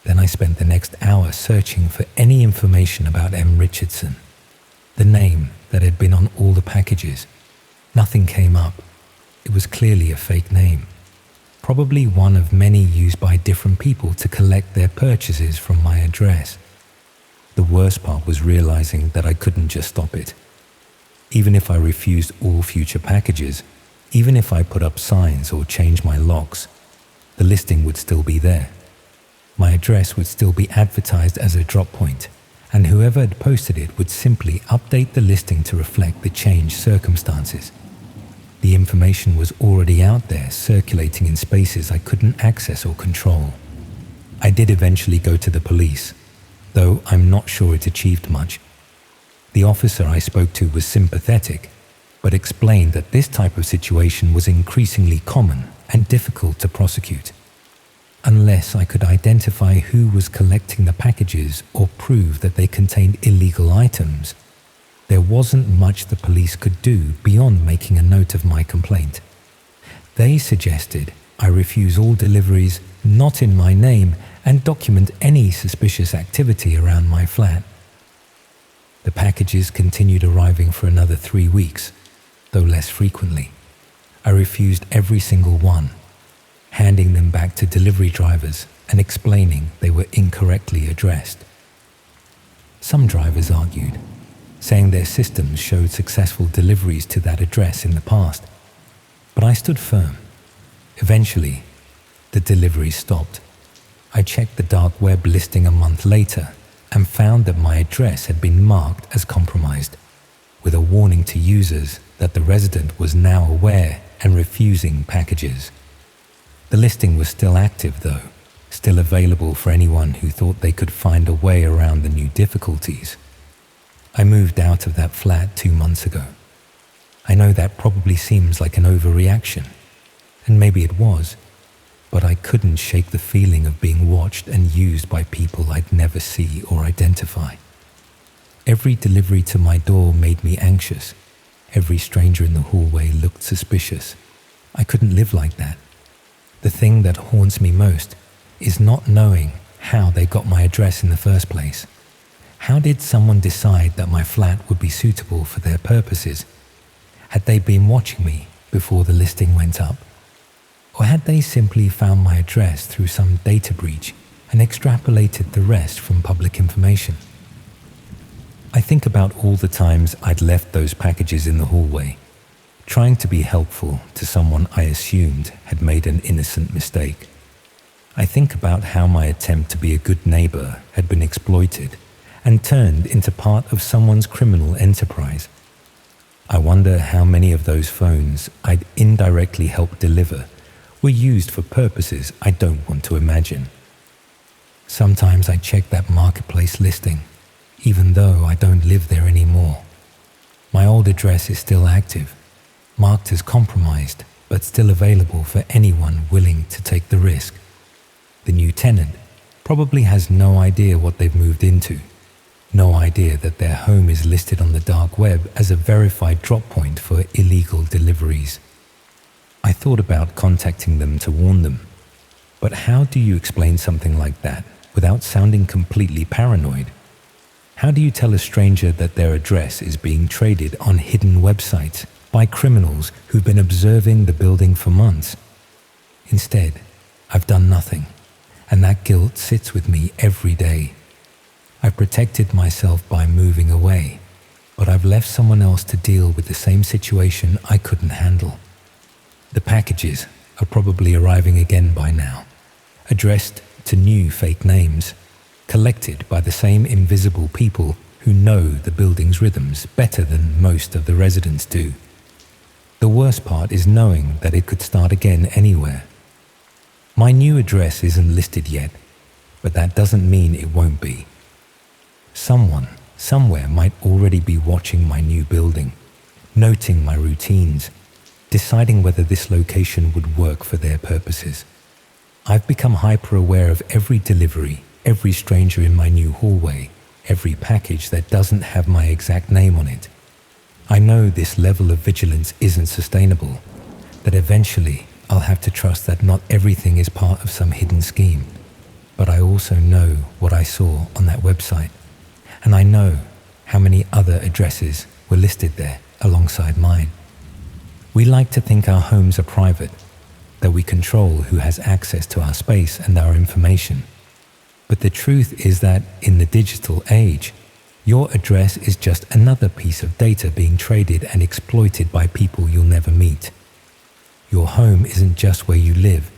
Then I spent the next hour searching for any information about M. Richardson, the name that had been on all the packages. Nothing came up. It was clearly a fake name, probably one of many used by different people to collect their purchases from my address. The worst part was realizing that I couldn't just stop it. Even if I refused all future packages, even if I put up signs or changed my locks, the listing would still be there. My address would still be advertised as a drop point, and whoever had posted it would simply update the listing to reflect the changed circumstances. The information was already out there, circulating in spaces I couldn't access or control. I did eventually go to the police, though I'm not sure it achieved much. The officer I spoke to was sympathetic, but explained that this type of situation was increasingly common and difficult to prosecute. Unless I could identify who was collecting the packages or prove that they contained illegal items, there wasn't much the police could do beyond making a note of my complaint. They suggested I refuse all deliveries not in my name and document any suspicious activity around my flat. The packages continued arriving for another 3 weeks, though less frequently. I refused every single one, handing them back to delivery drivers and explaining they were incorrectly addressed. Some drivers argued, saying their systems showed successful deliveries to that address in the past, but I stood firm. Eventually, the deliveries stopped. I checked the dark web listing a month later and found that my address had been marked as compromised, with a warning to users that the resident was now aware and refusing packages. The listing was still active though, still available for anyone who thought they could find a way around the new difficulties. I moved out of that flat 2 months ago. I know that probably seems like an overreaction, and maybe it was, but I couldn't shake the feeling of being watched and used by people I'd never see or identify. Every delivery to my door made me anxious. Every stranger in the hallway looked suspicious. I couldn't live like that. The thing that haunts me most is not knowing how they got my address in the first place. How did someone decide that my flat would be suitable for their purposes? Had they been watching me before the listing went up? Or had they simply found my address through some data breach and extrapolated the rest from public information? I think about all the times I'd left those packages in the hallway, trying to be helpful to someone I assumed had made an innocent mistake. I think about how my attempt to be a good neighbor had been exploited and turned into part of someone's criminal enterprise. I wonder how many of those phones I'd indirectly helped deliver were used for purposes I don't want to imagine. Sometimes I check that marketplace listing, even though I don't live there anymore. My old address is still active, marked as compromised, but still available for anyone willing to take the risk. The new tenant probably has no idea what they've moved into, no idea that their home is listed on the dark web as a verified drop point for illegal deliveries. I thought about contacting them to warn them, but how do you explain something like that without sounding completely paranoid? How do you tell a stranger that their address is being traded on hidden websites by criminals who've been observing the building for months? Instead, I've done nothing, and that guilt sits with me every day. I've protected myself by moving away, but I've left someone else to deal with the same situation I couldn't handle. The packages are probably arriving again by now, addressed to new fake names, collected by the same invisible people who know the building's rhythms better than most of the residents do. The worst part is knowing that it could start again anywhere. My new address isn't listed yet, but that doesn't mean it won't be. Someone, somewhere might already be watching my new building, noting my routines, deciding whether this location would work for their purposes. I've become hyper-aware of every delivery, every stranger in my new hallway, every package that doesn't have my exact name on it. I know this level of vigilance isn't sustainable, that eventually I'll have to trust that not everything is part of some hidden scheme. But I also know what I saw on that website, and I know how many other addresses were listed there alongside mine. We like to think our homes are private, that we control who has access to our space and our information. But the truth is that in the digital age, your address is just another piece of data being traded and exploited by people you'll never meet. Your home isn't just where you live.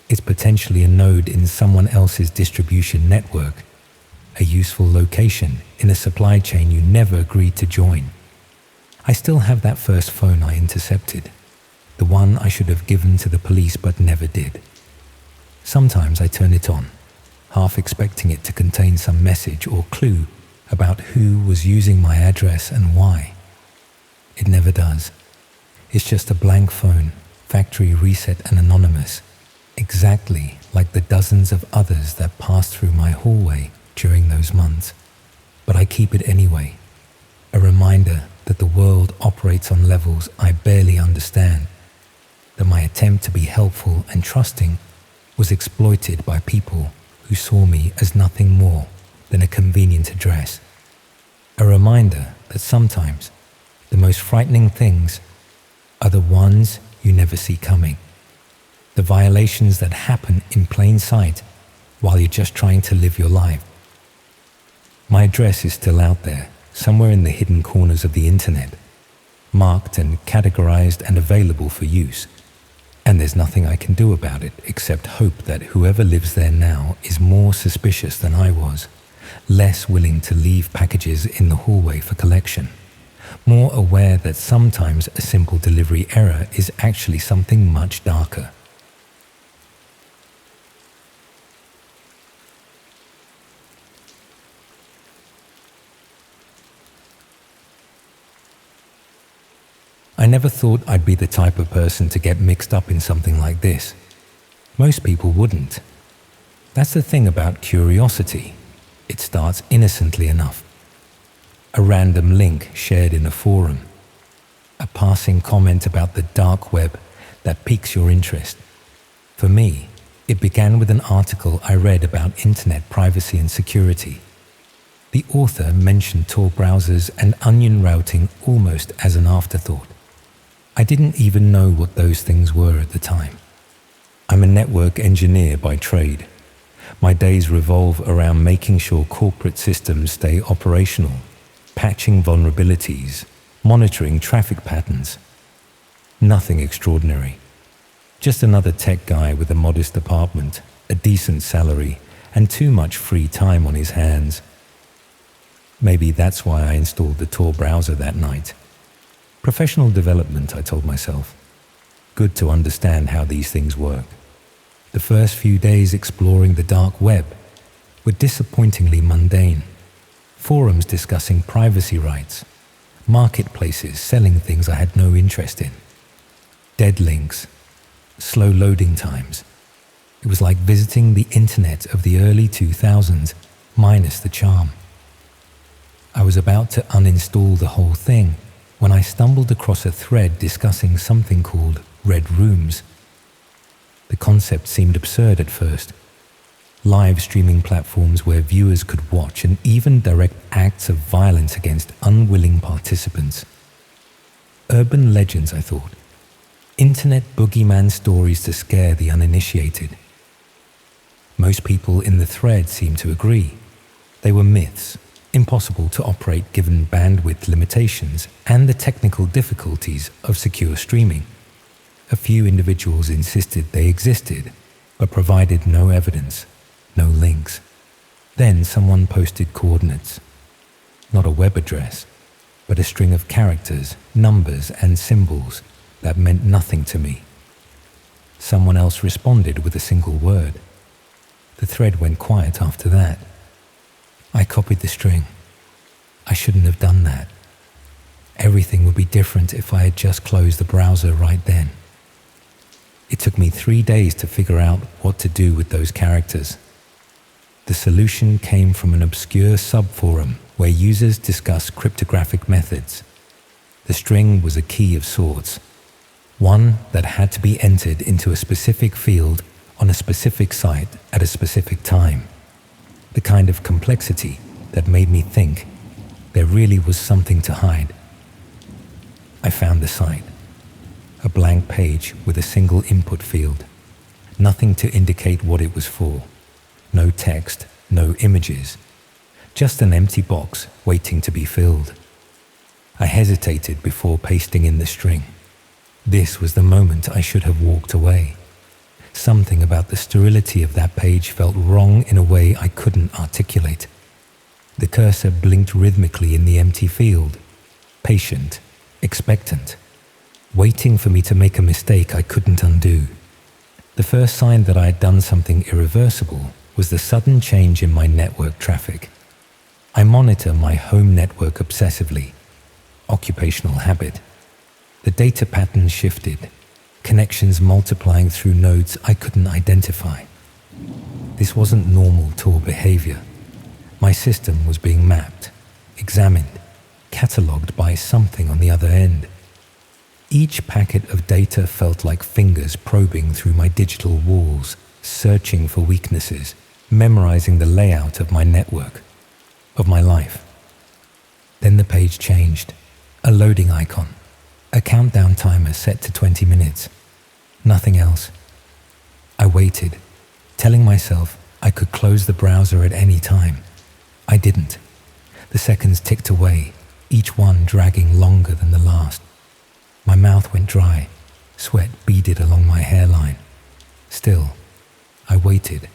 It's potentially a node in someone else's distribution network, a useful location in a supply chain you never agreed to join. I still have that first phone I intercepted, the one I should have given to the police but never did. Sometimes I turn it on, half expecting it to contain some message or clue about who was using my address and why. It never does. It's just a blank phone, factory reset and anonymous, exactly like the dozens of others that passed through my hallway during those months. But I keep it anyway, a reminder that the world operates on levels I barely understand, that my attempt to be helpful and trusting was exploited by people who saw me as nothing more than a convenient address. A reminder that sometimes the most frightening things are the ones you never see coming, the violations that happen in plain sight while you're just trying to live your life. My address is still out there, somewhere in the hidden corners of the internet, marked and categorized and available for use. And there's nothing I can do about it except hope that whoever lives there now is more suspicious than I was, less willing to leave packages in the hallway for collection, more aware that sometimes a simple delivery error is actually something much darker. I never thought I'd be the type of person to get mixed up in something like this. Most people wouldn't. That's the thing about curiosity. It starts innocently enough. A random link shared in a forum. A passing comment about the dark web that piques your interest. For me, it began with an article I read about internet privacy and security. The author mentioned Tor browsers and onion routing almost as an afterthought. I didn't even know what those things were at the time. I'm a network engineer by trade. My days revolve around making sure corporate systems stay operational, patching vulnerabilities, monitoring traffic patterns. Nothing extraordinary. Just another tech guy with a modest apartment, a decent salary, and too much free time on his hands. Maybe that's why I installed the Tor browser that night. Professional development, I told myself. Good to understand how these things work. The first few days exploring the dark web were disappointingly mundane. Forums discussing privacy rights, marketplaces selling things I had no interest in, dead links, slow loading times. It was like visiting the internet of the early 2000s, minus the charm. I was about to uninstall the whole thing when I stumbled across a thread discussing something called red rooms. The concept seemed absurd at first. Live streaming platforms where viewers could watch and even direct acts of violence against unwilling participants. Urban legends, I thought. Internet boogeyman stories to scare the uninitiated. Most people in the thread seemed to agree. They were myths, impossible to operate given bandwidth limitations and the technical difficulties of secure streaming. A few individuals insisted they existed, but provided no evidence, no links. Then someone posted coordinates. Not a web address, but a string of characters, numbers, and symbols that meant nothing to me. Someone else responded with a single word. The thread went quiet after that. I copied the string. I shouldn't have done that. Everything would be different if I had just closed the browser right then. It took me 3 days to figure out what to do with those characters. The solution came from an obscure subforum where users discussed cryptographic methods. The string was a key of sorts, one that had to be entered into a specific field on a specific site at a specific time. The kind of complexity that made me think there really was something to hide. I found the site. A blank page with a single input field. Nothing to indicate what it was for. No text, no images. Just an empty box waiting to be filled. I hesitated before pasting in the string. This was the moment I should have walked away. Something about the sterility of that page felt wrong in a way I couldn't articulate. The cursor blinked rhythmically in the empty field, patient, expectant, waiting for me to make a mistake I couldn't undo. The first sign that I had done something irreversible was the sudden change in my network traffic. I monitor my home network obsessively, occupational habit. The data pattern shifted, connections multiplying through nodes I couldn't identify. This wasn't normal Tor behavior. My system was being mapped, examined, catalogued by something on the other end. Each packet of data felt like fingers probing through my digital walls, searching for weaknesses, memorizing the layout of my network, of my life. Then the page changed, a loading icon, a countdown timer set to 20 minutes. Nothing else. I waited, telling myself I could close the browser at any time. I didn't. The seconds ticked away, each one dragging longer than the last. My mouth went dry, sweat beaded along my hairline. Still, I waited.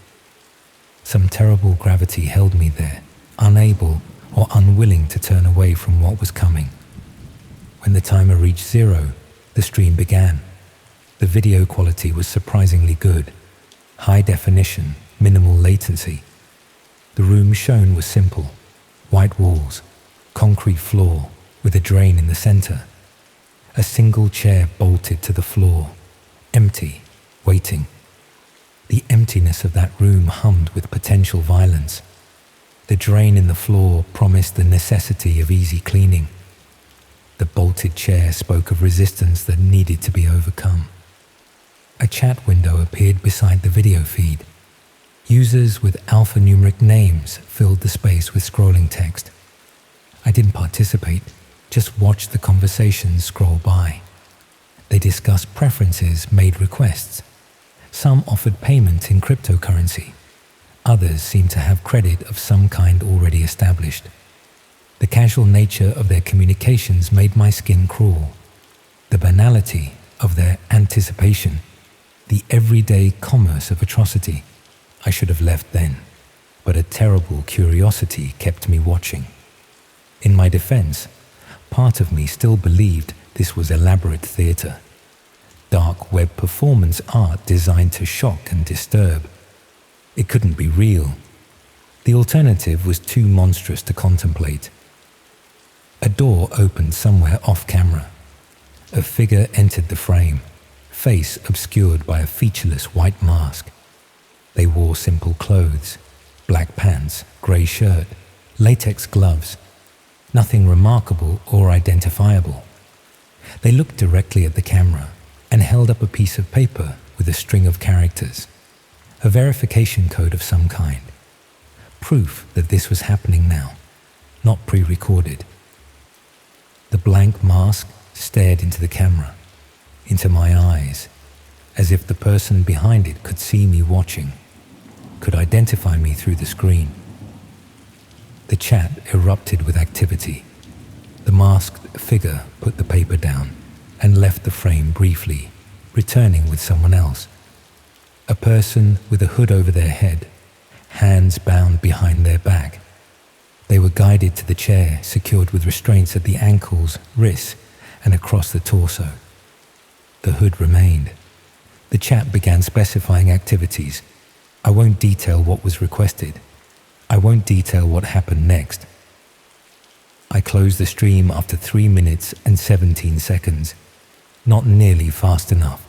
Some terrible gravity held me there, unable or unwilling to turn away from what was coming. When the timer reached 0, the stream began. The video quality was surprisingly good. High definition, minimal latency. The room shown was simple. White walls, concrete floor, with a drain in the center. A single chair bolted to the floor, empty, waiting. The emptiness of that room hummed with potential violence. The drain in the floor promised the necessity of easy cleaning. The bolted chair spoke of resistance that needed to be overcome. A chat window appeared beside the video feed. Users with alphanumeric names filled the space with scrolling text. I didn't participate, just watched the conversations scroll by. They discussed preferences, made requests. Some offered payment in cryptocurrency. Others seemed to have credit of some kind already established. The casual nature of their communications made my skin crawl. The banality of their anticipation, the everyday commerce of atrocity. I should have left then, but a terrible curiosity kept me watching. In my defense, part of me still believed this was elaborate theater. Dark web performance art designed to shock and disturb. It couldn't be real. The alternative was too monstrous to contemplate. A door opened somewhere off camera. A figure entered the frame, face obscured by a featureless white mask. They wore simple clothes, black pants, grey shirt, latex gloves. Nothing remarkable or identifiable. They looked directly at the camera and held up a piece of paper with a string of characters. A verification code of some kind. Proof that this was happening now, not pre-recorded. The blank mask stared into the camera, into my eyes, as if the person behind it could see me watching, could identify me through the screen. The chat erupted with activity. The masked figure put the paper down and left the frame briefly, returning with someone else. A person with a hood over their head, hands bound behind their back. They were guided to the chair, secured with restraints at the ankles, wrists, and across the torso. The hood remained. The chat began specifying activities. I won't detail what was requested. I won't detail what happened next. I closed the stream after 3 minutes and 17 seconds. Not nearly fast enough.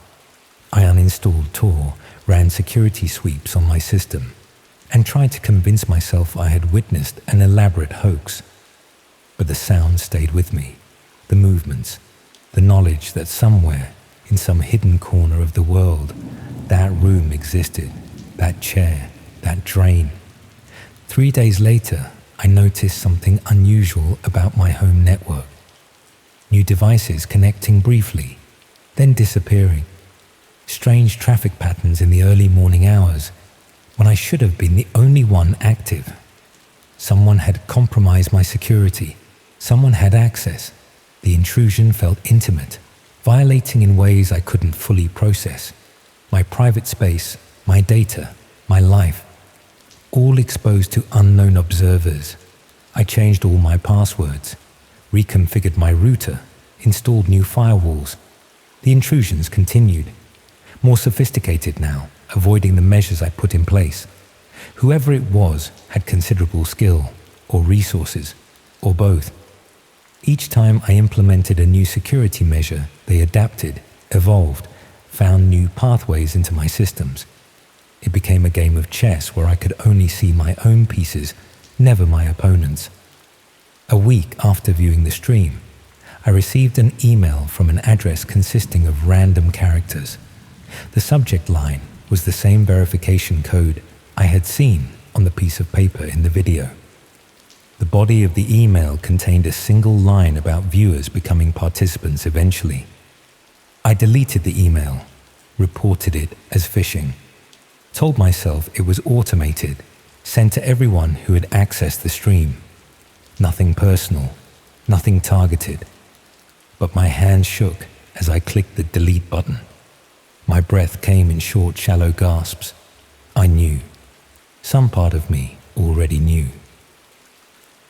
I uninstalled Tor, ran security sweeps on my system, and tried to convince myself I had witnessed an elaborate hoax. But the sound stayed with me, the movements, the knowledge that somewhere, in some hidden corner of the world, that room existed, that chair, that drain. 3 days later, I noticed something unusual about my home network. New devices connecting briefly, then disappearing. Strange traffic patterns in the early morning hours, when I should have been the only one active. Someone had compromised my security. Someone had access. The intrusion felt intimate, violating in ways I couldn't fully process. My private space, my data, my life, all exposed to unknown observers. I changed all my passwords, reconfigured my router, installed new firewalls. The intrusions continued, more sophisticated now, avoiding the measures I put in place. Whoever it was had considerable skill, or resources, or both. Each time I implemented a new security measure, they adapted, evolved, found new pathways into my systems. It became a game of chess where I could only see my own pieces, never my opponent's. A week after viewing the stream, I received an email from an address consisting of random characters. The subject line was the same verification code I had seen on the piece of paper in the video. The body of the email contained a single line about viewers becoming participants eventually. I deleted the email, reported it as phishing, told myself it was automated, sent to everyone who had accessed the stream. Nothing personal, nothing targeted. But my hands shook as I clicked the delete button. My breath came in short, shallow gasps. I knew. Some part of me already knew.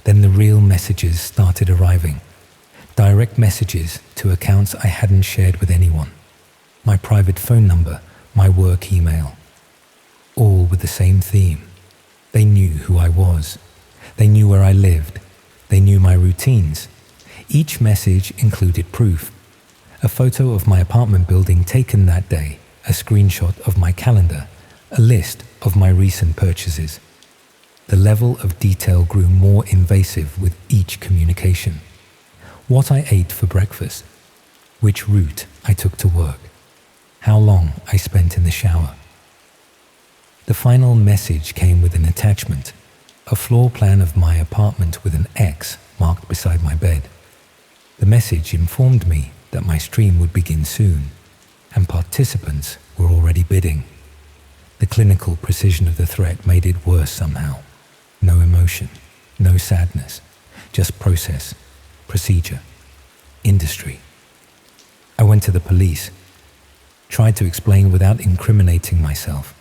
Then the real messages started arriving. Direct messages to accounts I hadn't shared with anyone. My private phone number, my work email. All with the same theme. They knew who I was. They knew where I lived. They knew my routines. Each message included proof. A photo of my apartment building taken that day, a screenshot of my calendar, a list of my recent purchases. The level of detail grew more invasive with each communication. What I ate for breakfast, which route I took to work, how long I spent in the shower. The final message came with an attachment, a floor plan of my apartment with an X marked beside my bed. The message informed me that my stream would begin soon, and participants were already bidding. The clinical precision of the threat made it worse somehow. No emotion, no sadness, just process, procedure, industry. I went to the police, tried to explain without incriminating myself.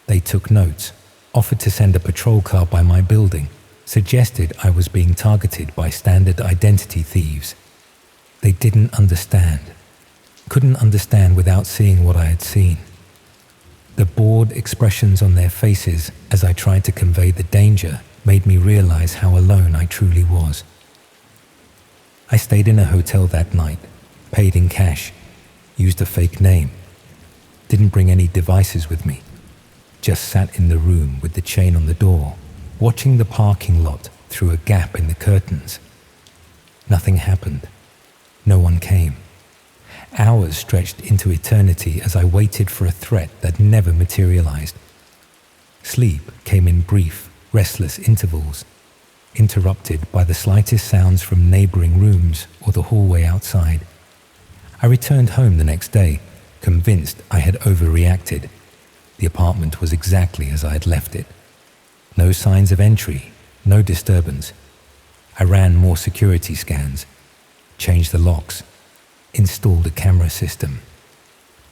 They took notes, offered to send a patrol car by my building, suggested I was being targeted by standard identity thieves. They didn't understand, couldn't understand without seeing what I had seen. The bored expressions on their faces as I tried to convey the danger made me realize how alone I truly was. I stayed in a hotel that night, paid in cash, used a fake name, didn't bring any devices with me, just sat in the room with the chain on the door, watching the parking lot through a gap in the curtains. Nothing happened. No one came. Hours stretched into eternity as I waited for a threat that never materialized. Sleep came in brief, restless intervals, interrupted by the slightest sounds from neighboring rooms or the hallway outside. I returned home the next day, convinced I had overreacted. The apartment was exactly as I had left it. No signs of entry, no disturbance. I ran more security scans, changed the locks, installed a camera system.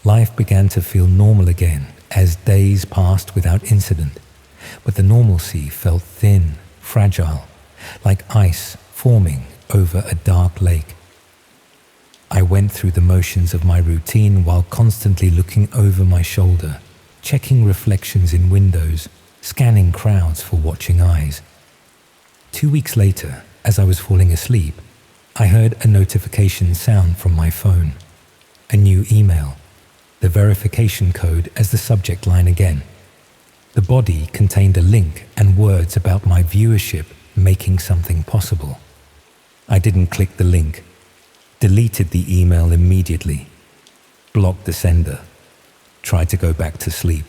Life began to feel normal again as days passed without incident, but the normalcy felt thin, fragile, like ice forming over a dark lake. I went through the motions of my routine while constantly looking over my shoulder, checking reflections in windows, scanning crowds for watching eyes. 2 weeks later, as I was falling asleep, I heard a notification sound from my phone. A new email, the verification code as the subject line again. The body contained a link and words about my viewership making something possible. I didn't click the link, deleted the email immediately, blocked the sender, tried to go back to sleep.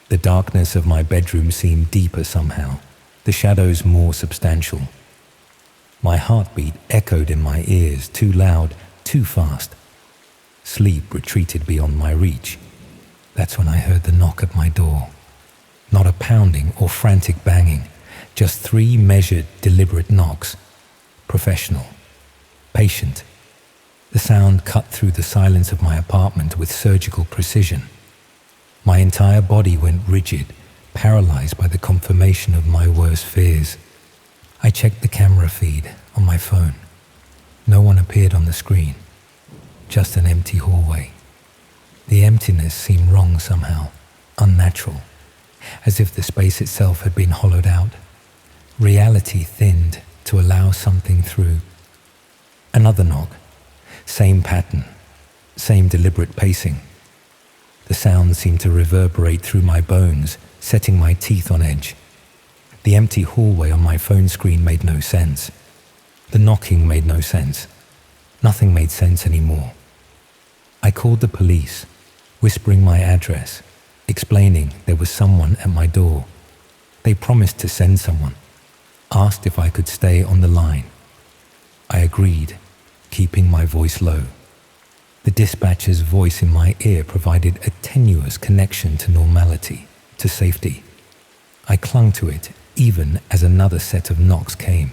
The darkness of my bedroom seemed deeper somehow, the shadows more substantial. My heartbeat echoed in my ears, too loud, too fast. Sleep retreated beyond my reach. That's when I heard the knock at my door. Not a pounding or frantic banging, just 3 measured, deliberate knocks. Professional, patient. The sound cut through the silence of my apartment with surgical precision. My entire body went rigid, paralyzed by the confirmation of my worst fears. I checked the camera feed on my phone. No one appeared on the screen, just an empty hallway. The emptiness seemed wrong somehow, unnatural, as if the space itself had been hollowed out. Reality thinned to allow something through. Another knock, same pattern, same deliberate pacing. The sound seemed to reverberate through my bones, setting my teeth on edge. The empty hallway on my phone screen made no sense. The knocking made no sense. Nothing made sense anymore. I called the police, whispering my address, explaining there was someone at my door. They promised to send someone, asked if I could stay on the line. I agreed, keeping my voice low. The dispatcher's voice in my ear provided a tenuous connection to normality, to safety. I clung to it even as another set of knocks came.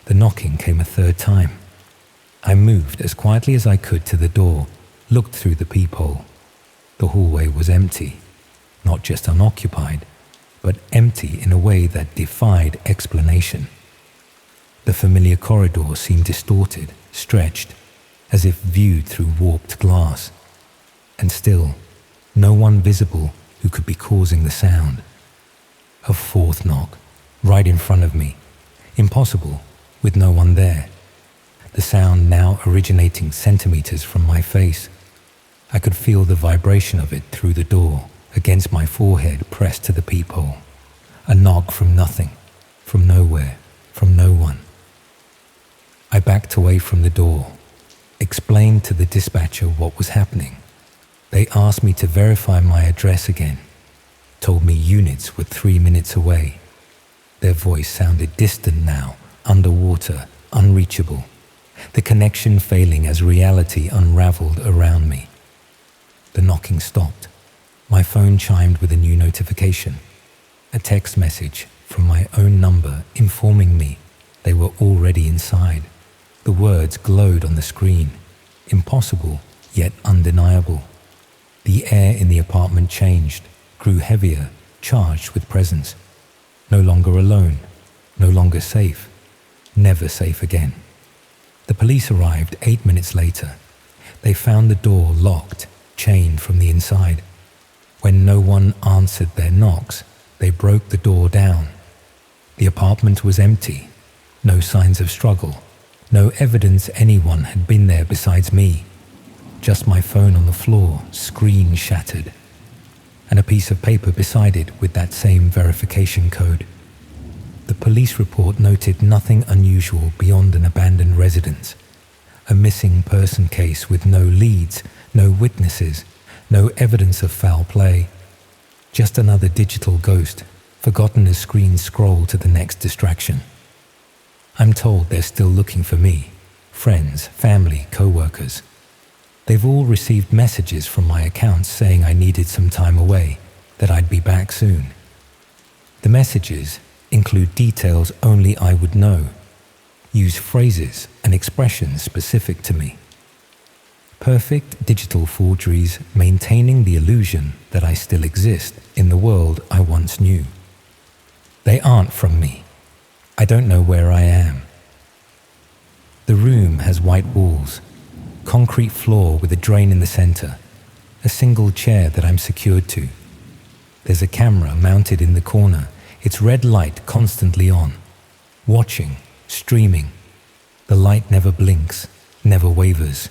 The knocking came a 3rd time. I moved as quietly as I could to the door, looked through the peephole. The hallway was empty, not just unoccupied, but empty in a way that defied explanation. The familiar corridor seemed distorted, stretched, as if viewed through warped glass. And still, no one visible who could be causing the sound. A 4th knock, right in front of me. Impossible, with no one there. the sound now originating centimeters from my face. I could feel the vibration of it through the door, against my forehead pressed to the peephole. A knock from nothing, from nowhere, from no one. I backed away from the door, explained to the dispatcher what was happening. They asked me to verify my address again, told me units were 3 minutes away. Their voice sounded distant now, underwater, unreachable, the connection failing as reality unraveled around me. The knocking stopped. My phone chimed with a new notification, a text message from my own number informing me they were already inside. The words glowed on the screen, impossible yet undeniable. The air in the apartment changed, grew heavier, charged with presence. No longer alone, no longer safe, never safe again. The police arrived 8 minutes later. They found the door locked, chained from the inside. When no one answered their knocks, they broke the door down. The apartment was empty, no signs of struggle, no evidence anyone had been there besides me. Just my phone on the floor, screen shattered, and a piece of paper beside it with that same verification code. The police report noted nothing unusual beyond an abandoned residence, a missing person case with no leads, no witnesses, no evidence of foul play. Just another digital ghost, forgotten as screens scroll to the next distraction. I'm told they're still looking for me, friends, family, co-workers. They've all received messages from my accounts saying I needed some time away, that I'd be back soon. The messages include details only I would know, use phrases and expressions specific to me. Perfect digital forgeries maintaining the illusion that I still exist in the world I once knew. They aren't from me. I don't know where I am. The room has white walls, concrete floor with a drain in the center, a single chair that I'm secured to. There's a camera mounted in the corner, its red light constantly on, watching, streaming. The light never blinks, never wavers.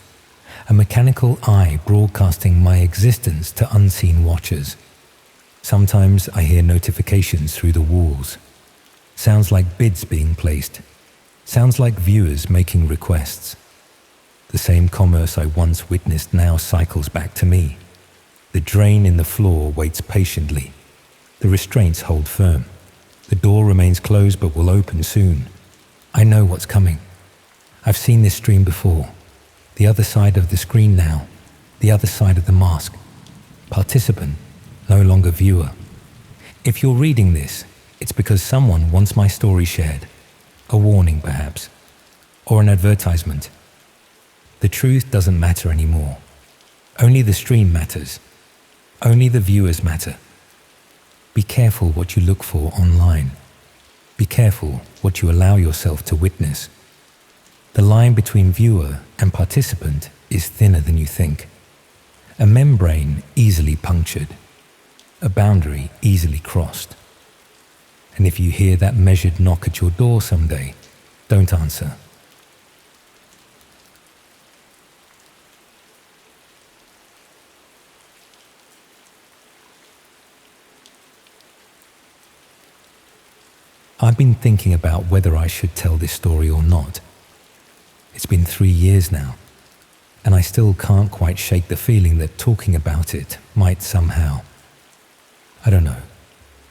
A mechanical eye broadcasting my existence to unseen watchers. Sometimes I hear notifications through the walls. Sounds like bids being placed. Sounds like viewers making requests. The same commerce I once witnessed now cycles back to me. The drain in the floor waits patiently. The restraints hold firm. The door remains closed but will open soon. I know what's coming. I've seen this stream before. The other side of the screen now. The other side of the mask. Participant, no longer viewer. If you're reading this, it's because someone wants my story shared. A warning, perhaps. Or an advertisement. The truth doesn't matter anymore. Only the stream matters. Only the viewers matter. Be careful what you look for online. Be careful what you allow yourself to witness. The line between viewer and participant is thinner than you think. A membrane easily punctured. A boundary easily crossed. And if you hear that measured knock at your door someday, don't answer. I've been thinking about whether I should tell this story or not. It's been 3 years now, and I still can't quite shake the feeling that talking about it might somehow, I don't know,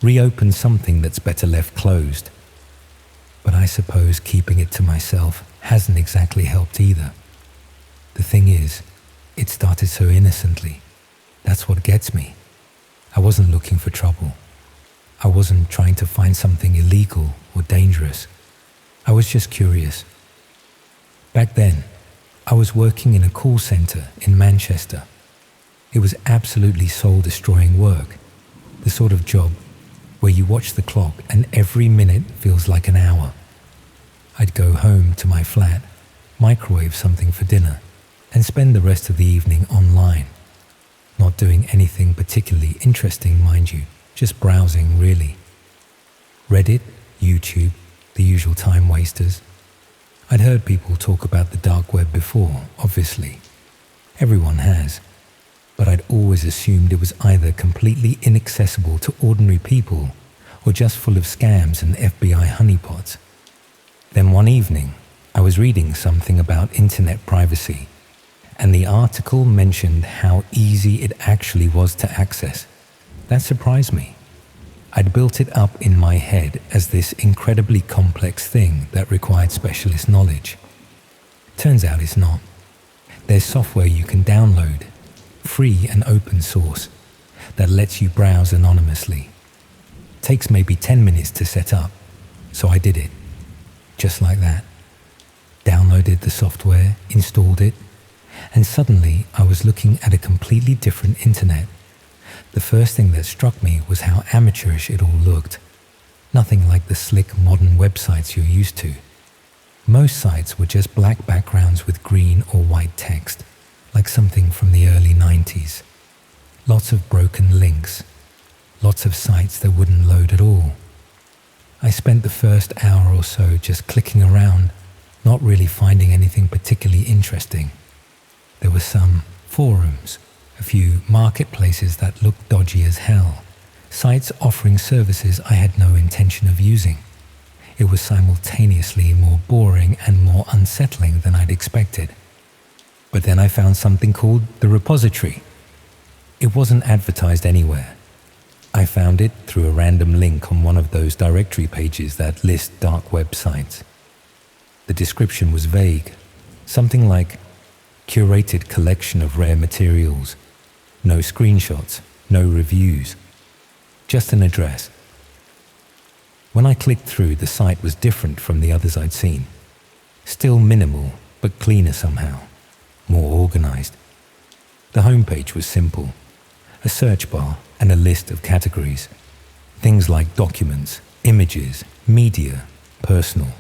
reopen something that's better left closed. But I suppose keeping it to myself hasn't exactly helped either. The thing is, it started so innocently. That's what gets me. I wasn't looking for trouble. I wasn't trying to find something illegal or dangerous. I was just curious. Back then, I was working in a call center in Manchester. It was absolutely soul-destroying work, the sort of job where you watch the clock and every minute feels like an hour. I'd go home to my flat, microwave something for dinner, and spend the rest of the evening online. Not doing anything particularly interesting, mind you, just browsing really. Reddit, YouTube, the usual time wasters. I'd heard people talk about the dark web before, obviously. Everyone has. But I'd always assumed it was either completely inaccessible to ordinary people or just full of scams and FBI honeypots. Then one evening, I was reading something about internet privacy, and the article mentioned how easy it actually was to access. That surprised me. I'd built it up in my head as this incredibly complex thing that required specialist knowledge. Turns out it's not. There's software you can download, free and open source, that lets you browse anonymously. Takes maybe 10 minutes to set up, so I did it. Just like that. Downloaded the software, installed it, and suddenly I was looking at a completely different internet. The first thing that struck me was how amateurish it all looked. Nothing like the slick modern websites you're used to. Most sites were just black backgrounds with green or white text, like something from the early 90s. Lots of broken links. Lots of sites that wouldn't load at all. I spent the first hour or so just clicking around, not really finding anything particularly interesting. There were some forums, a few marketplaces that looked dodgy as hell, sites offering services I had no intention of using. It was simultaneously more boring and more unsettling than I'd expected. But then I found something called the repository. It wasn't advertised anywhere. I found it through a random link on one of those directory pages that list dark websites. The description was vague, something like curated collection of rare materials, no screenshots, no reviews, just an address. When I clicked through, the site was different from the others I'd seen. Still minimal, but cleaner somehow, more organized. The homepage was simple, a search bar and a list of categories. Things like documents, images, media, personal.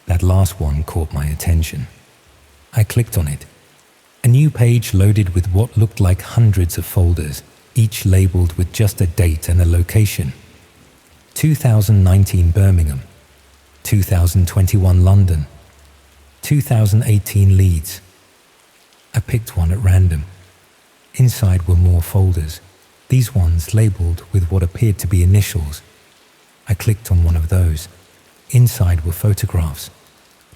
That last one caught my attention. I clicked on it. A new page loaded with what looked like hundreds of folders, each labeled with just a date and a location. 2019 Birmingham, 2021 London, 2018 Leeds. I picked one at random. Inside were more folders, these ones labeled with what appeared to be initials. I clicked on one of those. Inside were photographs.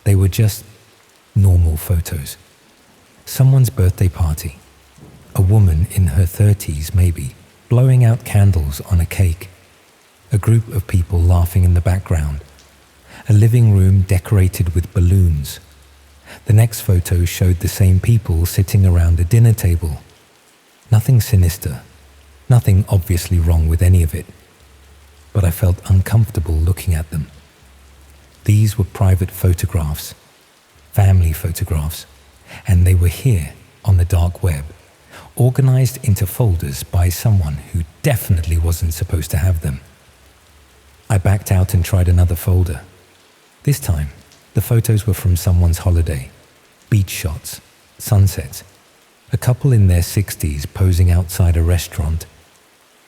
They were just normal photos. Someone's birthday party. A woman in her 30s maybe, blowing out candles on a cake. A group of people laughing in the background. A living room decorated with balloons. The next photo showed the same people sitting around a dinner table. Nothing sinister, nothing obviously wrong with any of it. But I felt uncomfortable looking at them. These were private photographs, family photographs, and they were here on the dark web, organized into folders by someone who definitely wasn't supposed to have them. I backed out and tried another folder. This time, the photos were from someone's holiday, beach shots, sunsets, a couple in their 60s posing outside a restaurant.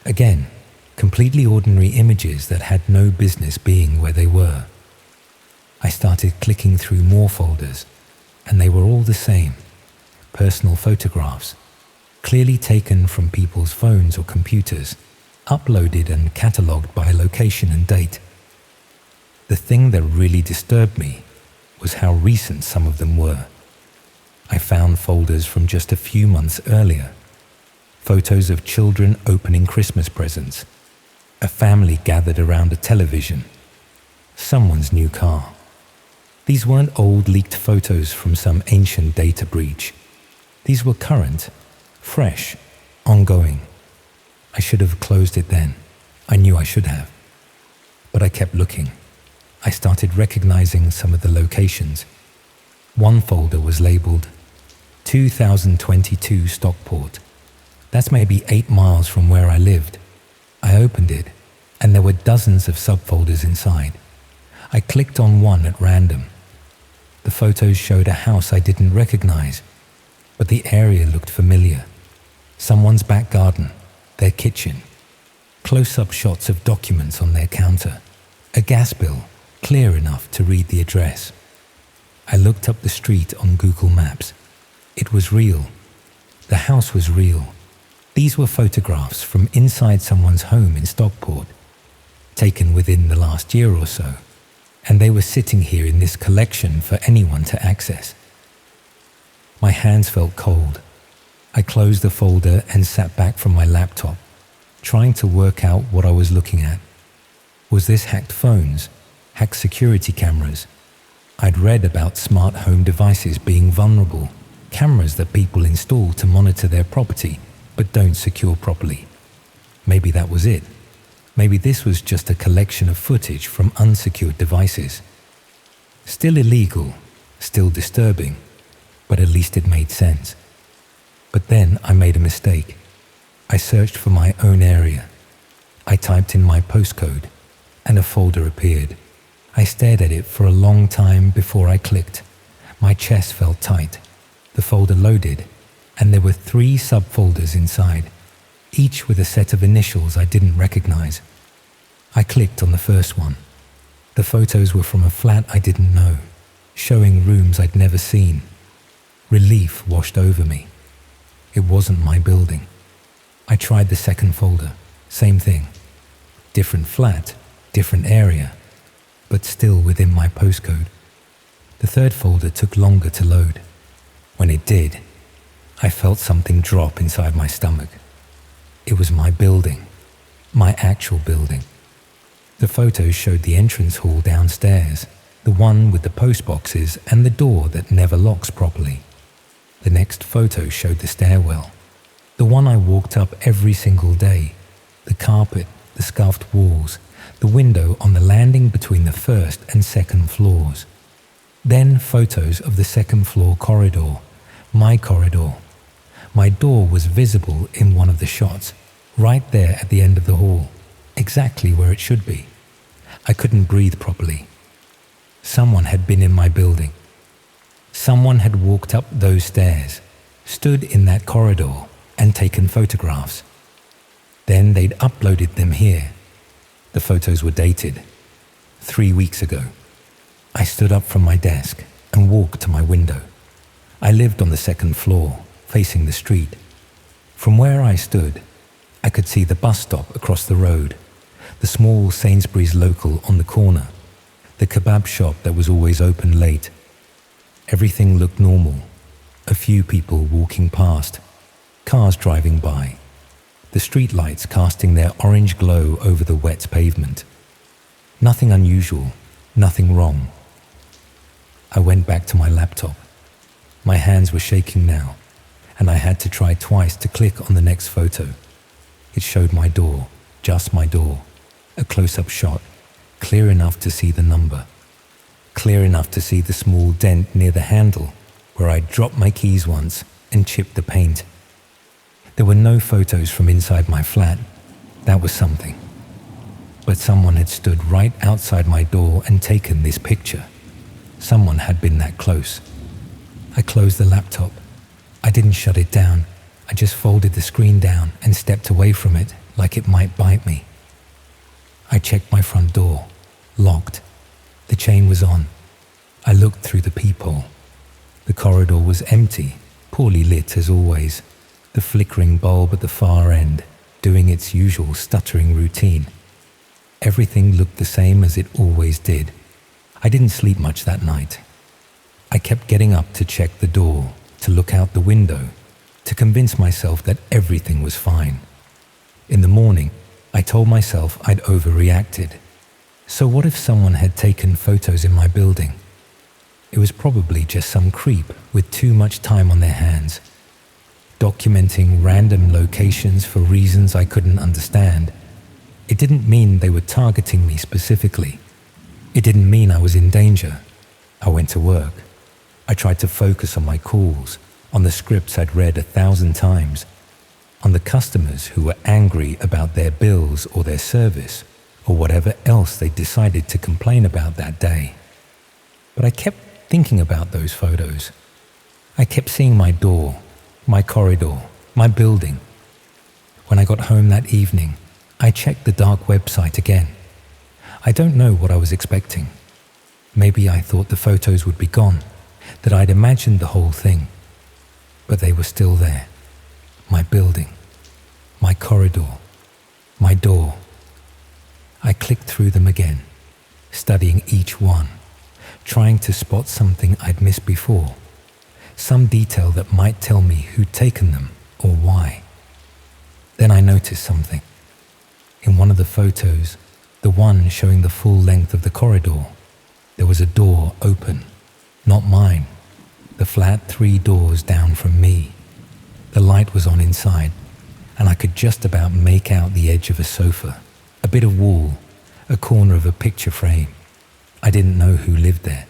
Again, completely ordinary images that had no business being where they were. I started clicking through more folders, and they were all the same. Personal photographs, clearly taken from people's phones or computers, uploaded and catalogued by location and date. The thing that really disturbed me was how recent some of them were. I found folders from just a few months earlier. Photos of children opening Christmas presents, a family gathered around a television, someone's new car. These weren't old leaked photos from some ancient data breach. These were current, fresh, ongoing. I should have closed it then. I knew I should have. But I kept looking. I started recognizing some of the locations. One folder was labeled 2022 Stockport. That's maybe 8 miles from where I lived. I opened it, and there were dozens of subfolders inside. I clicked on one at random. The photos showed a house I didn't recognize, but the area looked familiar. Someone's back garden, their kitchen, close-up shots of documents on their counter, a gas bill clear enough to read the address. I looked up the street on Google Maps. It was real. The house was real. These were photographs from inside someone's home in Stockport, taken within the last year or so, and they were sitting here in this collection for anyone to access. My hands felt cold. I closed the folder and sat back from my laptop, trying to work out what I was looking at. Was this hacked phones, hacked security cameras? I'd read about smart home devices being vulnerable, cameras that people install to monitor their property but don't secure properly. Maybe that was it. Maybe this was just a collection of footage from unsecured devices. Still illegal, still disturbing, but at least it made sense. But then I made a mistake. I searched for my own area. I typed in my postcode, and a folder appeared. I stared at it for a long time before I clicked. My chest felt tight. The folder loaded, and there were 3 subfolders inside, each with a set of initials I didn't recognize. I clicked on the first one. The photos were from a flat I didn't know, showing rooms I'd never seen. Relief washed over me. It wasn't my building. I tried the second folder. Same thing. Different flat, different area, but still within my postcode. The third folder took longer to load. When it did, I felt something drop inside my stomach. It was my building, my actual building. The photos showed the entrance hall downstairs, the one with the post boxes and the door that never locks properly. The next photo showed the stairwell, the one I walked up every single day, the carpet, the scuffed walls, the window on the landing between the first and second floors. Then photos of the second floor corridor, my corridor. My door was visible in one of the shots, right there at the end of the hall, exactly where it should be. I couldn't breathe properly. Someone had been in my building. Someone had walked up those stairs, stood in that corridor, and taken photographs. Then they'd uploaded them here. The photos were dated 3 weeks ago. I stood up from my desk and walked to my window. I lived on the second floor, facing the street. From where I stood, I could see the bus stop across the road, the small Sainsbury's local on the corner, the kebab shop that was always open late. Everything looked normal. A few people walking past, cars driving by, the streetlights casting their orange glow over the wet pavement. Nothing unusual, nothing wrong. I went back to my laptop. My hands were shaking now, and I had to try twice to click on the next photo. It showed my door, just my door, a close-up shot, clear enough to see the number, clear enough to see the small dent near the handle where I dropped my keys once and chipped the paint. There were no photos from inside my flat. That was something. But someone had stood right outside my door and taken this picture. Someone had been that close. I closed the laptop. I didn't shut it down. I just folded the screen down and stepped away from it like it might bite me. I checked my front door. Locked. The chain was on. I looked through the peephole. The corridor was empty, poorly lit as always, the flickering bulb at the far end doing its usual stuttering routine. Everything looked the same as it always did. I didn't sleep much that night. I kept getting up to check the door, to look out the window, to convince myself that everything was fine. In the morning, I told myself I'd overreacted. So what if someone had taken photos in my building? It was probably just some creep with too much time on their hands, documenting random locations for reasons I couldn't understand. It didn't mean they were targeting me specifically. It didn't mean I was in danger. I went to work. I tried to focus on my calls, on the scripts I'd read 1,000 times, on the customers who were angry about their bills or their service, or whatever else they decided to complain about that day. But I kept thinking about those photos. I kept seeing my door, my corridor, my building. When I got home that evening, I checked the dark website again. I don't know what I was expecting. Maybe I thought the photos would be gone, that I'd imagined the whole thing, but they were still there. My building, my corridor, my door. I clicked through them again, studying each one, trying to spot something I'd missed before, some detail that might tell me who'd taken them or why. Then I noticed something. In one of the photos, the one showing the full length of the corridor, there was a door open, not mine, the flat 3 doors down from me. The light was on inside, and I could just about make out the edge of a sofa, a bit of wall, a corner of a picture frame. I didn't know who lived there.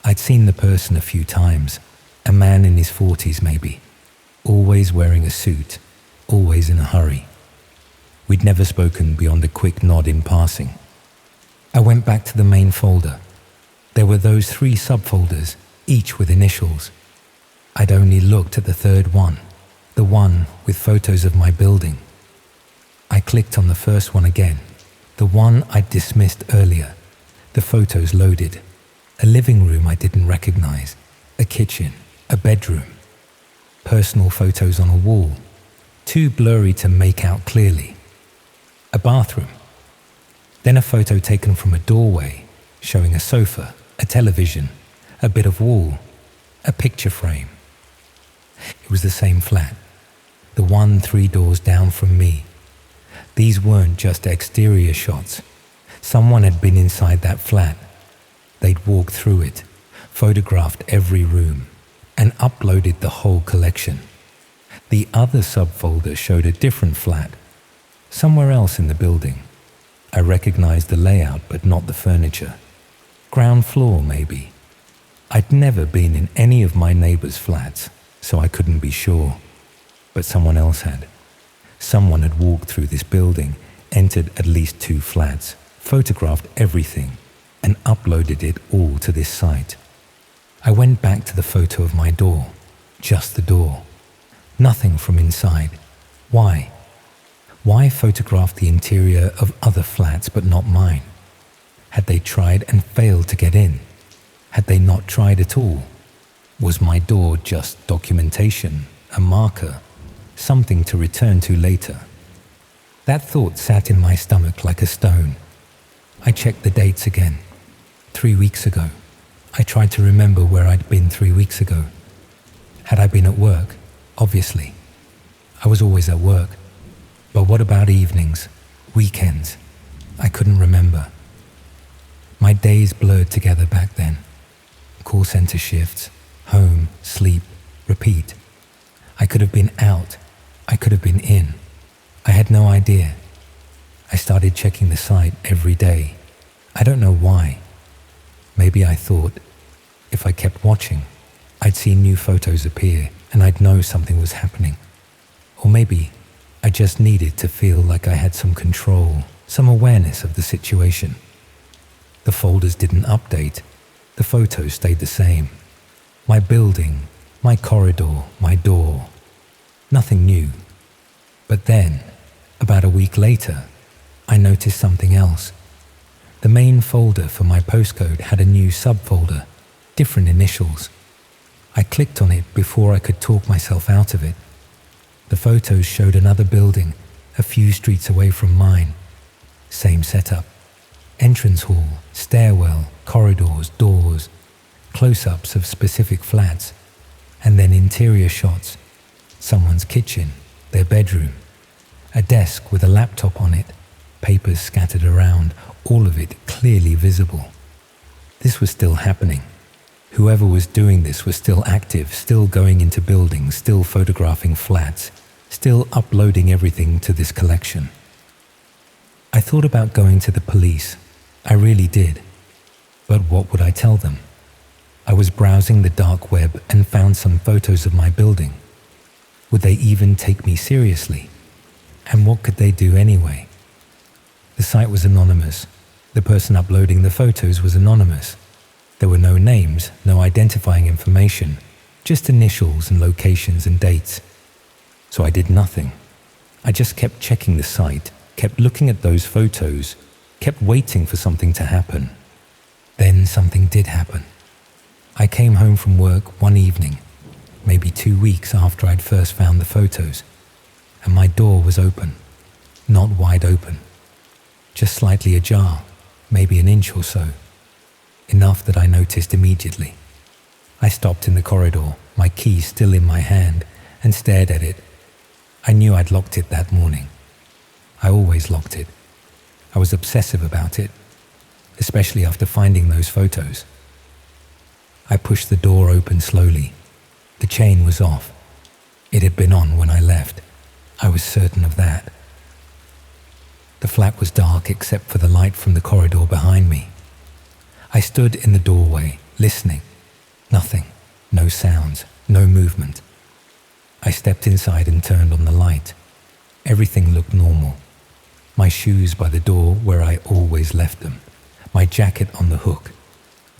I'd seen the person a few times, a man in his 40s maybe, always wearing a suit, always in a hurry. We'd never spoken beyond a quick nod in passing. I went back to the main folder. There were those 3 subfolders, each with initials. I'd only looked at the third one, the one with photos of my building. I clicked on the first one again, the one I'd dismissed earlier. The photos loaded. A living room I didn't recognize, a kitchen, a bedroom. Personal photos on a wall, too blurry to make out clearly. A bathroom. Then a photo taken from a doorway, showing a sofa, a television, a bit of wall, a picture frame. It was the same flat, the one 3 doors down from me. These weren't just exterior shots. Someone had been inside that flat. They'd walked through it, photographed every room, and uploaded the whole collection. The other subfolder showed a different flat, somewhere else in the building. I recognized the layout, but not the furniture. Ground floor, maybe. I'd never been in any of my neighbors' flats, so I couldn't be sure. But someone else had. Someone had walked through this building, entered at least 2 flats, photographed everything, and uploaded it all to this site. I went back to the photo of my door, just the door. Nothing from inside. Why? Why photograph the interior of other flats but not mine? Had they tried and failed to get in? Had they not tried at all? Was my door just documentation, a marker, something to return to later? That thought sat in my stomach like a stone. I checked the dates again. 3 weeks ago. I tried to remember where I'd been 3 weeks ago. Had I been at work? Obviously. I was always at work. But what about evenings, weekends? I couldn't remember. My days blurred together back then. Call center shifts, home, sleep, repeat. I could have been out. I could have been in. I had no idea. I started checking the site every day. I don't know why. Maybe I thought, if I kept watching, I'd see new photos appear and I'd know something was happening. Or maybe I just needed to feel like I had some control, some awareness of the situation. The folders didn't update. The photos stayed the same. My building, my corridor, my door. Nothing new. But then, about a week later, I noticed something else. The main folder for my postcode had a new subfolder, different initials. I clicked on it before I could talk myself out of it. The photos showed another building, a few streets away from mine. Same setup. Entrance hall, stairwell, corridors, doors, close-ups of specific flats, and then interior shots. Someone's kitchen, their bedroom, a desk with a laptop on it, papers scattered around, all of it clearly visible. This was still happening. Whoever was doing this was still active, still going into buildings, still photographing flats, still uploading everything to this collection. I thought about going to the police. I really did. But what would I tell them? I was browsing the dark web and found some photos of my building. Would they even take me seriously? And what could they do anyway? The site was anonymous. The person uploading the photos was anonymous. There were no names, no identifying information, just initials and locations and dates. So I did nothing. I just kept checking the site, kept looking at those photos, kept waiting for something to happen. Then something did happen. I came home from work one evening, maybe 2 weeks after I'd first found the photos, and my door was open, not wide open, just slightly ajar, maybe an inch or so, enough that I noticed immediately. I stopped in the corridor, my key still in my hand, and stared at it. I knew I'd locked it that morning. I always locked it. I was obsessive about it, especially after finding those photos. I pushed the door open slowly. The chain was off. It had been on when I left. I was certain of that. The flat was dark except for the light from the corridor behind me. I stood in the doorway, listening. Nothing. No sounds. No movement. I stepped inside and turned on the light. Everything looked normal. My shoes by the door where I always left them. My jacket on the hook.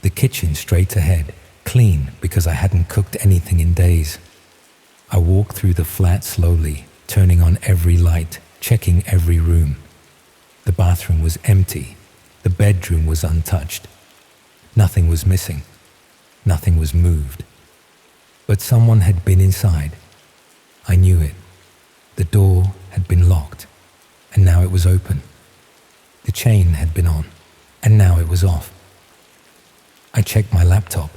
The kitchen straight ahead, clean because I hadn't cooked anything in days. I walked through the flat slowly, turning on every light, checking every room. The bathroom was empty. The bedroom was untouched. Nothing was missing. Nothing was moved. But someone had been inside. I knew it. The door had been locked, and now it was open. The chain had been on, and now it was off. I checked my laptop,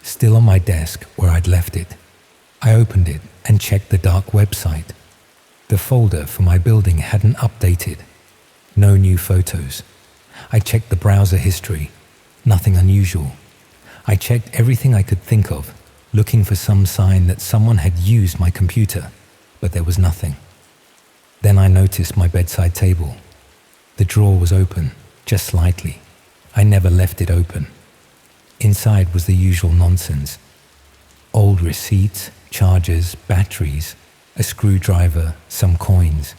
still on my desk where I'd left it. I opened it and checked the dark website. The folder for my building hadn't updated. No new photos. I checked the browser history. Nothing unusual. I checked everything I could think of, looking for some sign that someone had used my computer, but there was nothing. Then I noticed my bedside table. The drawer was open, just slightly. I never left it open. Inside was the usual nonsense. Old receipts, chargers, batteries, a screwdriver, some coins.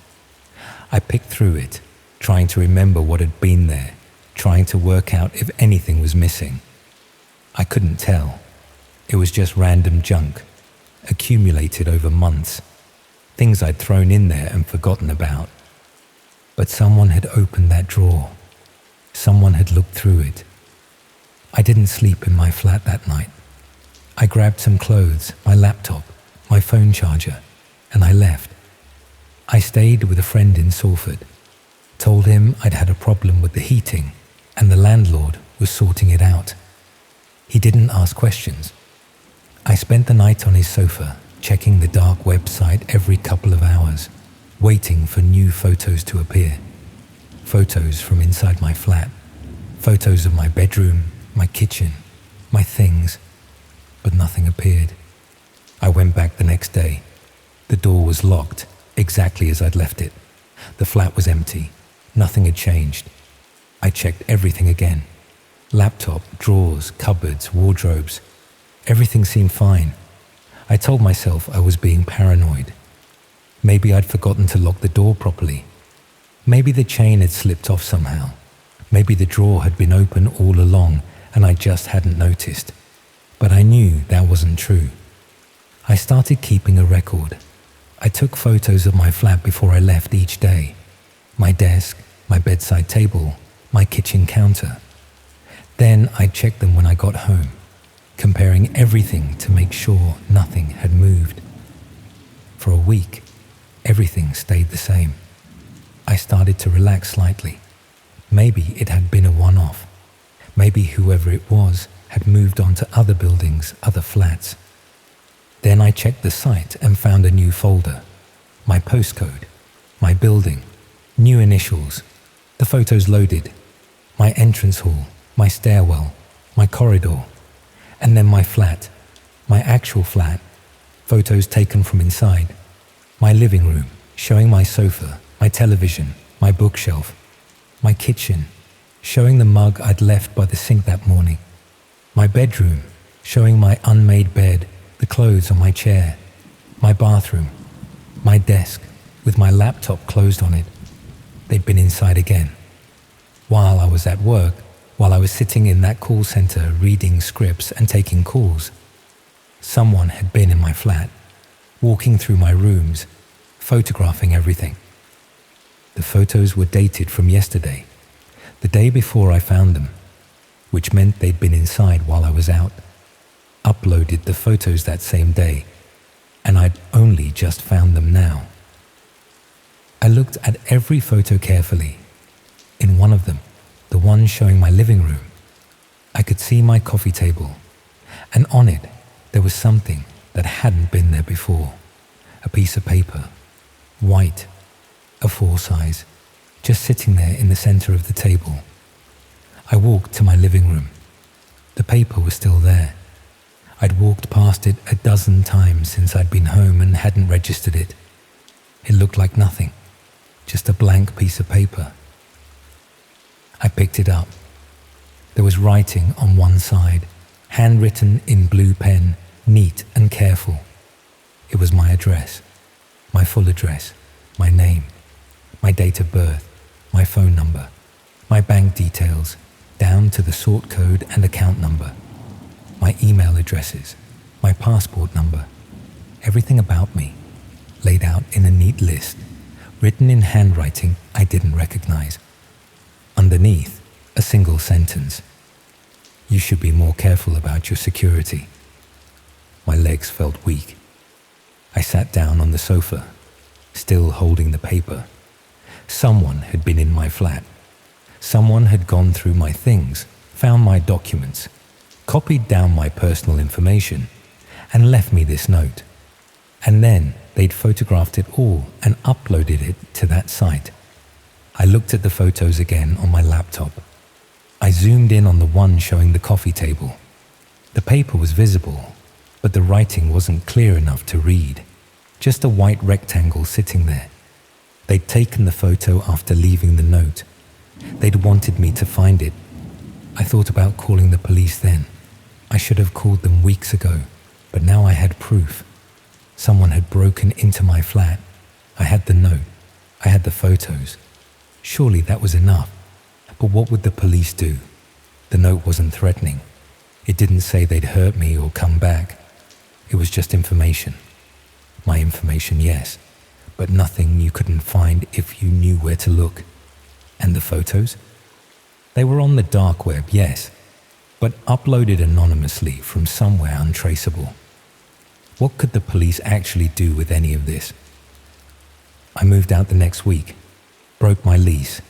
I picked through it, trying to remember what had been there, trying to work out if anything was missing. I couldn't tell. It was just random junk, accumulated over months, things I'd thrown in there and forgotten about. But someone had opened that drawer. Someone had looked through it. I didn't sleep in my flat that night. I grabbed some clothes, my laptop, my phone charger, and I left. I stayed with a friend in Salford, told him I'd had a problem with the heating, and the landlord was sorting it out. He didn't ask questions. I spent the night on his sofa, checking the dark website every couple of hours, waiting for new photos to appear. Photos from inside my flat, photos of my bedroom, my kitchen, my things, but nothing appeared. I went back the next day. The door was locked, exactly as I'd left it. The flat was empty. Nothing had changed. I checked everything again. Laptop, drawers, cupboards, wardrobes. Everything seemed fine. I told myself I was being paranoid. Maybe I'd forgotten to lock the door properly. Maybe the chain had slipped off somehow. Maybe the drawer had been open all along and I just hadn't noticed. But I knew that wasn't true. I started keeping a record. I took photos of my flat before I left each day. My desk, my bedside table, my kitchen counter. Then I'd check them when I got home, comparing everything to make sure nothing had moved. For a week, everything stayed the same. I started to relax slightly. Maybe it had been a one-off. Maybe whoever it was had moved on to other buildings, other flats. Then I checked the site and found a new folder. My postcode, my building, new initials. The photos loaded. My entrance hall, my stairwell, my corridor, and then my flat, my actual flat, photos taken from inside, my living room, showing my sofa, my television, my bookshelf, my kitchen, showing the mug I'd left by the sink that morning, my bedroom, showing my unmade bed, the clothes on my chair, my bathroom, my desk with my laptop closed on it. They'd been inside again. While I was at work, while I was sitting in that call center reading scripts and taking calls, someone had been in my flat, walking through my rooms, photographing everything. The photos were dated from yesterday, the day before I found them, which meant they'd been inside while I was out. uploaded the photos that same day, and I'd only just found them now. I looked at every photo carefully. In one of them, the one showing my living room, I could see my coffee table, and on it there was something that hadn't been there before. A piece of paper, white, A4 size, just sitting there in the center of the table. I walked to my living room. The paper was still there. I'd walked past it a dozen times since I'd been home and hadn't registered it. It looked like nothing, just a blank piece of paper. I picked it up. There was writing on one side, handwritten in blue pen, neat and careful. It was my address, my full address, my name, my date of birth, my phone number, my bank details, down to the sort code and account number, my email addresses, my passport number, everything about me, laid out in a neat list, written in handwriting I didn't recognize. Underneath, a single sentence: "You should be more careful about your security." My legs felt weak. I sat down on the sofa, still holding the paper. Someone had been in my flat. Someone had gone through my things, found my documents, copied down my personal information, and left me this note. And then they'd photographed it all and uploaded it to that site. I looked at the photos again on my laptop. I zoomed in on the one showing the coffee table. The paper was visible, but the writing wasn't clear enough to read. Just a white rectangle sitting there. They'd taken the photo after leaving the note. They'd wanted me to find it. I thought about calling the police then. I should have called them weeks ago, but now I had proof. Someone had broken into my flat. I had the note. I had the photos. Surely that was enough. But what would the police do? The note wasn't threatening. It didn't say they'd hurt me or come back. It was just information. My information, yes, but nothing you couldn't find if you knew where to look. And the photos? They were on the dark web, yes, but uploaded anonymously from somewhere untraceable. What could the police actually do with any of this? I moved out the next week, broke my lease,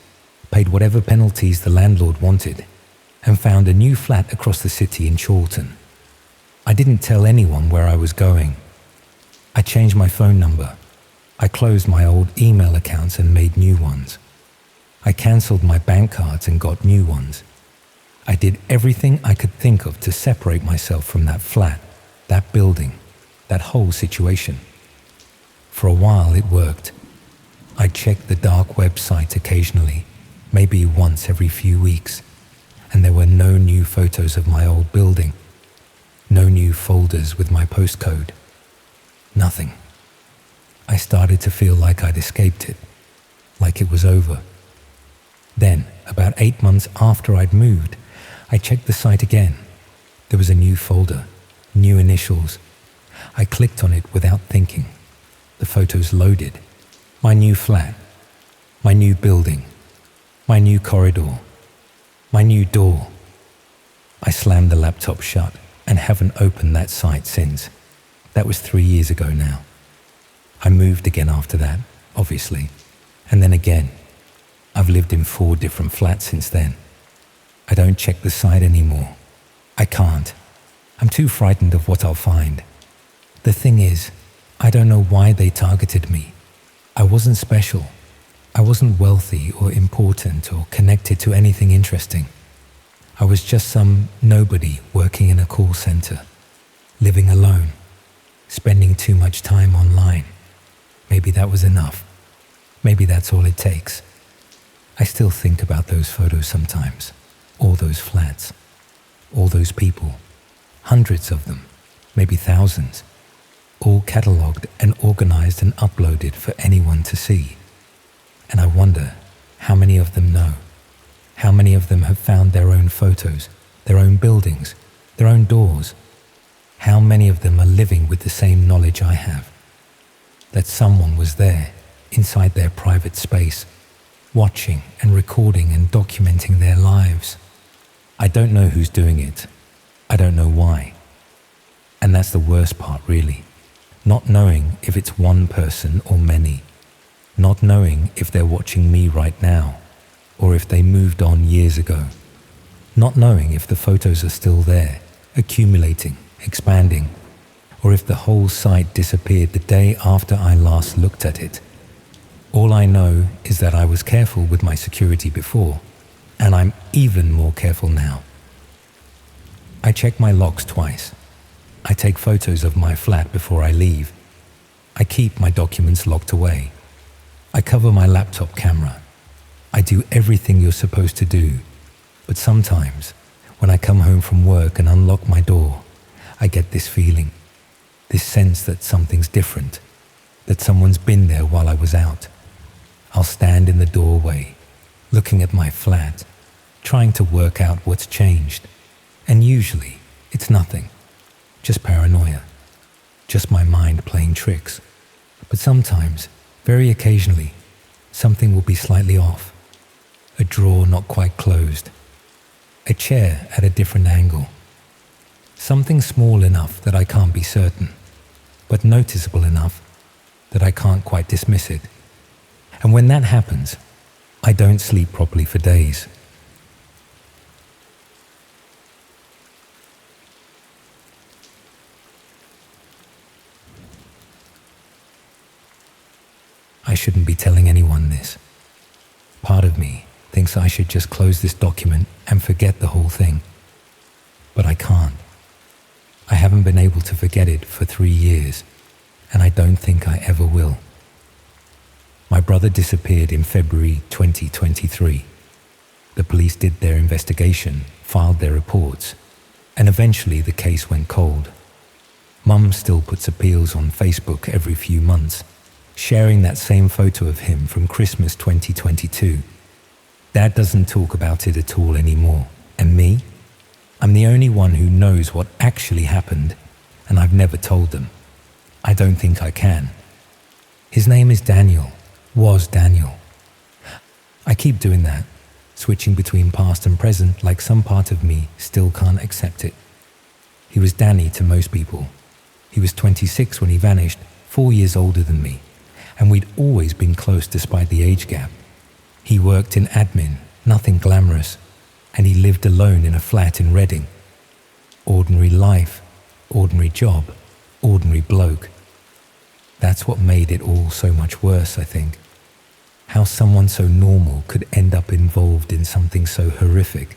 paid whatever penalties the landlord wanted, and found a new flat across the city in Chorlton. I didn't tell anyone where I was going. I changed my phone number. I closed my old email accounts and made new ones. I cancelled my bank cards and got new ones. I did everything I could think of to separate myself from that flat, that building, that whole situation. For a while it worked. I checked the dark website occasionally, maybe once every few weeks, and there were no new photos of my old building, no new folders with my postcode, nothing. I started to feel like I'd escaped it, like it was over. Then, about 8 months after I'd moved, I checked the site again. There was a new folder, new initials. I clicked on it without thinking. The photos loaded. My new flat, my new building, my new corridor, my new door. I slammed the laptop shut and haven't opened that site since. That was 3 years ago now. I moved again after that, obviously, and then again. I've lived in 4 different flats since then. I don't check the site anymore. I can't. I'm too frightened of what I'll find. The thing is, I don't know why they targeted me. I wasn't special. I wasn't wealthy or important or connected to anything interesting. I was just some nobody working in a call center, living alone, spending too much time online. Maybe that was enough. Maybe that's all it takes. I still think about those photos sometimes, all those flats, all those people, hundreds of them, maybe thousands, all catalogued and organized and uploaded for anyone to see. And I wonder how many of them know, how many of them have found their own photos, their own buildings, their own doors. How many of them are living with the same knowledge I have, that someone was there, inside their private space, watching and recording and documenting their lives. I don't know who's doing it. I don't know why. And that's the worst part, really. Not knowing if it's one person or many. Not knowing if they're watching me right now, or if they moved on years ago. Not knowing if the photos are still there, accumulating, expanding, or if the whole site disappeared the day after I last looked at it. All I know is that I was careful with my security before, and I'm even more careful now. I check my locks twice. I take photos of my flat before I leave. I keep my documents locked away. I cover my laptop camera. I do everything you're supposed to do. But sometimes, when I come home from work and unlock my door, I get this feeling, this sense that something's different, that someone's been there while I was out. I'll stand in the doorway, looking at my flat, trying to work out what's changed. And usually, it's nothing, just paranoia, just my mind playing tricks. But sometimes, very occasionally, something will be slightly off. A drawer not quite closed. A chair at a different angle. Something small enough that I can't be certain, but noticeable enough that I can't quite dismiss it. And when that happens, I don't sleep properly for days. I shouldn't be telling anyone this. Part of me thinks I should just close this document and forget the whole thing. But I can't. I haven't been able to forget it for 3 years, and I don't think I ever will. My brother disappeared in February 2023. The police did their investigation, filed their reports, and eventually the case went cold. Mum still puts appeals on Facebook every few months, sharing that same photo of him from Christmas 2022. Dad doesn't talk about it at all anymore. And me? I'm the only one who knows what actually happened, and I've never told them. I don't think I can. His name is Daniel. Was Daniel. I keep doing that, switching between past and present like some part of me still can't accept it. He was Danny to most people. He was 26 when he vanished, 4 years older than me, and we'd always been close despite the age gap. He worked in admin, nothing glamorous, and he lived alone in a flat in Reading. Ordinary life, ordinary job, ordinary bloke. That's what made it all so much worse, I think. How someone so normal could end up involved in something so horrific.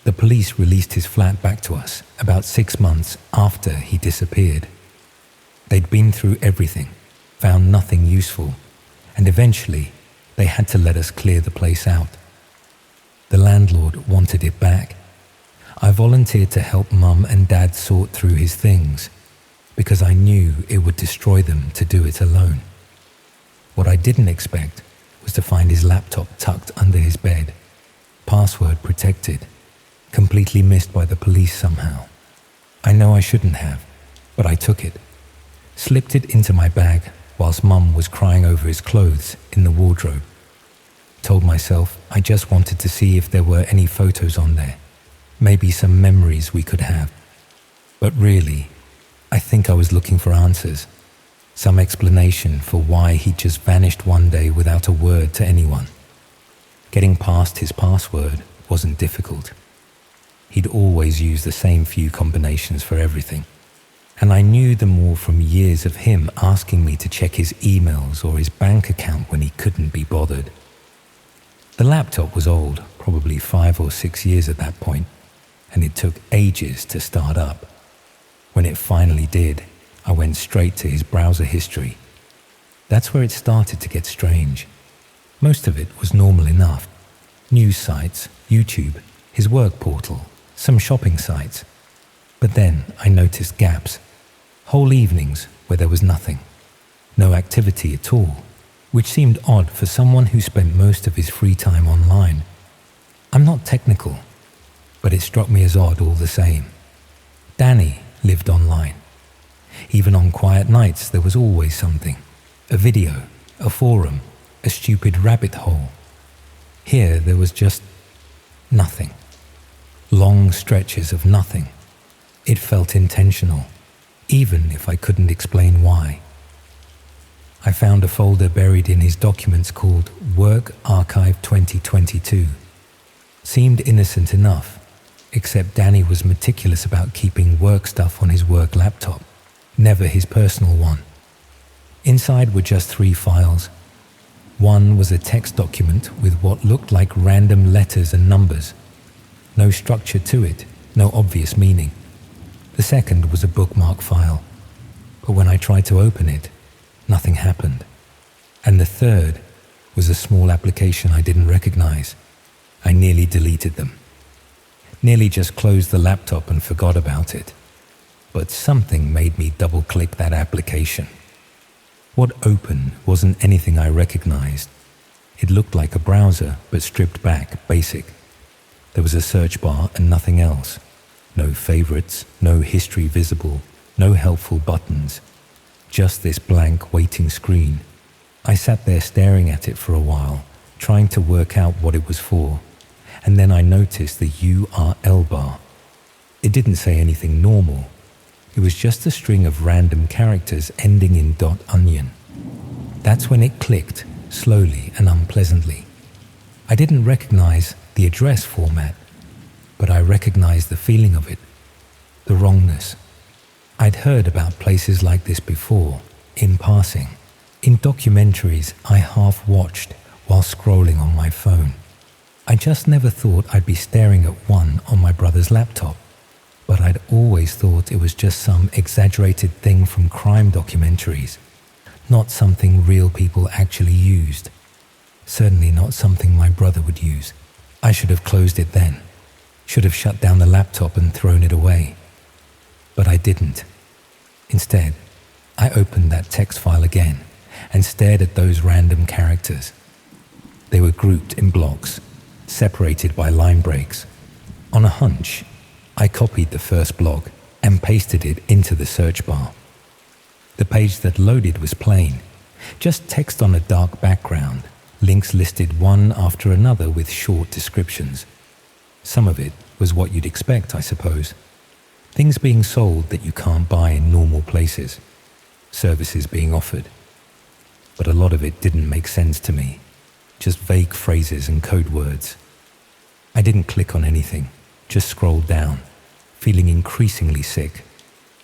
The police released his flat back to us about 6 months after he disappeared. They'd been through everything, found nothing useful, and eventually they had to let us clear the place out. The landlord wanted it back. I volunteered to help Mum and Dad sort through his things, because I knew it would destroy them to do it alone. What I didn't expect was to find his laptop tucked under his bed, password protected, completely missed by the police somehow. I know I shouldn't have, but I took it, slipped it into my bag whilst Mum was crying over his clothes in the wardrobe. Told myself I just wanted to see if there were any photos on there, maybe some memories we could have. But really, I think I was looking for answers, some explanation for why he just vanished one day without a word to anyone. Getting past his password wasn't difficult. He'd always used the same few combinations for everything, and I knew them all from years of him asking me to check his emails or his bank account when he couldn't be bothered. The laptop was old, probably 5 or 6 years at that point, and it took ages to start up. When it finally did, I went straight to his browser history. That's where it started to get strange. Most of it was normal enough. News sites, YouTube, his work portal, some shopping sites. But then I noticed gaps. Whole evenings where there was nothing. No activity at all, which seemed odd for someone who spent most of his free time online. I'm not technical, but it struck me as odd all the same. Danny lived online. Even on quiet nights there was always something. A video, a forum, a stupid rabbit hole. Here there was just nothing. Long stretches of nothing. It felt intentional, even if I couldn't explain why. I found a folder buried in his documents called Work Archive 2022. Seemed innocent enough, except Danny was meticulous about keeping work stuff on his work laptop, never his personal one. Inside were just 3 files. One was a text document with what looked like random letters and numbers. No structure to it, no obvious meaning. The second was a bookmark file, but when I tried to open it, nothing happened. And the third was a small application I didn't recognize. I nearly deleted them. Nearly just closed the laptop and forgot about it. But something made me double-click that application. What opened wasn't anything I recognized. It looked like a browser, but stripped back, basic. There was a search bar and nothing else. No favorites, no history visible, no helpful buttons. Just this blank waiting screen. I sat there staring at it for a while, trying to work out what it was for. And then I noticed the URL bar. It didn't say anything normal. It was just a string of random characters ending in .onion. That's when it clicked, slowly and unpleasantly. I didn't recognize the address format, but I recognized the feeling of it, the wrongness. I'd heard about places like this before, in passing, in documentaries I half watched while scrolling on my phone. I just never thought I'd be staring at one on my brother's laptop, but I'd always thought it was just some exaggerated thing from crime documentaries, not something real people actually used. Certainly not something my brother would use. I should have closed it then, should have shut down the laptop and thrown it away. But I didn't. Instead, I opened that text file again and stared at those random characters. They were grouped in blocks, separated by line breaks. On a hunch, I copied the first block and pasted it into the search bar. The page that loaded was plain, just text on a dark background, links listed one after another with short descriptions. Some of it was what you'd expect, I suppose. Things being sold that you can't buy in normal places, services being offered. But a lot of it didn't make sense to me, just vague phrases and code words. I didn't click on anything, just scrolled down, feeling increasingly sick,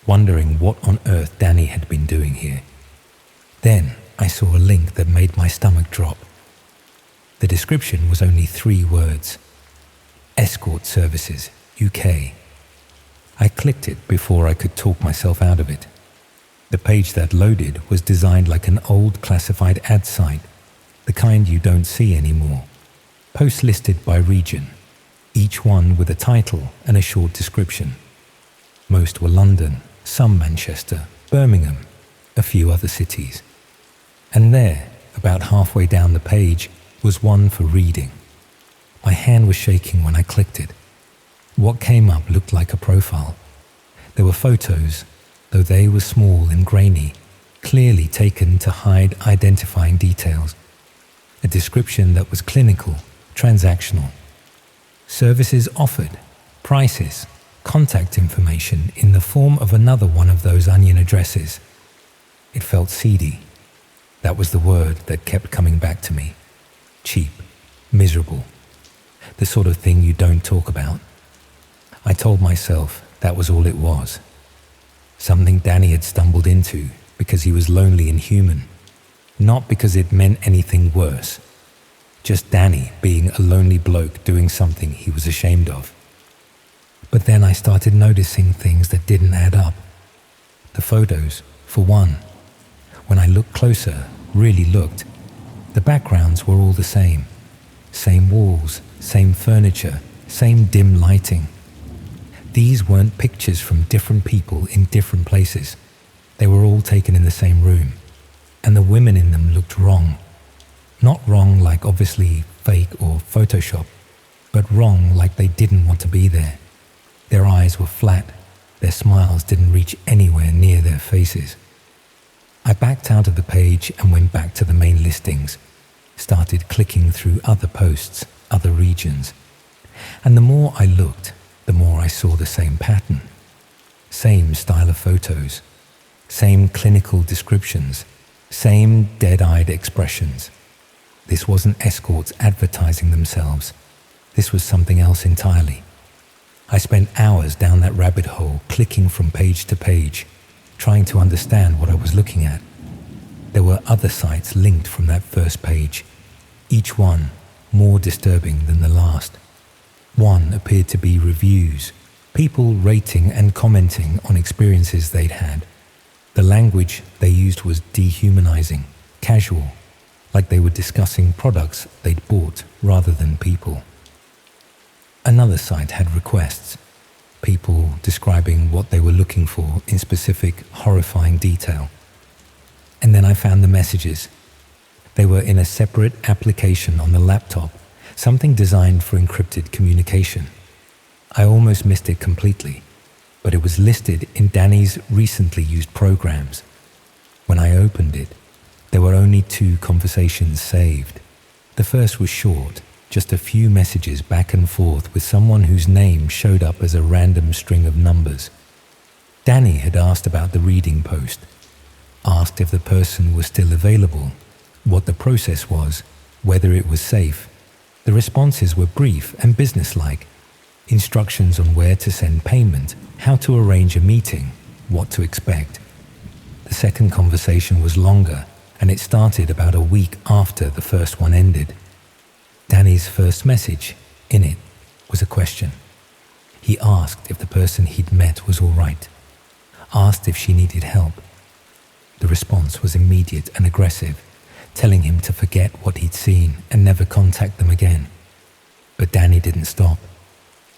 wondering what on earth Danny had been doing here. Then I saw a link that made my stomach drop. The description was only 3 words: Escort Services, UK. I clicked it before I could talk myself out of it. The page that loaded was designed like an old classified ad site, the kind you don't see anymore. Posts listed by region, each one with a title and a short description. Most were London, some Manchester, Birmingham, a few other cities. And there, about halfway down the page, was one for reading. My hand was shaking when I clicked it. What came up looked like a profile. There were photos, though they were small and grainy, clearly taken to hide identifying details. A description that was clinical, transactional. Services offered, prices, contact information in the form of another one of those onion addresses. It felt seedy. That was the word that kept coming back to me. Cheap, miserable, the sort of thing you don't talk about. I told myself that was all it was. Something Danny had stumbled into because he was lonely and human, not because it meant anything worse. Just Danny being a lonely bloke doing something he was ashamed of. But then I started noticing things that didn't add up. The photos, for one. When I looked closer, really looked, the backgrounds were all the same. Same walls, same furniture, same dim lighting. These weren't pictures from different people in different places. They were all taken in the same room. And the women in them looked wrong. Not wrong like obviously fake or Photoshop, but wrong like they didn't want to be there. Their eyes were flat. Their smiles didn't reach anywhere near their faces. I backed out of the page and went back to the main listings, started clicking through other posts, other regions. And the more I looked, the more I saw the same pattern. Same style of photos, same clinical descriptions, same dead-eyed expressions. This wasn't escorts advertising themselves. This was something else entirely. I spent hours down that rabbit hole, clicking from page to page, trying to understand what I was looking at. There were other sites linked from that first page, each one more disturbing than the last. One appeared to be reviews, people rating and commenting on experiences they'd had. The language they used was dehumanizing, casual, like they were discussing products they'd bought rather than people. Another site had requests, people describing what they were looking for in specific, horrifying detail. And then I found the messages. They were in a separate application on the laptop, something designed for encrypted communication. I almost missed it completely, but it was listed in Danny's recently used programs. When I opened it, there were only 2 conversations saved. The first was short, just a few messages back and forth with someone whose name showed up as a random string of numbers. Danny had asked about the reading post, asked if the person was still available, what the process was, whether it was safe. The responses were brief and businesslike. Instructions on where to send payment, how to arrange a meeting, what to expect. The second conversation was longer, and it started about a week after the first one ended. Danny's first message, in it, was a question. He asked if the person he'd met was all right, asked if she needed help. The response was immediate and aggressive, telling him to forget what he'd seen and never contact them again. But Danny didn't stop.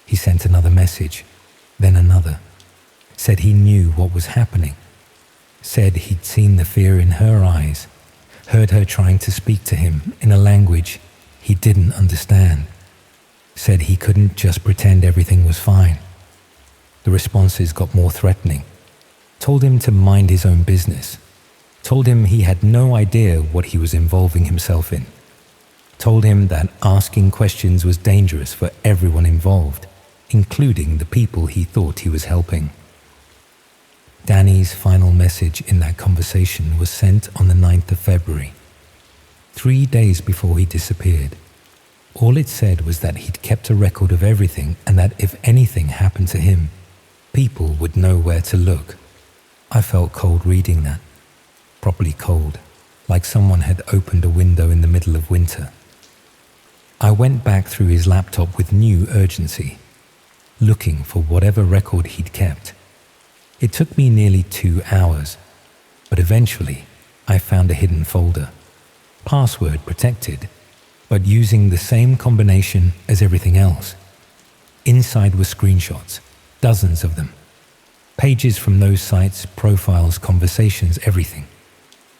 He sent another message, then another, said he knew what was happening, said he'd seen the fear in her eyes, heard her trying to speak to him in a language he didn't understand, said he couldn't just pretend everything was fine. The responses got more threatening, told him to mind his own business, told him he had no idea what he was involving himself in, told him that asking questions was dangerous for everyone involved, including the people he thought he was helping. Danny's final message in that conversation was sent on the 9th of February, 3 days before he disappeared. All it said was that he'd kept a record of everything and that if anything happened to him, people would know where to look. I felt cold reading that, properly cold, like someone had opened a window in the middle of winter. I went back through his laptop with new urgency, looking for whatever record he'd kept. It took me nearly 2 hours, but eventually I found a hidden folder, password protected, but using the same combination as everything else. Inside were screenshots, dozens of them. Pages from those sites, profiles, conversations, everything.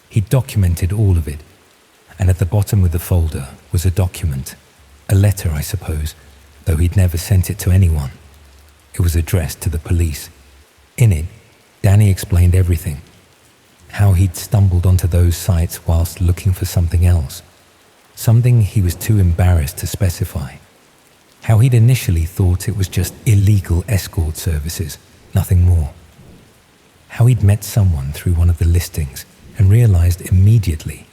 He documented all of it, and at the bottom of the folder was a document, a letter, I suppose, though he'd never sent it to anyone. It was addressed to the police. In it, Danny explained everything. How he'd stumbled onto those sites whilst looking for something else, something he was too embarrassed to specify. How he'd initially thought it was just illegal escort services, nothing more. How he'd met someone through one of the listings and realized immediately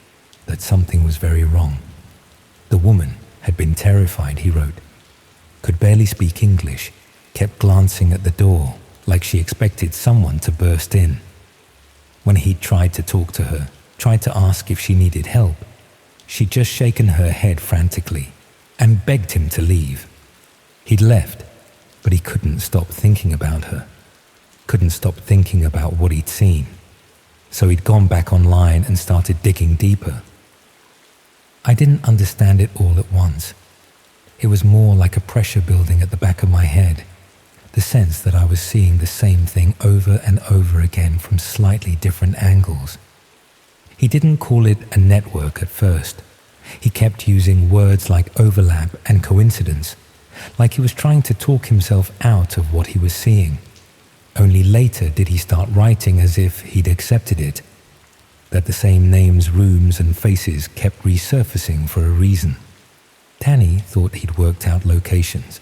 that something was very wrong. The woman had been terrified, he wrote, could barely speak English, kept glancing at the door like she expected someone to burst in. When he'd tried to talk to her, tried to ask if she needed help, she'd just shaken her head frantically and begged him to leave. He'd left, but he couldn't stop thinking about her, couldn't stop thinking about what he'd seen. So he'd gone back online and started digging deeper. I didn't understand it all at once. It was more like a pressure building at the back of my head, the sense that I was seeing the same thing over and over again from slightly different angles. He didn't call it a network at first. He kept using words like overlap and coincidence, like he was trying to talk himself out of what he was seeing. Only later did he start writing as if he'd accepted it, that the same names, rooms and faces kept resurfacing for a reason. Danny thought he'd worked out locations,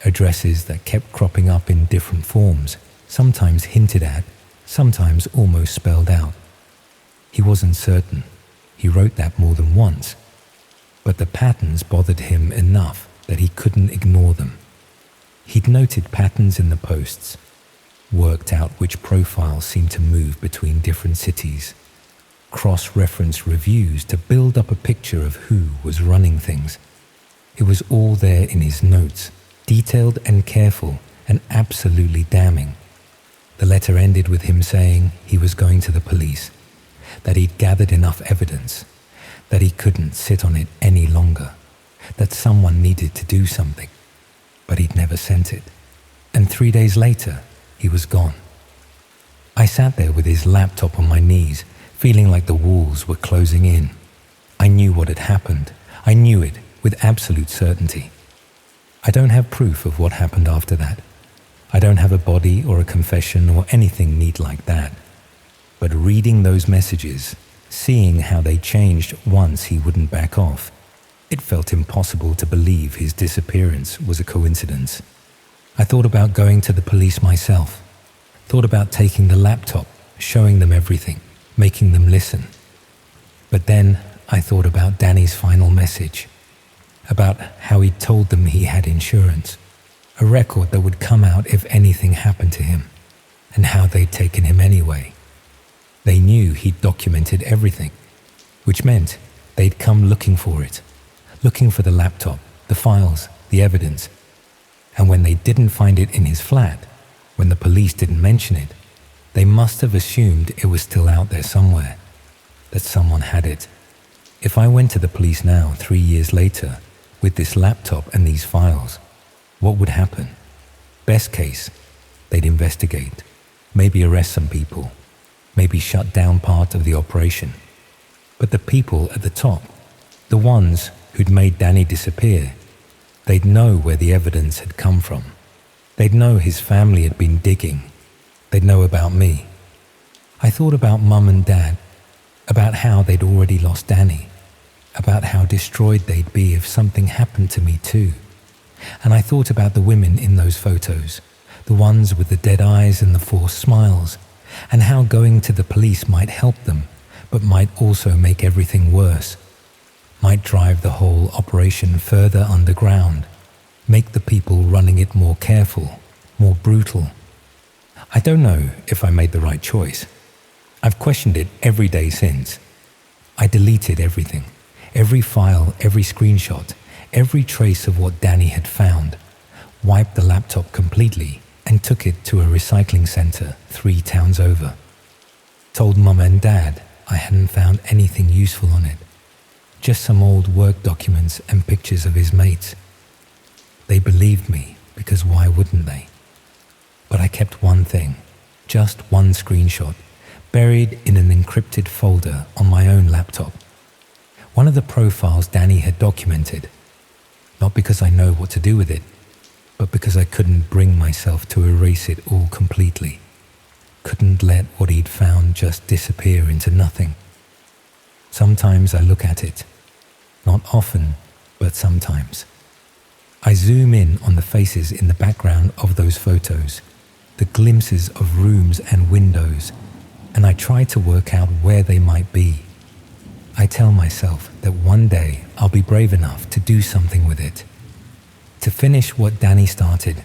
addresses that kept cropping up in different forms, sometimes hinted at, sometimes almost spelled out. He wasn't certain. He wrote that more than once. But the patterns bothered him enough that he couldn't ignore them. He'd noted patterns in the posts, worked out which profiles seemed to move between different cities, cross-referenced reviews to build up a picture of who was running things. It was all there in his notes, detailed and careful and absolutely damning. The letter ended with him saying he was going to the police, that he'd gathered enough evidence, that he couldn't sit on it any longer, that someone needed to do something, but he'd never sent it. And 3 days later, he was gone. I sat there with his laptop on my knees, feeling like the walls were closing in. I knew what had happened. I knew it with absolute certainty. I don't have proof of what happened after that. I don't have a body or a confession or anything neat like that. But reading those messages, seeing how they changed once he wouldn't back off, it felt impossible to believe his disappearance was a coincidence. I thought about going to the police myself, thought about taking the laptop, showing them everything, making them listen. But then I thought about Danny's final message, about how he'd told them he had insurance, a record that would come out if anything happened to him, and how they'd taken him anyway. They knew he'd documented everything, which meant they'd come looking for it, looking for the laptop, the files, the evidence. And when they didn't find it in his flat, when the police didn't mention it, they must have assumed it was still out there somewhere, that someone had it. If I went to the police now, 3 years later, with this laptop and these files, what would happen? Best case, they'd investigate, maybe arrest some people, maybe shut down part of the operation. But the people at the top, the ones who'd made Danny disappear, they'd know where the evidence had come from. They'd know his family had been digging. They'd know about me. I thought about Mum and Dad, about how they'd already lost Danny, about how destroyed they'd be if something happened to me too. And I thought about the women in those photos, the ones with the dead eyes and the forced smiles, and how going to the police might help them, but might also make everything worse, might drive the whole operation further underground, make the people running it more careful, more brutal. I don't know if I made the right choice. I've questioned it every day since. I deleted everything, every file, every screenshot, every trace of what Danny had found, wiped the laptop completely and took it to a recycling center 3 towns over. Told Mum and Dad I hadn't found anything useful on it, just some old work documents and pictures of his mates. They believed me because why wouldn't they? But I kept one thing, just one screenshot, buried in an encrypted folder on my own laptop. One of the profiles Danny had documented, not because I know what to do with it, but because I couldn't bring myself to erase it all completely. Couldn't let what he'd found just disappear into nothing. Sometimes I look at it, not often, but sometimes. I zoom in on the faces in the background of those photos, the glimpses of rooms and windows, and I try to work out where they might be. I tell myself that one day I'll be brave enough to do something with it, to finish what Danny started.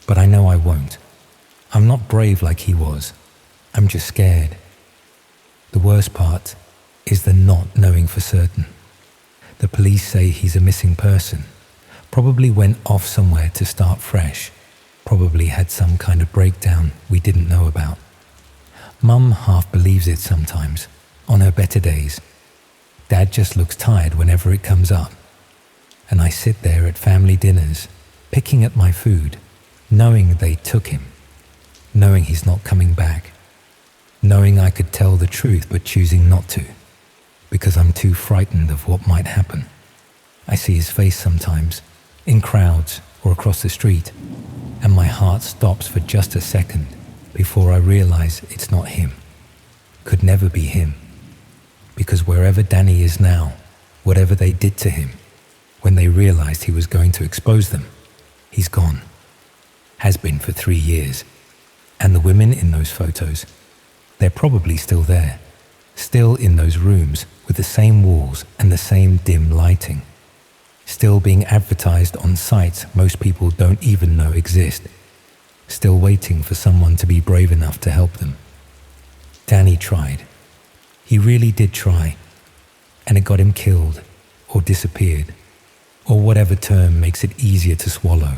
But I know I won't. I'm not brave like he was. I'm just scared. The worst part is the not knowing for certain. The police say he's a missing person, probably went off somewhere to start fresh, probably had some kind of breakdown we didn't know about. Mum half believes it sometimes, on her better days. Dad just looks tired whenever it comes up. And I sit there at family dinners, picking at my food, knowing they took him, knowing he's not coming back, knowing I could tell the truth but choosing not to, because I'm too frightened of what might happen. I see his face sometimes, in crowds or across the street, and my heart stops for just a second before I realize it's not him. Could never be him. Because wherever Danny is now, whatever they did to him, when they realized he was going to expose them, he's gone. Has been for 3 years. And the women in those photos, they're probably still there, still in those rooms with the same walls and the same dim lighting, still being advertised on sites most people don't even know exist, still waiting for someone to be brave enough to help them. Danny tried. He really did try, and it got him killed or disappeared, or whatever term makes it easier to swallow.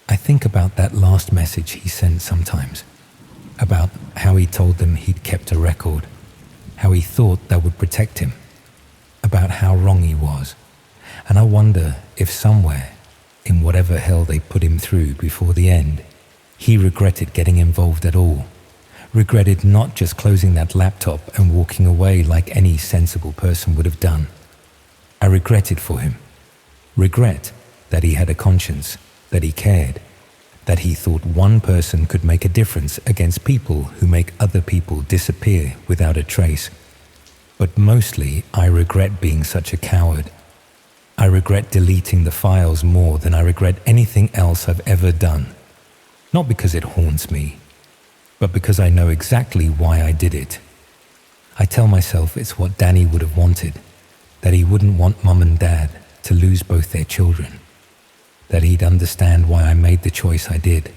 I think about that last message he sent sometimes, about how he told them he'd kept a record, how he thought that would protect him, about how wrong he was. And I wonder if somewhere, in whatever hell they put him through before the end, he regretted getting involved at all, regretted not just closing that laptop and walking away like any sensible person would have done. I regretted for him. Regret that he had a conscience, that he cared, that he thought one person could make a difference against people who make other people disappear without a trace. But mostly, I regret being such a coward. I regret deleting the files more than I regret anything else I've ever done. Not because it haunts me, but because I know exactly why I did it. I tell myself it's what Danny would have wanted, that he wouldn't want Mum and Dad to lose both their children, that he'd understand why I made the choice I did.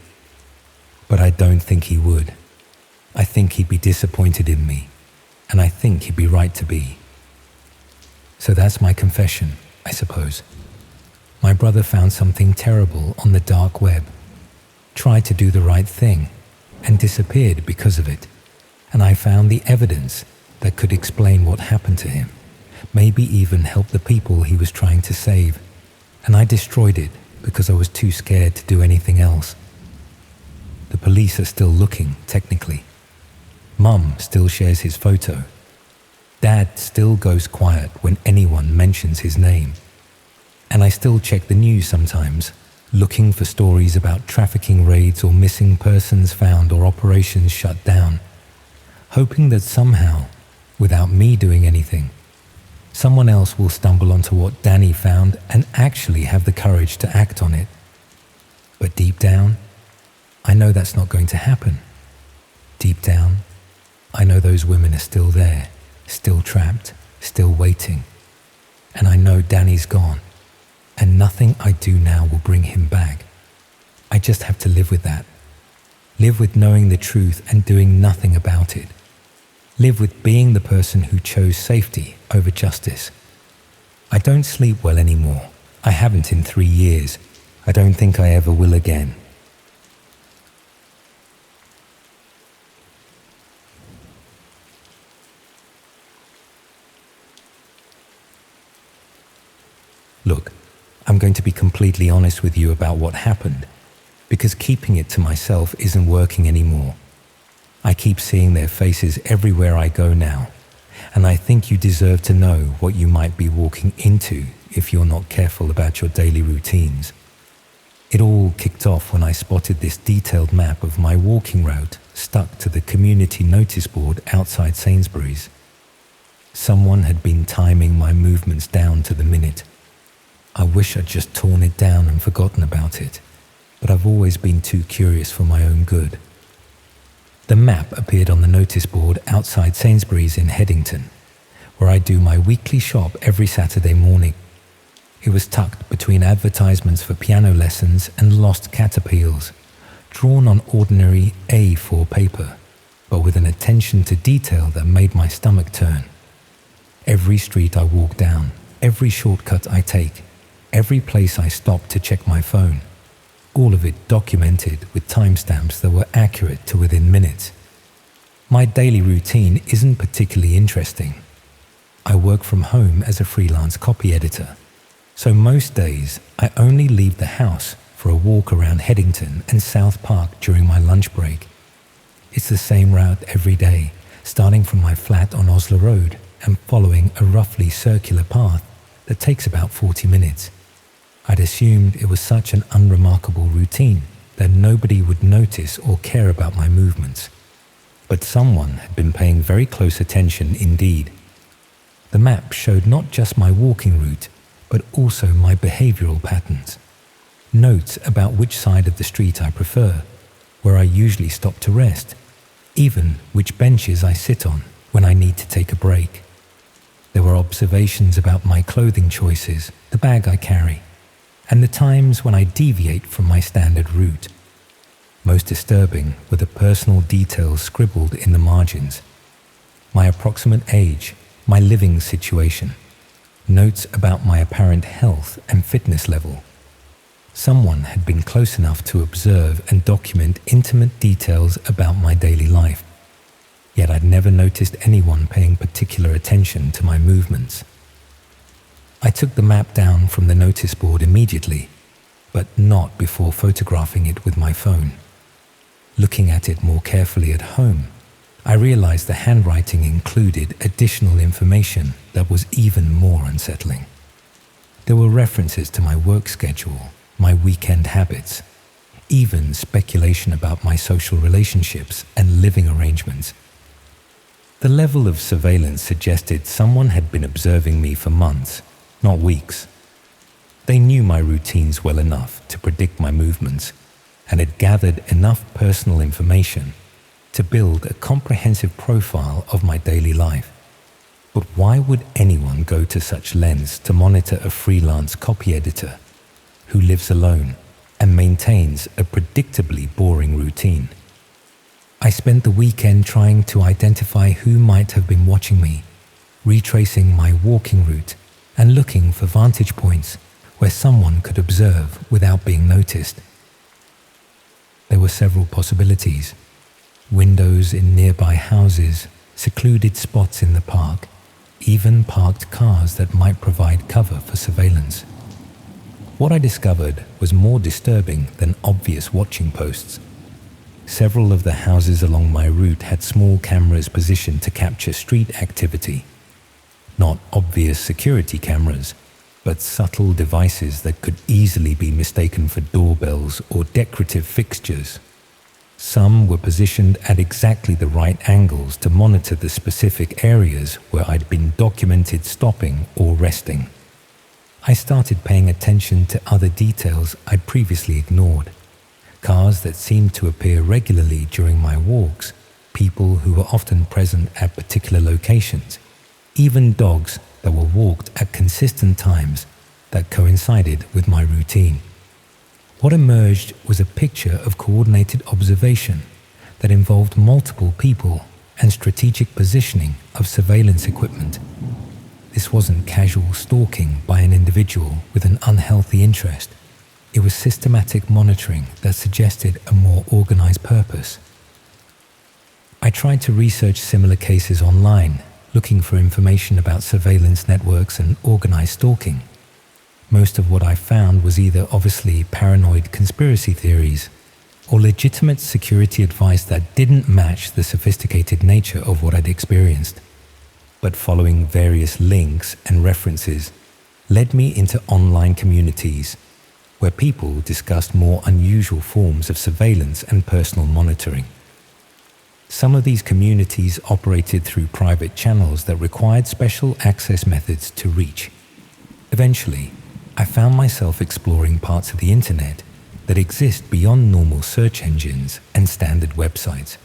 But I don't think he would. I think he'd be disappointed in me, and I think he'd be right to be. So that's my confession, I suppose. My brother found something terrible on the dark web, tried to do the right thing, and disappeared because of it. And I found the evidence that could explain what happened to him, maybe even help the people he was trying to save. And I destroyed it because I was too scared to do anything else. The police are still looking, technically. Mum still shares his photo. Dad still goes quiet when anyone mentions his name. And I still check the news sometimes, looking for stories about trafficking raids or missing persons found or operations shut down, hoping that somehow, without me doing anything, someone else will stumble onto what Danny found and actually have the courage to act on it. But deep down, I know that's not going to happen. Deep down, I know those women are still there, still trapped, still waiting. And I know Danny's gone, and nothing I do now will bring him back. I just have to live with that. Live with knowing the truth and doing nothing about it. Live with being the person who chose safety over justice. I don't sleep well anymore. I haven't in 3 years. I don't think I ever will again. Look, I'm going to be completely honest with you about what happened, because keeping it to myself isn't working anymore. I keep seeing their faces everywhere I go now, and I think you deserve to know what you might be walking into if you're not careful about your daily routines. It all kicked off when I spotted this detailed map of my walking route stuck to the community notice board outside Sainsbury's. Someone had been timing my movements down to the minute. I wish I'd just torn it down and forgotten about it, but I've always been too curious for my own good. The map appeared on the notice board outside Sainsbury's in Headington, where I do my weekly shop every Saturday morning. It was tucked between advertisements for piano lessons and lost cat appeals, drawn on ordinary A4 paper, but with an attention to detail that made my stomach turn. Every street I walk down, every shortcut I take, every place I stop to check my phone, all of it documented with timestamps that were accurate to within minutes. My daily routine isn't particularly interesting. I work from home as a freelance copy editor, so most days I only leave the house for a walk around Headington and South Park during my lunch break. It's the same route every day, starting from my flat on Osler Road and following a roughly circular path that takes about 40 minutes. I'd assumed it was such an unremarkable routine that nobody would notice or care about my movements. But someone had been paying very close attention indeed. The map showed not just my walking route, but also my behavioral patterns. Notes about which side of the street I prefer, where I usually stop to rest, even which benches I sit on when I need to take a break. There were observations about my clothing choices, the bag I carry, and the times when I deviate from my standard route. Most disturbing were the personal details scribbled in the margins. My approximate age, my living situation, notes about my apparent health and fitness level. Someone had been close enough to observe and document intimate details about my daily life, yet I'd never noticed anyone paying particular attention to my movements. I took the map down from the notice board immediately, but not before photographing it with my phone. Looking at it more carefully at home, I realized the handwriting included additional information that was even more unsettling. There were references to my work schedule, my weekend habits, even speculation about my social relationships and living arrangements. The level of surveillance suggested someone had been observing me for months, not weeks. They knew my routines well enough to predict my movements and had gathered enough personal information to build a comprehensive profile of my daily life. But why would anyone go to such lengths to monitor a freelance copy editor who lives alone and maintains a predictably boring routine? I spent the weekend trying to identify who might have been watching me, retracing my walking route and looking for vantage points where someone could observe without being noticed. There were several possibilities: windows in nearby houses, secluded spots in the park, even parked cars that might provide cover for surveillance. What I discovered was more disturbing than obvious watching posts. Several of the houses along my route had small cameras positioned to capture street activity. Not obvious security cameras, but subtle devices that could easily be mistaken for doorbells or decorative fixtures. Some were positioned at exactly the right angles to monitor the specific areas where I'd been documented stopping or resting. I started paying attention to other details I'd previously ignored. Cars that seemed to appear regularly during my walks, people who were often present at particular locations, even dogs that were walked at consistent times that coincided with my routine. What emerged was a picture of coordinated observation that involved multiple people and strategic positioning of surveillance equipment. This wasn't casual stalking by an individual with an unhealthy interest. It was systematic monitoring that suggested a more organized purpose. I tried to research similar cases online, looking for information about surveillance networks and organized stalking. Most of what I found was either obviously paranoid conspiracy theories or legitimate security advice that didn't match the sophisticated nature of what I'd experienced. But following various links and references led me into online communities where people discussed more unusual forms of surveillance and personal monitoring. Some of these communities operated through private channels that required special access methods to reach. Eventually, I found myself exploring parts of the internet that exist beyond normal search engines and standard websites.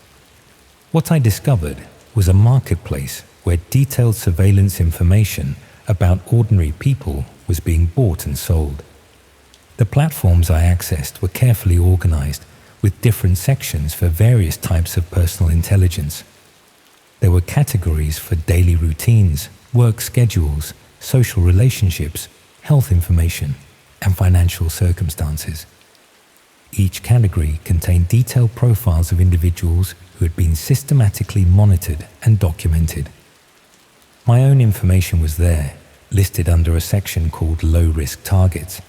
What I discovered was a marketplace where detailed surveillance information about ordinary people was being bought and sold. The platforms I accessed were carefully organized with different sections for various types of personal intelligence. There were categories for daily routines, work schedules, social relationships, health information, and financial circumstances. Each category contained detailed profiles of individuals who had been systematically monitored and documented. My own information was there, listed under a section called Low-Risk Targets,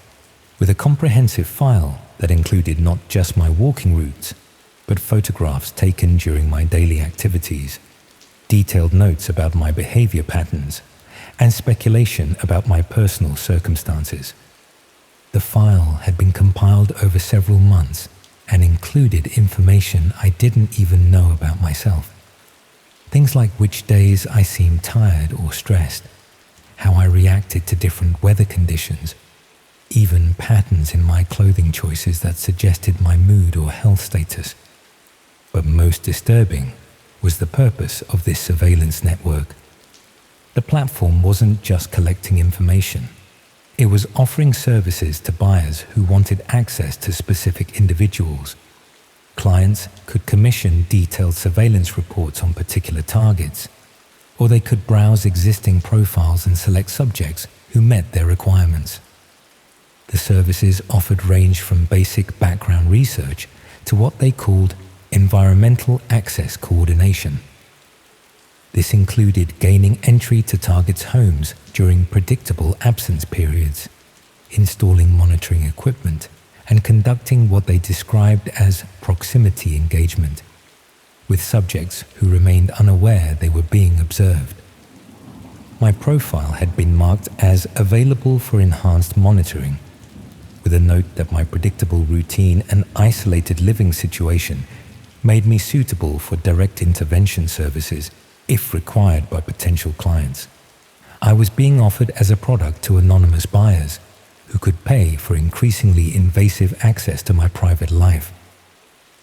with a comprehensive file that included not just my walking routes, but photographs taken during my daily activities, detailed notes about my behavior patterns, and speculation about my personal circumstances. The file had been compiled over several months and included information I didn't even know about myself. Things like which days I seemed tired or stressed, how I reacted to different weather conditions, even patterns in my clothing choices that suggested my mood or health status. but most disturbing, was the purpose of this surveillance network. The platform wasn't just collecting information. It was offering services to buyers who wanted access to specific individuals. Clients could commission detailed surveillance reports on particular targets, or they could browse existing profiles and select subjects who met their requirements. The services offered ranged from basic background research to what they called environmental access coordination. This included gaining entry to targets' homes during predictable absence periods, installing monitoring equipment, and conducting what they described as proximity engagement with subjects who remained unaware they were being observed. My profile had been marked as available for enhanced monitoring, with a note that my predictable routine and isolated living situation made me suitable for direct intervention services if required by potential clients. I was being offered as a product to anonymous buyers who could pay for increasingly invasive access to my private life.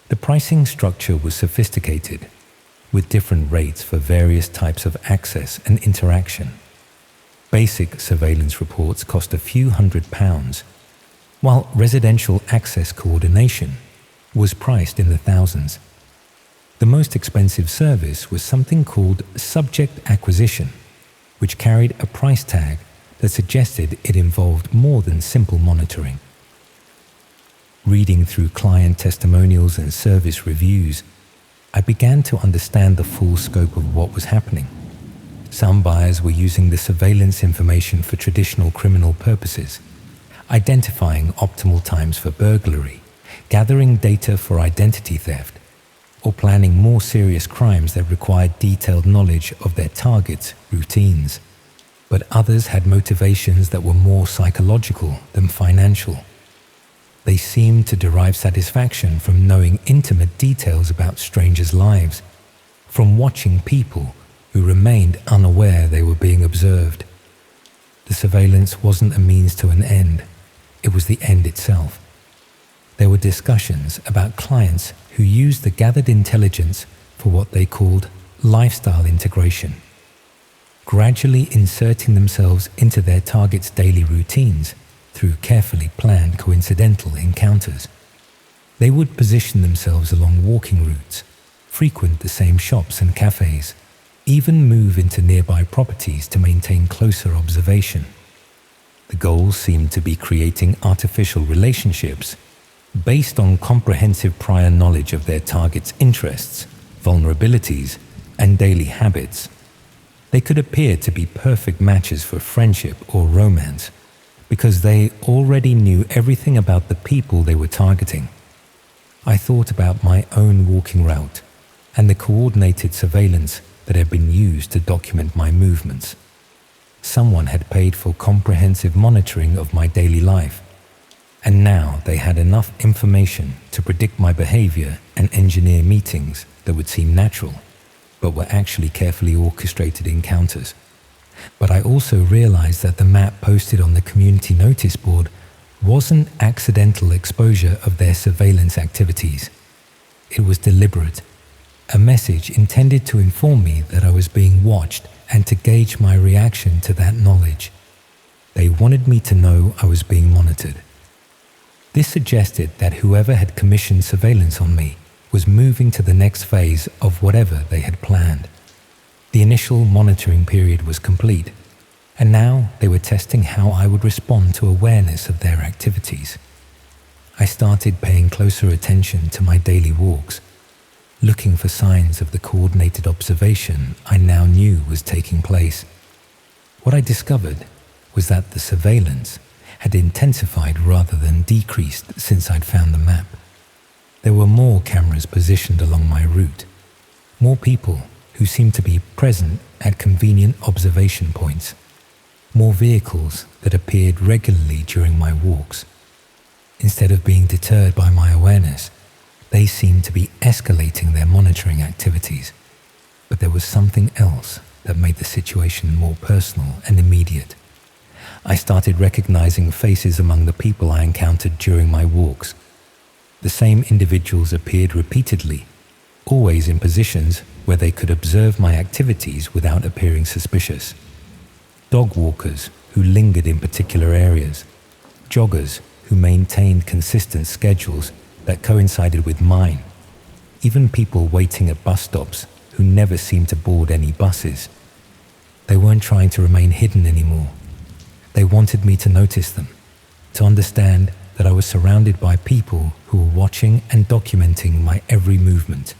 The pricing structure was sophisticated, with different rates for various types of access and interaction. Basic surveillance reports cost a few £100s, while residential access coordination was priced in the thousands. The most expensive service was something called subject acquisition, which carried a price tag that suggested it involved more than simple monitoring. Reading through client testimonials and service reviews, I began to understand the full scope of what was happening. Some buyers were using the surveillance information for traditional criminal purposes, identifying optimal times for burglary, gathering data for identity theft, or planning more serious crimes that required detailed knowledge of their targets' routines. But others had motivations that were more psychological than financial. They seemed to derive satisfaction from knowing intimate details about strangers' lives, from watching people who remained unaware they were being observed. The surveillance wasn't a means to an end, it was the end itself. There were discussions about clients who used the gathered intelligence for what they called lifestyle integration, gradually inserting themselves into their targets' daily routines through carefully planned coincidental encounters. They would position themselves along walking routes, frequent the same shops and cafes, even move into nearby properties to maintain closer observation. The goal seemed to be creating artificial relationships based on comprehensive prior knowledge of their target's interests, vulnerabilities, and daily habits. They could appear to be perfect matches for friendship or romance because they already knew everything about the people they were targeting. I thought about my own walking route and the coordinated surveillance that had been used to document my movements. Someone had paid for comprehensive monitoring of my daily life, and now they had enough information to predict my behavior and engineer meetings that would seem natural, but were actually carefully orchestrated encounters. But I also realized that the map posted on the community notice board wasn't accidental exposure of their surveillance activities. It was deliberate, a message intended to inform me that I was being watched and to gauge my reaction to that knowledge. They wanted me to know I was being monitored. This suggested that whoever had commissioned surveillance on me was moving to the next phase of whatever they had planned. The initial monitoring period was complete, and now they were testing how I would respond to awareness of their activities. I started paying closer attention to my daily walks, looking for signs of the coordinated observation I now knew was taking place. What I discovered was that the surveillance had intensified rather than decreased since I'd found the map. There were more cameras positioned along my route, more people who seemed to be present at convenient observation points, more vehicles that appeared regularly during my walks. Instead of being deterred by my awareness, they seemed to be escalating their monitoring activities. But there was something else that made the situation more personal and immediate. I started recognizing faces among the people I encountered during my walks. The same individuals appeared repeatedly, always in positions where they could observe my activities without appearing suspicious. Dog walkers who lingered in particular areas, joggers who maintained consistent schedules that coincided with mine, even people waiting at bus stops who never seemed to board any buses. They weren't trying to remain hidden anymore. They wanted me to notice them, to understand that I was surrounded by people who were watching and documenting my every movement.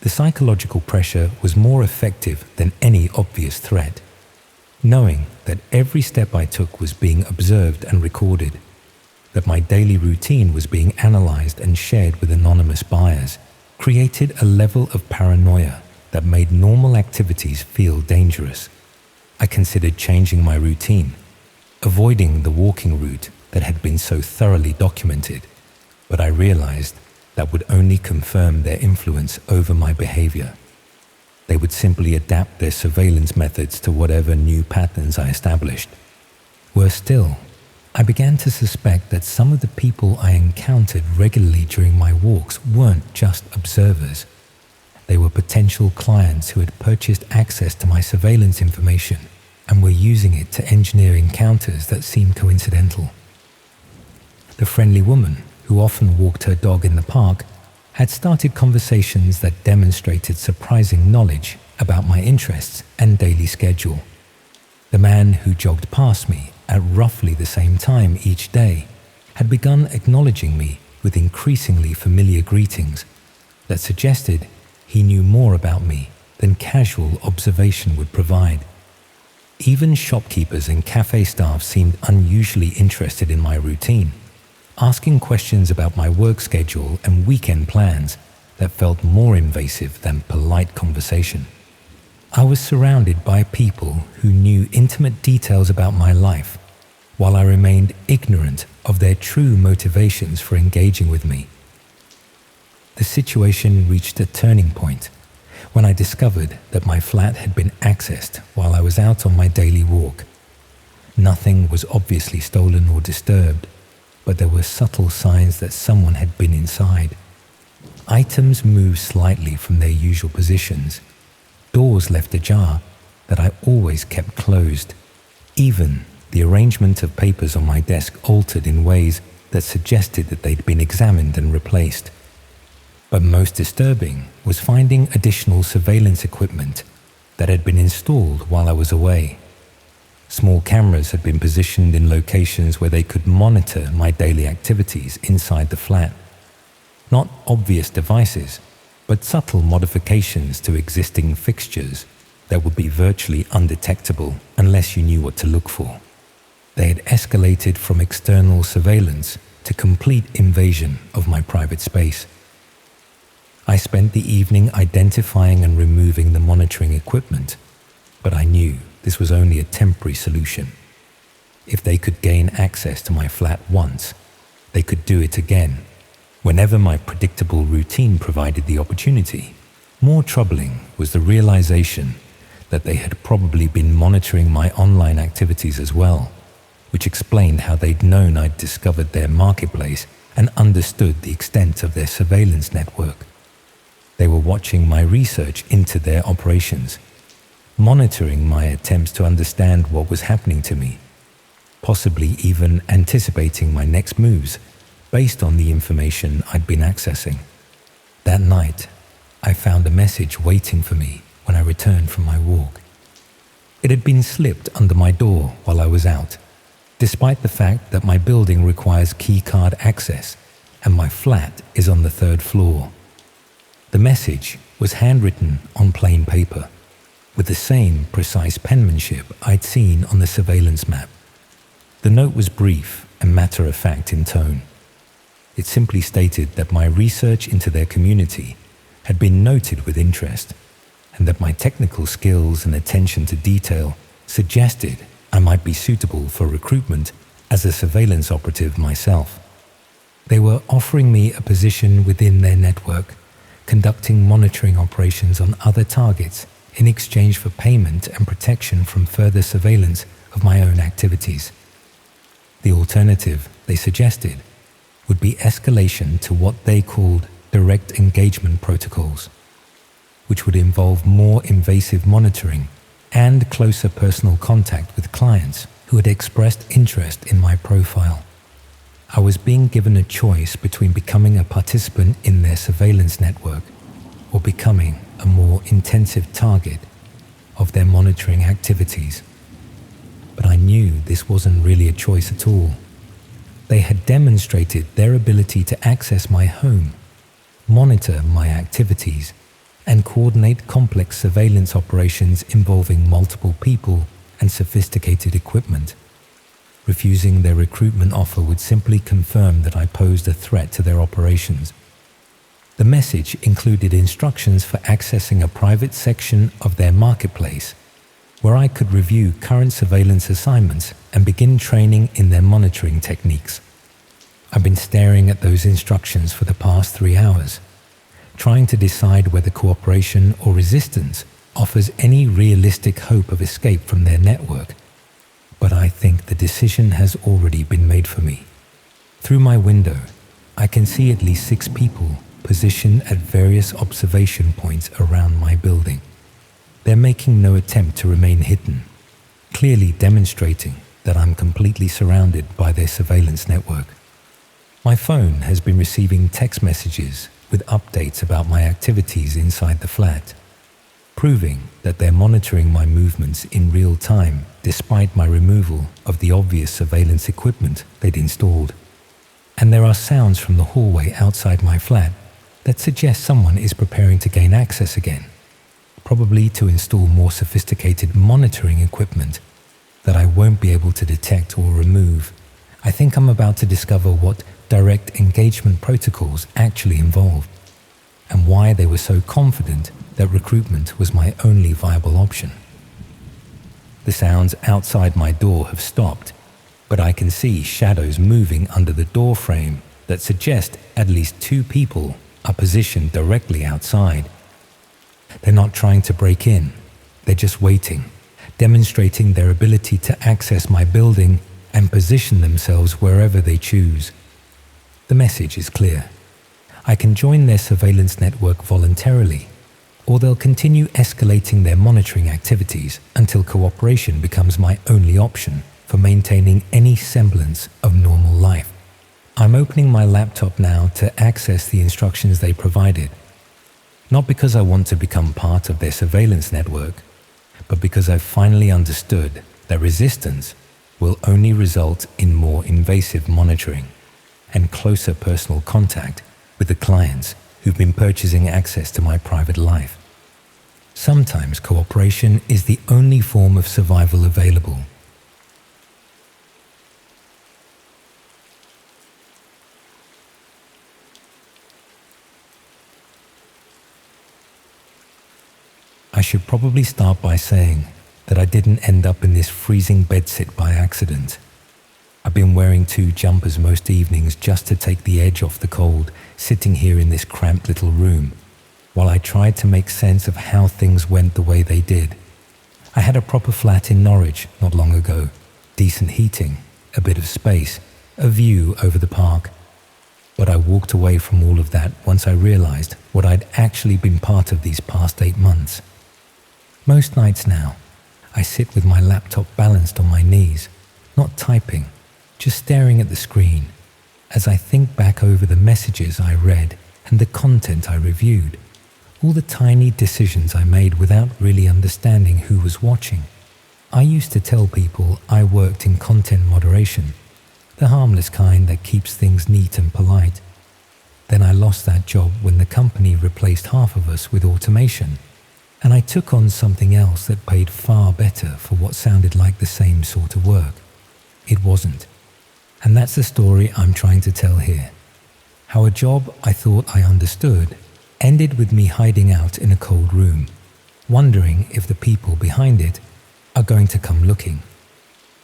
The psychological pressure was more effective than any obvious threat. Knowing that every step I took was being observed and recorded, that my daily routine was being analyzed and shared with anonymous buyers, created a level of paranoia that made normal activities feel dangerous. I considered changing my routine, avoiding the walking route that had been so thoroughly documented, but I realized that would only confirm their influence over my behavior. They would simply adapt their surveillance methods to whatever new patterns I established. Worse still, I began to suspect that some of the people I encountered regularly during my walks weren't just observers. They were potential clients who had purchased access to my surveillance information and were using it to engineer encounters that seemed coincidental. The friendly woman, who often walked her dog in the park, had started conversations that demonstrated surprising knowledge about my interests and daily schedule. The man who jogged past me at roughly the same time each day had begun acknowledging me with increasingly familiar greetings that suggested he knew more about me than casual observation would provide. Even shopkeepers and cafe staff seemed unusually interested in my routine, asking questions about my work schedule and weekend plans that felt more invasive than polite conversation. I was surrounded by people who knew intimate details about my life, while I remained ignorant of their true motivations for engaging with me. The situation reached a turning point when I discovered that my flat had been accessed while I was out on my daily walk. Nothing was obviously stolen or disturbed, but there were subtle signs that someone had been inside. Items moved slightly from their usual positions. Doors left ajar that I always kept closed. Even the arrangement of papers on my desk altered in ways that suggested that they'd been examined and replaced. But most disturbing was finding additional surveillance equipment that had been installed while I was away. Small cameras had been positioned in locations where they could monitor my daily activities inside the flat. Not obvious devices, but subtle modifications to existing fixtures that would be virtually undetectable unless you knew what to look for. They had escalated from external surveillance to complete invasion of my private space. I spent the evening identifying and removing the monitoring equipment, but I knew this was only a temporary solution. If they could gain access to my flat once, they could do it again, whenever my predictable routine provided the opportunity. More troubling was the realization that they had probably been monitoring my online activities as well, which explained how they'd known I'd discovered their marketplace and understood the extent of their surveillance network. They were watching my research into their operations, monitoring my attempts to understand what was happening to me, possibly even anticipating my next moves based on the information I'd been accessing. That night, I found a message waiting for me when I returned from my walk. It had been slipped under my door while I was out, despite the fact that my building requires keycard access and my flat is on the 3rd floor. The message was handwritten on plain paper, with the same precise penmanship I'd seen on the surveillance map. The note was brief and matter-of-fact in tone. It simply stated that my research into their community had been noted with interest, and that my technical skills and attention to detail suggested I might be suitable for recruitment as a surveillance operative myself. They were offering me a position within their network, conducting monitoring operations on other targets in exchange for payment and protection from further surveillance of my own activities. The alternative, they suggested, would be escalation to what they called direct engagement protocols, which would involve more invasive monitoring and closer personal contact with clients who had expressed interest in my profile. I was being given a choice between becoming a participant in their surveillance network or becoming a more intensive target of their monitoring activities. But I knew this wasn't really a choice at all. They had demonstrated their ability to access my home, monitor my activities, and coordinate complex surveillance operations involving multiple people and sophisticated equipment. Refusing their recruitment offer would simply confirm that I posed a threat to their operations. The message included instructions for accessing a private section of their marketplace, where I could review current surveillance assignments and begin training in their monitoring techniques. I've been staring at those instructions for the past 3 hours, trying to decide whether cooperation or resistance offers any realistic hope of escape from their network. But I think the decision has already been made for me. Through my window, I can see at least 6 people positioned at various observation points around my building. They're making no attempt to remain hidden, clearly demonstrating that I'm completely surrounded by their surveillance network. My phone has been receiving text messages with updates about my activities inside the flat, proving that they're monitoring my movements in real time despite my removal of the obvious surveillance equipment they'd installed. And there are sounds from the hallway outside my flat that suggest someone is preparing to gain access again, probably to install more sophisticated monitoring equipment that I won't be able to detect or remove. I think I'm about to discover what direct engagement protocols actually involve, and why they were so confident that recruitment was my only viable option. The sounds outside my door have stopped, but I can see shadows moving under the door frame that suggest at least 2 people are positioned directly outside. They're not trying to break in, they're just waiting, demonstrating their ability to access my building and position themselves wherever they choose. The message is clear. I can join their surveillance network voluntarily, or they'll continue escalating their monitoring activities until cooperation becomes my only option for maintaining any semblance of normal life. I'm opening my laptop now to access the instructions they provided, not because I want to become part of their surveillance network, but because I've finally understood that resistance will only result in more invasive monitoring and closer personal contact with the clients who've been purchasing access to my private life. Sometimes cooperation is the only form of survival available. I should probably start by saying that I didn't end up in this freezing bedsit by accident. I've been wearing 2 jumpers most evenings just to take the edge off the cold, sitting here in this cramped little room, while I tried to make sense of how things went the way they did. I had a proper flat in Norwich not long ago, decent heating, a bit of space, a view over the park. But I walked away from all of that once I realized what I'd actually been part of these past 8 months. Most nights now, I sit with my laptop balanced on my knees, not typing, just staring at the screen, as I think back over the messages I read and the content I reviewed, all the tiny decisions I made without really understanding who was watching. I used to tell people I worked in content moderation, the harmless kind that keeps things neat and polite. Then I lost that job when the company replaced half of us with automation, and I took on something else that paid far better for what sounded like the same sort of work. It wasn't. And that's the story I'm trying to tell here. How a job I thought I understood ended with me hiding out in a cold room, wondering if the people behind it are going to come looking.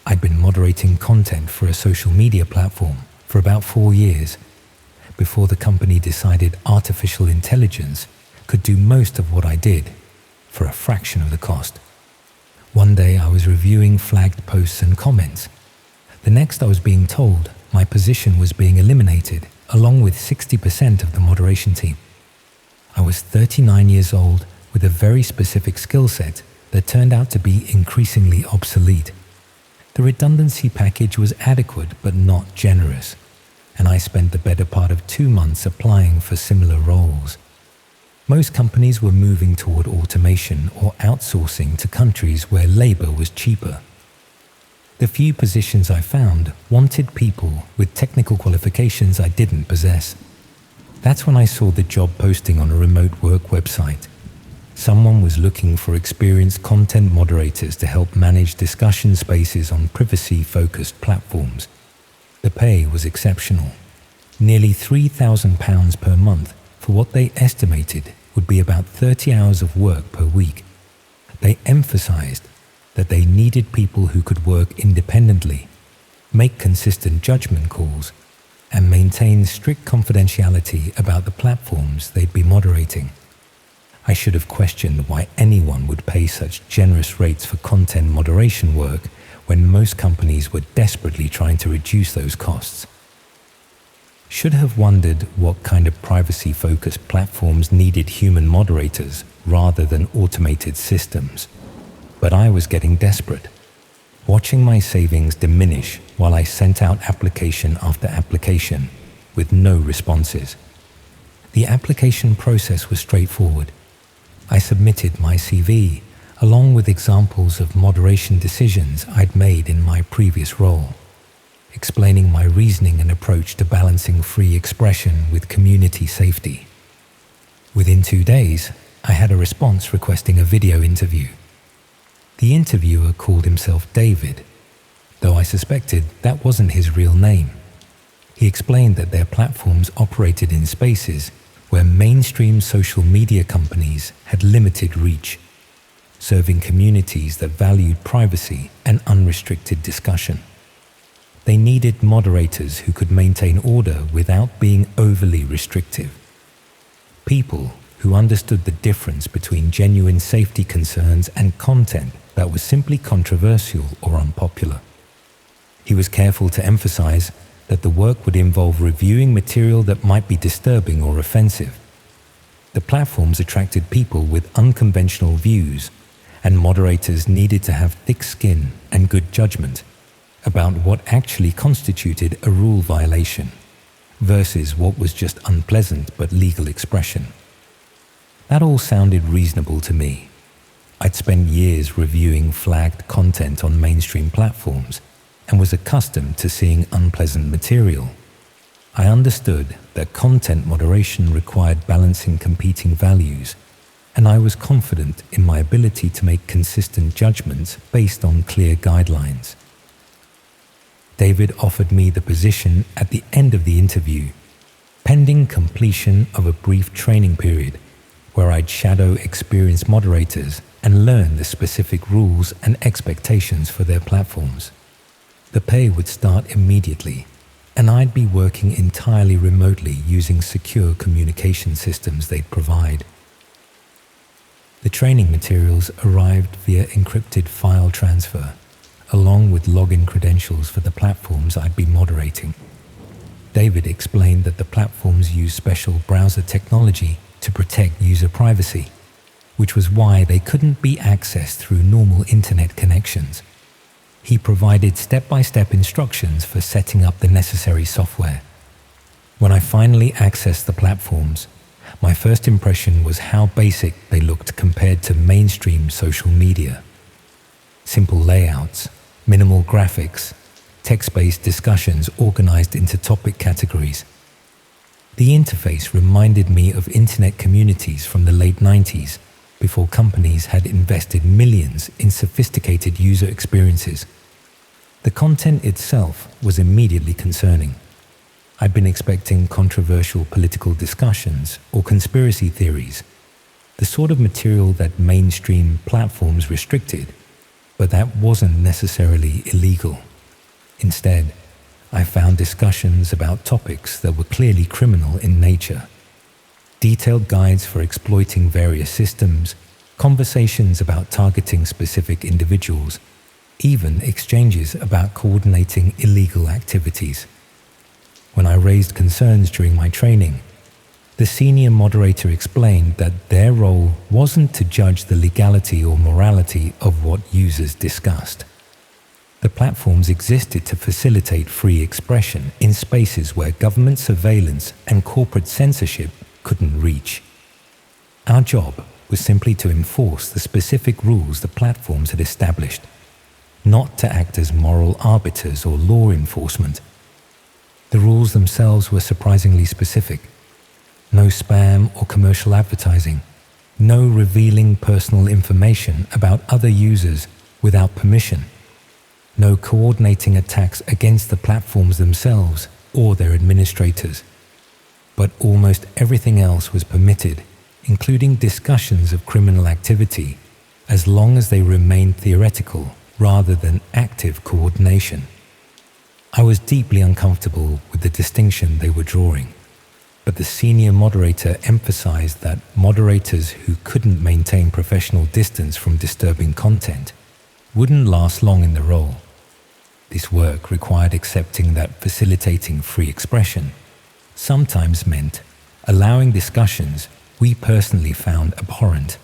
I'd been moderating content for a social media platform for about 4 years, before the company decided artificial intelligence could do most of what I did for a fraction of the cost. One day I was reviewing flagged posts and comments. The next I was being told my position was being eliminated along with 60% of the moderation team. I was 39 years old with a very specific skill set that turned out to be increasingly obsolete. The redundancy package was adequate but not generous, and I spent the better part of 2 months applying for similar roles. Most companies were moving toward automation or outsourcing to countries where labor was cheaper. The few positions I found wanted people with technical qualifications I didn't possess. That's when I saw the job posting on a remote work website. Someone was looking for experienced content moderators to help manage discussion spaces on privacy-focused platforms. The pay was exceptional, nearly £3,000 per month for what they estimated would be about 30 hours of work per week. They emphasized that they needed people who could work independently, make consistent judgment calls, and maintain strict confidentiality about the platforms they'd be moderating. I should have questioned why anyone would pay such generous rates for content moderation work when most companies were desperately trying to reduce those costs. Should have wondered what kind of privacy-focused platforms needed human moderators rather than automated systems. But I was getting desperate, watching my savings diminish while I sent out application after application with no responses. The application process was straightforward. I submitted my CV along with examples of moderation decisions I'd made in my previous role, explaining my reasoning and approach to balancing free expression with community safety. Within 2 days, I had a response requesting a video interview. The interviewer called himself David, though I suspected that wasn't his real name. He explained that their platforms operated in spaces where mainstream social media companies had limited reach, serving communities that valued privacy and unrestricted discussion. They needed moderators who could maintain order without being overly restrictive. People who understood the difference between genuine safety concerns and content that was simply controversial or unpopular. He was careful to emphasize that the work would involve reviewing material that might be disturbing or offensive. The platforms attracted people with unconventional views, and moderators needed to have thick skin and good judgment about what actually constituted a rule violation versus what was just unpleasant but legal expression. That all sounded reasonable to me. I'd spent years reviewing flagged content on mainstream platforms and was accustomed to seeing unpleasant material. I understood that content moderation required balancing competing values, and I was confident in my ability to make consistent judgments based on clear guidelines. David offered me the position at the end of the interview, pending completion of a brief training period where I'd shadow experienced moderators and learn the specific rules and expectations for their platforms. The pay would start immediately, and I'd be working entirely remotely using secure communication systems they'd provide. The training materials arrived via encrypted file transfer, along with login credentials for the platforms I'd be moderating. David explained that the platforms use special browser technology to protect user privacy, which was why they couldn't be accessed through normal internet connections. He provided step-by-step instructions for setting up the necessary software. When I finally accessed the platforms, my first impression was how basic they looked compared to mainstream social media. Simple layouts, minimal graphics, text-based discussions organized into topic categories. The interface reminded me of internet communities from the late 90s, before companies had invested millions in sophisticated user experiences. The content itself was immediately concerning. I'd been expecting controversial political discussions or conspiracy theories, the sort of material that mainstream platforms restricted, but that wasn't necessarily illegal. Instead, I found discussions about topics that were clearly criminal in nature. Detailed guides for exploiting various systems, conversations about targeting specific individuals, even exchanges about coordinating illegal activities. when I raised concerns during my training, the senior moderator explained that their role wasn't to judge the legality or morality of what users discussed. The platforms existed to facilitate free expression in spaces where government surveillance and corporate censorship couldn't reach. Our job was simply to enforce the specific rules the platforms had established, not to act as moral arbiters or law enforcement. The rules themselves were surprisingly specific. No spam or commercial advertising. No revealing personal information about other users without permission. No coordinating attacks against the platforms themselves or their administrators. But almost everything else was permitted, including discussions of criminal activity, as long as they remained theoretical rather than active coordination. I was deeply uncomfortable with the distinction they were drawing. But the senior moderator emphasized that moderators who couldn't maintain professional distance from disturbing content wouldn't last long in the role. This work required accepting that facilitating free expression sometimes meant allowing discussions we personally found abhorrent.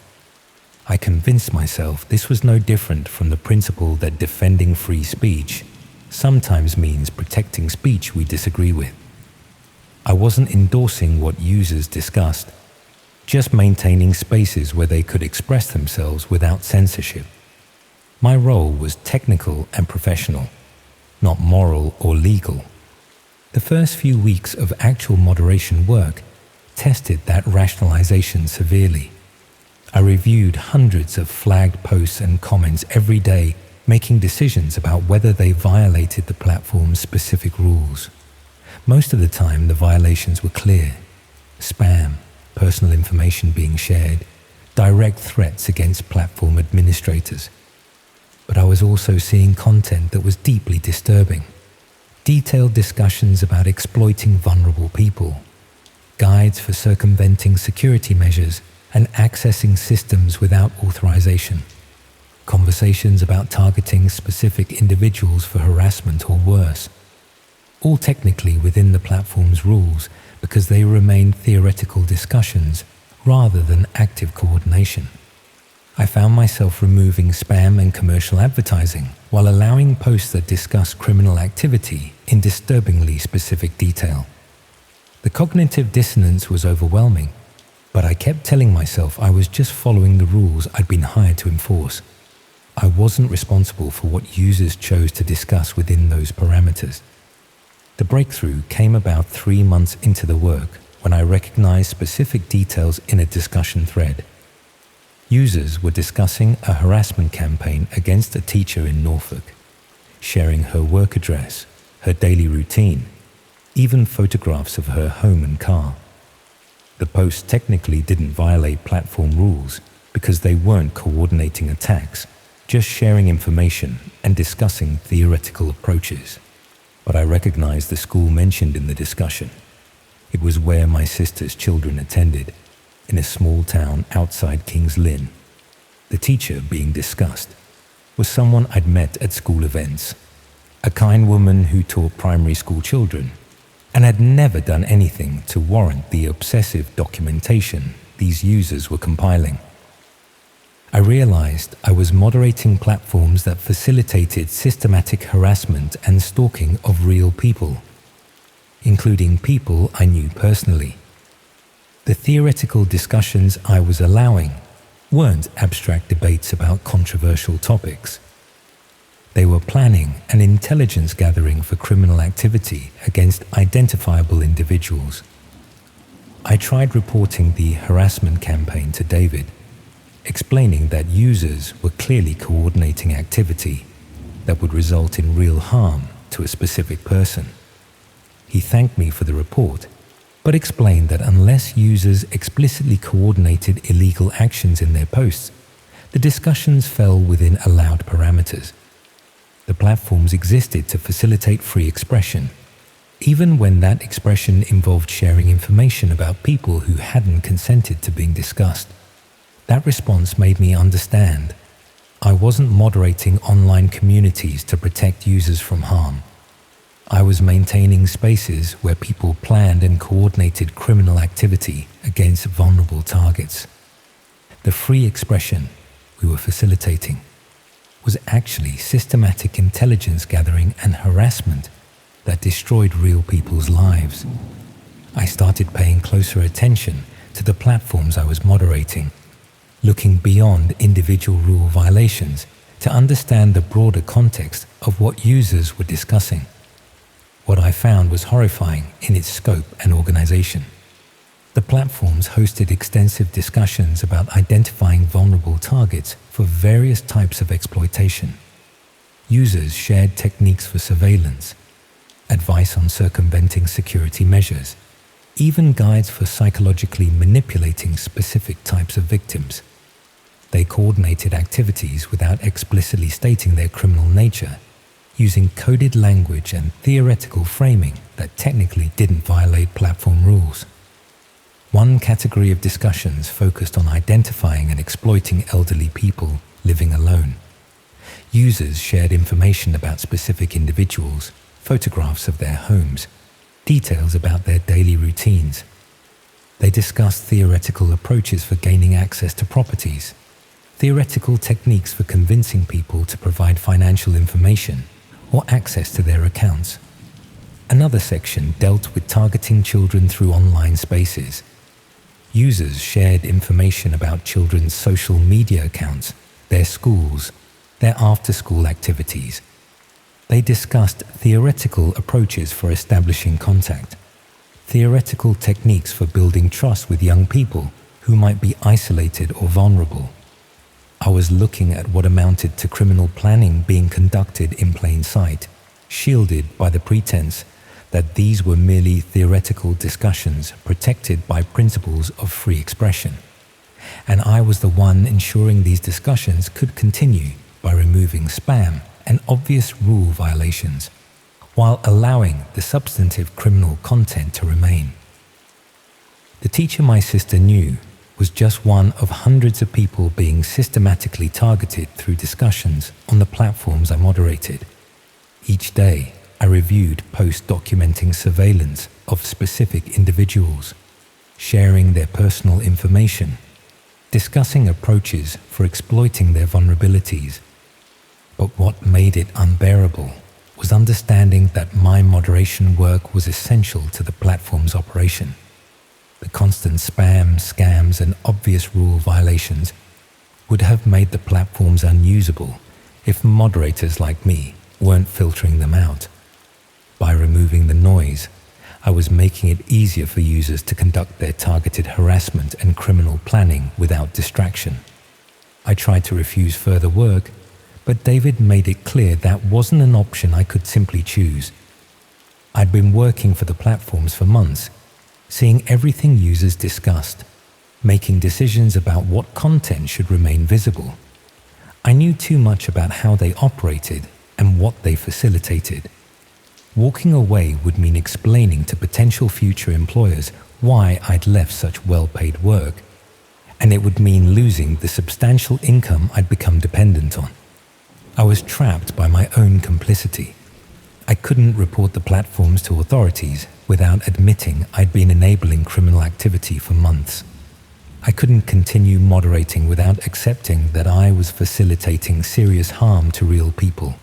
I convinced myself this was no different from the principle that defending free speech sometimes means protecting speech we disagree with. I wasn't endorsing what users discussed, just maintaining spaces where they could express themselves without censorship. My role was technical and professional, not moral or legal. The first few weeks of actual moderation work tested that rationalization severely. I reviewed hundreds of flagged posts and comments every day, making decisions about whether they violated the platform's specific rules. Most of the time, the violations were clear. Spam, personal information being shared, direct threats against platform administrators. But I was also seeing content that was deeply disturbing. Detailed discussions about exploiting vulnerable people, guides for circumventing security measures and accessing systems without authorization, conversations about targeting specific individuals for harassment or worse. All technically within the platform's rules because they remained theoretical discussions rather than active coordination. I found myself removing spam and commercial advertising while allowing posts that discuss criminal activity in disturbingly specific detail. The cognitive dissonance was overwhelming, but I kept telling myself I was just following the rules I'd been hired to enforce. I wasn't responsible for what users chose to discuss within those parameters. The breakthrough came about 3 months into the work when I recognized specific details in a discussion thread. Users were discussing a harassment campaign against a teacher in Norfolk, sharing her work address, her daily routine, even photographs of her home and car. The post technically didn't violate platform rules because they weren't coordinating attacks, just sharing information and discussing theoretical approaches. But I recognized the school mentioned in the discussion. It was where my sister's children attended, in a small town outside Kings Lynn. The teacher being discussed was someone I'd met at school events, a kind woman who taught primary school children and had never done anything to warrant the obsessive documentation these users were compiling. I realized I was moderating platforms that facilitated systematic harassment and stalking of real people, including people I knew personally. The theoretical discussions I was allowing weren't abstract debates about controversial topics. They were planning and intelligence gathering for criminal activity against identifiable individuals. I tried reporting the harassment campaign to David, explaining that users were clearly coordinating activity that would result in real harm to a specific person. He thanked me for the report, but explained that unless users explicitly coordinated illegal actions in their posts, the discussions fell within allowed parameters. The platforms existed to facilitate free expression, even when that expression involved sharing information about people who hadn't consented to being discussed. That response made me understand I wasn't moderating online communities to protect users from harm. I was maintaining spaces where people planned and coordinated criminal activity against vulnerable targets. The free expression we were facilitating was actually systematic intelligence gathering and harassment that destroyed real people's lives. I started paying closer attention to the platforms I was moderating, looking beyond individual rule violations to understand the broader context of what users were discussing. What I found was horrifying in its scope and organization. The platforms hosted extensive discussions about identifying vulnerable targets for various types of exploitation. Users shared techniques for surveillance, advice on circumventing security measures, even guides for psychologically manipulating specific types of victims. They coordinated activities without explicitly stating their criminal nature, using coded language and theoretical framing that technically didn't violate platform rules. One category of discussions focused on identifying and exploiting elderly people living alone. Users shared information about specific individuals, photographs of their homes, details about their daily routines. They discussed theoretical approaches for gaining access to properties, theoretical techniques for convincing people to provide financial information or access to their accounts. Another section dealt with targeting children through online spaces. Users shared information about children's social media accounts, their schools, their after-school activities. They discussed theoretical approaches for establishing contact, theoretical techniques for building trust with young people who might be isolated or vulnerable. I was looking at what amounted to criminal planning being conducted in plain sight, shielded by the pretense that these were merely theoretical discussions protected by principles of free expression. And I was the one ensuring these discussions could continue by removing spam and obvious rule violations, while allowing the substantive criminal content to remain. The teacher my sister knew was just one of hundreds of people being systematically targeted through discussions on the platforms I moderated. Each day, I reviewed posts documenting surveillance of specific individuals, sharing their personal information, discussing approaches for exploiting their vulnerabilities. But what made it unbearable was understanding that my moderation work was essential to the platform's operation. The constant spam, scams, and obvious rule violations would have made the platforms unusable if moderators like me weren't filtering them out. By removing the noise, I was making it easier for users to conduct their targeted harassment and criminal planning without distraction. I tried to refuse further work, but David made it clear that wasn't an option I could simply choose. I'd been working for the platforms for months, seeing everything users discussed, making decisions about what content should remain visible. I knew too much about how they operated and what they facilitated. Walking away would mean explaining to potential future employers why I'd left such well-paid work, and it would mean losing the substantial income I'd become dependent on. I was trapped by my own complicity. I couldn't report the platforms to authorities without admitting I'd been enabling criminal activity for months. I couldn't continue moderating without accepting that I was facilitating serious harm to real people.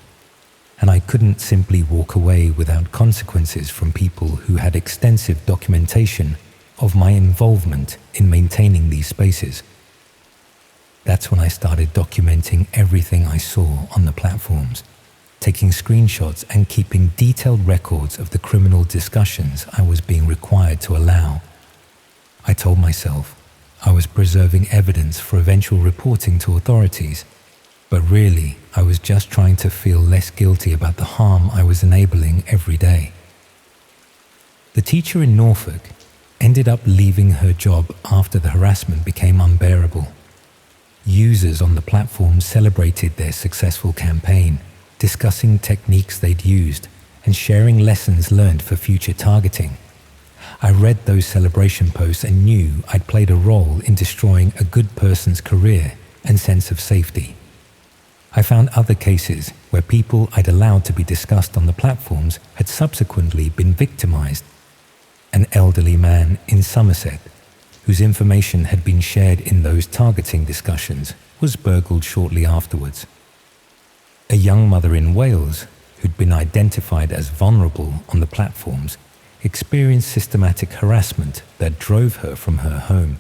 And I couldn't simply walk away without consequences from people who had extensive documentation of my involvement in maintaining these spaces. That's when I started documenting everything I saw on the platforms, taking screenshots and keeping detailed records of the criminal discussions I was being required to allow. I told myself I was preserving evidence for eventual reporting to authorities, but really I was just trying to feel less guilty about the harm I was enabling every day. The teacher in Norfolk ended up leaving her job after the harassment became unbearable. Users on the platform celebrated their successful campaign, discussing techniques they'd used and sharing lessons learned for future targeting. I read those celebration posts and knew I'd played a role in destroying a good person's career and sense of safety. I found other cases where people I'd allowed to be discussed on the platforms had subsequently been victimized. An elderly man in Somerset, whose information had been shared in those targeting discussions, was burgled shortly afterwards. A young mother in Wales, who'd been identified as vulnerable on the platforms, experienced systematic harassment that drove her from her home.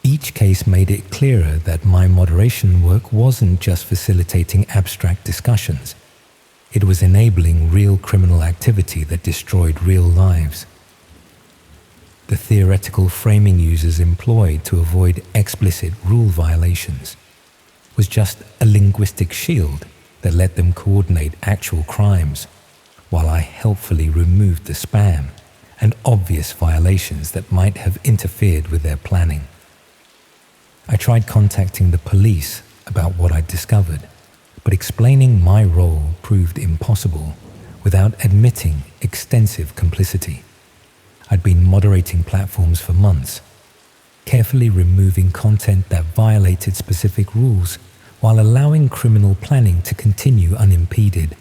Each case made it clearer that my moderation work wasn't just facilitating abstract discussions. It was enabling real criminal activity that destroyed real lives. The theoretical framing users employed to avoid explicit rule violations was just a linguistic shield that let them coordinate actual crimes, while I helpfully removed the spam and obvious violations that might have interfered with their planning. I tried contacting the police about what I'd discovered, but explaining my role proved impossible without admitting extensive complicity. I'd been moderating platforms for months, carefully removing content that violated specific rules while allowing criminal planning to continue unimpeded.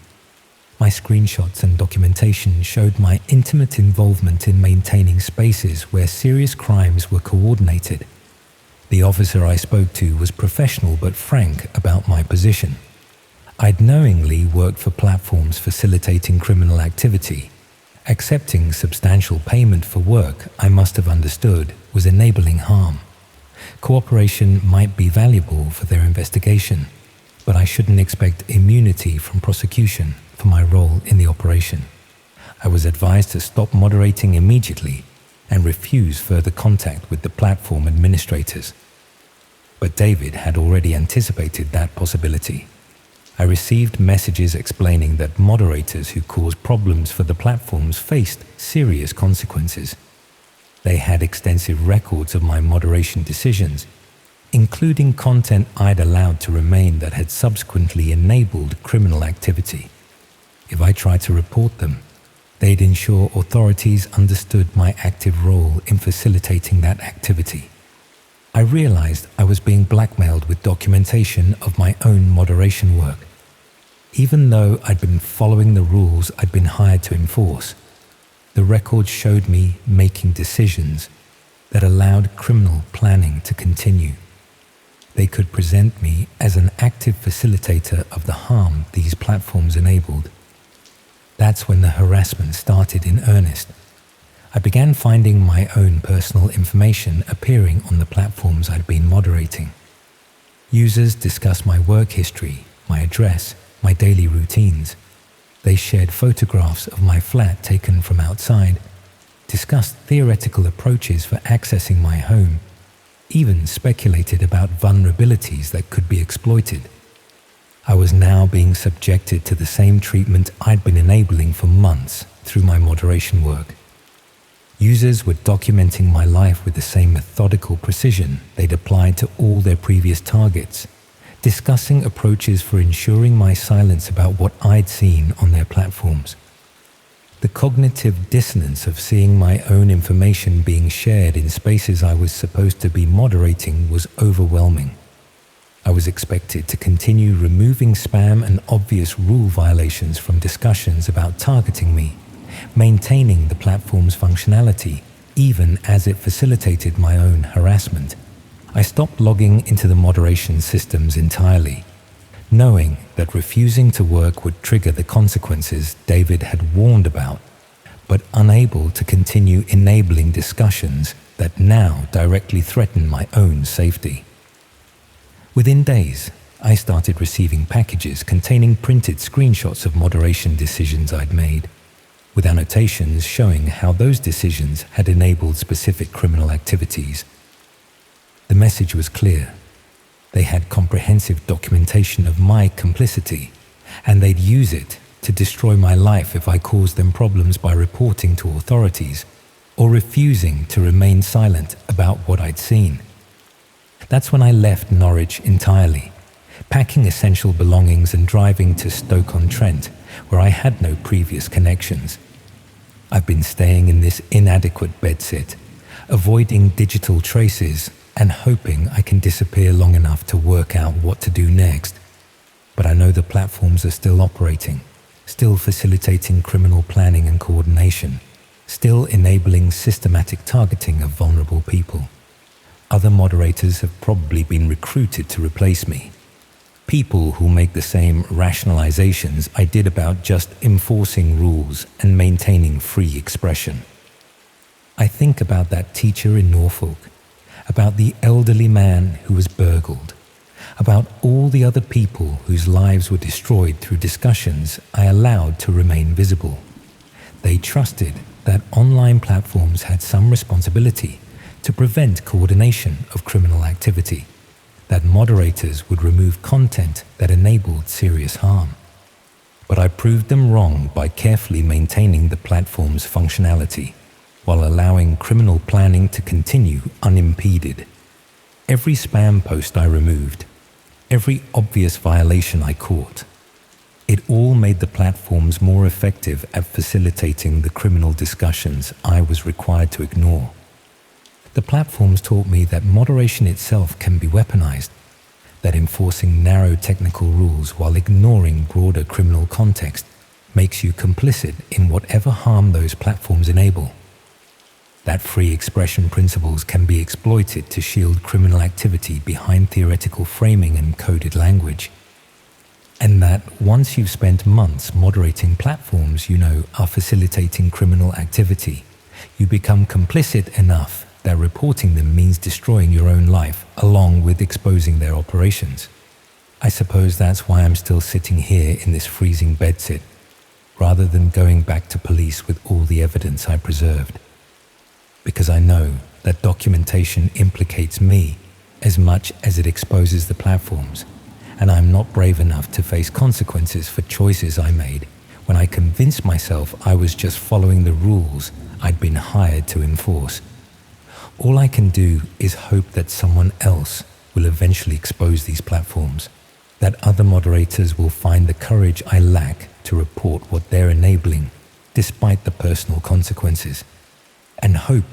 My screenshots and documentation showed my intimate involvement in maintaining spaces where serious crimes were coordinated. The officer I spoke to was professional but frank about my position. I'd knowingly worked for platforms facilitating criminal activity. Accepting substantial payment for work I must have understood was enabling harm. Cooperation might be valuable for their investigation, but I shouldn't expect immunity from prosecution for my role in the operation. I was advised to stop moderating immediately and refuse further contact with the platform administrators. But David had already anticipated that possibility. I received messages explaining that moderators who caused problems for the platforms faced serious consequences. They had extensive records of my moderation decisions, including content I'd allowed to remain that had subsequently enabled criminal activity. If I tried to report them, they'd ensure authorities understood my active role in facilitating that activity. I realized I was being blackmailed with documentation of my own moderation work. Even though I'd been following the rules I'd been hired to enforce, the records showed me making decisions that allowed criminal planning to continue. They could present me as an active facilitator of the harm these platforms enabled. That's when the harassment started in earnest. I began finding my own personal information appearing on the platforms I'd been moderating. Users discussed my work history, my address, my daily routines. They shared photographs of my flat taken from outside, discussed theoretical approaches for accessing my home, even speculated about vulnerabilities that could be exploited. I was now being subjected to the same treatment I'd been enabling for months through my moderation work. Users were documenting my life with the same methodical precision they'd applied to all their previous targets, discussing approaches for ensuring my silence about what I'd seen on their platforms. The cognitive dissonance of seeing my own information being shared in spaces I was supposed to be moderating was overwhelming. I was expected to continue removing spam and obvious rule violations from discussions about targeting me, maintaining the platform's functionality, even as it facilitated my own harassment. I stopped logging into the moderation systems entirely, knowing that refusing to work would trigger the consequences David had warned about, but unable to continue enabling discussions that now directly threaten my own safety. Within days, I started receiving packages containing printed screenshots of moderation decisions I'd made, with annotations showing how those decisions had enabled specific criminal activities. The message was clear. They had comprehensive documentation of my complicity, and they'd use it to destroy my life if I caused them problems by reporting to authorities or refusing to remain silent about what I'd seen. That's when I left Norwich entirely, packing essential belongings and driving to Stoke-on-Trent, where I had no previous connections. I've been staying in this inadequate bedsit, avoiding digital traces and hoping I can disappear long enough to work out what to do next. But I know the platforms are still operating, still facilitating criminal planning and coordination, still enabling systematic targeting of vulnerable people. Other moderators have probably been recruited to replace me. People who make the same rationalizations I did about just enforcing rules and maintaining free expression. I think about that teacher in Norfolk, about the elderly man who was burgled, about all the other people whose lives were destroyed through discussions I allowed to remain visible. They trusted that online platforms had some responsibility to prevent coordination of criminal activity, that moderators would remove content that enabled serious harm. But I proved them wrong by carefully maintaining the platform's functionality, while allowing criminal planning to continue unimpeded. Every spam post I removed, every obvious violation I caught, it all made the platforms more effective at facilitating the criminal discussions I was required to ignore. The platforms taught me that moderation itself can be weaponized, that enforcing narrow technical rules while ignoring broader criminal context makes you complicit in whatever harm those platforms enable, that free expression principles can be exploited to shield criminal activity behind theoretical framing and coded language, and that once you've spent months moderating platforms you know are facilitating criminal activity, you become complicit enough that reporting them means destroying your own life along with exposing their operations. I suppose that's why I'm still sitting here in this freezing bedsit, rather than going back to police with all the evidence I preserved. Because I know that documentation implicates me as much as it exposes the platforms, and I'm not brave enough to face consequences for choices I made when I convinced myself I was just following the rules I'd been hired to enforce. All I can do is hope that someone else will eventually expose these platforms, that other moderators will find the courage I lack to report what they're enabling, despite the personal consequences, and hope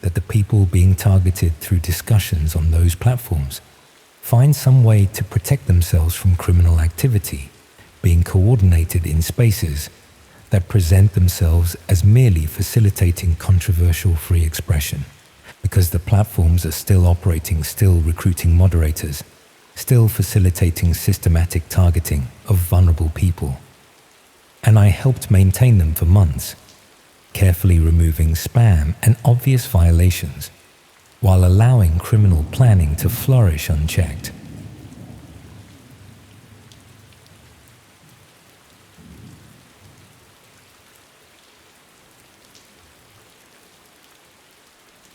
that the people being targeted through discussions on those platforms find some way to protect themselves from criminal activity being coordinated in spaces that present themselves as merely facilitating controversial free expression, because the platforms are still operating, still recruiting moderators, still facilitating systematic targeting of vulnerable people. And I helped maintain them for months, carefully removing spam and obvious violations, while allowing criminal planning to flourish unchecked.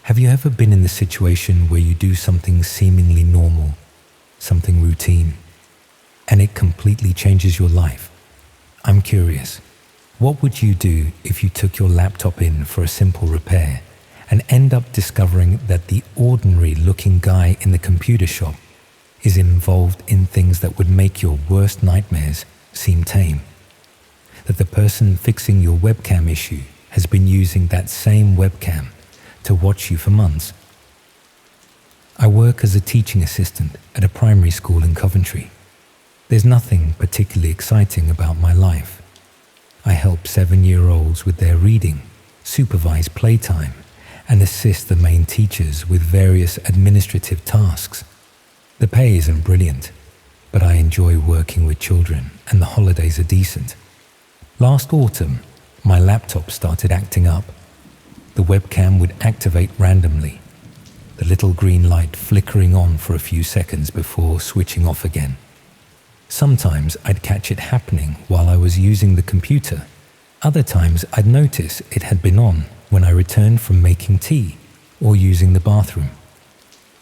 Have you ever been in the situation where you do something seemingly normal, something routine, and it completely changes your life? I'm curious, what would you do if you took your laptop in for a simple repair and end up discovering that the ordinary-looking guy in the computer shop is involved in things that would make your worst nightmares seem tame? That the person fixing your webcam issue has been using that same webcam to watch you for months? I work as a teaching assistant at a primary school in Coventry. There's nothing particularly exciting about my life. I help 7-year-olds with their reading, supervise playtime, and assist the main teachers with various administrative tasks. The pay isn't brilliant, but I enjoy working with children and the holidays are decent. Last autumn, my laptop started acting up. The webcam would activate randomly, the little green light flickering on for a few seconds before switching off again. Sometimes I'd catch it happening while I was using the computer. Other times I'd notice it had been on when I returned from making tea or using the bathroom.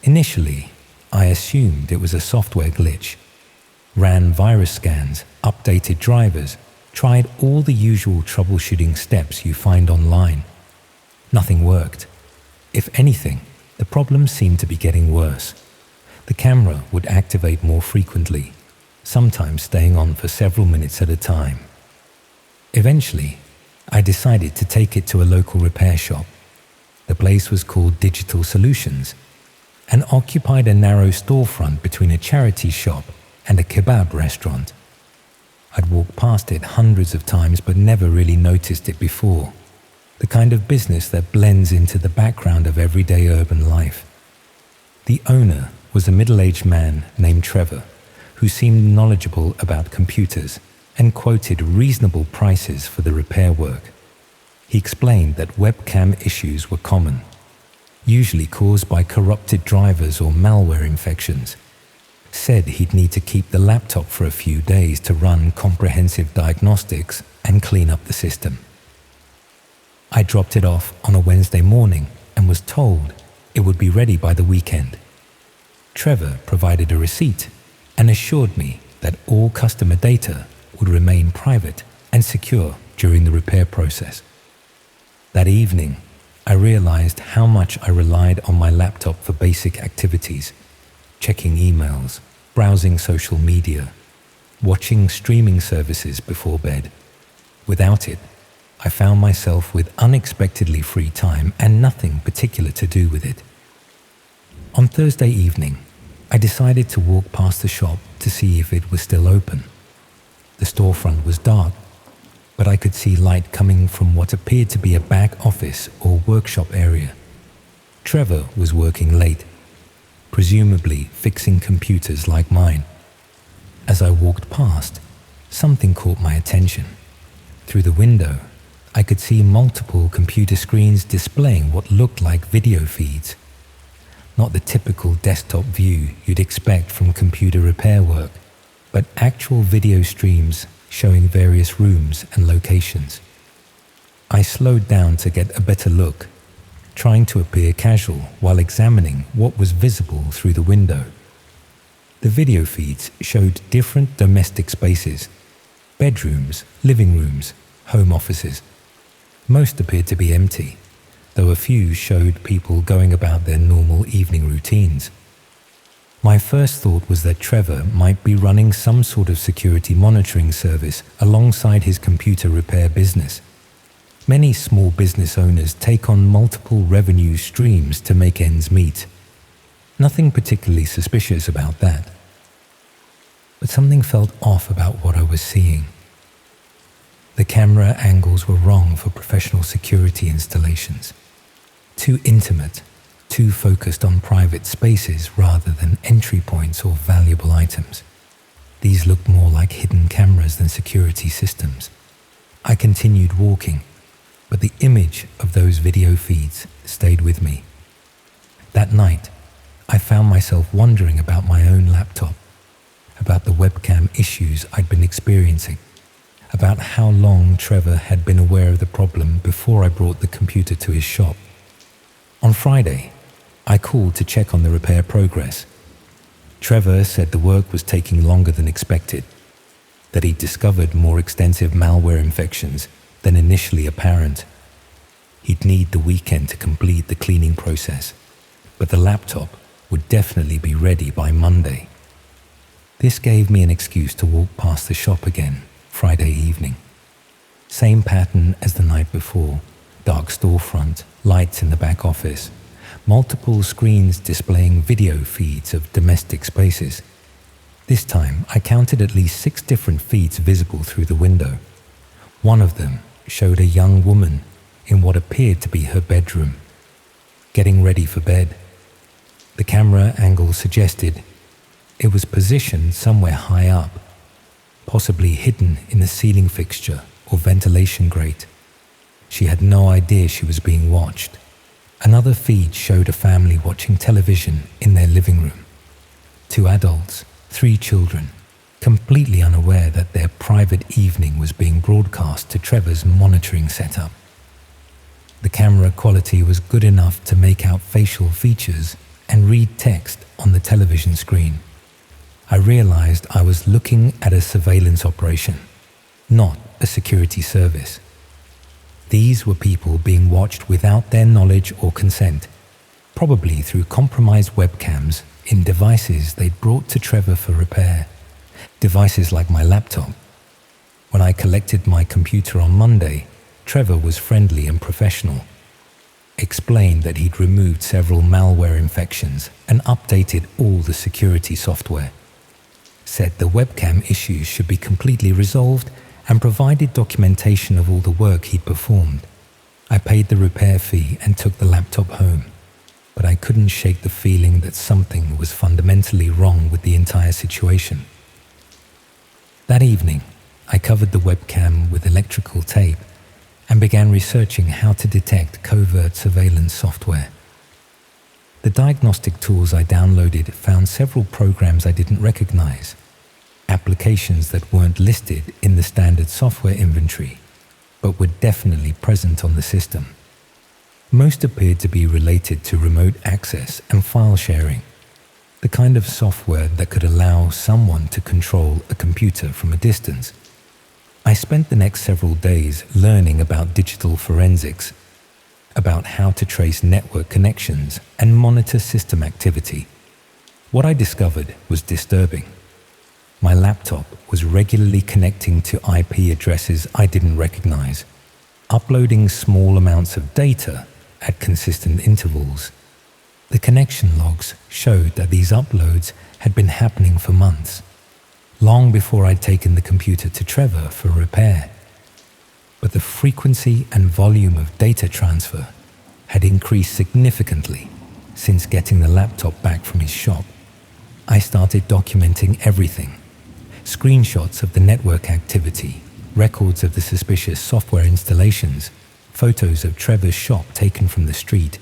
Initially, I assumed it was a software glitch, ran virus scans, updated drivers, tried all the usual troubleshooting steps you find online. Nothing worked. If anything, the problem seemed to be getting worse. The camera would activate more frequently, sometimes staying on for several minutes at a time. Eventually, I decided to take it to a local repair shop. The place was called Digital Solutions and occupied a narrow storefront between a charity shop and a kebab restaurant. I'd walked past it hundreds of times but never really noticed it before. The kind of business that blends into the background of everyday urban life. The owner was a middle-aged man named Trevor, who seemed knowledgeable about computers and quoted reasonable prices for the repair work. He explained that webcam issues were common, usually caused by corrupted drivers or malware infections. Said he'd need to keep the laptop for a few days to run comprehensive diagnostics and clean up the system. I dropped it off on a Wednesday morning and was told it would be ready by the weekend. Trevor provided a receipt and assured me that all customer data would remain private and secure during the repair process. That evening, I realized how much I relied on my laptop for basic activities, checking emails, browsing social media, watching streaming services before bed. Without it, I found myself with unexpectedly free time and nothing particular to do with it. On Thursday evening, I decided to walk past the shop to see if it was still open. The storefront was dark, but I could see light coming from what appeared to be a back office or workshop area. Trevor was working late, presumably fixing computers like mine. As I walked past, something caught my attention. Through the window, I could see multiple computer screens displaying what looked like video feeds. Not the typical desktop view you'd expect from computer repair work, but actual video streams showing various rooms and locations. I slowed down to get a better look, trying to appear casual while examining what was visible through the window. The video feeds showed different domestic spaces: bedrooms, living rooms, home offices. Most appeared to be empty, though a few showed people going about their normal evening routines. My first thought was that Trevor might be running some sort of security monitoring service alongside his computer repair business. Many small business owners take on multiple revenue streams to make ends meet. Nothing particularly suspicious about that. But something felt off about what I was seeing. The camera angles were wrong for professional security installations. Too intimate, too focused on private spaces rather than entry points or valuable items. These looked more like hidden cameras than security systems. I continued walking, but the image of those video feeds stayed with me. That night, I found myself wondering about my own laptop, about the webcam issues I'd been experiencing, about how long Trevor had been aware of the problem before I brought the computer to his shop. On Friday, I called to check on the repair progress. Trevor said the work was taking longer than expected, that he'd discovered more extensive malware infections than initially apparent. He'd need the weekend to complete the cleaning process, but the laptop would definitely be ready by Monday. This gave me an excuse to walk past the shop again Friday evening. Same pattern as the night before: dark storefront, lights in the back office, multiple screens displaying video feeds of domestic spaces. This time, I counted at least 6 different feeds visible through the window. One of them showed a young woman in what appeared to be her bedroom, getting ready for bed. The camera angle suggested it was positioned somewhere high up, possibly hidden in the ceiling fixture or ventilation grate. She had no idea she was being watched. Another feed showed a family watching television in their living room. 2 adults, 3 children, completely unaware that their private evening was being broadcast to Trevor's monitoring setup. The camera quality was good enough to make out facial features and read text on the television screen. I realized I was looking at a surveillance operation, not a security service. These were people being watched without their knowledge or consent, probably through compromised webcams in devices they'd brought to Trevor for repair. Devices like my laptop. When I collected my computer on Monday, Trevor was friendly and professional. Explained that he'd removed several malware infections and updated all the security software. said the webcam issues should be completely resolved and provided documentation of all the work he'd performed. I paid the repair fee and took the laptop home, but I couldn't shake the feeling that something was fundamentally wrong with the entire situation. That evening, I covered the webcam with electrical tape and began researching how to detect covert surveillance software. The diagnostic tools I downloaded found several programs I didn't recognize, applications that weren't listed in the standard software inventory, but were definitely present on the system. Most appeared to be related to remote access and file sharing, the kind of software that could allow someone to control a computer from a distance. I spent the next several days learning about digital forensics, about how to trace network connections and monitor system activity. What I discovered was disturbing. My laptop was regularly connecting to IP addresses I didn't recognize, uploading small amounts of data at consistent intervals. The connection logs showed that these uploads had been happening for months, long before I'd taken the computer to Trevor for repair. But the frequency and volume of data transfer had increased significantly since getting the laptop back from his shop. I started documenting everything: screenshots of the network activity, records of the suspicious software installations, photos of Trevor's shop taken from the street.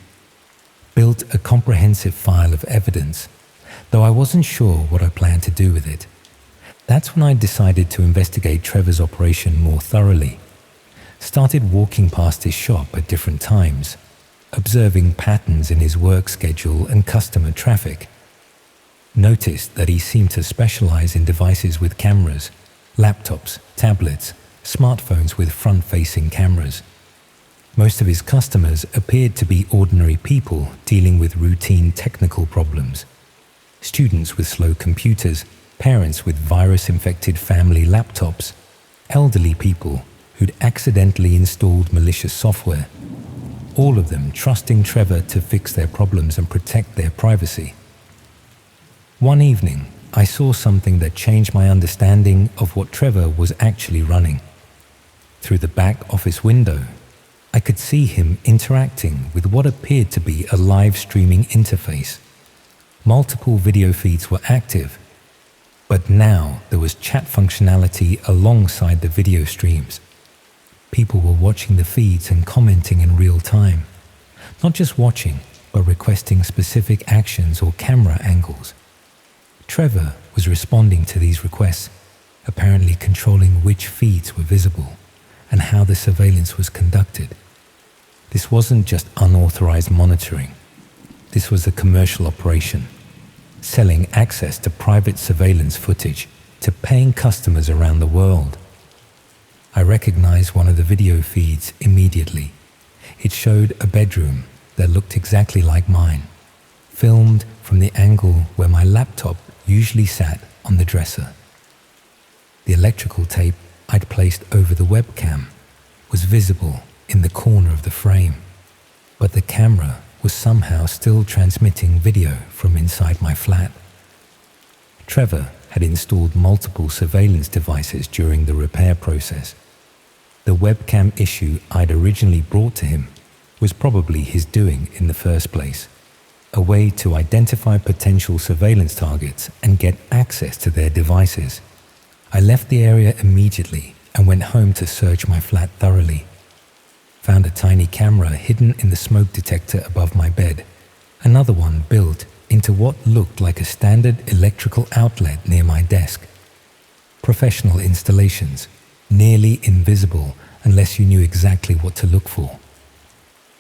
Built a comprehensive file of evidence, though I wasn't sure what I planned to do with it. That's when I decided to investigate Trevor's operation more thoroughly. Started walking past his shop at different times, observing patterns in his work schedule and customer traffic. Noticed that he seemed to specialize in devices with cameras, laptops, tablets, smartphones with front-facing cameras. Most of his customers appeared to be ordinary people dealing with routine technical problems. Students with slow computers, parents with virus-infected family laptops, elderly people who'd accidentally installed malicious software, all of them trusting Trevor to fix their problems and protect their privacy. One evening, I saw something that changed my understanding of what Trevor was actually running. Through the back office window, I could see him interacting with what appeared to be a live streaming interface. Multiple video feeds were active, but now there was chat functionality alongside the video streams. People were watching the feeds and commenting in real time. Not just watching, but requesting specific actions or camera angles. Trevor was responding to these requests, apparently controlling which feeds were visible and how the surveillance was conducted. This wasn't just unauthorized monitoring. This was a commercial operation, selling access to private surveillance footage to paying customers around the world. I recognized one of the video feeds immediately. It showed a bedroom that looked exactly like mine, filmed from the angle where my laptop usually sat on the dresser. The electrical tape I'd placed over the webcam was visible in the corner of the frame, but the camera was somehow still transmitting video from inside my flat. Trevor had installed multiple surveillance devices during the repair process. The webcam issue I'd originally brought to him was probably his doing in the first place, a way to identify potential surveillance targets and get access to their devices. I left the area immediately and went home to search my flat thoroughly. Found a tiny camera hidden in the smoke detector above my bed, another one built into what looked like a standard electrical outlet near my desk. Professional installations, nearly invisible unless you knew exactly what to look for.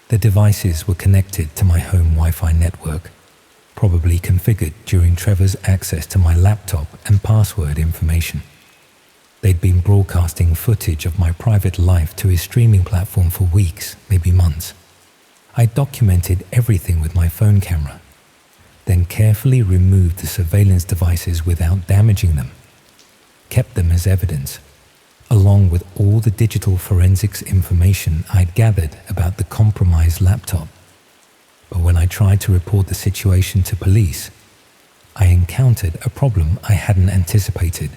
The devices were connected to my home Wi-Fi network, probably configured during Trevor's access to my laptop and password information. They'd been broadcasting footage of my private life to his streaming platform for weeks, maybe months. I documented everything with my phone camera, then carefully removed the surveillance devices without damaging them, kept them as evidence, along with all the digital forensics information I'd gathered about the compromised laptop. But when I tried to report the situation to police, I encountered a problem I hadn't anticipated.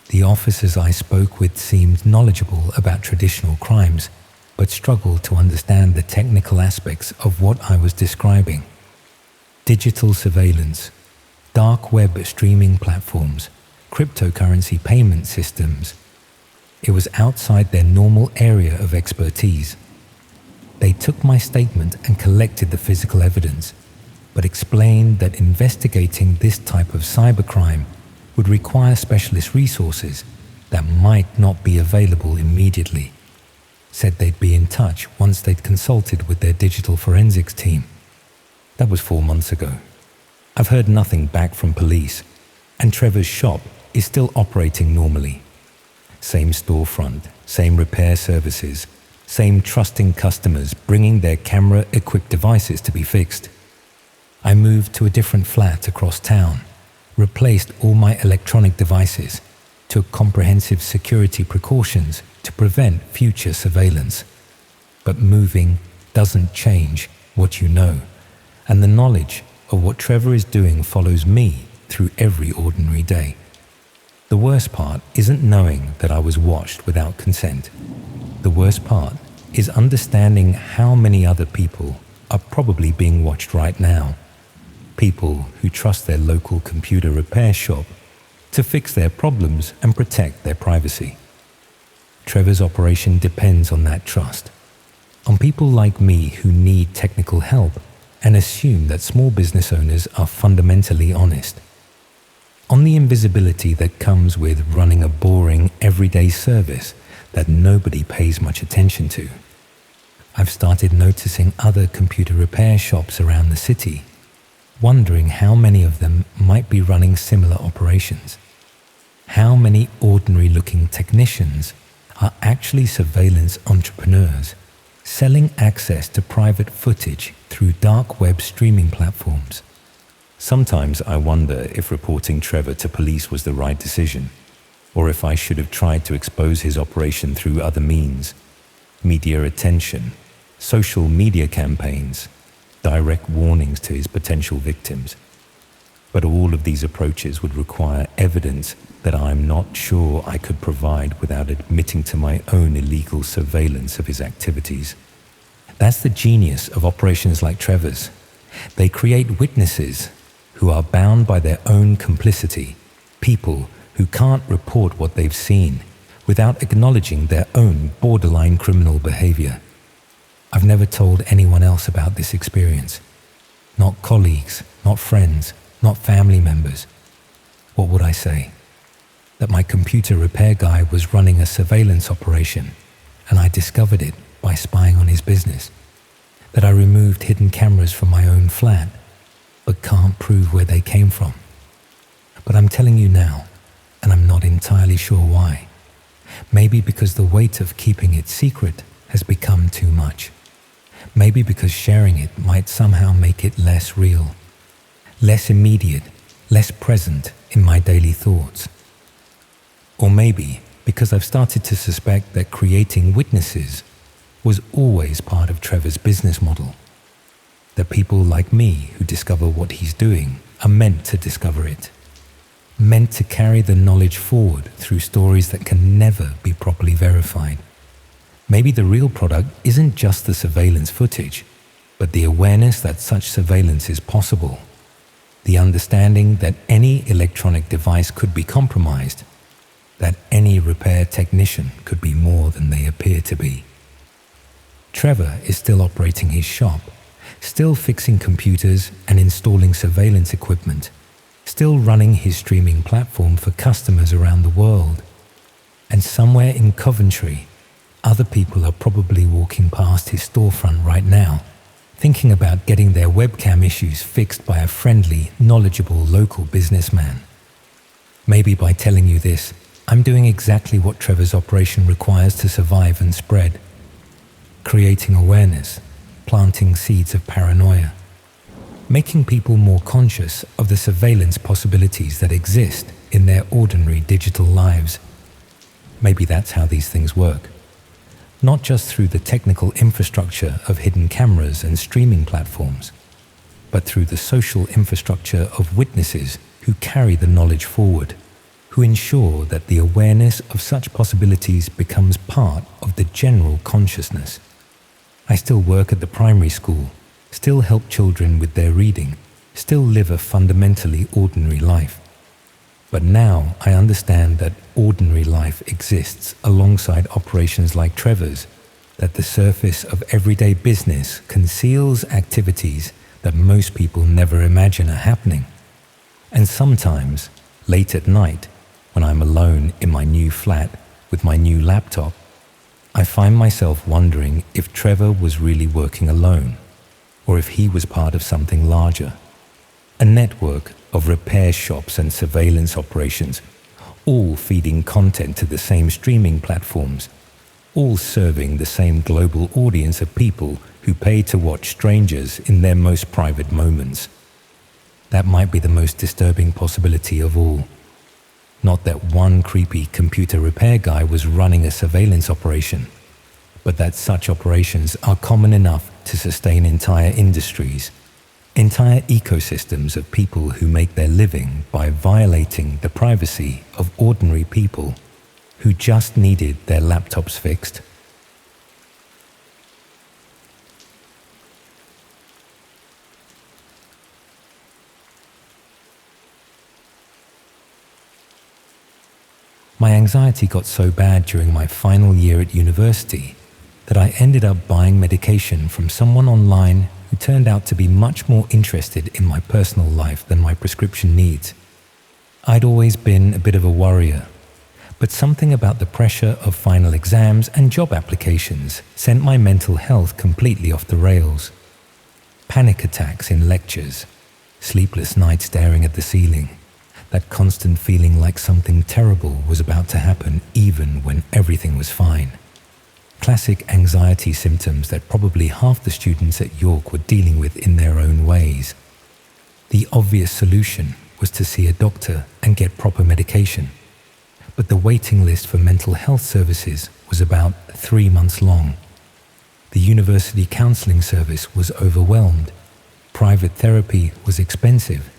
The officers I spoke with seemed knowledgeable about traditional crimes, but struggled to understand the technical aspects of what I was describing. Digital surveillance, dark web streaming platforms, cryptocurrency payment systems. It was outside their normal area of expertise. They took my statement and collected the physical evidence, but explained that investigating this type of cybercrime would require specialist resources that might not be available immediately. Said they'd be in touch once they'd consulted with their digital forensics team. That was 4 months ago. I've heard nothing back from police, and Trevor's shop is still operating normally. Same storefront, same repair services, same trusting customers bringing their camera-equipped devices to be fixed. I moved to a different flat across town, replaced all my electronic devices, took comprehensive security precautions to prevent future surveillance. But moving doesn't change what you know, and the knowledge of what Trevor is doing follows me through every ordinary day. The worst part isn't knowing that I was watched without consent. The worst part is understanding how many other people are probably being watched right now. People who trust their local computer repair shop to fix their problems and protect their privacy. Trevor's operation depends on that trust, on people like me who need technical help and assume that small business owners are fundamentally honest, on the invisibility that comes with running a boring, everyday service that nobody pays much attention to. I've started noticing other computer repair shops around the city, wondering how many of them might be running similar operations. How many ordinary-looking technicians are actually surveillance entrepreneurs, selling access to private footage through dark web streaming platforms. Sometimes I wonder if reporting Trevor to police was the right decision, or if I should have tried to expose his operation through other means: media attention, social media campaigns, direct warnings to his potential victims. But all of these approaches would require evidence that I'm not sure I could provide without admitting to my own illegal surveillance of his activities. That's the genius of operations like Trevor's. They create witnesses who are bound by their own complicity, people who can't report what they've seen without acknowledging their own borderline criminal behavior. I've never told anyone else about this experience. Not colleagues, not friends, not family members. What would I say? That my computer repair guy was running a surveillance operation, and I discovered it by spying on his business. That I removed hidden cameras from my own flat, but can't prove where they came from. But I'm telling you now, and I'm not entirely sure why. Maybe because the weight of keeping it secret has become too much. Maybe because sharing it might somehow make it less real, less immediate, less present in my daily thoughts. Or maybe because I've started to suspect that creating witnesses was always part of Trevor's business model. That people like me who discover what he's doing are meant to discover it, meant to carry the knowledge forward through stories that can never be properly verified. Maybe the real product isn't just the surveillance footage, but the awareness that such surveillance is possible, the understanding that any electronic device could be compromised, that any repair technician could be more than they appear to be. Trevor is still operating his shop, still fixing computers and installing surveillance equipment, still running his streaming platform for customers around the world. And somewhere in Coventry, other people are probably walking past his storefront right now, thinking about getting their webcam issues fixed by a friendly, knowledgeable local businessman. Maybe by telling you this, I'm doing exactly what Trevor's operation requires to survive and spread. Creating awareness, planting seeds of paranoia, making people more conscious of the surveillance possibilities that exist in their ordinary digital lives. Maybe that's how these things work. Not just through the technical infrastructure of hidden cameras and streaming platforms, but through the social infrastructure of witnesses who carry the knowledge forward, who ensure that the awareness of such possibilities becomes part of the general consciousness. I still work at the primary school, still help children with their reading, still live a fundamentally ordinary life. But now I understand that ordinary life exists alongside operations like Trevor's, that the surface of everyday business conceals activities that most people never imagine are happening. And sometimes, late at night, when I'm alone in my new flat with my new laptop, I find myself wondering if Trevor was really working alone, or if he was part of something larger. A network of repair shops and surveillance operations, all feeding content to the same streaming platforms, all serving the same global audience of people who pay to watch strangers in their most private moments. That might be the most disturbing possibility of all. Not that one creepy computer repair guy was running a surveillance operation, but that such operations are common enough to sustain entire industries, entire ecosystems of people who make their living by violating the privacy of ordinary people who just needed their laptops fixed. My anxiety got so bad during my final year at university that I ended up buying medication from someone online who turned out to be much more interested in my personal life than my prescription needs. I'd always been a bit of a worrier, but something about the pressure of final exams and job applications sent my mental health completely off the rails. Panic attacks in lectures, sleepless nights staring at the ceiling, that constant feeling like something terrible was about to happen even when everything was fine. Classic anxiety symptoms that probably half the students at York were dealing with in their own ways. The obvious solution was to see a doctor and get proper medication. But the waiting list for mental health services was about 3 months long. The university counseling service was overwhelmed. Private therapy was expensive.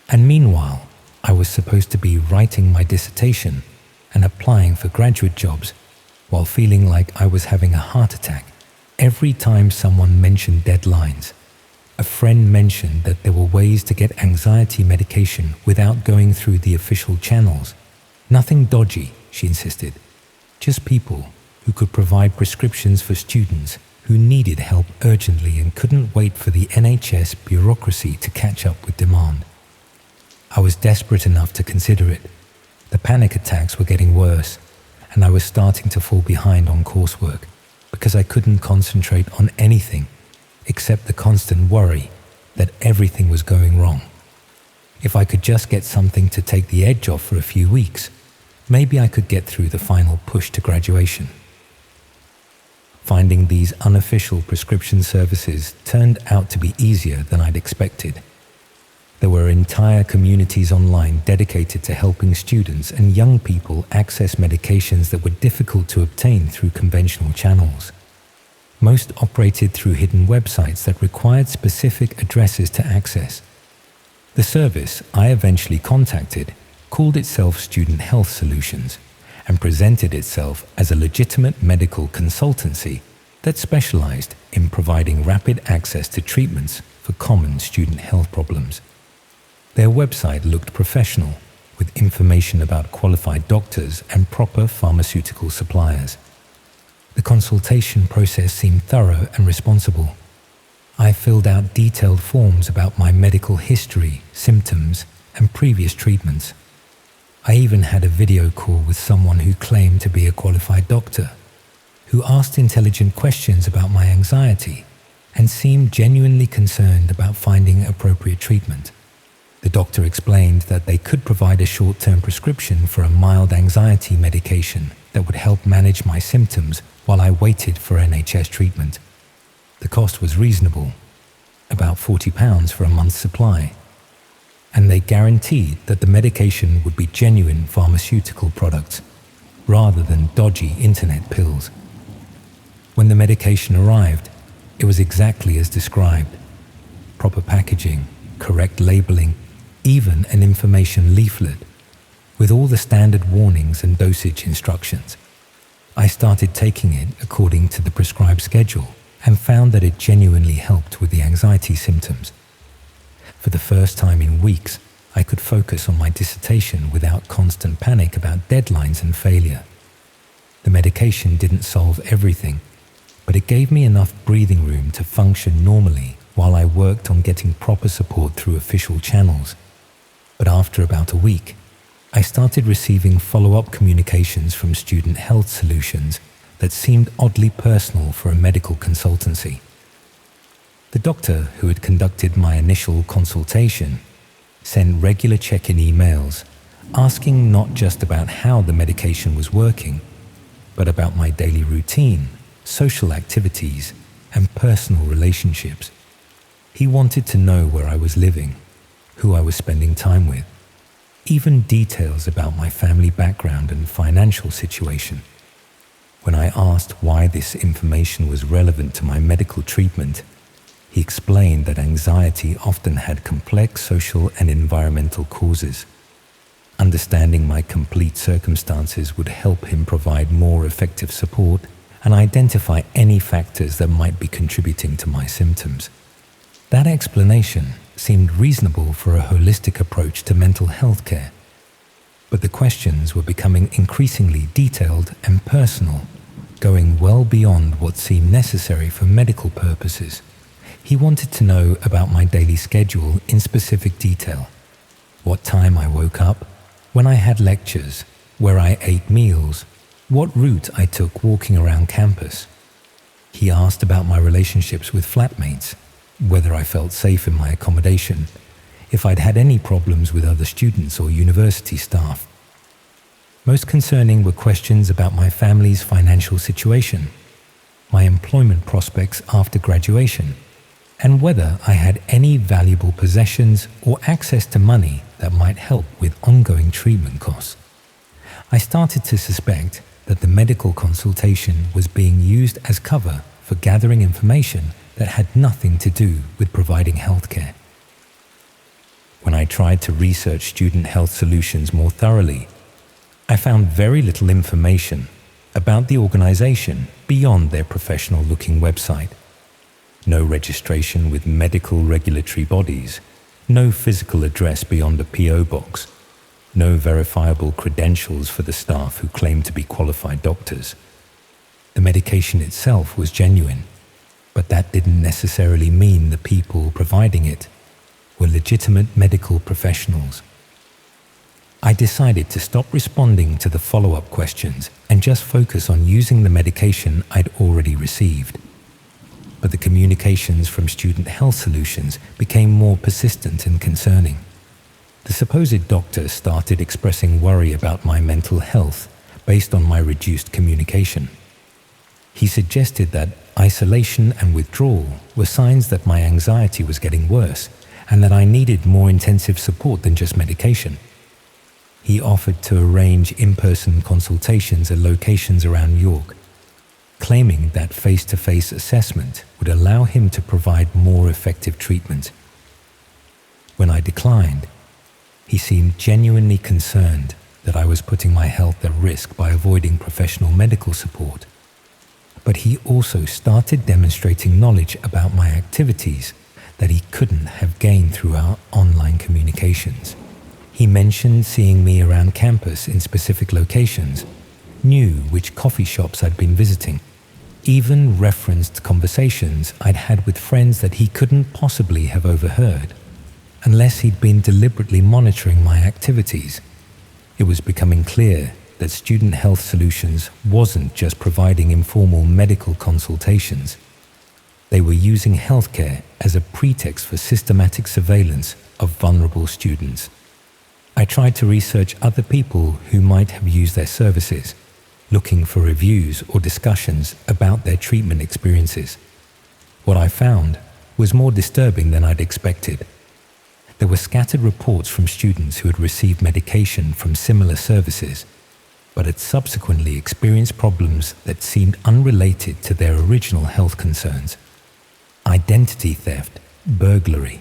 And meanwhile, I was supposed to be writing my dissertation and applying for graduate jobs while feeling like I was having a heart attack every time someone mentioned deadlines. A friend mentioned that there were ways to get anxiety medication without going through the official channels. Nothing dodgy, she insisted. Just people who could provide prescriptions for students who needed help urgently and couldn't wait for the NHS bureaucracy to catch up with demand. I was desperate enough to consider it. The panic attacks were getting worse, and I was starting to fall behind on coursework because I couldn't concentrate on anything except the constant worry that everything was going wrong. If I could just get something to take the edge off for a few weeks, maybe I could get through the final push to graduation. Finding these unofficial prescription services turned out to be easier than I'd expected. There were entire communities online dedicated to helping students and young people access medications that were difficult to obtain through conventional channels. Most operated through hidden websites that required specific addresses to access. The service I eventually contacted called itself Student Health Solutions and presented itself as a legitimate medical consultancy that specialized in providing rapid access to treatments for common student health problems. Their website looked professional, with information about qualified doctors and proper pharmaceutical suppliers. The consultation process seemed thorough and responsible. I filled out detailed forms about my medical history, symptoms, and previous treatments. I even had a video call with someone who claimed to be a qualified doctor, who asked intelligent questions about my anxiety and seemed genuinely concerned about finding appropriate treatment. The doctor explained that they could provide a short-term prescription for a mild anxiety medication that would help manage my symptoms while I waited for NHS treatment. The cost was reasonable, about £40 for a month's supply, and they guaranteed that the medication would be genuine pharmaceutical products rather than dodgy internet pills. When the medication arrived, it was exactly as described. proper packaging, correct labeling, even an information leaflet, with all the standard warnings and dosage instructions. I started taking it according to the prescribed schedule and found that it genuinely helped with the anxiety symptoms. For the first time in weeks, I could focus on my dissertation without constant panic about deadlines and failure. The medication didn't solve everything, but it gave me enough breathing room to function normally while I worked on getting proper support through official channels. But after about a week, I started receiving follow-up communications from Student Health Solutions that seemed oddly personal for a medical consultancy. The doctor who had conducted my initial consultation sent regular check-in emails asking not just about how the medication was working, but about my daily routine, social activities, and personal relationships. He wanted to know where I was living, who I was spending time with, even details about my family background and financial situation. When I asked why this information was relevant to my medical treatment, he explained that anxiety often had complex social and environmental causes. Understanding my complete circumstances would help him provide more effective support and identify any factors that might be contributing to my symptoms. That explanation seemed reasonable for a holistic approach to mental health care, but the questions were becoming increasingly detailed and personal, going well beyond what seemed necessary for medical purposes. He wanted to know about my daily schedule in specific detail, what time I woke up, when I had lectures, where I ate meals, what route I took walking around campus. He asked about my relationships with flatmates, whether I felt safe in my accommodation, if I'd had any problems with other students or university staff. Most concerning were questions about my family's financial situation, my employment prospects after graduation, and whether I had any valuable possessions or access to money that might help with ongoing treatment costs. I started to suspect that the medical consultation was being used as cover for gathering information that had nothing to do with providing healthcare. When I tried to research Student Health Solutions more thoroughly, I found very little information about the organization beyond their professional-looking website. No registration with medical regulatory bodies, no physical address beyond a PO box, no verifiable credentials for the staff who claimed to be qualified doctors. The medication itself was genuine, but that didn't necessarily mean the people providing it were legitimate medical professionals. I decided to stop responding to the follow-up questions and just focus on using the medication I'd already received. But the communications from Student Health Solutions became more persistent and concerning. The supposed doctor started expressing worry about my mental health based on my reduced communication. He suggested that isolation and withdrawal were signs that my anxiety was getting worse and that I needed more intensive support than just medication. He offered to arrange in-person consultations at locations around York, claiming that face-to-face assessment would allow him to provide more effective treatment. When I declined, he seemed genuinely concerned that I was putting my health at risk by avoiding professional medical support. But he also started demonstrating knowledge about my activities that he couldn't have gained through our online communications. He mentioned seeing me around campus in specific locations, knew which coffee shops I'd been visiting, even referenced conversations I'd had with friends that he couldn't possibly have overheard, unless he'd been deliberately monitoring my activities. It was becoming clear that Student Health Solutions wasn't just providing informal medical consultations. They were using healthcare as a pretext for systematic surveillance of vulnerable students. I tried to research other people who might have used their services, looking for reviews or discussions about their treatment experiences. What I found was more disturbing than I'd expected. There were scattered reports from students who had received medication from similar services, but had subsequently experienced problems that seemed unrelated to their original health concerns. Identity theft, burglary,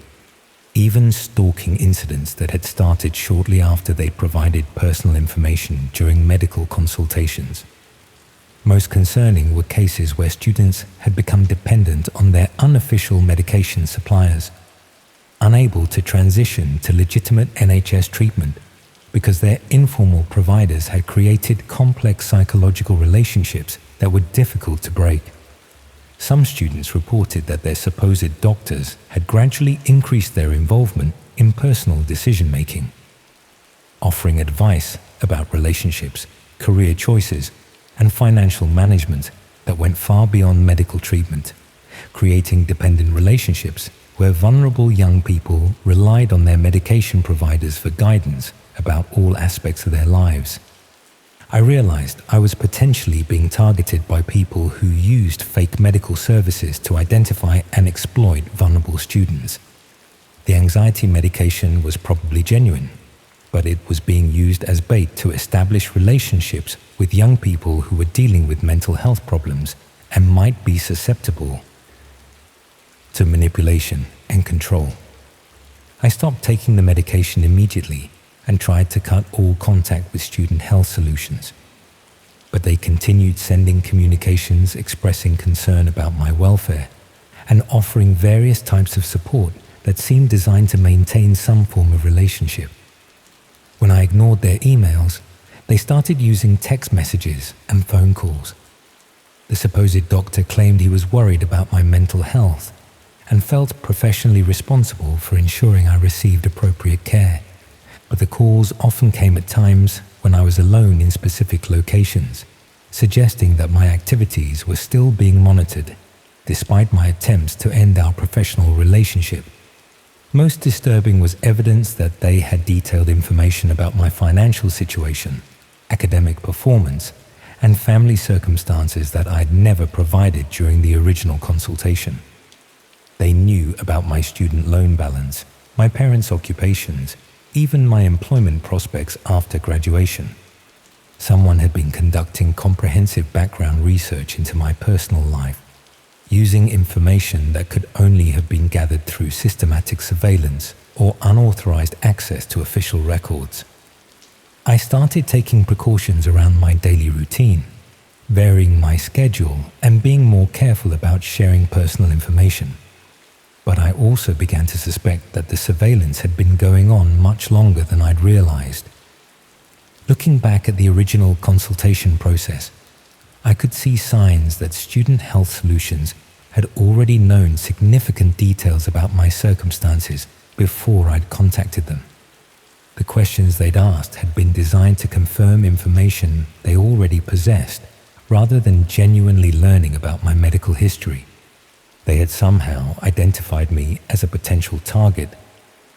even stalking incidents that had started shortly after they provided personal information during medical consultations. Most concerning were cases where students had become dependent on their unofficial medication suppliers, unable to transition to legitimate NHS treatment because their informal providers had created complex psychological relationships that were difficult to break. Some students reported that their supposed doctors had gradually increased their involvement in personal decision-making, offering advice about relationships, career choices, and financial management that went far beyond medical treatment, creating dependent relationships where vulnerable young people relied on their medication providers for guidance about all aspects of their lives. I realized I was potentially being targeted by people who used fake medical services to identify and exploit vulnerable students. The anxiety medication was probably genuine, but it was being used as bait to establish relationships with young people who were dealing with mental health problems and might be susceptible to manipulation and control. I stopped taking the medication immediately and tried to cut all contact with Student Health Solutions. But they continued sending communications expressing concern about my welfare and offering various types of support that seemed designed to maintain some form of relationship. When I ignored their emails, they started using text messages and phone calls. The supposed doctor claimed he was worried about my mental health and felt professionally responsible for ensuring I received appropriate care. But the calls often came at times when I was alone in specific locations, suggesting that my activities were still being monitored, despite my attempts to end our professional relationship. Most disturbing was evidence that they had detailed information about my financial situation, academic performance, and family circumstances that I had never provided during the original consultation. They knew about my student loan balance, my parents' occupations, even my employment prospects after graduation. Someone had been conducting comprehensive background research into my personal life, using information that could only have been gathered through systematic surveillance or unauthorized access to official records. I started taking precautions around my daily routine, varying my schedule and being more careful about sharing personal information. But I also began to suspect that the surveillance had been going on much longer than I'd realized. Looking back at the original consultation process, I could see signs that Student Health Solutions had already known significant details about my circumstances before I'd contacted them. The questions they'd asked had been designed to confirm information they already possessed, rather than genuinely learning about my medical history. They had somehow identified me as a potential target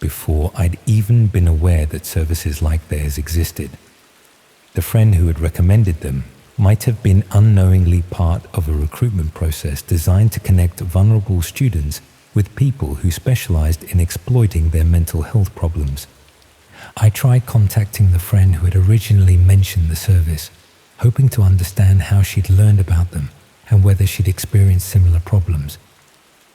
before I'd even been aware that services like theirs existed. The friend who had recommended them might have been unknowingly part of a recruitment process designed to connect vulnerable students with people who specialized in exploiting their mental health problems. I tried contacting the friend who had originally mentioned the service, hoping to understand how she'd learned about them and whether she'd experienced similar problems.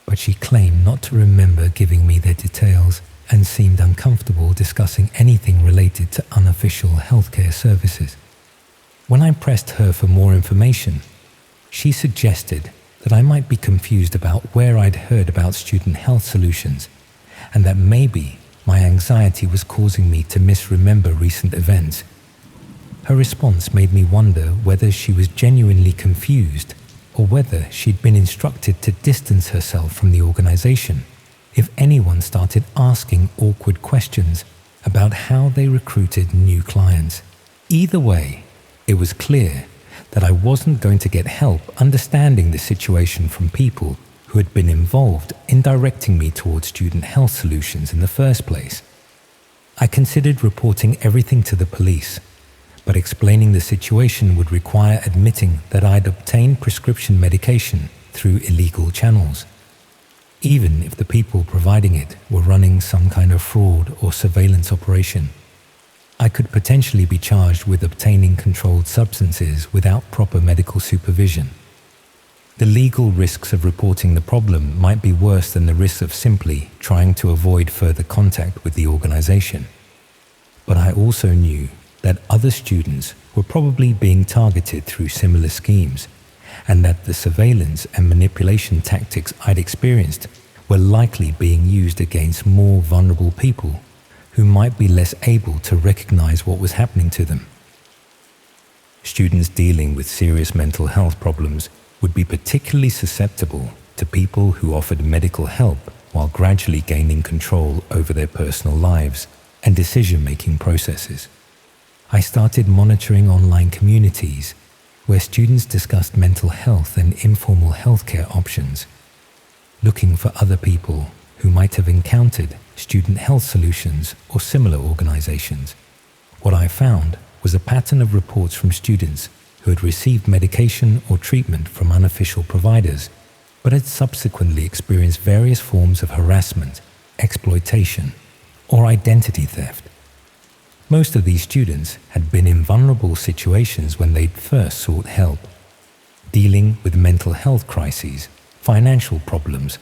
But she claimed not to remember giving me their details and seemed uncomfortable discussing anything related to unofficial healthcare services. When I pressed her for more information, she suggested that I might be confused about where I'd heard about Student Health Solutions and that maybe my anxiety was causing me to misremember recent events. Her response made me wonder whether she was genuinely confused or whether she'd been instructed to distance herself from the organization if anyone started asking awkward questions about how they recruited new clients. Either way, it was clear that I wasn't going to get help understanding the situation from people who had been involved in directing me towards Student Health Solutions in the first place. I considered reporting everything to the police, but explaining the situation would require admitting that I'd obtained prescription medication through illegal channels. Even if the people providing it were running some kind of fraud or surveillance operation, I could potentially be charged with obtaining controlled substances without proper medical supervision. The legal risks of reporting the problem might be worse than the risks of simply trying to avoid further contact with the organization. But I also knew that other students were probably being targeted through similar schemes, and that the surveillance and manipulation tactics I'd experienced were likely being used against more vulnerable people who might be less able to recognize what was happening to them. Students dealing with serious mental health problems would be particularly susceptible to people who offered medical help while gradually gaining control over their personal lives and decision-making processes. I started monitoring online communities where students discussed mental health and informal healthcare options, looking for other people who might have encountered student health solutions or similar organizations. What I found was a pattern of reports from students who had received medication or treatment from unofficial providers, but had subsequently experienced various forms of harassment, exploitation, or identity theft. Most of these students had been in vulnerable situations when they'd first sought help, dealing with mental health crises, financial problems,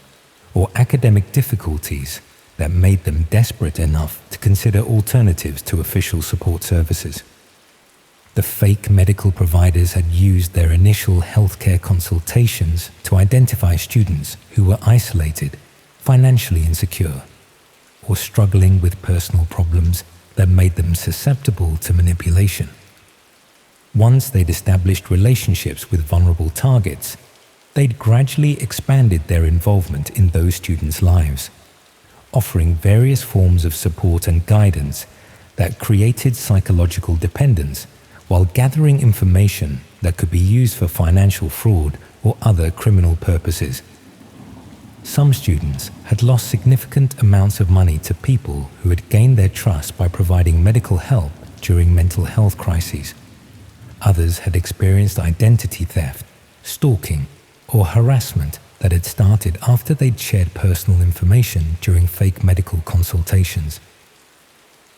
or academic difficulties that made them desperate enough to consider alternatives to official support services. The fake medical providers had used their initial healthcare consultations to identify students who were isolated, financially insecure, or struggling with personal problems that made them susceptible to manipulation. Once they'd established relationships with vulnerable targets, they'd gradually expanded their involvement in those students' lives, offering various forms of support and guidance that created psychological dependence while gathering information that could be used for financial fraud or other criminal purposes. Some students had lost significant amounts of money to people who had gained their trust by providing medical help during mental health crises. Others had experienced identity theft, stalking, or harassment that had started after they'd shared personal information during fake medical consultations.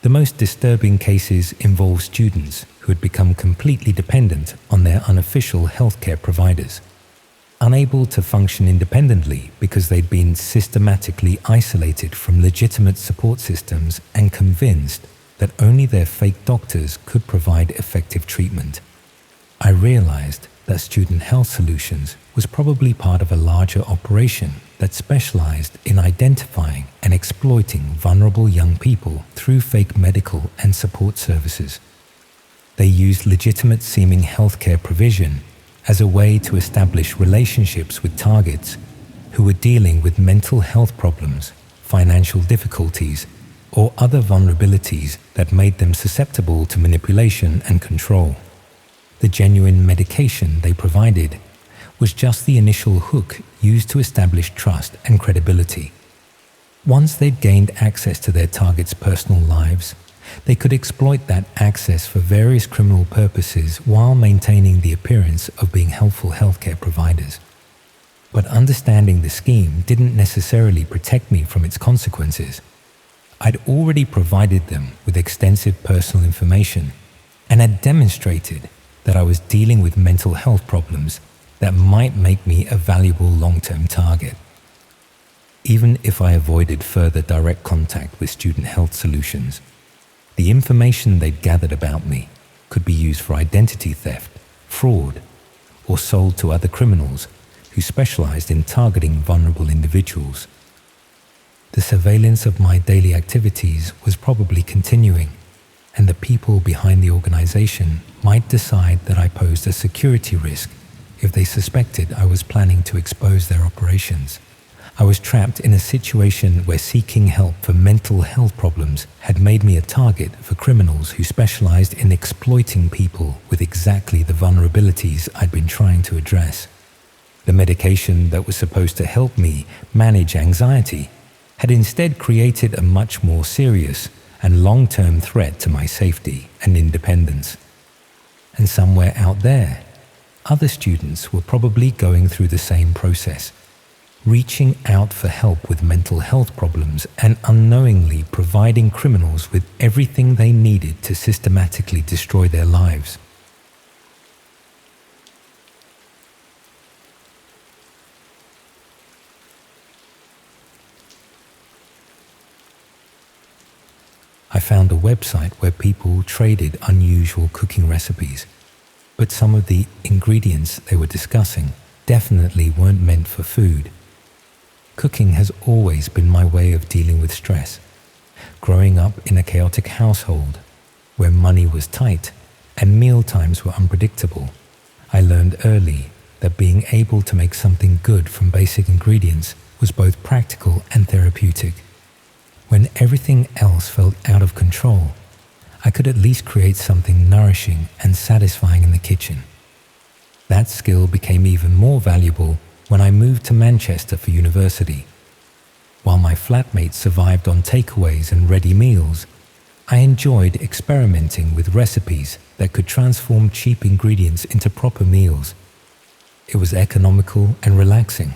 The most disturbing cases involve students who had become completely dependent on their unofficial healthcare providers, unable to function independently because they'd been systematically isolated from legitimate support systems and convinced that only their fake doctors could provide effective treatment. I realized that Student Health Solutions was probably part of a larger operation that specialized in identifying and exploiting vulnerable young people through fake medical and support services. They used legitimate-seeming healthcare provision as a way to establish relationships with targets who were dealing with mental health problems, financial difficulties, or other vulnerabilities that made them susceptible to manipulation and control. The genuine medication they provided was just the initial hook used to establish trust and credibility. Once they'd gained access to their targets' personal lives, they could exploit that access for various criminal purposes while maintaining the appearance of being helpful healthcare providers. But understanding the scheme didn't necessarily protect me from its consequences. I'd already provided them with extensive personal information and had demonstrated that I was dealing with mental health problems that might make me a valuable long-term target. Even if I avoided further direct contact with Student Health Solutions, the information they'd gathered about me could be used for identity theft, fraud, or sold to other criminals who specialized in targeting vulnerable individuals. The surveillance of my daily activities was probably continuing, and the people behind the organization might decide that I posed a security risk if they suspected I was planning to expose their operations. I was trapped in a situation where seeking help for mental health problems had made me a target for criminals who specialized in exploiting people with exactly the vulnerabilities I'd been trying to address. The medication that was supposed to help me manage anxiety had instead created a much more serious and long-term threat to my safety and independence. And somewhere out there, other students were probably going through the same process, reaching out for help with mental health problems and unknowingly providing criminals with everything they needed to systematically destroy their lives. found a website where people traded unusual cooking recipes, but some of the ingredients they were discussing definitely weren't meant for food. Cooking has always been my way of dealing with stress. Growing up in a chaotic household where money was tight and meal times were unpredictable, I learned early that being able to make something good from basic ingredients was both practical and therapeutic. When everything else felt out of control, I could at least create something nourishing and satisfying in the kitchen. That skill became even more valuable when I moved to Manchester for university. While my flatmates survived on takeaways and ready meals, I enjoyed experimenting with recipes that could transform cheap ingredients into proper meals. It was economical and relaxing.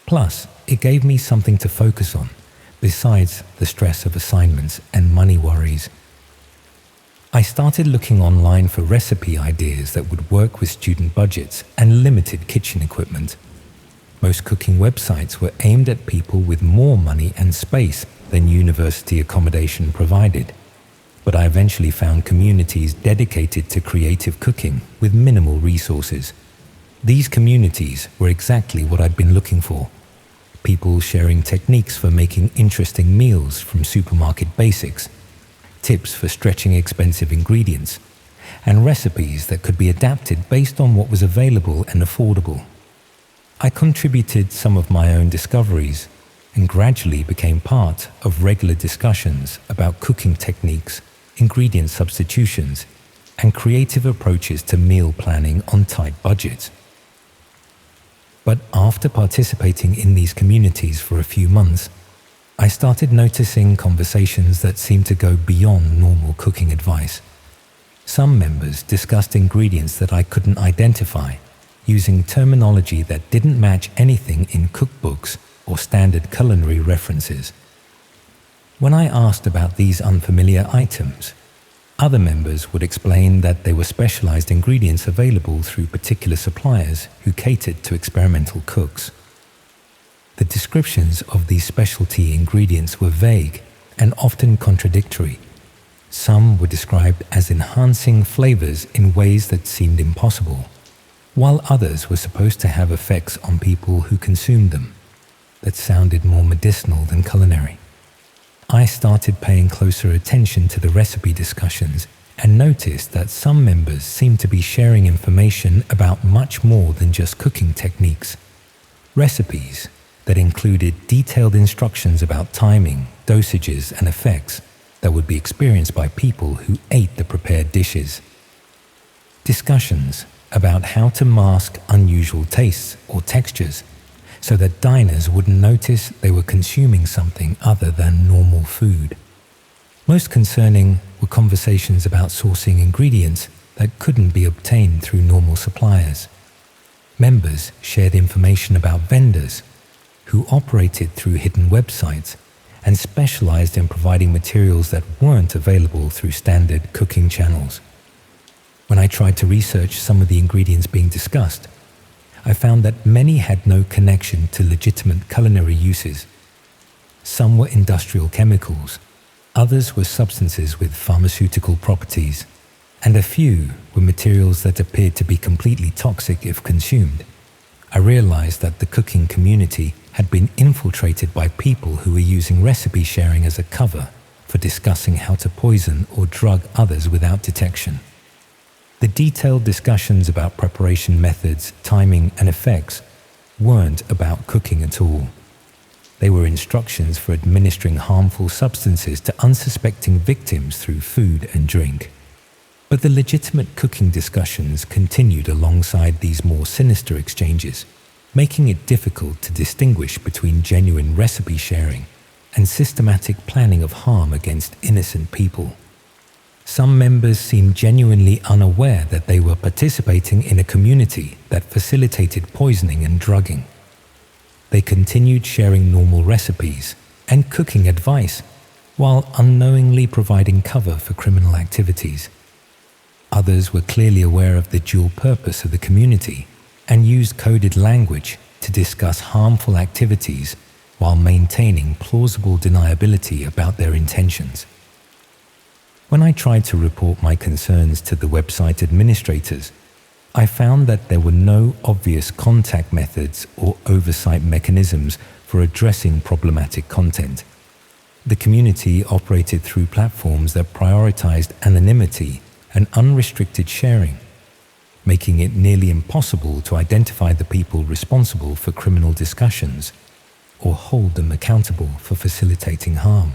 Plus, it gave me something to focus on, besides the stress of assignments and money worries. I started looking online for recipe ideas that would work with student budgets and limited kitchen equipment. Most cooking websites were aimed at people with more money and space than university accommodation provided, but I eventually found communities dedicated to creative cooking with minimal resources. These communities were exactly what I'd been looking for. People sharing techniques for making interesting meals from supermarket basics, tips for stretching expensive ingredients, and recipes that could be adapted based on what was available and affordable. I contributed some of my own discoveries and gradually became part of regular discussions about cooking techniques, ingredient substitutions, and creative approaches to meal planning on tight budgets. But after participating in these communities for a few months, I started noticing conversations that seemed to go beyond normal cooking advice. Some members discussed ingredients that I couldn't identify, using terminology that didn't match anything in cookbooks or standard culinary references. When I asked about these unfamiliar items, other members would explain that they were specialized ingredients available through particular suppliers who catered to experimental cooks. The descriptions of these specialty ingredients were vague and often contradictory. Some were described as enhancing flavors in ways that seemed impossible, while others were supposed to have effects on people who consumed them that sounded more medicinal than culinary. I started paying closer attention to the recipe discussions and noticed that some members seemed to be sharing information about much more than just cooking techniques. Recipes that included detailed instructions about timing, dosages, and effects that would be experienced by people who ate the prepared dishes. Discussions about how to mask unusual tastes or textures so that diners wouldn't notice they were consuming something other than normal food. Most concerning were conversations about sourcing ingredients that couldn't be obtained through normal suppliers. Members shared information about vendors who operated through hidden websites and specialized in providing materials that weren't available through standard cooking channels. When I tried to research some of the ingredients being discussed, I found that many had no connection to legitimate culinary uses. Some were industrial chemicals, others were substances with pharmaceutical properties, and a few were materials that appeared to be completely toxic if consumed. I realized that the cooking community had been infiltrated by people who were using recipe sharing as a cover for discussing how to poison or drug others without detection. The detailed discussions about preparation methods, timing, and effects weren't about cooking at all. They were instructions for administering harmful substances to unsuspecting victims through food and drink. But the legitimate cooking discussions continued alongside these more sinister exchanges, making it difficult to distinguish between genuine recipe sharing and systematic planning of harm against innocent people. Some members seemed genuinely unaware that they were participating in a community that facilitated poisoning and drugging. They continued sharing normal recipes and cooking advice while unknowingly providing cover for criminal activities. Others were clearly aware of the dual purpose of the community and used coded language to discuss harmful activities while maintaining plausible deniability about their intentions. When I tried to report my concerns to the website administrators, I found that there were no obvious contact methods or oversight mechanisms for addressing problematic content. The community operated through platforms that prioritized anonymity and unrestricted sharing, making it nearly impossible to identify the people responsible for criminal discussions or hold them accountable for facilitating harm.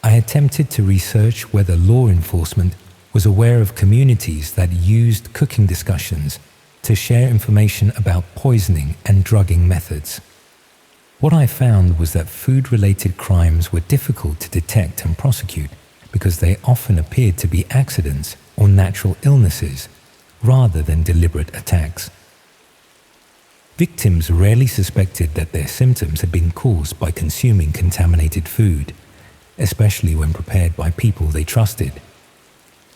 I attempted to research whether law enforcement was aware of communities that used cooking discussions to share information about poisoning and drugging methods. What I found was that food-related crimes were difficult to detect and prosecute because they often appeared to be accidents or natural illnesses rather than deliberate attacks. Victims rarely suspected that their symptoms had been caused by consuming contaminated food, especially when prepared by people they trusted.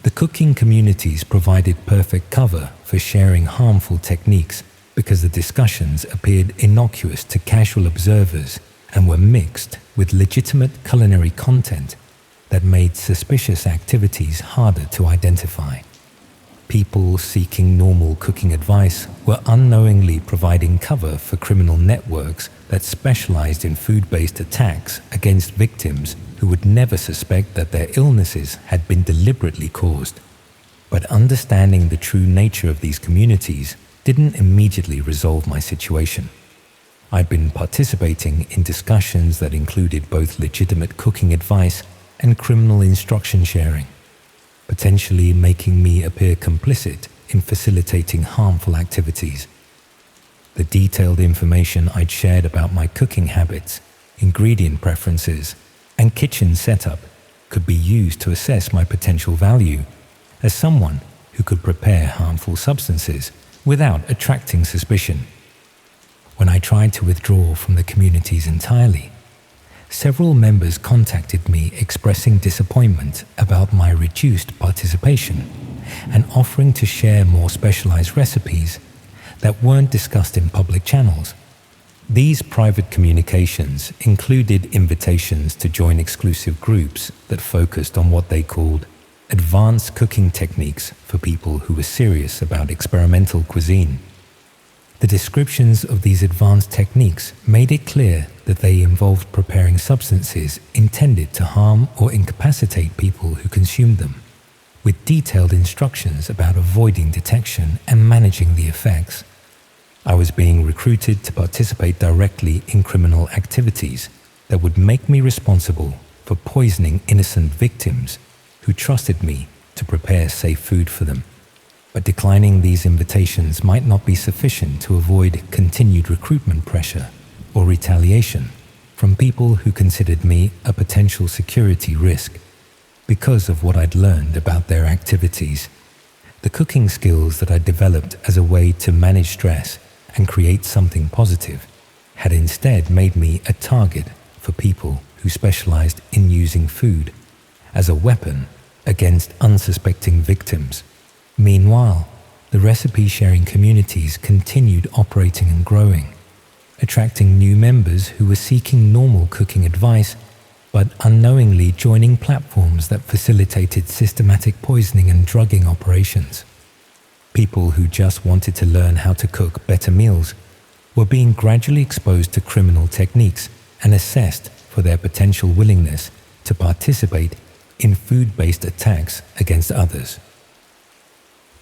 The cooking communities provided perfect cover for sharing harmful techniques because the discussions appeared innocuous to casual observers and were mixed with legitimate culinary content that made suspicious activities harder to identify. People seeking normal cooking advice were unknowingly providing cover for criminal networks that specialized in food-based attacks against victims who would never suspect that their illnesses had been deliberately caused. But understanding the true nature of these communities didn't immediately resolve my situation. I'd been participating in discussions that included both legitimate cooking advice and criminal instruction sharing, potentially making me appear complicit in facilitating harmful activities. The detailed information I'd shared about my cooking habits, ingredient preferences, and kitchen setup could be used to assess my potential value as someone who could prepare harmful substances without attracting suspicion. When I tried to withdraw from the communities entirely, several members contacted me expressing disappointment about my reduced participation and offering to share more specialized recipes that weren't discussed in public channels. These private communications included invitations to join exclusive groups that focused on what they called advanced cooking techniques for people who were serious about experimental cuisine. The descriptions of these advanced techniques made it clear that they involved preparing substances intended to harm or incapacitate people who consumed them, with detailed instructions about avoiding detection and managing the effects. I was being recruited to participate directly in criminal activities that would make me responsible for poisoning innocent victims who trusted me to prepare safe food for them. But declining these invitations might not be sufficient to avoid continued recruitment pressure or retaliation from people who considered me a potential security risk because of what I'd learned about their activities. The cooking skills that I developed as a way to manage stress and create something positive had instead made me a target for people who specialized in using food as a weapon against unsuspecting victims. Meanwhile, the recipe-sharing communities continued operating and growing, attracting new members who were seeking normal cooking advice but unknowingly joining platforms that facilitated systematic poisoning and drugging operations. People who just wanted to learn how to cook better meals were being gradually exposed to criminal techniques and assessed for their potential willingness to participate in food-based attacks against others.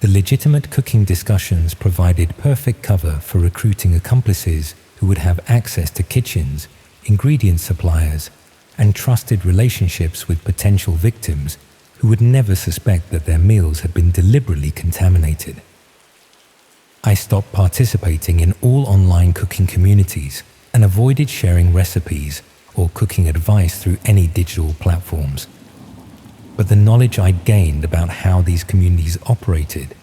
The legitimate cooking discussions provided perfect cover for recruiting accomplices who would have access to kitchens, ingredient suppliers, and trusted relationships with potential victims who would never suspect that their meals had been deliberately contaminated. I stopped participating in all online cooking communities and avoided sharing recipes or cooking advice through any digital platforms. But the knowledge I'd gained about how these communities operated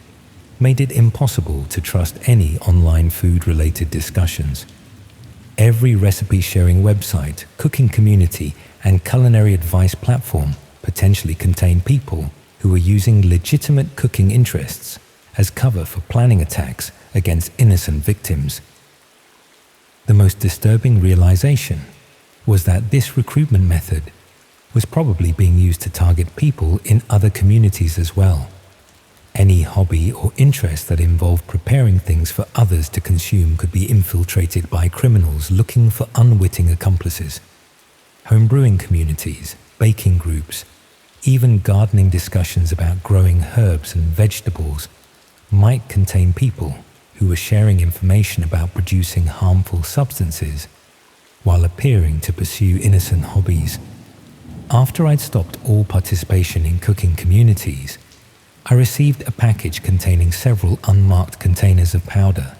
made it impossible to trust any online food-related discussions. Every recipe-sharing website, cooking community, and culinary advice platform potentially contained people who were using legitimate cooking interests as cover for planning attacks against innocent victims. The most disturbing realization was that this recruitment method was probably being used to target people in other communities as well. Any hobby or interest that involved preparing things for others to consume could be infiltrated by criminals looking for unwitting accomplices. Homebrewing communities, baking groups, even gardening discussions about growing herbs and vegetables might contain people who were sharing information about producing harmful substances while appearing to pursue innocent hobbies. After I'd stopped all participation in cooking communities, I received a package containing several unmarked containers of powder,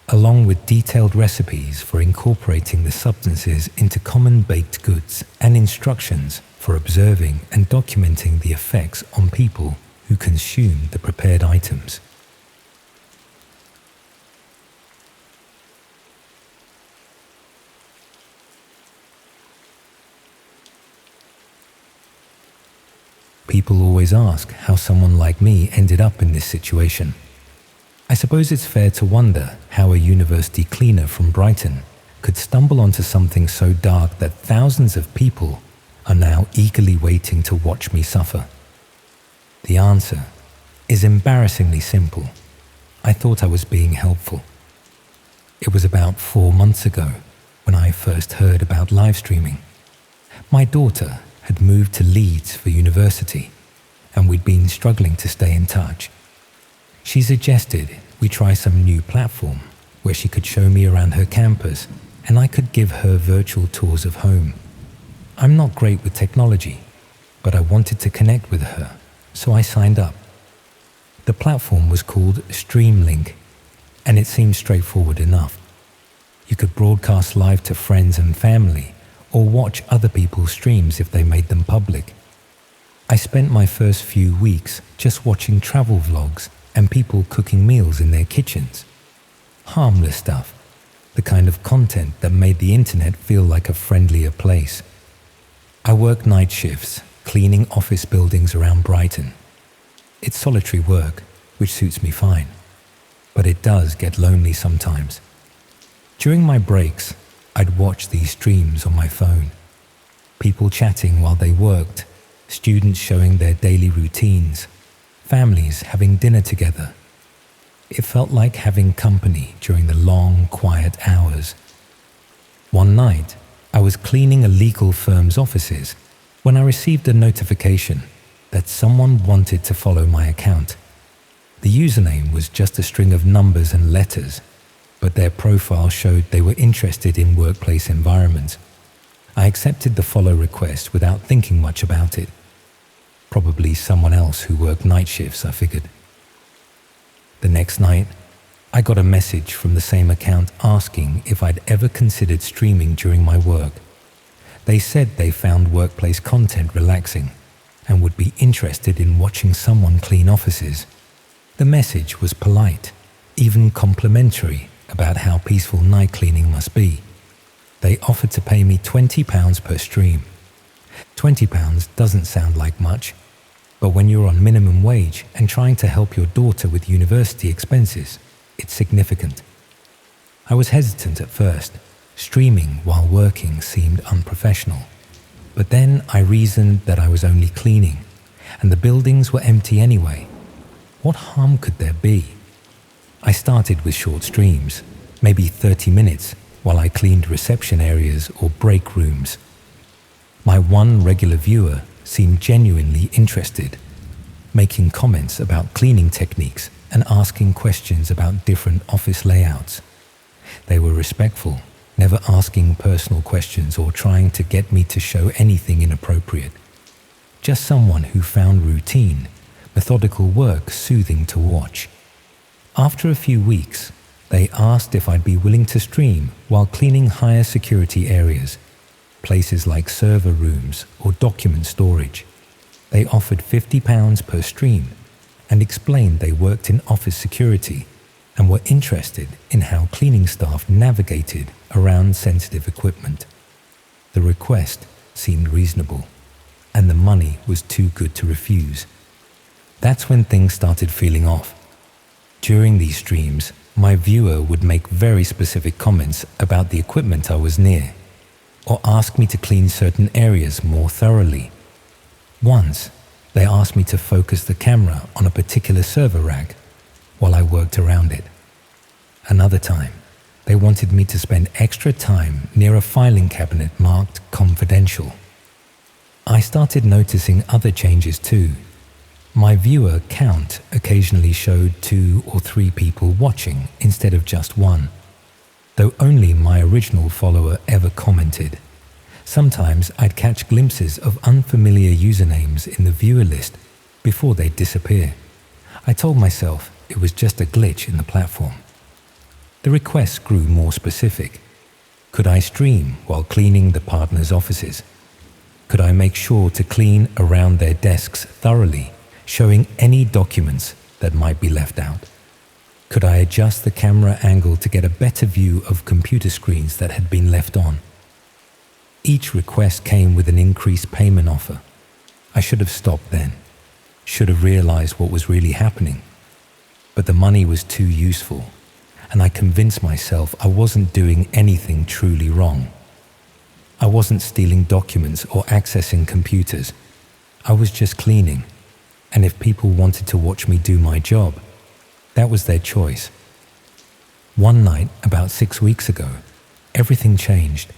along with detailed recipes for incorporating the substances into common baked goods and instructions for observing and documenting the effects on people who consume the prepared items. People always ask how someone like me ended up in this situation. I suppose it's fair to wonder how a university cleaner from Brighton could stumble onto something so dark that thousands of people are now eagerly waiting to watch me suffer. The answer is embarrassingly simple. I thought I was being helpful. It was about 4 months ago when I first heard about live streaming. My daughter had moved to Leeds for university, and we'd been struggling to stay in touch. She suggested we try some new platform where she could show me around her campus and I could give her virtual tours of home. I'm not great with technology, but I wanted to connect with her, so I signed up. The platform was called Streamlink, and it seemed straightforward enough. You could broadcast live to friends and family or watch other people's streams if they made them public. I spent my first few weeks just watching travel vlogs and people cooking meals in their kitchens. Harmless stuff, the kind of content that made the internet feel like a friendlier place. I work night shifts, cleaning office buildings around Brighton. It's solitary work, which suits me fine, but it does get lonely sometimes. During my breaks, I'd watch these streams on my phone. People chatting while they worked, students showing their daily routines, families having dinner together. It felt like having company during the long, quiet hours. One night, I was cleaning a legal firm's offices when I received a notification that someone wanted to follow my account. The username was just a string of numbers and letters, but their profile showed they were interested in workplace environments. I accepted the follow request without thinking much about it. Probably someone else who worked night shifts, I figured. The next night, I got a message from the same account asking if I'd ever considered streaming during my work. They said they found workplace content relaxing and would be interested in watching someone clean offices. The message was polite, even complimentary about how peaceful night cleaning must be. They offered to pay me £20 per stream. £20 doesn't sound like much, but when you're on minimum wage and trying to help your daughter with university expenses, it's significant. I was hesitant at first. Streaming while working seemed unprofessional. But then I reasoned that I was only cleaning, and the buildings were empty anyway. What harm could there be? I started with short streams, maybe 30 minutes, while I cleaned reception areas or break rooms. My one regular viewer seemed genuinely interested, making comments about cleaning techniques and asking questions about different office layouts. They were respectful, never asking personal questions or trying to get me to show anything inappropriate. Just someone who found routine, methodical work soothing to watch. After a few weeks, they asked if I'd be willing to stream while cleaning higher security areas, places like server rooms or document storage. They offered £50 per stream and explained they worked in office security and were interested in how cleaning staff navigated around sensitive equipment. The request seemed reasonable, and the money was too good to refuse. That's when things started feeling off. During these streams, my viewer would make very specific comments about the equipment I was near. or ask me to clean certain areas more thoroughly. Once, they asked me to focus the camera on a particular server rack while I worked around it. Another time, they wanted me to spend extra time near a filing cabinet marked confidential. I started noticing other changes too. My viewer count occasionally showed 2 or 3 people watching instead of just one, though only my original follower ever commented. Sometimes I'd catch glimpses of unfamiliar usernames in the viewer list before they'd disappear. I told myself it was just a glitch in the platform. The requests grew more specific. Could I stream while cleaning the partners' offices? Could I make sure to clean around their desks thoroughly, showing any documents that might be left out? Could I adjust the camera angle to get a better view of computer screens that had been left on? Each request came with an increased payment offer. I should have stopped then, should have realized what was really happening. But the money was too useful, and I convinced myself I wasn't doing anything truly wrong. I wasn't stealing documents or accessing computers. I was just cleaning, and if people wanted to watch me do my job, that was their choice. One night, about 6 weeks ago, everything changed.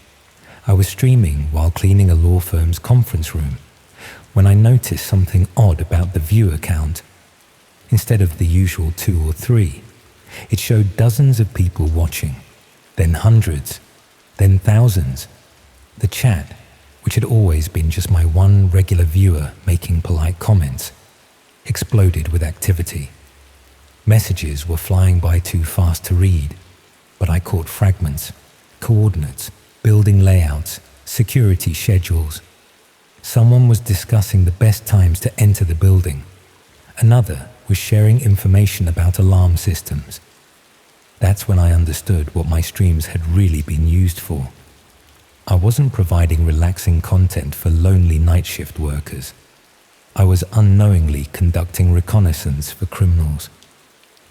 I was streaming while cleaning a law firm's conference room when I noticed something odd about the viewer count. Instead of the usual 2 or 3, it showed dozens of people watching, then hundreds, then thousands. The chat, which had always been just my one regular viewer making polite comments, exploded with activity. Messages were flying by too fast to read, but I caught fragments, coordinates, building layouts, security schedules. Someone was discussing the best times to enter the building. Another was sharing information about alarm systems. That's when I understood what my streams had really been used for. I wasn't providing relaxing content for lonely night shift workers. I was unknowingly conducting reconnaissance for criminals.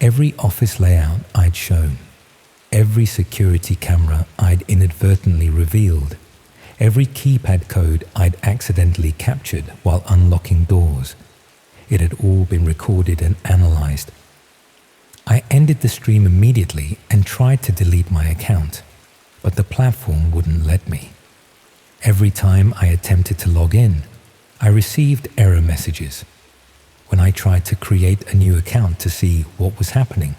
Every office layout I'd shown, every security camera I'd inadvertently revealed, every keypad code I'd accidentally captured while unlocking doors, it had all been recorded and analyzed. I ended the stream immediately and tried to delete my account, but the platform wouldn't let me. Every time I attempted to log in, I received error messages. When I tried to create a new account to see what was happening,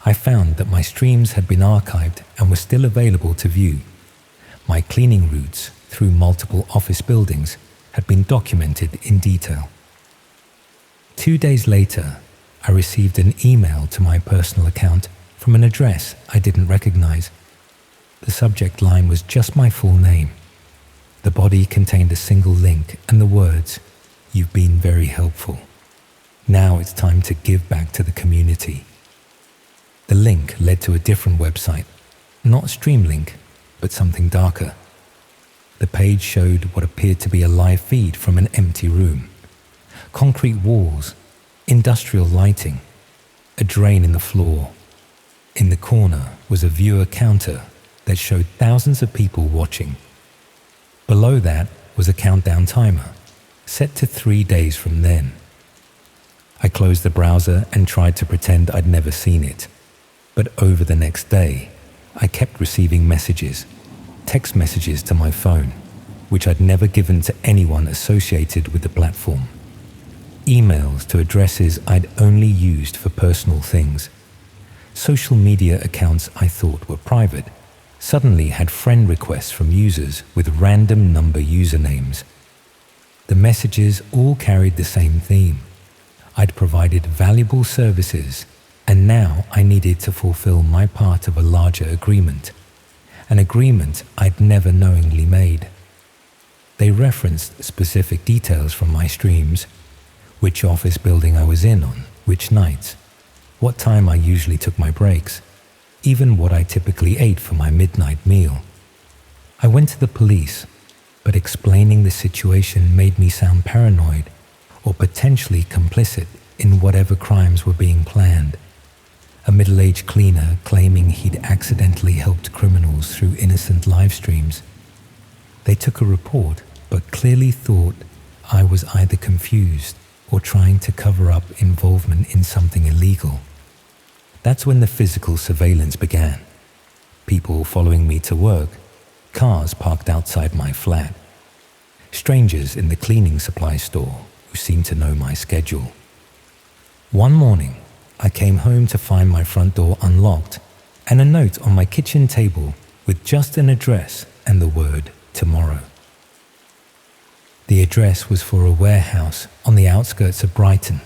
I found that my streams had been archived and were still available to view. My cleaning routes through multiple office buildings had been documented in detail. 2 days later, I received an email to my personal account from an address I didn't recognize. The subject line was just my full name. The body contained a single link and the words, "You've been very helpful. Now it's time to give back to the community." The link led to a different website, not Streamlink, but something darker. The page showed what appeared to be a live feed from an empty room. Concrete walls, industrial lighting, a drain in the floor. In the corner was a viewer counter that showed thousands of people watching. Below that was a countdown timer, set to 3 days from then. I closed the browser and tried to pretend I'd never seen it. But over the next day, I kept receiving messages, text messages to my phone, which I'd never given to anyone associated with the platform. Emails to addresses I'd only used for personal things. Social media accounts I thought were private suddenly had friend requests from users with random number usernames. The messages all carried the same theme. I'd provided valuable services, and now I needed to fulfill my part of a larger agreement, an agreement I'd never knowingly made. They referenced specific details from my streams, which office building I was in on, which nights, what time I usually took my breaks, even what I typically ate for my midnight meal. I went to the police, but explaining the situation made me sound paranoid or potentially complicit in whatever crimes were being planned. A middle-aged cleaner claiming he'd accidentally helped criminals through innocent live streams. They took a report, but clearly thought I was either confused or trying to cover up involvement in something illegal. That's when the physical surveillance began. People following me to work, cars parked outside my flat, strangers in the cleaning supply store who seemed to know my schedule. One morning, I came home to find my front door unlocked and a note on my kitchen table with just an address and the word tomorrow. The address was for a warehouse on the outskirts of Brighton.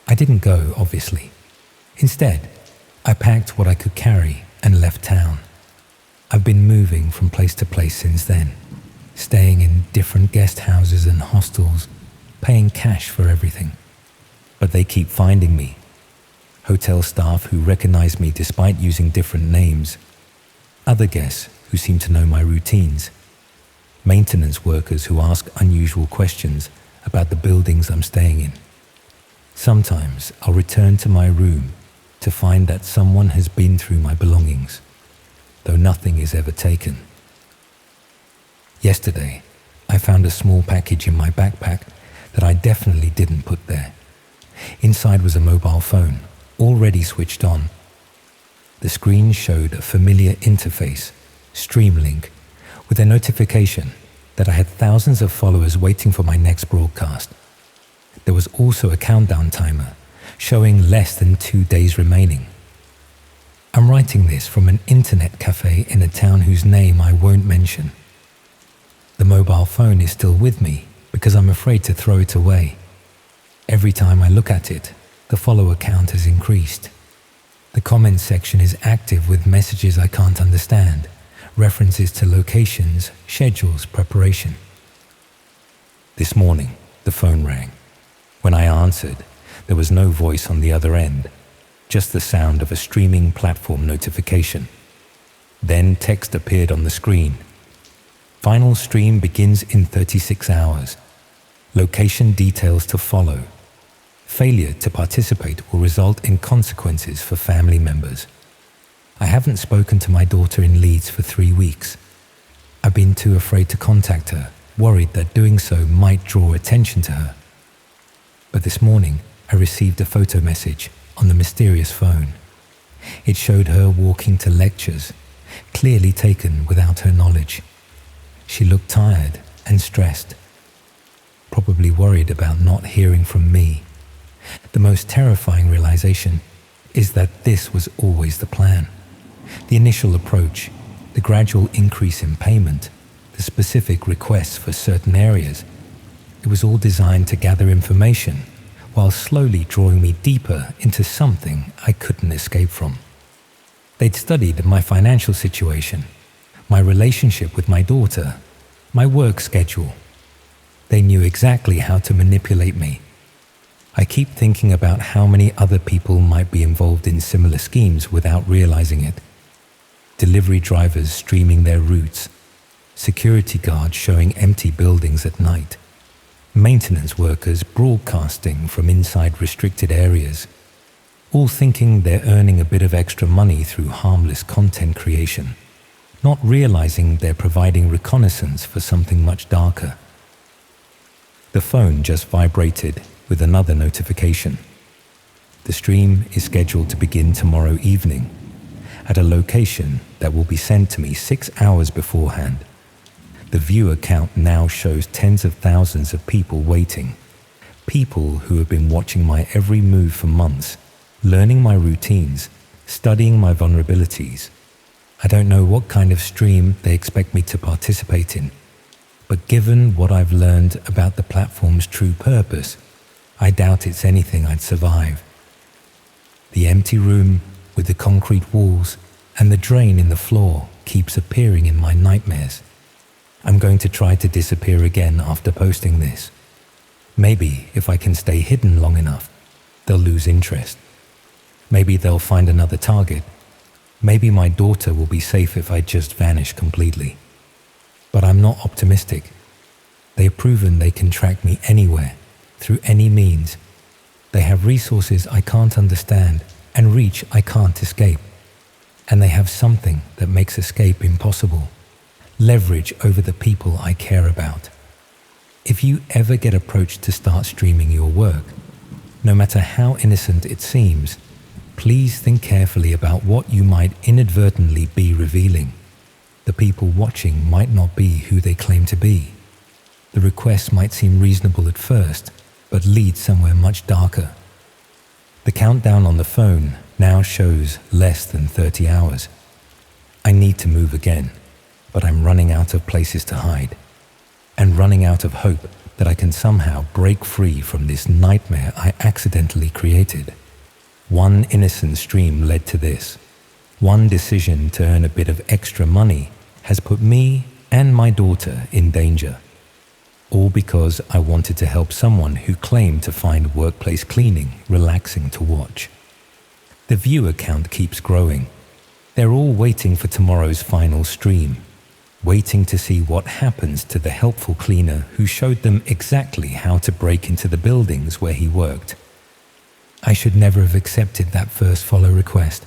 I didn't go, obviously. Instead, I packed what I could carry and left town. I've been moving from place to place since then, staying in different guest houses and hostels, paying cash for everything. But they keep finding me. Hotel staff who recognize me despite using different names. Other guests who seem to know my routines. Maintenance workers who ask unusual questions about the buildings I'm staying in. Sometimes I'll return to my room to find that someone has been through my belongings, though nothing is ever taken. Yesterday, I found a small package in my backpack that I definitely didn't put there. Inside was a mobile phone, already switched on. The screen showed a familiar interface, Streamlink, with a notification that I had thousands of followers waiting for my next broadcast. There was also a countdown timer, showing less than 2 days remaining. I'm writing this from an internet cafe in a town whose name I won't mention. The mobile phone is still with me because I'm afraid to throw it away. Every time I look at it, the follower count has increased. The comments section is active with messages I can't understand, references to locations, schedules, preparation. This morning, the phone rang. When I answered, there was no voice on the other end, just the sound of a streaming platform notification. Then text appeared on the screen. Final stream begins in 36 hours. Location details to follow. Failure to participate will result in consequences for family members. I haven't spoken to my daughter in Leeds for 3 weeks. I've been too afraid to contact her, worried that doing so might draw attention to her. But this morning, I received a photo message on the mysterious phone. It showed her walking to lectures, clearly taken without her knowledge. She looked tired and stressed, probably worried about not hearing from me. The most terrifying realization is that this was always the plan. The initial approach, the gradual increase in payment, the specific requests for certain areas. It was all designed to gather information while slowly drawing me deeper into something I couldn't escape from. They'd studied my financial situation, my relationship with my daughter, my work schedule. They knew exactly how to manipulate me. I keep thinking about how many other people might be involved in similar schemes without realizing it. Delivery drivers streaming their routes, security guards showing empty buildings at night, maintenance workers broadcasting from inside restricted areas, all thinking they're earning a bit of extra money through harmless content creation, not realizing they're providing reconnaissance for something much darker. The phone just vibrated with another notification. The stream is scheduled to begin tomorrow evening at a location that will be sent to me 6 hours beforehand. The viewer count now shows tens of thousands of people waiting, people who have been watching my every move for months, learning my routines, studying my vulnerabilities. I don't know what kind of stream they expect me to participate in, but given what I've learned about the platform's true purpose, I doubt it's anything I'd survive. The empty room with the concrete walls and the drain in the floor keeps appearing in my nightmares. I'm going to try to disappear again after posting this. Maybe if I can stay hidden long enough, they'll lose interest. Maybe they'll find another target. Maybe my daughter will be safe if I just vanish completely. But I'm not optimistic. They've proven they can track me anywhere, through any means. They have resources I can't understand and reach I can't escape. And they have something that makes escape impossible. leverage over the people I care about. If you ever get approached to start streaming your work, no matter how innocent it seems, please think carefully about what you might inadvertently be revealing. The people watching might not be who they claim to be. The request might seem reasonable at first, but lead somewhere much darker. The countdown on the phone now shows less than 30 hours. I need to move again, but I'm running out of places to hide, and running out of hope that I can somehow break free from this nightmare I accidentally created. One innocent stream led to this. One decision to earn a bit of extra money has put me and my daughter in danger. All because I wanted to help someone who claimed to find workplace cleaning relaxing to watch. The viewer count keeps growing. They're all waiting for tomorrow's final stream, waiting to see what happens to the helpful cleaner who showed them exactly how to break into the buildings where he worked. I should never have accepted that first follow request.